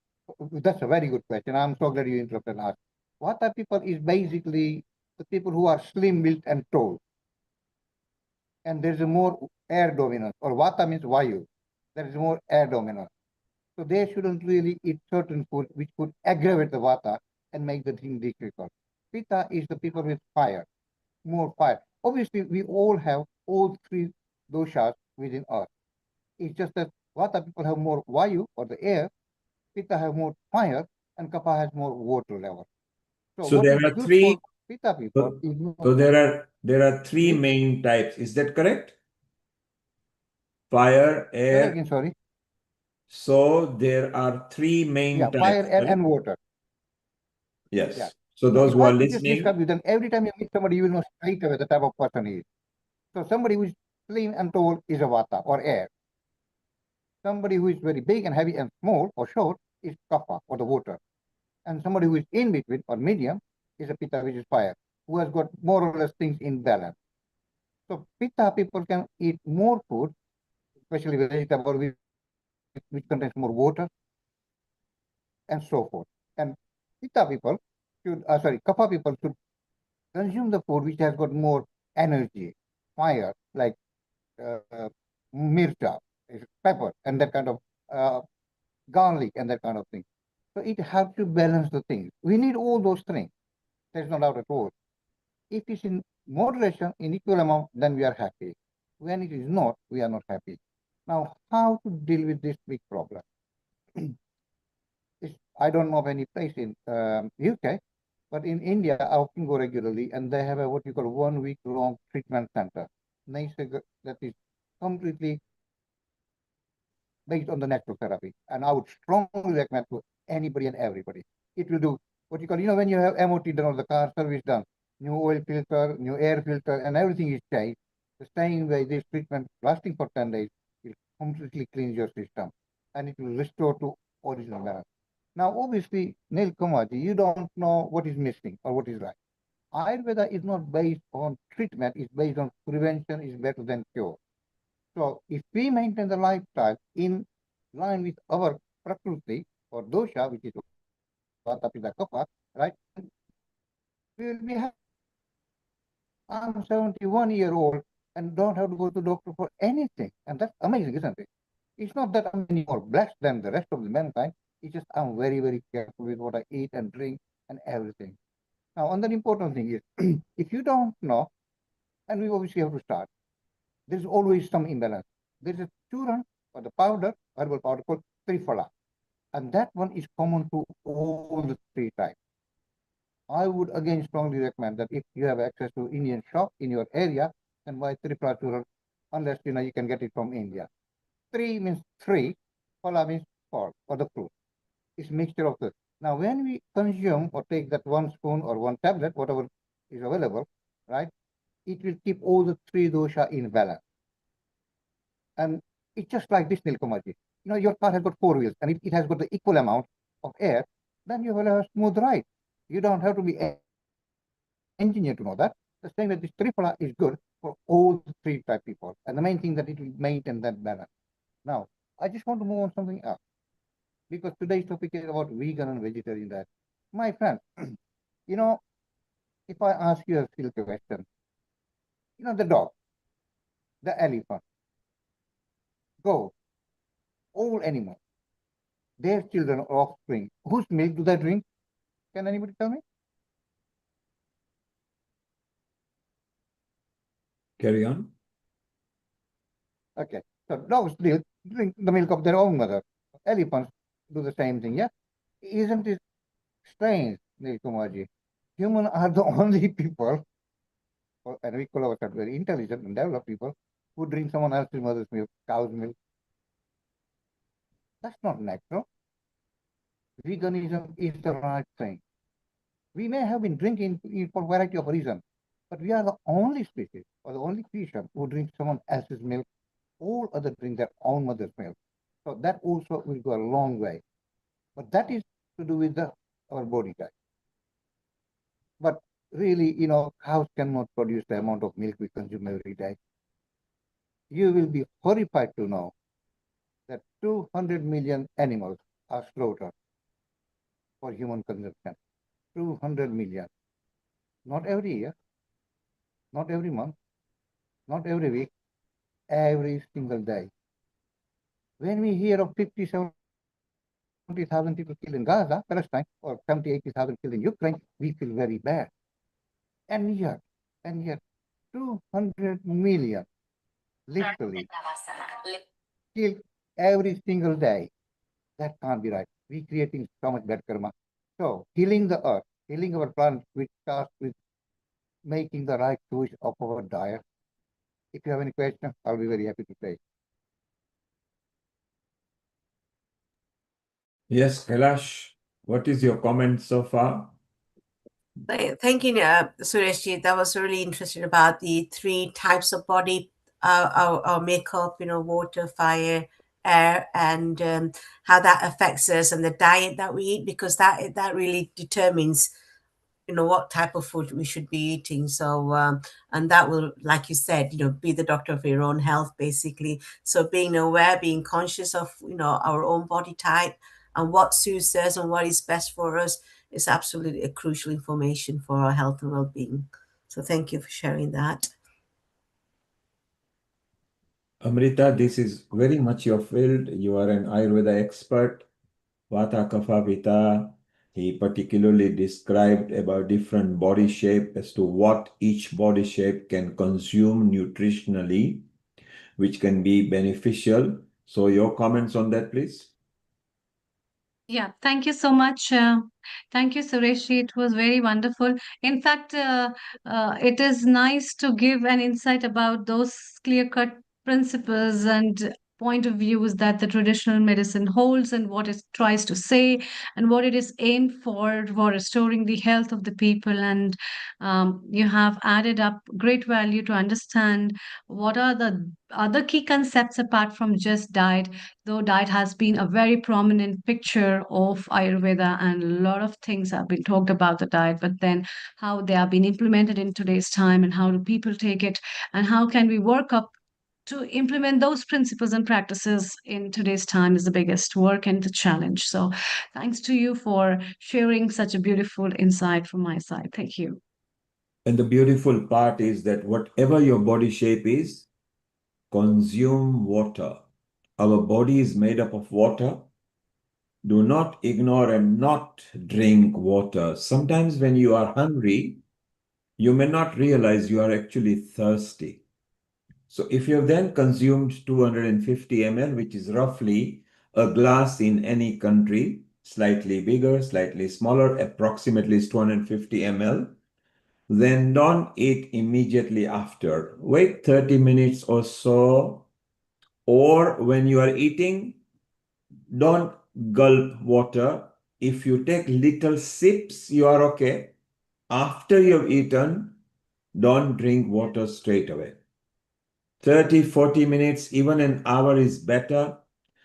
that's a very good question. I'm so glad you interrupted and asked. Vata people is basically the people who are slim, built, and tall. And there's a more air dominance, or Vata means Vayu. There is more air dominance. So they shouldn't really eat certain food which could aggravate the Vata and make the thing difficult. Pitta is the people with fire, more fire. Obviously, we all have all three doshas within us. It's just that Vata people have more Vayu, or the air, Pitta have more fire, and Kapha has more water level. So So what there is are good three. for Pitta people is So there are three Yes. main types. Is that correct? Fire, Say that air. again, sorry. So there are three main Yeah, types. fire, air, correct? and water. Yes. Yeah. So Now, those if who I are could just describe listening, you, then every time you meet somebody, you will know straight away the type of person he is. So somebody who is slim and tall is a Vata, or air. Somebody who is very big and heavy and small or short is Kapha, or the water. And somebody who is in between or medium is a Pitta, which is fire, who has got more or less things in balance. So Pitta people can eat more food, especially vegetable, which contains more water, and so forth. And Pitta people should, Kapha people should consume the food which has got more energy, fire, like mircha, pepper, and that kind of garlic and that kind of thing. So it has to balance the things. We need all those things. There's no doubt at all. If it's in moderation, in equal amount, then we are happy. When it is not, we are not happy. Now, how to deal with this big problem? I don't know of any place in UK, but in India, I often go regularly, and they have a what you call 1 week long treatment center. That is completely based on the natural therapy. And I would strongly recommend to anybody and everybody. It will do what you call, when you have MOT done or the car service done, new oil filter, new air filter, and everything is changed. The staying by this treatment lasting for 10 days will completely cleanse your system, and it will restore to original balance. Now, obviously, Neil Kumarji, you don't know what is missing or what is right. Ayurveda is not based on treatment, it's based on prevention is better than cure. So if we maintain the lifestyle in line with our prakriti or dosha, which is Vata, Pitta, Kapha, right, we will be happy. I'm 71-year-old and don't have to go to doctor for anything. And that's amazing, isn't it? It's not that I'm any more blessed than the rest of the mankind. It's just I'm very, very careful with what I eat and drink and everything. Now, another important thing is, if you don't know, and we obviously have to start, there's always some imbalance. There's a churn or the powder, herbal powder called Triphala. And that one is common to all the three types. I would again strongly recommend that if you have access to Indian shop in your area, then buy Triphala churn, unless you can get it from India. Three means three, phala means fall or the fruit. It's mixture of this. Now, when we consume or take that 1 spoon or 1 tablet, whatever is available, right, it will keep all the three dosha in balance. And it's just like this, Nilkumarji. Your car has got 4 wheels, and if it has got the equal amount of air, then you will have a smooth ride. You don't have to be an engineer to know that. The same that this Triphala is good for all the three type people. And the main thing that it will maintain that balance. Now, I just want to move on something else, because today's topic is about vegan and vegetarian diet. My friend, if I ask you a silly question, the dog, the elephant, goat, all animals, their children or offspring, whose milk do they drink? Can anybody tell me? carry on. Okay, so dogs drink the milk of their own mother. Elephants do the same thing, yeah? Isn't it strange, Neil Kumarji? Humans are the only people, and we call ourselves very intelligent and developed people, who drink someone else's mother's milk, cow's milk. That's not natural. Veganism is the right thing. We may have been drinking it for a variety of reasons, but we are the only species or the only creature who drink someone else's milk. All others drink their own mother's milk. So that also will go a long way. But that is to do with our body type. But really, cows cannot produce the amount of milk we consume every day. You will be horrified to know that 200 million animals are slaughtered for human consumption. 200 million. Not every year, not every month, not every week, every single day. When we hear of 50, 70,000 people killed in Gaza, Palestine, or 70, 80,000 killed in Ukraine, we feel very bad. And yet, 200 million literally killed every single day. That can't be right. We're creating so much bad karma. So, healing the earth, healing our planet, which starts with making the right choice of our diet. If you have any questions, I'll be very happy to take. Yes, Kailash, what is your comment so far? Thank you, Suresh. That was really interesting about the 3 types of body, our makeup, water, fire, air, and how that affects us, and the diet that we eat, because that really determines, what type of food we should be eating. So, and that will, like you said, be the doctor of your own health, basically. So being aware, being conscious of, our own body type and what suits us and what is best for us is absolutely a crucial information for our health and well-being. So thank you for sharing that. Amrita, this is very much your field. You are an Ayurveda expert. Vata, Kapha, Pitta. He particularly described about different body shape as to what each body shape can consume nutritionally, which can be beneficial. So your comments on that, please. Yeah, thank you so much. Thank you, Suresh. It was very wonderful. In fact, it is nice to give an insight about those clear-cut principles and point of views that the traditional medicine holds and what it tries to say and what it is aimed for restoring the health of the people. And you have added up great value to understand what are the other key concepts apart from just diet, though diet has been a very prominent picture of Ayurveda and a lot of things have been talked about the diet, but then how they have been implemented in today's time and how do people take it and how can we work up to implement those principles and practices in today's time is the biggest work and the challenge. So thanks to you for sharing such a beautiful insight from my side. Thank you. And the beautiful part is that whatever your body shape is, consume water. Our body is made up of water. Do not ignore and not drink water. Sometimes when you are hungry, you may not realize you are actually thirsty. So if you have then consumed 250 ml, which is roughly a glass in any country, slightly bigger, slightly smaller, approximately is 250 ml, then don't eat immediately after. Wait 30 minutes or so, or when you are eating, don't gulp water. If you take little sips, you are okay. After you've eaten, don't drink water straight away. 30, 40 minutes, even an hour is better.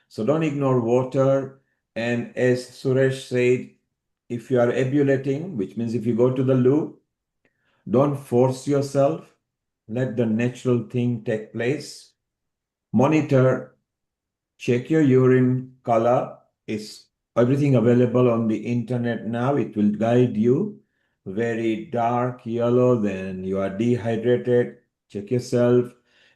So don't ignore water. And as Suresh said, if you are ebulating, which means if you go to the loo, don't force yourself. Let the natural thing take place. Monitor, check your urine color. Is everything available on the internet now? It will guide you. Very dark yellow, then you are dehydrated. Check yourself.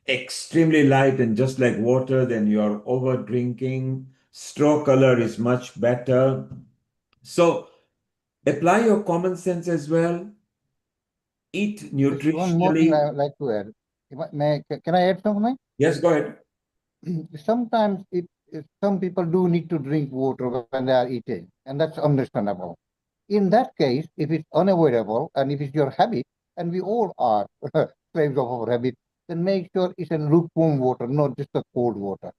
Extremely light and just like water, then you are over drinking. Straw color is much better. So apply your common sense as well. Eat There's one more thing nutritionally. I would like to add. Can I add something? Yes, go ahead. Sometimes some people do need to drink water when they are eating, and that's understandable. In that case, if it's unavoidable and if it's your habit, and we all are slaves of our habit, then make sure it's a lukewarm water, not just a cold water.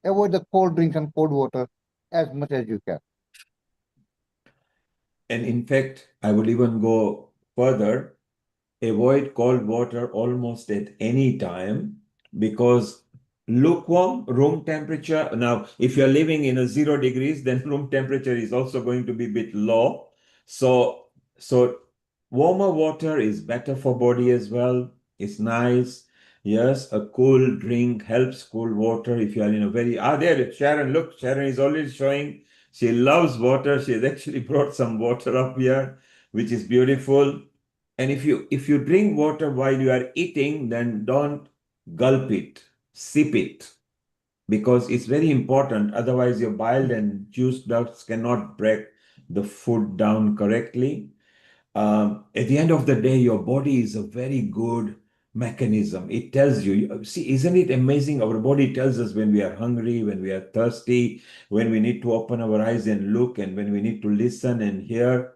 Avoid the cold drinks and cold water as much as you can. And in fact, I would even go further. Avoid cold water almost at any time, because lukewarm room temperature. Now, if you're living in a 0 degrees, then room temperature is also going to be a bit low. So warmer water is better for body as well. It's nice. Yes, a cool drink helps cool water if you are in a very... there, Sharon, look, Sharon is already showing she loves water. She has actually brought some water up here, which is beautiful. And if you drink water while you are eating, then don't gulp it, sip it, because it's very important. Otherwise, your bile and juice ducts cannot break the food down correctly. At the end of the day, your body is a very good mechanism. It tells you, see, isn't it amazing? Our body tells us when we are hungry, when we are thirsty, when we need to open our eyes and look, and when we need to listen and hear.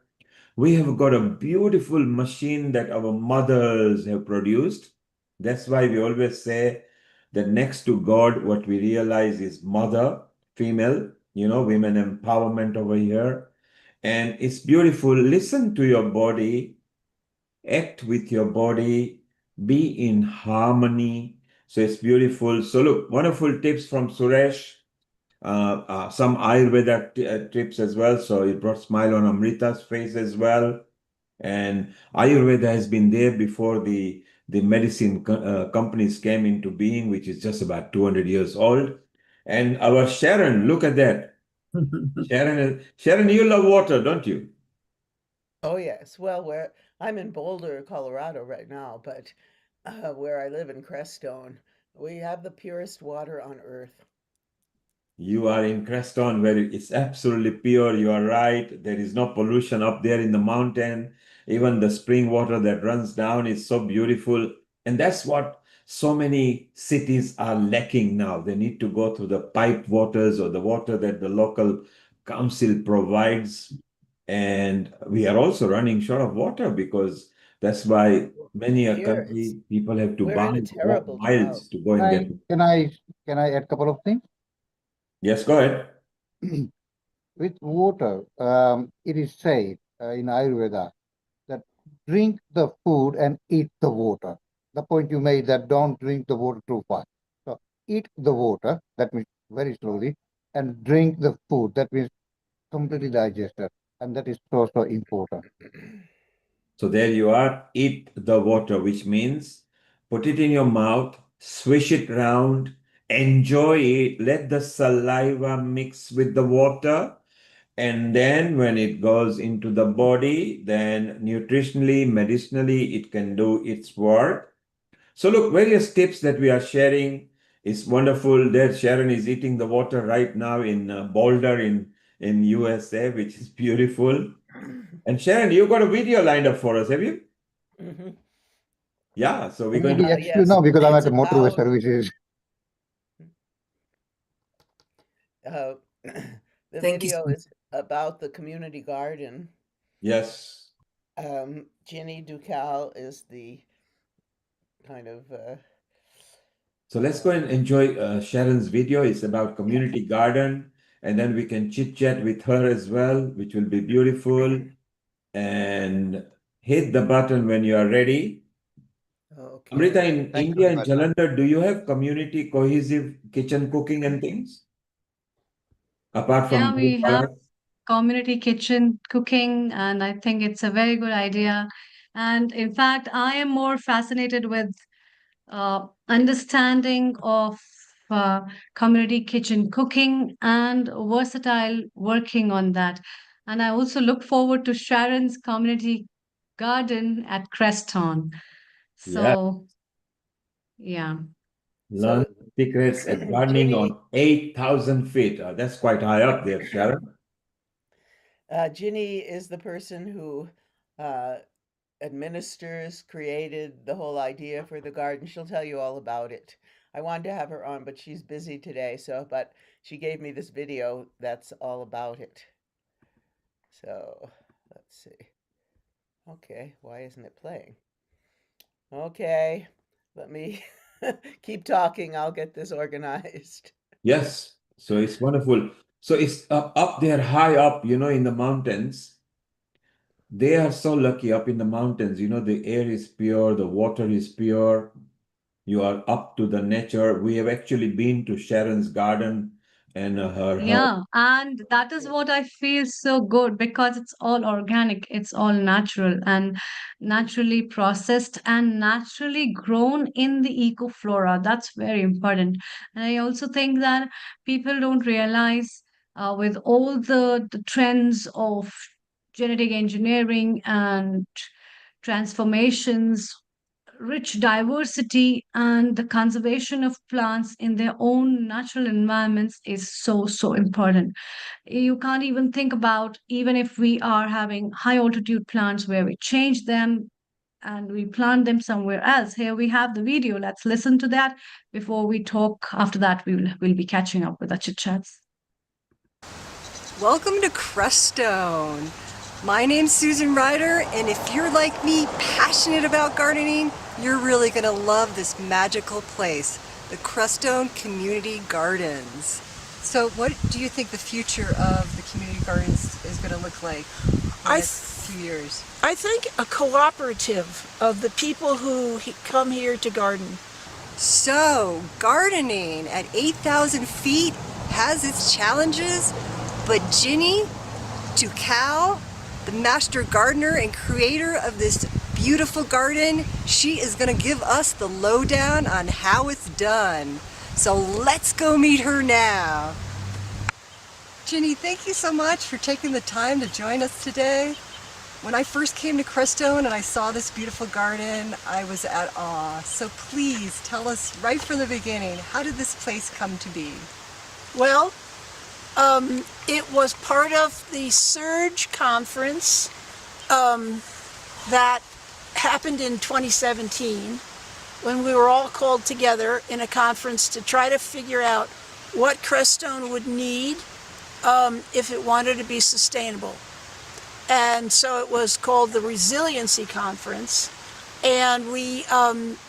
We have got a beautiful machine that our mothers have produced. That's why we always say that next to God, what we realize is mother, female, women empowerment over here. And it's beautiful. Listen to your body, act with your body, be in harmony. So it's beautiful. So look, wonderful tips from Suresh. Some Ayurveda tips as well. So it brought smile on Amrita's face as well. And Ayurveda has been there before the medicine companies came into being, which is just about 200 years old. And our Sharon, look at that. Sharon, you love water, don't you? Oh, yes. Well, I'm in Boulder, Colorado right now, but where I live in Crestone, we have the purest water on earth. You are in Creston, where it's absolutely pure. You are right. There is no pollution up there in the mountain. Even the spring water that runs down is so beautiful. And that's what so many cities are lacking now. They need to go through the pipe waters or the water that the local council provides. And we are also running short of water, because that's why many a Here, country people have to we're in a walk terrible drought. miles to go and get. Can I add a couple of things? Yes, go ahead. With water, it is said in Ayurveda that drink the food and eat the water. The point you made, that don't drink the water too fast. So eat the water, that means very slowly, and drink the food, that means completely digested. And that is so important. So there you are, eat the water, which means put it in your mouth, swish it round, enjoy it, let the saliva mix with the water. And then when it goes into the body, then nutritionally, medicinally, it can do its work. So look, various tips that we are sharing is wonderful. There, Sharon is eating the water right now in Boulder in USA, which is beautiful. And Sharon, you got a video lined up for us, have you? Mm-hmm. Yeah, so we're Maybe going to... excuse now because I'm at the motorway services. The video is about the community garden. Yes. Ginny Duval is the kind of... So let's go and enjoy Sharon's video. It's about community garden, and then we can chit-chat with her as well, which will be beautiful. And hit the button when you are ready. Okay. Amrita, in India and Jalandhar, do you have community cohesive kitchen cooking and things? Apart from... Yeah, we have community kitchen cooking, and I think it's a very good idea. And in fact, I am more fascinated with understanding of community kitchen cooking and versatile working on that. And I also look forward to Sharon's community garden at Creston. So, yeah. Learn secrets at gardening on 8,000 feet. That's quite high up there, Sharon. Ginny is the person who administers, created the whole idea for the garden. She'll tell you all about it. I wanted to have her on, but she's busy today. But she gave me this video that's all about it. So let's see. Okay, why isn't it playing? Okay, let me keep talking. I'll get this organized. Yes, so it's wonderful. So it's up there, high up, in the mountains. They are so lucky up in the mountains. The air is pure, the water is pure. You are up to the nature. We have actually been to Sharon's garden And her Yeah, and that is what I feel so good because it's all organic, it's all natural and naturally processed and naturally grown in the ecoflora. That's very important. And I also think that people don't realize with all the trends of genetic engineering and transformations, rich diversity and the conservation of plants in their own natural environments is so important. You can't even think about, even if we are having high altitude plants where we change them and we plant them somewhere else. Here we have the video. Let's listen to that before we talk. After that, we'll be catching up with our chit chats. Welcome to Crestone. My name's Susan Ryder, and if you're like me, passionate about gardening, you're really going to love this magical place, the Crestone Community Gardens. So what do you think the future of the community gardens is going to look like in the next few years? I think a cooperative of the people who come here to garden. So, gardening at 8,000 feet has its challenges, but Ginny Duval, the master gardener and creator of this beautiful garden, she is going to give us the lowdown on how it's done. So let's go meet her now. Ginny, thank you so much for taking the time to join us today. When I first came to Crestone and I saw this beautiful garden, I was at awe. So please tell us right from the beginning, how did this place come to be? Well, it was part of the Surge conference that happened in 2017 when we were all called together in a conference to try to figure out what Crestone would need if it wanted to be sustainable. And so it was called the Resiliency Conference, and we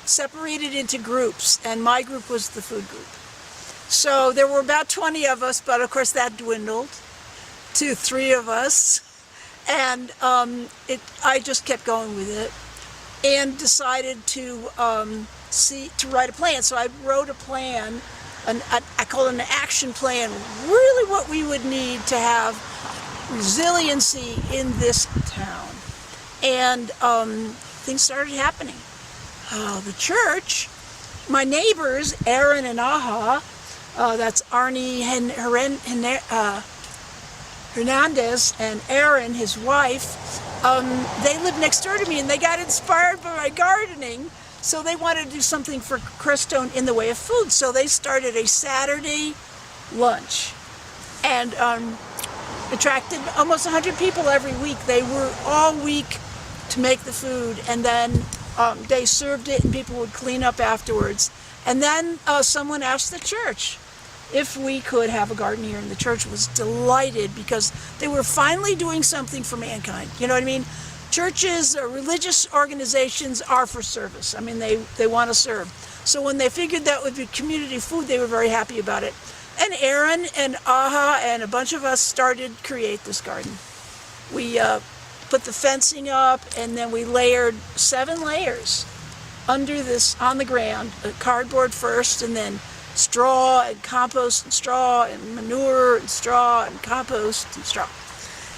separated into groups, and my group was the food group. So there were about 20 of us, but of course that dwindled to 3 of us, and I just kept going with it and decided to write a plan. So I wrote a plan, I call it an action plan, really what we would need to have resiliency in this town. And things started happening. The church, my neighbors, Aaron and Aha, that's Arnie Hernandez and Aaron, his wife, they lived next door to me and they got inspired by my gardening, so they wanted to do something for Crestone in the way of food. So they started a Saturday lunch and attracted almost 100 people every week. They were all week to make the food, and then they served it and people would clean up afterwards. And then someone asked the church if we could have a garden here, and the church was delighted because they were finally doing something for mankind. You know what I mean? Churches, religious organizations are for service. I mean, they want to serve. So when they figured that would be community food, they were very happy about it. And Aaron and Aha and a bunch of us started to create this garden. We put the fencing up, and then we layered 7 layers under this on the ground, cardboard first, and then straw and compost and straw and manure and straw and compost and straw.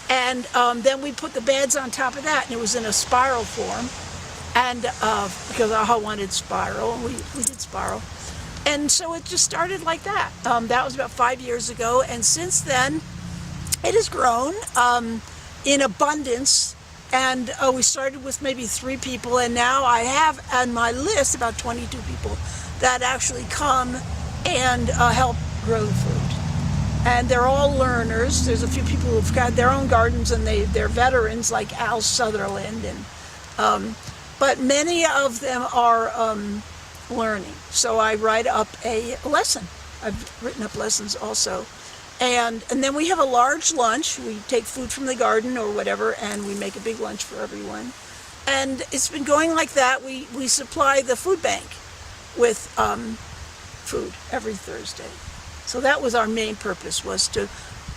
And then we put the beds on top of that, and it was in a spiral form. And because Aha wanted spiral, and we did spiral. And so it just started like that. That was about 5 years ago, and since then it has grown in abundance. And we started with maybe 3 people, and now I have on my list about 22 people that actually come and help grow the food. And they're all learners. There's a few people who've got their own gardens, and they're veterans like Al Sutherland, and but many of them are learning. So I write up a lesson. I've written up lessons also. And then we have a large lunch. We take food from the garden or whatever, and we make a big lunch for everyone. And it's been going like that. We supply the food bank with food every Thursday. So that was our main purpose, was to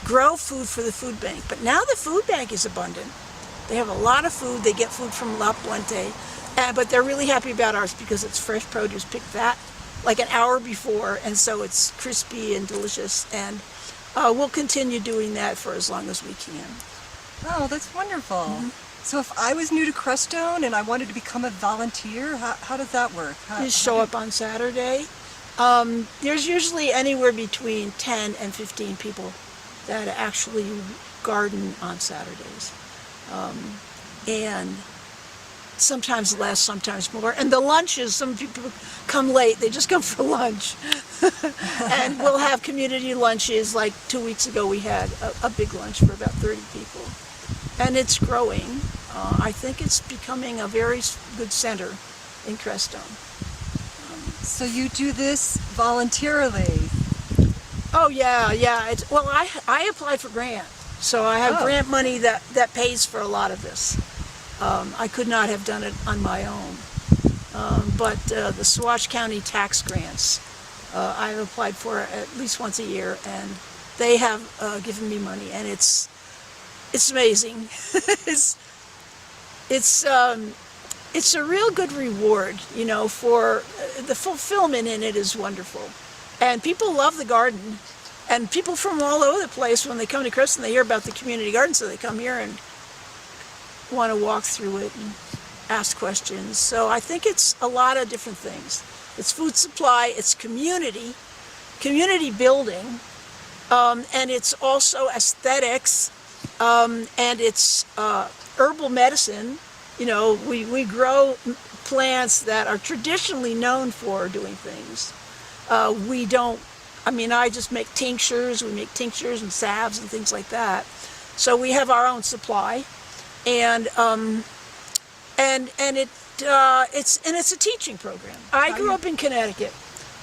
grow food for the food bank. But now the food bank is abundant. They have a lot of food. They get food from La Puente. But they're really happy about ours because it's fresh produce, picked that like an hour before, and so it's crispy and delicious. And we'll continue doing that for as long as we can. Oh, that's wonderful. So if I was new to Crestone and I wanted to become a volunteer, how does that work? You show up on Saturday. There's usually anywhere between 10 and 15 people that actually garden on Saturdays. And sometimes less, sometimes more. And the lunches, some people come late, they just come for lunch. And we'll have community lunches. Like 2 weeks ago, we had a big lunch for about 30 people. And it's growing. I think it's becoming a very good center in Crestone. So you do this voluntarily? Oh, yeah. Well, I applied for grant. So I have grant money that pays for a lot of this. I could not have done it on my own. But the Swash County tax grants, I've applied for at least once a year, and they have given me money, and it's amazing. It's a real good reward, you know, for the fulfillment in it is wonderful. And people love the garden. And people from all over the place, when they come to Crestone, they hear about the community garden, so they come here and want to walk through it and ask questions. So I think it's a lot of different things. It's food supply, it's community building, and it's also aesthetics, and it's herbal medicine. You know, we grow plants that are traditionally known for doing things. I just make tinctures. We make tinctures and salves and things like that. So we have our own supply, and it's a teaching program. I grew up in Connecticut.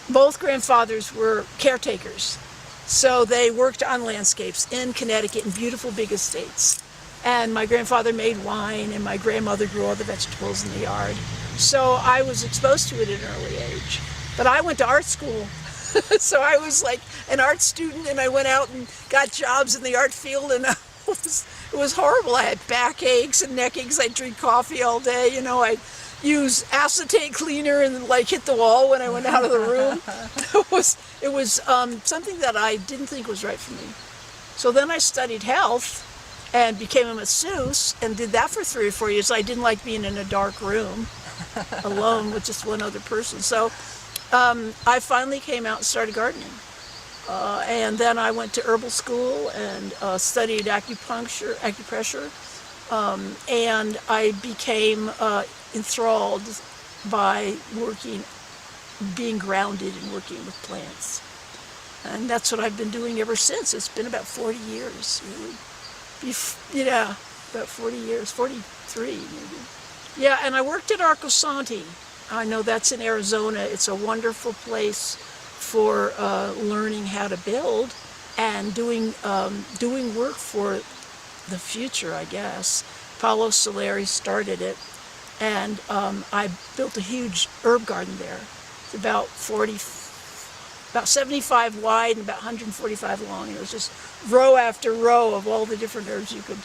Both grandfathers were caretakers, so they worked on landscapes in Connecticut in beautiful big estates. And my grandfather made wine, and my grandmother grew all the vegetables in the yard. So I was exposed to it at an early age. But I went to art school. So I was like an art student, and I went out and got jobs in the art field, and it was horrible. I had backaches and neck aches. I'd drink coffee all day. You know, I'd use acetate cleaner and like hit the wall when I went out of the room. It was something that I didn't think was right for me. So then I studied health and became a masseuse and did that for 3 or 4 years. I didn't like being in a dark room alone with just one other person. So I finally came out and started gardening. And then I went to herbal school and studied acupressure. And I became enthralled by being grounded and working with plants. And that's what I've been doing ever since. It's been about 40 years, really. Yeah, about 40 years, 43 maybe. Yeah, and I worked at Arcosanti. I know that's in Arizona. It's a wonderful place for learning how to build and doing work for the future, I guess. Paulo Soleri started it, and I built a huge herb garden there. It's about 75 wide and about 145 long. It was just row after row of all the different herbs you could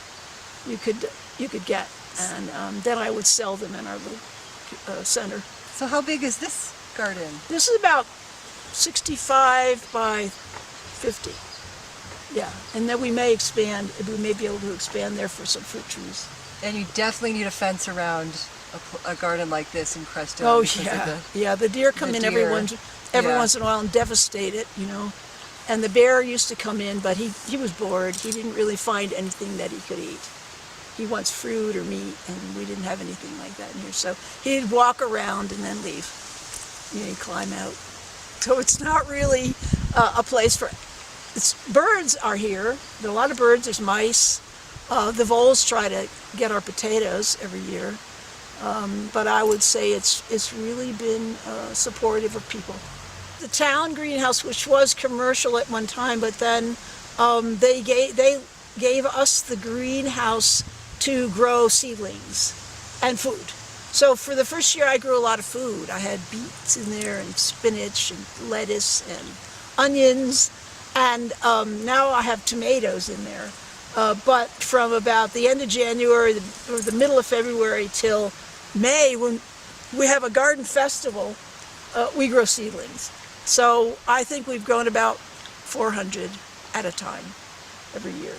get, and then I would sell them in our little center. So how big is this garden? This is about 65 by 50. Yeah, and then we may expand. We may be able to expand there for some fruit trees. And you definitely need a fence around a garden like this in Crestone. Oh yeah, the deer come in every once in a while and devastate it, you know. And the bear used to come in, but he was bored. He didn't really find anything that he could eat. He wants fruit or meat, and we didn't have anything like that in here. So he'd walk around and then leave. You know, he'd climb out. So it's not really a place for... birds are here. There are a lot of birds. There's mice. The voles try to get our potatoes every year. But I would say it's really been supportive of people. The town greenhouse, which was commercial at one time, but then they gave us the greenhouse to grow seedlings and food. So for the first year I grew a lot of food. I had beets in there and spinach and lettuce and onions, and now I have tomatoes in there. But from about the end of January or the middle of February till May, when we have a garden festival, we grow seedlings. So I think we've grown about 400 at a time every year.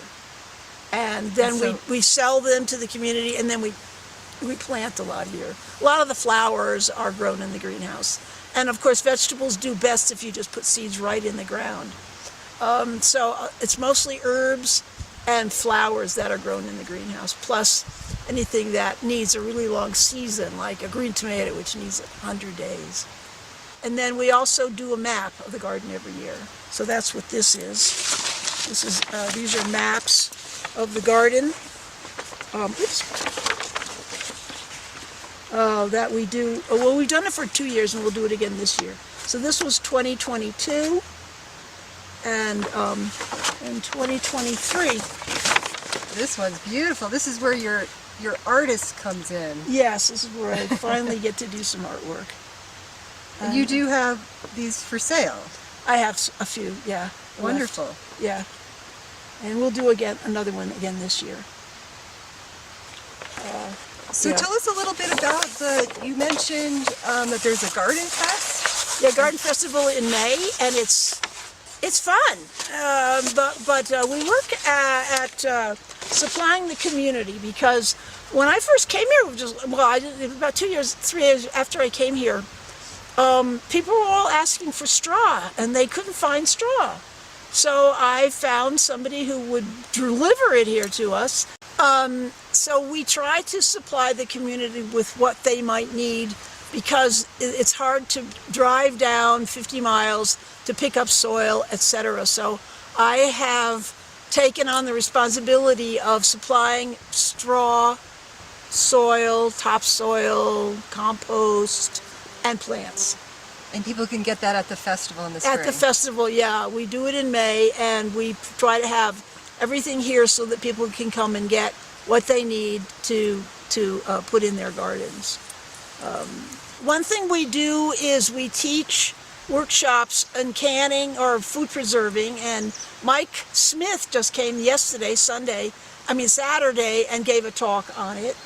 And then we sell them to the community, and then we plant a lot here. A lot of the flowers are grown in the greenhouse. And of course, vegetables do best if you just put seeds right in the ground. So it's mostly herbs and flowers that are grown in the greenhouse, plus anything that needs a really long season, like a green tomato, which needs 100 days. And then we also do a map of the garden every year. So that's what this is. These are maps of the garden. That we do. Well, we've done it for 2 years, and we'll do it again this year. So this was 2022, and in 2023. This one's beautiful. This is where your artist comes in. Yes, this is where I finally get to do some artwork. And you do have these for sale. I have a few, yeah. Wonderful. Left. Yeah. And we'll do another one again this year. So tell us a little bit about you mentioned that there's a garden fest? Yeah, garden festival in May, and it's fun. But we work at supplying the community, because when I first came here, about 3 years after I came here, people were all asking for straw, and they couldn't find straw. So I found somebody who would deliver it here to us. So we try to supply the community with what they might need, because it's hard to drive down 50 miles to pick up soil, etc. So I have taken on the responsibility of supplying straw, soil, topsoil, compost, and plants. And people can get that at the festival in the spring? At the festival, yeah. We do it in May, and we try to have everything here so that people can come and get what they need to put in their gardens. One thing we do is we teach workshops in canning or food preserving, and Mike Smith just came Saturday, and gave a talk on it.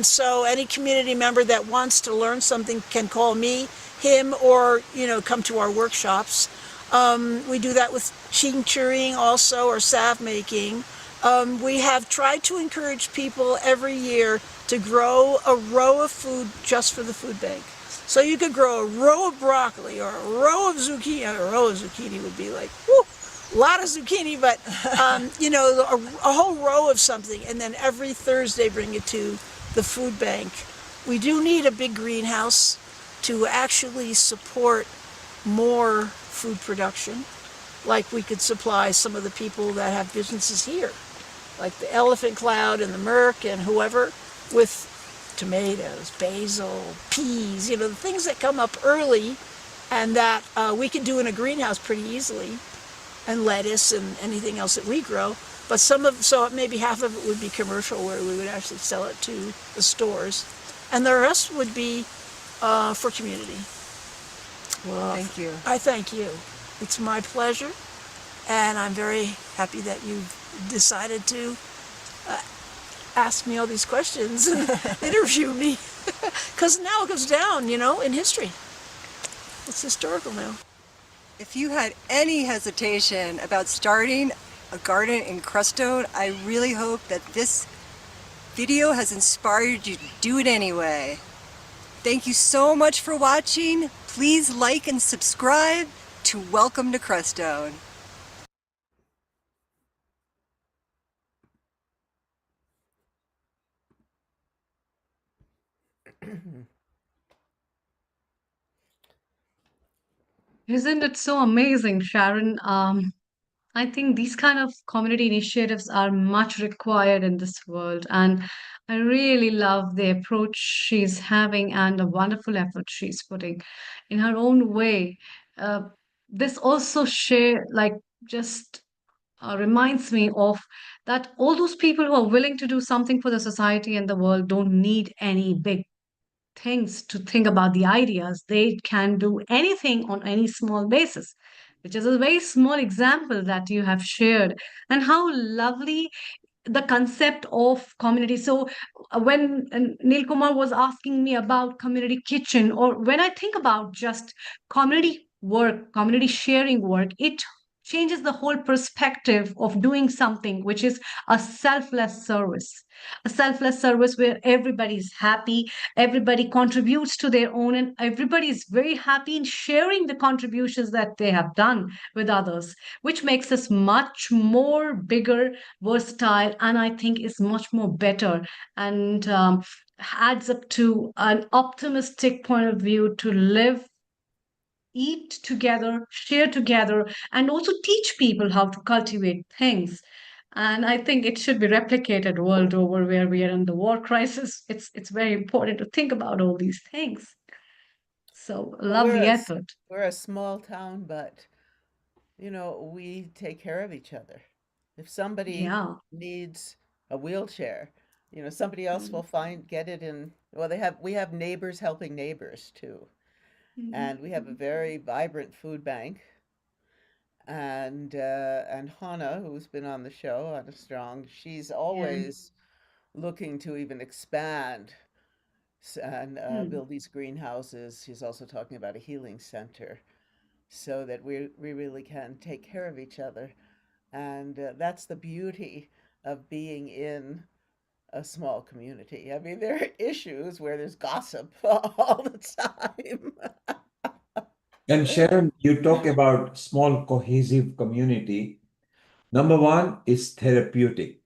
So any community member that wants to learn something can call me, him, or come to our workshops. We do that with tincturing also, or salve making. We have tried to encourage people every year to grow a row of food just for the food bank. So you could grow a row of broccoli or a row of zucchini. A row of zucchini would be like, whoo, a lot of zucchini, but a whole row of something, and then every Thursday bring it to the food bank. We do need a big greenhouse to actually support more food production. Like we could supply some of the people that have businesses here, like the Elephant Cloud and the Merc and whoever, with tomatoes, basil, peas, the things that come up early and that we can do in a greenhouse pretty easily, and lettuce and anything else that we grow. But so maybe half of it would be commercial, where we would actually sell it to the stores, and the rest would be for community. Well, thank you. I thank you. It's my pleasure, and I'm very happy that you've decided to ask me all these questions and interview me, because now it goes down, in history. It's historical now. If you had any hesitation about starting a garden in Crestone, I really hope that this video has inspired you to do it anyway. Thank you so much for watching. Please like and subscribe to Welcome to Crestone. Isn't it so amazing, Sharon? I think these kind of community initiatives are much required in this world, and I really love the approach she's having and the wonderful effort she's putting in her own way. This also just reminds me of that all those people who are willing to do something for the society and the world don't need any big things to think about the ideas. They can do anything on any small basis, which is a very small example that you have shared, and how lovely the concept of community. So when Neil Kumar was asking me about community kitchen, or when I think about just community work, community sharing work, it changes the whole perspective of doing something which is a selfless service. A selfless service where everybody's happy, everybody contributes to their own, and everybody is very happy in sharing the contributions that they have done with others, which makes us much more bigger, versatile, and I think is much more better, and adds up to an optimistic point of view to live, eat together, share together, and also teach people how to cultivate things. And I think it should be replicated world over where we are in the war crisis. It's very important to think about all these things. So Well, love the effort. we're a small town, but you know, we take care of each other. If somebody Yeah. needs a wheelchair, you know, somebody else will Mm. get it in. Well, we have neighbors helping neighbors too. And we have a Mhm. very vibrant food bank. And Hannah, who's been on the show, Hannah Strong, she's Yeah. always looking to even expand and Hmm. build these greenhouses. She's also talking about a healing center so that we really can take care of each other. And that's the beauty of being in a small community. I mean, there are issues where there's gossip all the time. And Sharon, you talk about small cohesive community. Number one is therapeutic.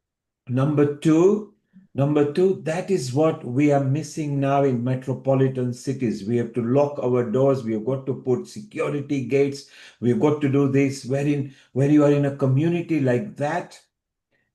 Number two, that is what we are missing now in metropolitan cities. We have to lock our doors. We have got to put security gates. We've got to do this. Where you are in a community like that,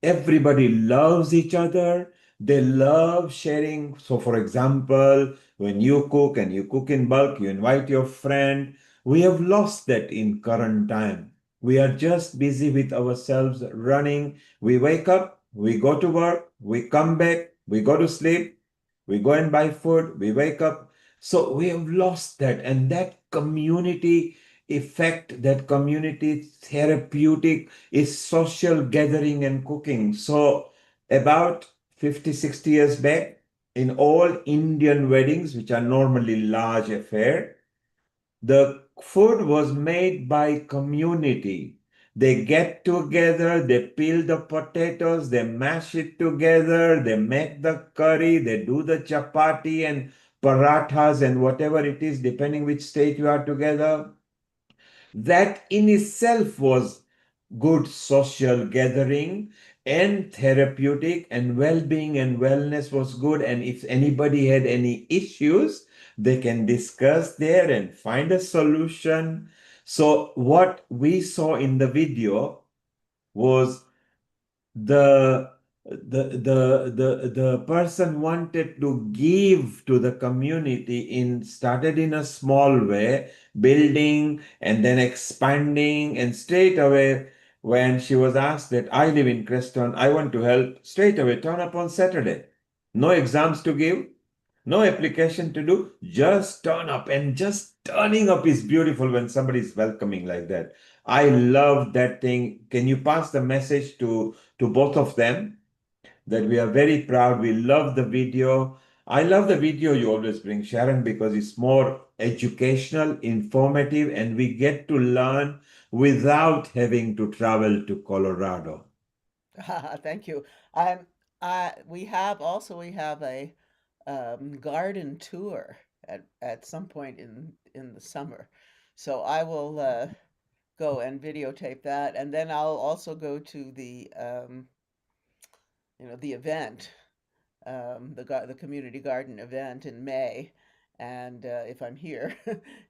everybody loves each other. They love sharing. So, for example, when you cook and you cook in bulk, you invite your friend. We have lost that in current time. We are just busy with ourselves running. We wake up, we go to work, we come back, we go to sleep, we go and buy food, we wake up. So we have lost that. And that community effect, that community therapeutic is social gathering and cooking. So about 50, 60 years back, in all Indian weddings, which are normally large affair, the food was made by community. They get together, they peel the potatoes, they mash it together, they make the curry, they do the chapati and parathas and whatever it is, depending which state you are together. That in itself was good social gathering and therapeutic, and well-being and wellness was good. And if anybody had any issues, they can discuss there and find a solution. So what we saw in the video was the the person wanted to give to the community, in started in a small way, building and then expanding, and straight away when she was asked that I live in Creston, I want to help, straight away turn up on Saturday. No exams to give, no application to do, just turn up. And just turning up is beautiful when somebody is welcoming like that. I love that thing. Can you pass the message to both of them that we are very proud? We love the video. I love the video you always bring, Sharon, because it's more educational, informative, and we get to learn without having to travel to Colorado. Thank you. We have a garden tour at some point in the summer, so I will go and videotape that, and then I'll also go to the the event, the community garden event in May, and if I'm here,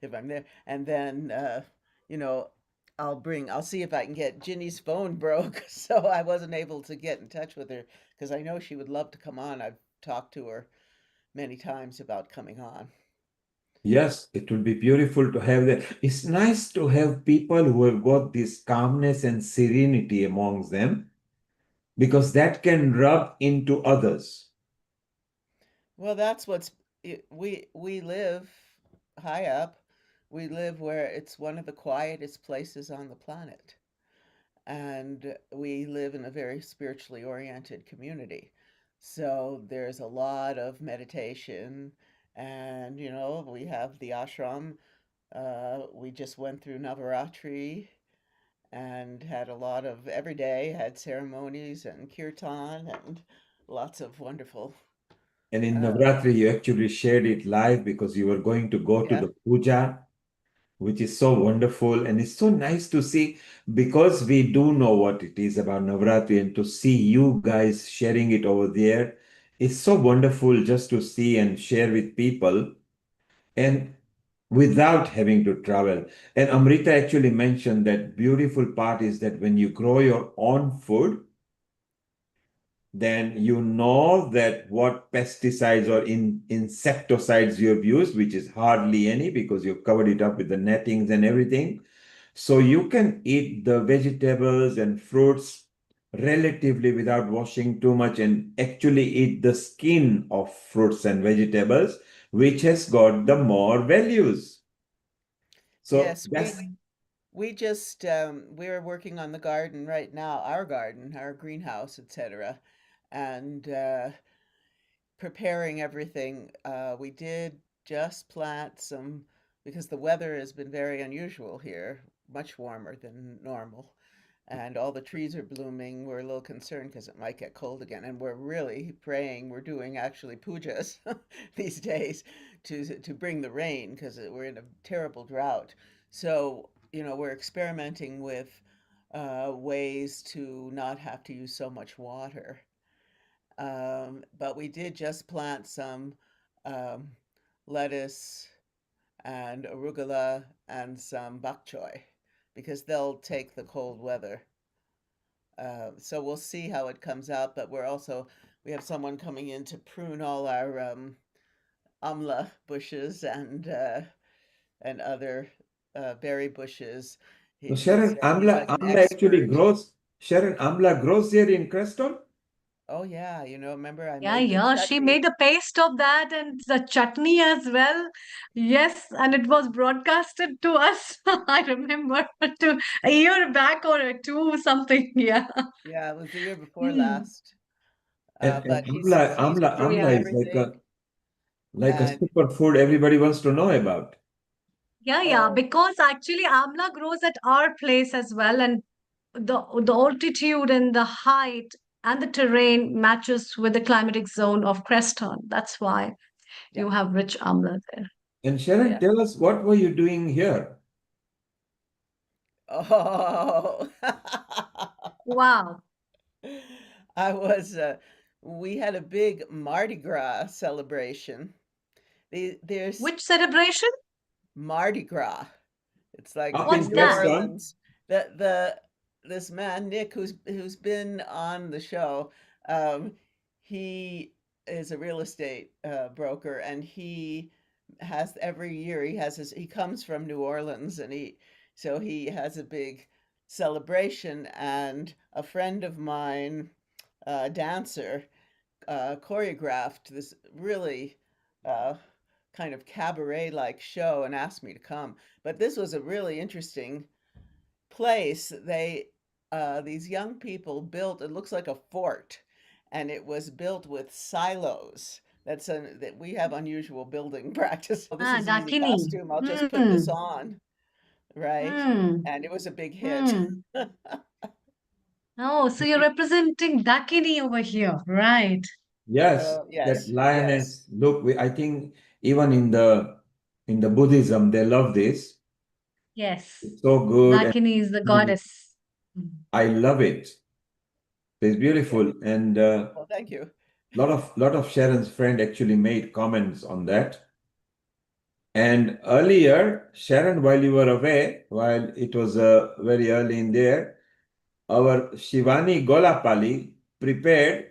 if I'm there, and then you know, I'll see if I can get Ginny's phone broke, so I wasn't able to get in touch with her because I know she would love to come on. I've talked to her many times about coming on. Yes, it will be beautiful to have that. It's nice to have people who have got this calmness and serenity amongst them, because that can rub into others. Well, that's we live high up. We live where it's one of the quietest places on the planet. And we live in a very spiritually oriented community. So there's a lot of meditation, and we have the ashram. We just went through Navaratri, and had a lot of every day had ceremonies and kirtan and lots of wonderful. And in Navratri, you actually shared it live because you were going to go to Yeah. the puja, which is so wonderful. And it's so nice to see, because we do know what it is about Navratri, and to see you guys sharing it over there. It's so wonderful just to see and share with people, and without having to travel. And Amrita actually mentioned that beautiful part is that when you grow your own food, then you know that what pesticides or insecticides you have used, which is hardly any because you've covered it up with the nettings and everything. So you can eat the vegetables and fruits relatively without washing too much, and actually eat the skin of fruits and vegetables, which has got the more values. So Yes, that's we just we're working on the garden right now, our garden, our greenhouse, etc., and preparing everything. We did just plant some because the weather has been very unusual here, much warmer than normal, and all the trees are blooming. We're a little concerned because it might get cold again, and we're really praying. We're doing actually pujas these days to bring the rain because we're in a terrible drought. So, we're experimenting with ways to not have to use so much water. But we did just plant some um, lettuce and arugula and some bok choy because they'll take the cold weather. So we'll see how it comes out, but we have someone coming in to prune all our amla bushes and other berry bushes. so He Sharon, said he's like an Amla actually expert. grows. Sharon, Amla grows there in Creston. Oh yeah, remember I Yeah, made the yeah, she chutney. made a paste of that and the chutney as well. Yes, and it was broadcasted to us. I remember a year back or two, something. Yeah. Yeah, it was the year before Hmm. last. And But he's pruning Amla is everything like a and superfood everybody wants to know about. Yeah, yeah, oh because actually amla grows at our place as well, and the altitude and the height and the terrain matches with the climatic zone of Creston. That's why yeah. you have rich amla there. And Sharon, Yeah. tell us, what were you doing here? Oh, Wow. I was, we had a big Mardi Gras celebration. There's Which celebration? Mardi Gras. It's like Up What's in New that? Creston? Orleans. This man Nick, who's been on the show, he is a real estate broker, and he has every year he comes from New Orleans, and he has a big celebration, and a friend of mine, dancer, choreographed this really uh, kind of cabaret like show and asked me to come. But this was a really interesting place. These young people built, it looks like a fort, and it was built with silos. That we have unusual building practice. Oh, this Ah, is easy Dakini. costume. I'll just put this Hmm. on, right? Hmm. And it was a big hit. Hmm. Oh, so you're representing Dakini over here, right? Yes, that Yes, yes, lioness. Look, I think even in the Buddhism, they love this. Yes. It's so good, and Dakini is the goddess. Hmm. I love it. It's yeah. beautiful, and Well, thank you. lot of Sharon's friend actually made comments on that. And earlier, Sharon, while you were away, while it was very early in there, our Shivani Gollapalli prepared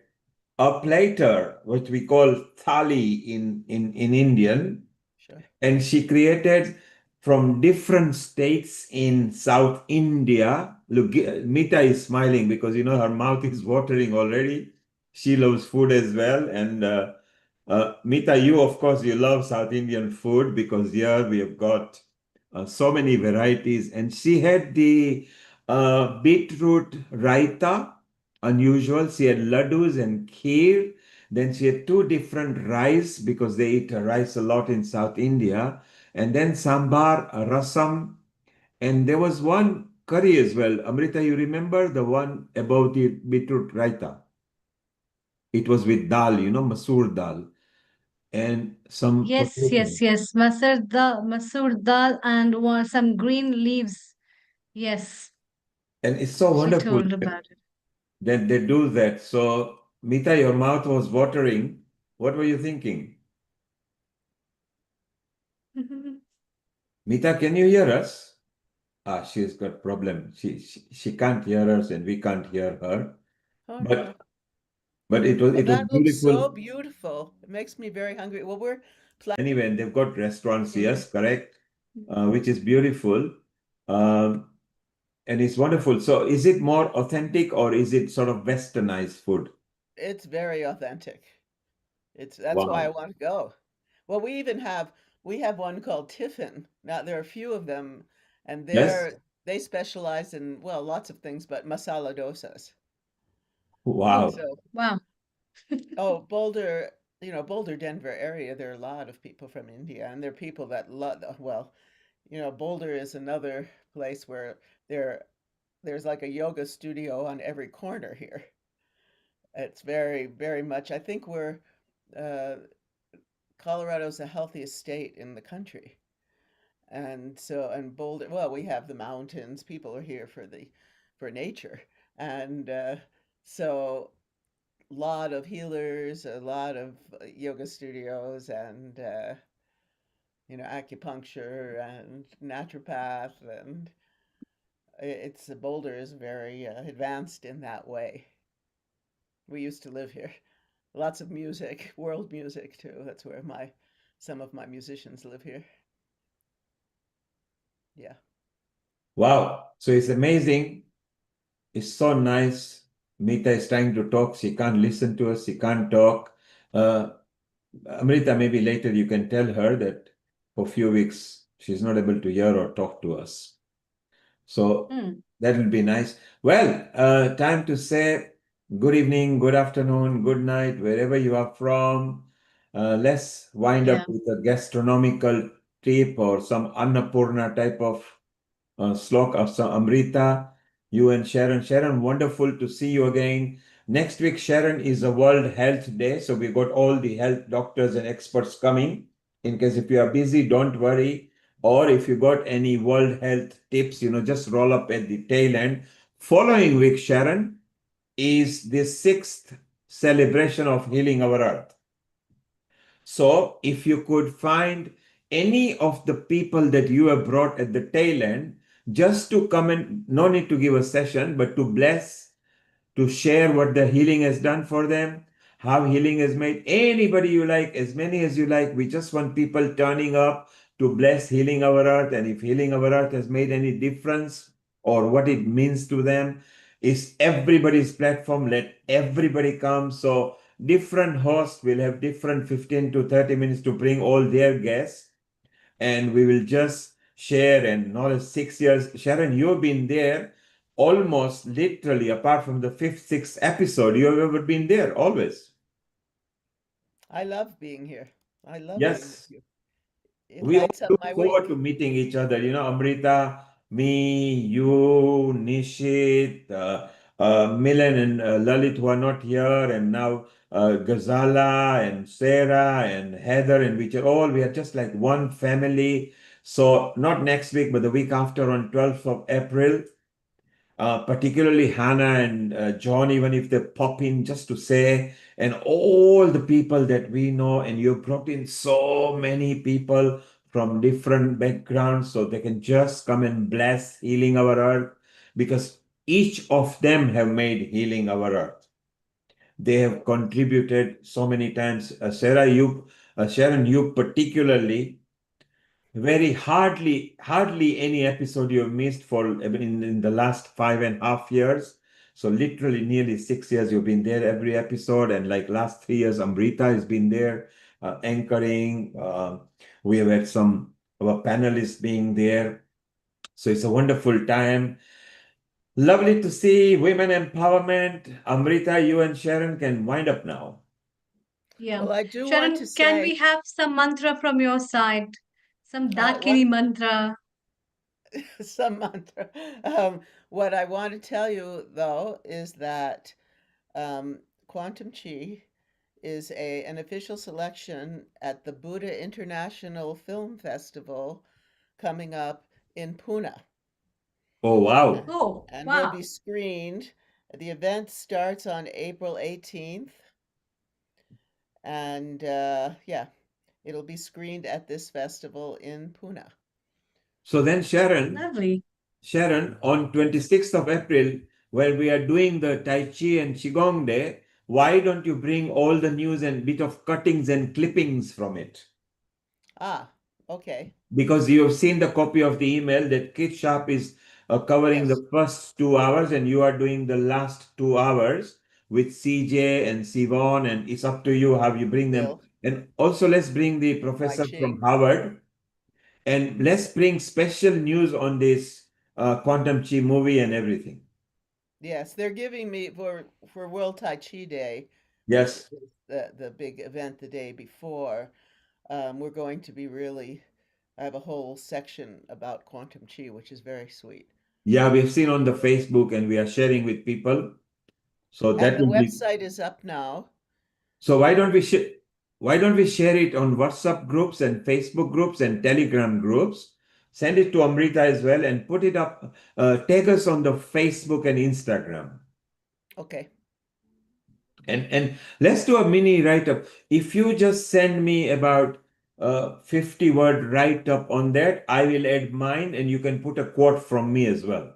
a platter, which we call Thali in Indian, Sure. and she created from different states in South India. Look, Mita is smiling because her mouth is watering already. She loves food as well, and Mita, you of course you love South Indian food because here we have got so many varieties, and she had the beetroot raita, unusual. She had laddus and kheer. Then she had two different rice because they eat rice a lot in South India. And then sambar, rasam. And there was one curry as well. Amrita, you remember the one about the beetroot raita? It was with dal, masoor dal, and some Yes, potato. yes, yes. Masoor dal and some green leaves. Yes, And it's so she wonderful told about that they do that. So, Mita, your mouth was watering. What were you thinking? it. Mita, can you hear us? She's got problem. She can't hear us and we can't hear her. Oh no. But it was Well, it was that looks so beautiful. beautiful. It makes me very hungry. Well, we're Anyway, and they've got restaurants, yes, correct, which is beautiful. Um, and it's wonderful. So is it more authentic or is it sort of westernized food? It's very authentic. That's why I Wow. want to go. Well, we have one called Tiffin. Now there are a few of them, and Yes. they specialize in, well, lots of things, but masala dosas. Wow. So, Wow. oh, Boulder, Boulder, Denver area, there are a lot of people from India, and there are people that love, well, Boulder is another place where there's like a yoga studio on every corner here. It's very, very much, I think uh, Colorado's the healthiest state in the country. And Boulder, well, we have the mountains. People are here for nature. And so a lot of healers, a lot of yoga studios and acupuncture and naturopath, and it's Boulder is very advanced in that way. We used to live here. Lots of music, world music too. That's where some of my musicians live here. Yeah. Wow. So it's amazing. It's so nice. Mita is trying to talk. She can't listen to us. She can't talk. Amrita, maybe later you can tell her that for a few weeks she's not able to hear or talk to us. So that will be nice. Well, time to say good evening, good afternoon, good night, wherever you are from. Let's wind up with a gastronomical tip or some Annapurna type of slok of some Amrita. You and Sharon. Sharon, wonderful to see you again. Next week, Sharon, is a World Health Day. So we got all the health doctors and experts coming. In case if you are busy, don't worry. Or if you got any World Health tips, just roll up at the tail end. Following week, Sharon, is the 6th celebration of Healing Our Earth. So if you could find any of the people that you have brought at the tail end, just to come and, no need to give a session, but to bless, to share what the healing has done for them, how healing has made anybody you like, as many as you like. We just want people turning up to bless Healing Our Earth. And if Healing Our Earth has made any difference or what it means to them, is everybody's platform. Let everybody come. So different hosts will have different 15 to 30 minutes to bring all their guests. And we will just share and knowledge 6 years. Sharon, you've been there almost literally, apart from the 5th, 6th episode, you have ever been there, always. I love being here. I love being with Yes. you. It We all lights up look my forward week. to meeting each other. Amrita, me, you, Nishit, Milan and Lalit who are not here, and now Ghazala and Sarah and Heather, and we are just like one family. So not next week, but the week after on 12th of April, particularly Hannah and John, even if they pop in just to say, and all the people that we know, and you've brought in so many people from different backgrounds so they can just come and bless Healing Our Earth, because each of them have made Healing Our Earth. They have contributed so many times. Sharon, you particularly, very hardly any episode you have missed for in the last 5.5 years. So literally nearly 6 years you've been there every episode, and like last 3 years Amrita has been there anchoring. We have had some of our panelists being there. So it's a wonderful time. Lovely to see women empowerment. Amrita, you and Sharon can wind up now. Yeah. Well, I do want to Sharon, can we say, have some mantra from your side? Some what Dakini mantra. some mantra. What I want to tell you though is that Quantum Chi is an official selection at the Buddha International Film Festival coming up in Pune. Oh, wow. Oh, And will wow. be screened. The event starts on April 18th. And yeah, it'll be screened at this festival in Pune. So then, Sharon, Lovely. on 26th of April, where we are doing the Tai Chi and Qigong Day, why don't you bring all the news and bit of cuttings and clippings from it? Ah, okay. Because you have seen the copy of the email that Kit Sharp is covering Yes. the first 2 hours and you are doing the last 2 hours with CJ and Sivon, and it's up to you how you bring them. Will. And also let's bring the professor Chi. from Harvard and let's bring special news on this Quantum Chi movie and everything. Yes, they're giving me for World Tai Chi Day, Yes. which is the big event the day before. We're going to be really, I have a whole section about Quantum Chi, which is very sweet. Yeah, we've seen on the Facebook and we are sharing with people. So And that the will be. website is up now. So why don't we share it on WhatsApp groups and Facebook groups and Telegram groups? Send it to Amrita as well and put it up. Tag us on the Facebook and Instagram. Okay. And let's do a mini write-up. If you just send me about 50-word write-up on that, I will add mine and you can put a quote from me as well.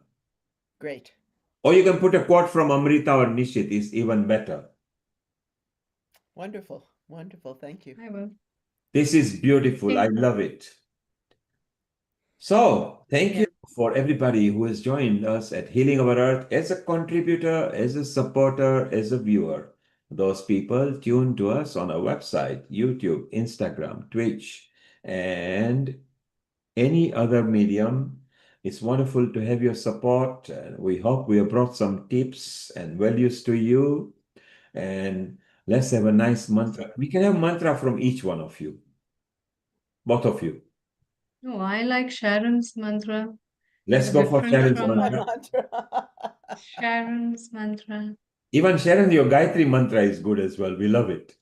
Great. Or you can put a quote from Amrita or Nishit, is even better. Wonderful. Wonderful. Thank you. I will. This is beautiful. I love it. So, thank you for everybody who has joined us at Healing Our Earth as a contributor, as a supporter, as a viewer. Those people tuned to us on our website, YouTube, Instagram, Twitch, and any other medium. It's wonderful to have your support. We hope we have brought some tips and values to you. And let's have a nice mantra. We can have mantra from each one of you, both of you. Oh, I like Sharon's mantra. Let's go for Different Sharon's from mantra. Sharon's mantra. Even Sharon, your Gayatri mantra is good as well. We love it.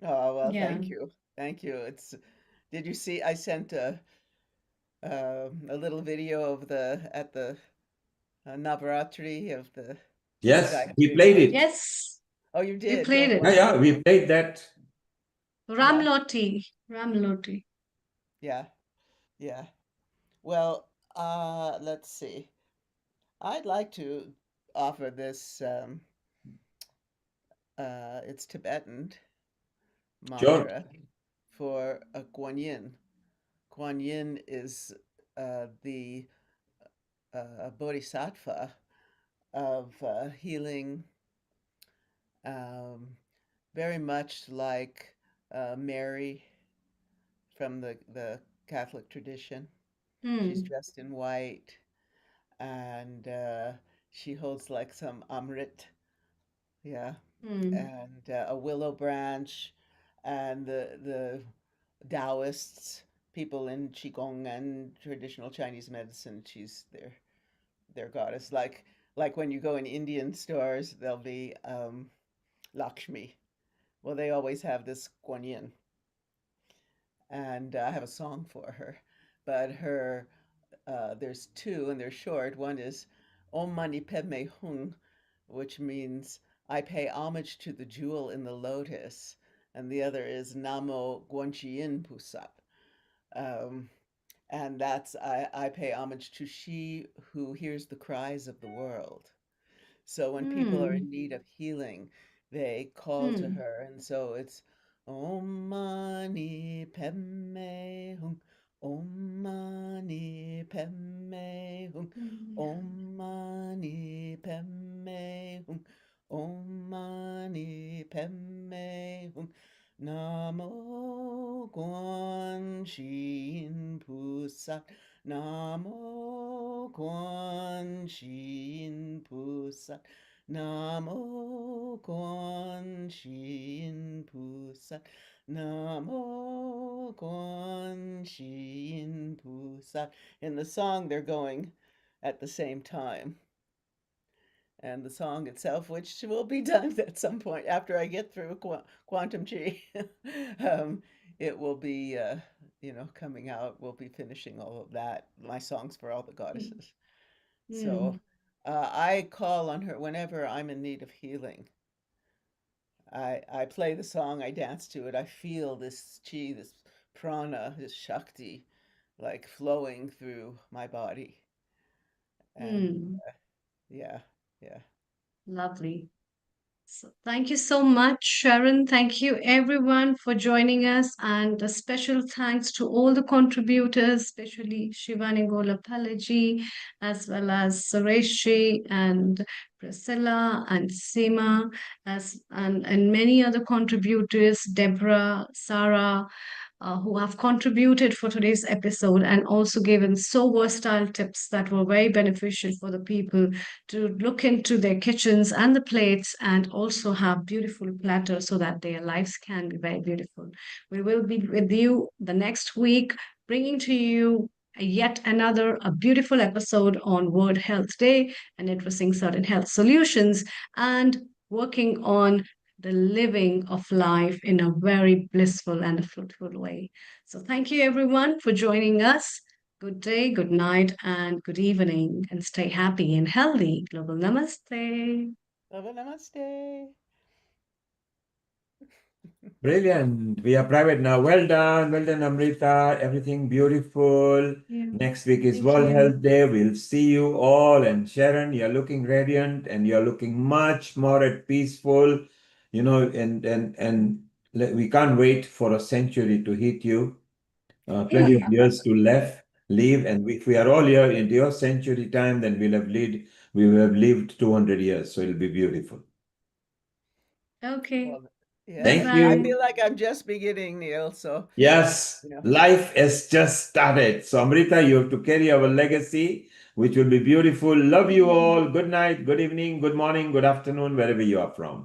Oh, well, Yeah. thank you. Thank you. Did you see, I sent a little video of at the Navaratri of the Yes, we Gayatri played mantra. it. Yes. Oh, you We did? played Oh, it. Yeah, we played that. Ramloti. Ramloti. Yeah, yeah. Well, let's see. I'd like to offer this, it's Tibetan Sure. mantra for a Guan Yin. Guan Yin is the bodhisattva of healing, very much like Mary from the Catholic tradition. She's dressed in white and she holds like some Amrit, yeah, and a willow branch, and the Taoists, people in Qigong and traditional Chinese medicine, she's their goddess. Like when you go in Indian stores, there'll be Lakshmi. Well, they always have this Guan Yin, and I have a song for her, but there's two and they're short. One is Om Mani Padme Hung, which means I pay homage to the jewel in the lotus, and the other is Namo Guanchi Yin Pusap. And that's I pay homage to she who hears the cries of the world. So when people are in need of healing, they call to her, and so it's Om Mani Padme Hum, Om Mani Padme Hum, Om Mani Padme Hum, Om Mani Padme Hum, Namo Guan Shin Pusat, Namo Guan Shin Pusat, Namo Guan Shin Pusat, Namo Guanxin Pusat. In the song, they're going at the same time. And the song itself, which will be done at some point after I get through Quantum Chi, it will be, coming out. We'll be finishing all of that, my songs for all the goddesses. So I call on her whenever I'm in need of healing. I play the song, I dance to it, I feel this chi, this prana, this shakti, like flowing through my body. And yeah. Lovely. So thank you so much, Sharon. Thank you, everyone, for joining us. And a special thanks to all the contributors, especially Shivani Gollapalli, as well as Suresh and Priscila and Seema, and many other contributors, Deborah, Sarah, who have contributed for today's episode and also given so versatile tips that were very beneficial for the people to look into their kitchens and the plates and also have beautiful platters so that their lives can be very beautiful. We will be with you the next week, bringing to you yet another a beautiful episode on World Health Day and addressing certain health solutions and working on the living of life in a very blissful and a fruitful way. So thank you everyone for joining us. Good day, good night, and good evening, and stay happy and healthy. Global Namaste. Global Namaste. Brilliant. We are private now. Well done, Amrita. Everything beautiful. Next week is World Health Day. We'll see you all. And Sharon, you're looking radiant and you're looking much more at peaceful, and we can't wait for a century to hit you. Plenty of years to live. And if we are all here in your century time, then we will have lived 200 years. So it'll be beautiful. Okay. Well, yeah. Thank you. I feel like I'm just beginning, Neil. So yes, life has just started. So Amrita, you have to carry our legacy, which will be beautiful. Love you all. Good night, good evening, good morning, good afternoon, wherever you are from.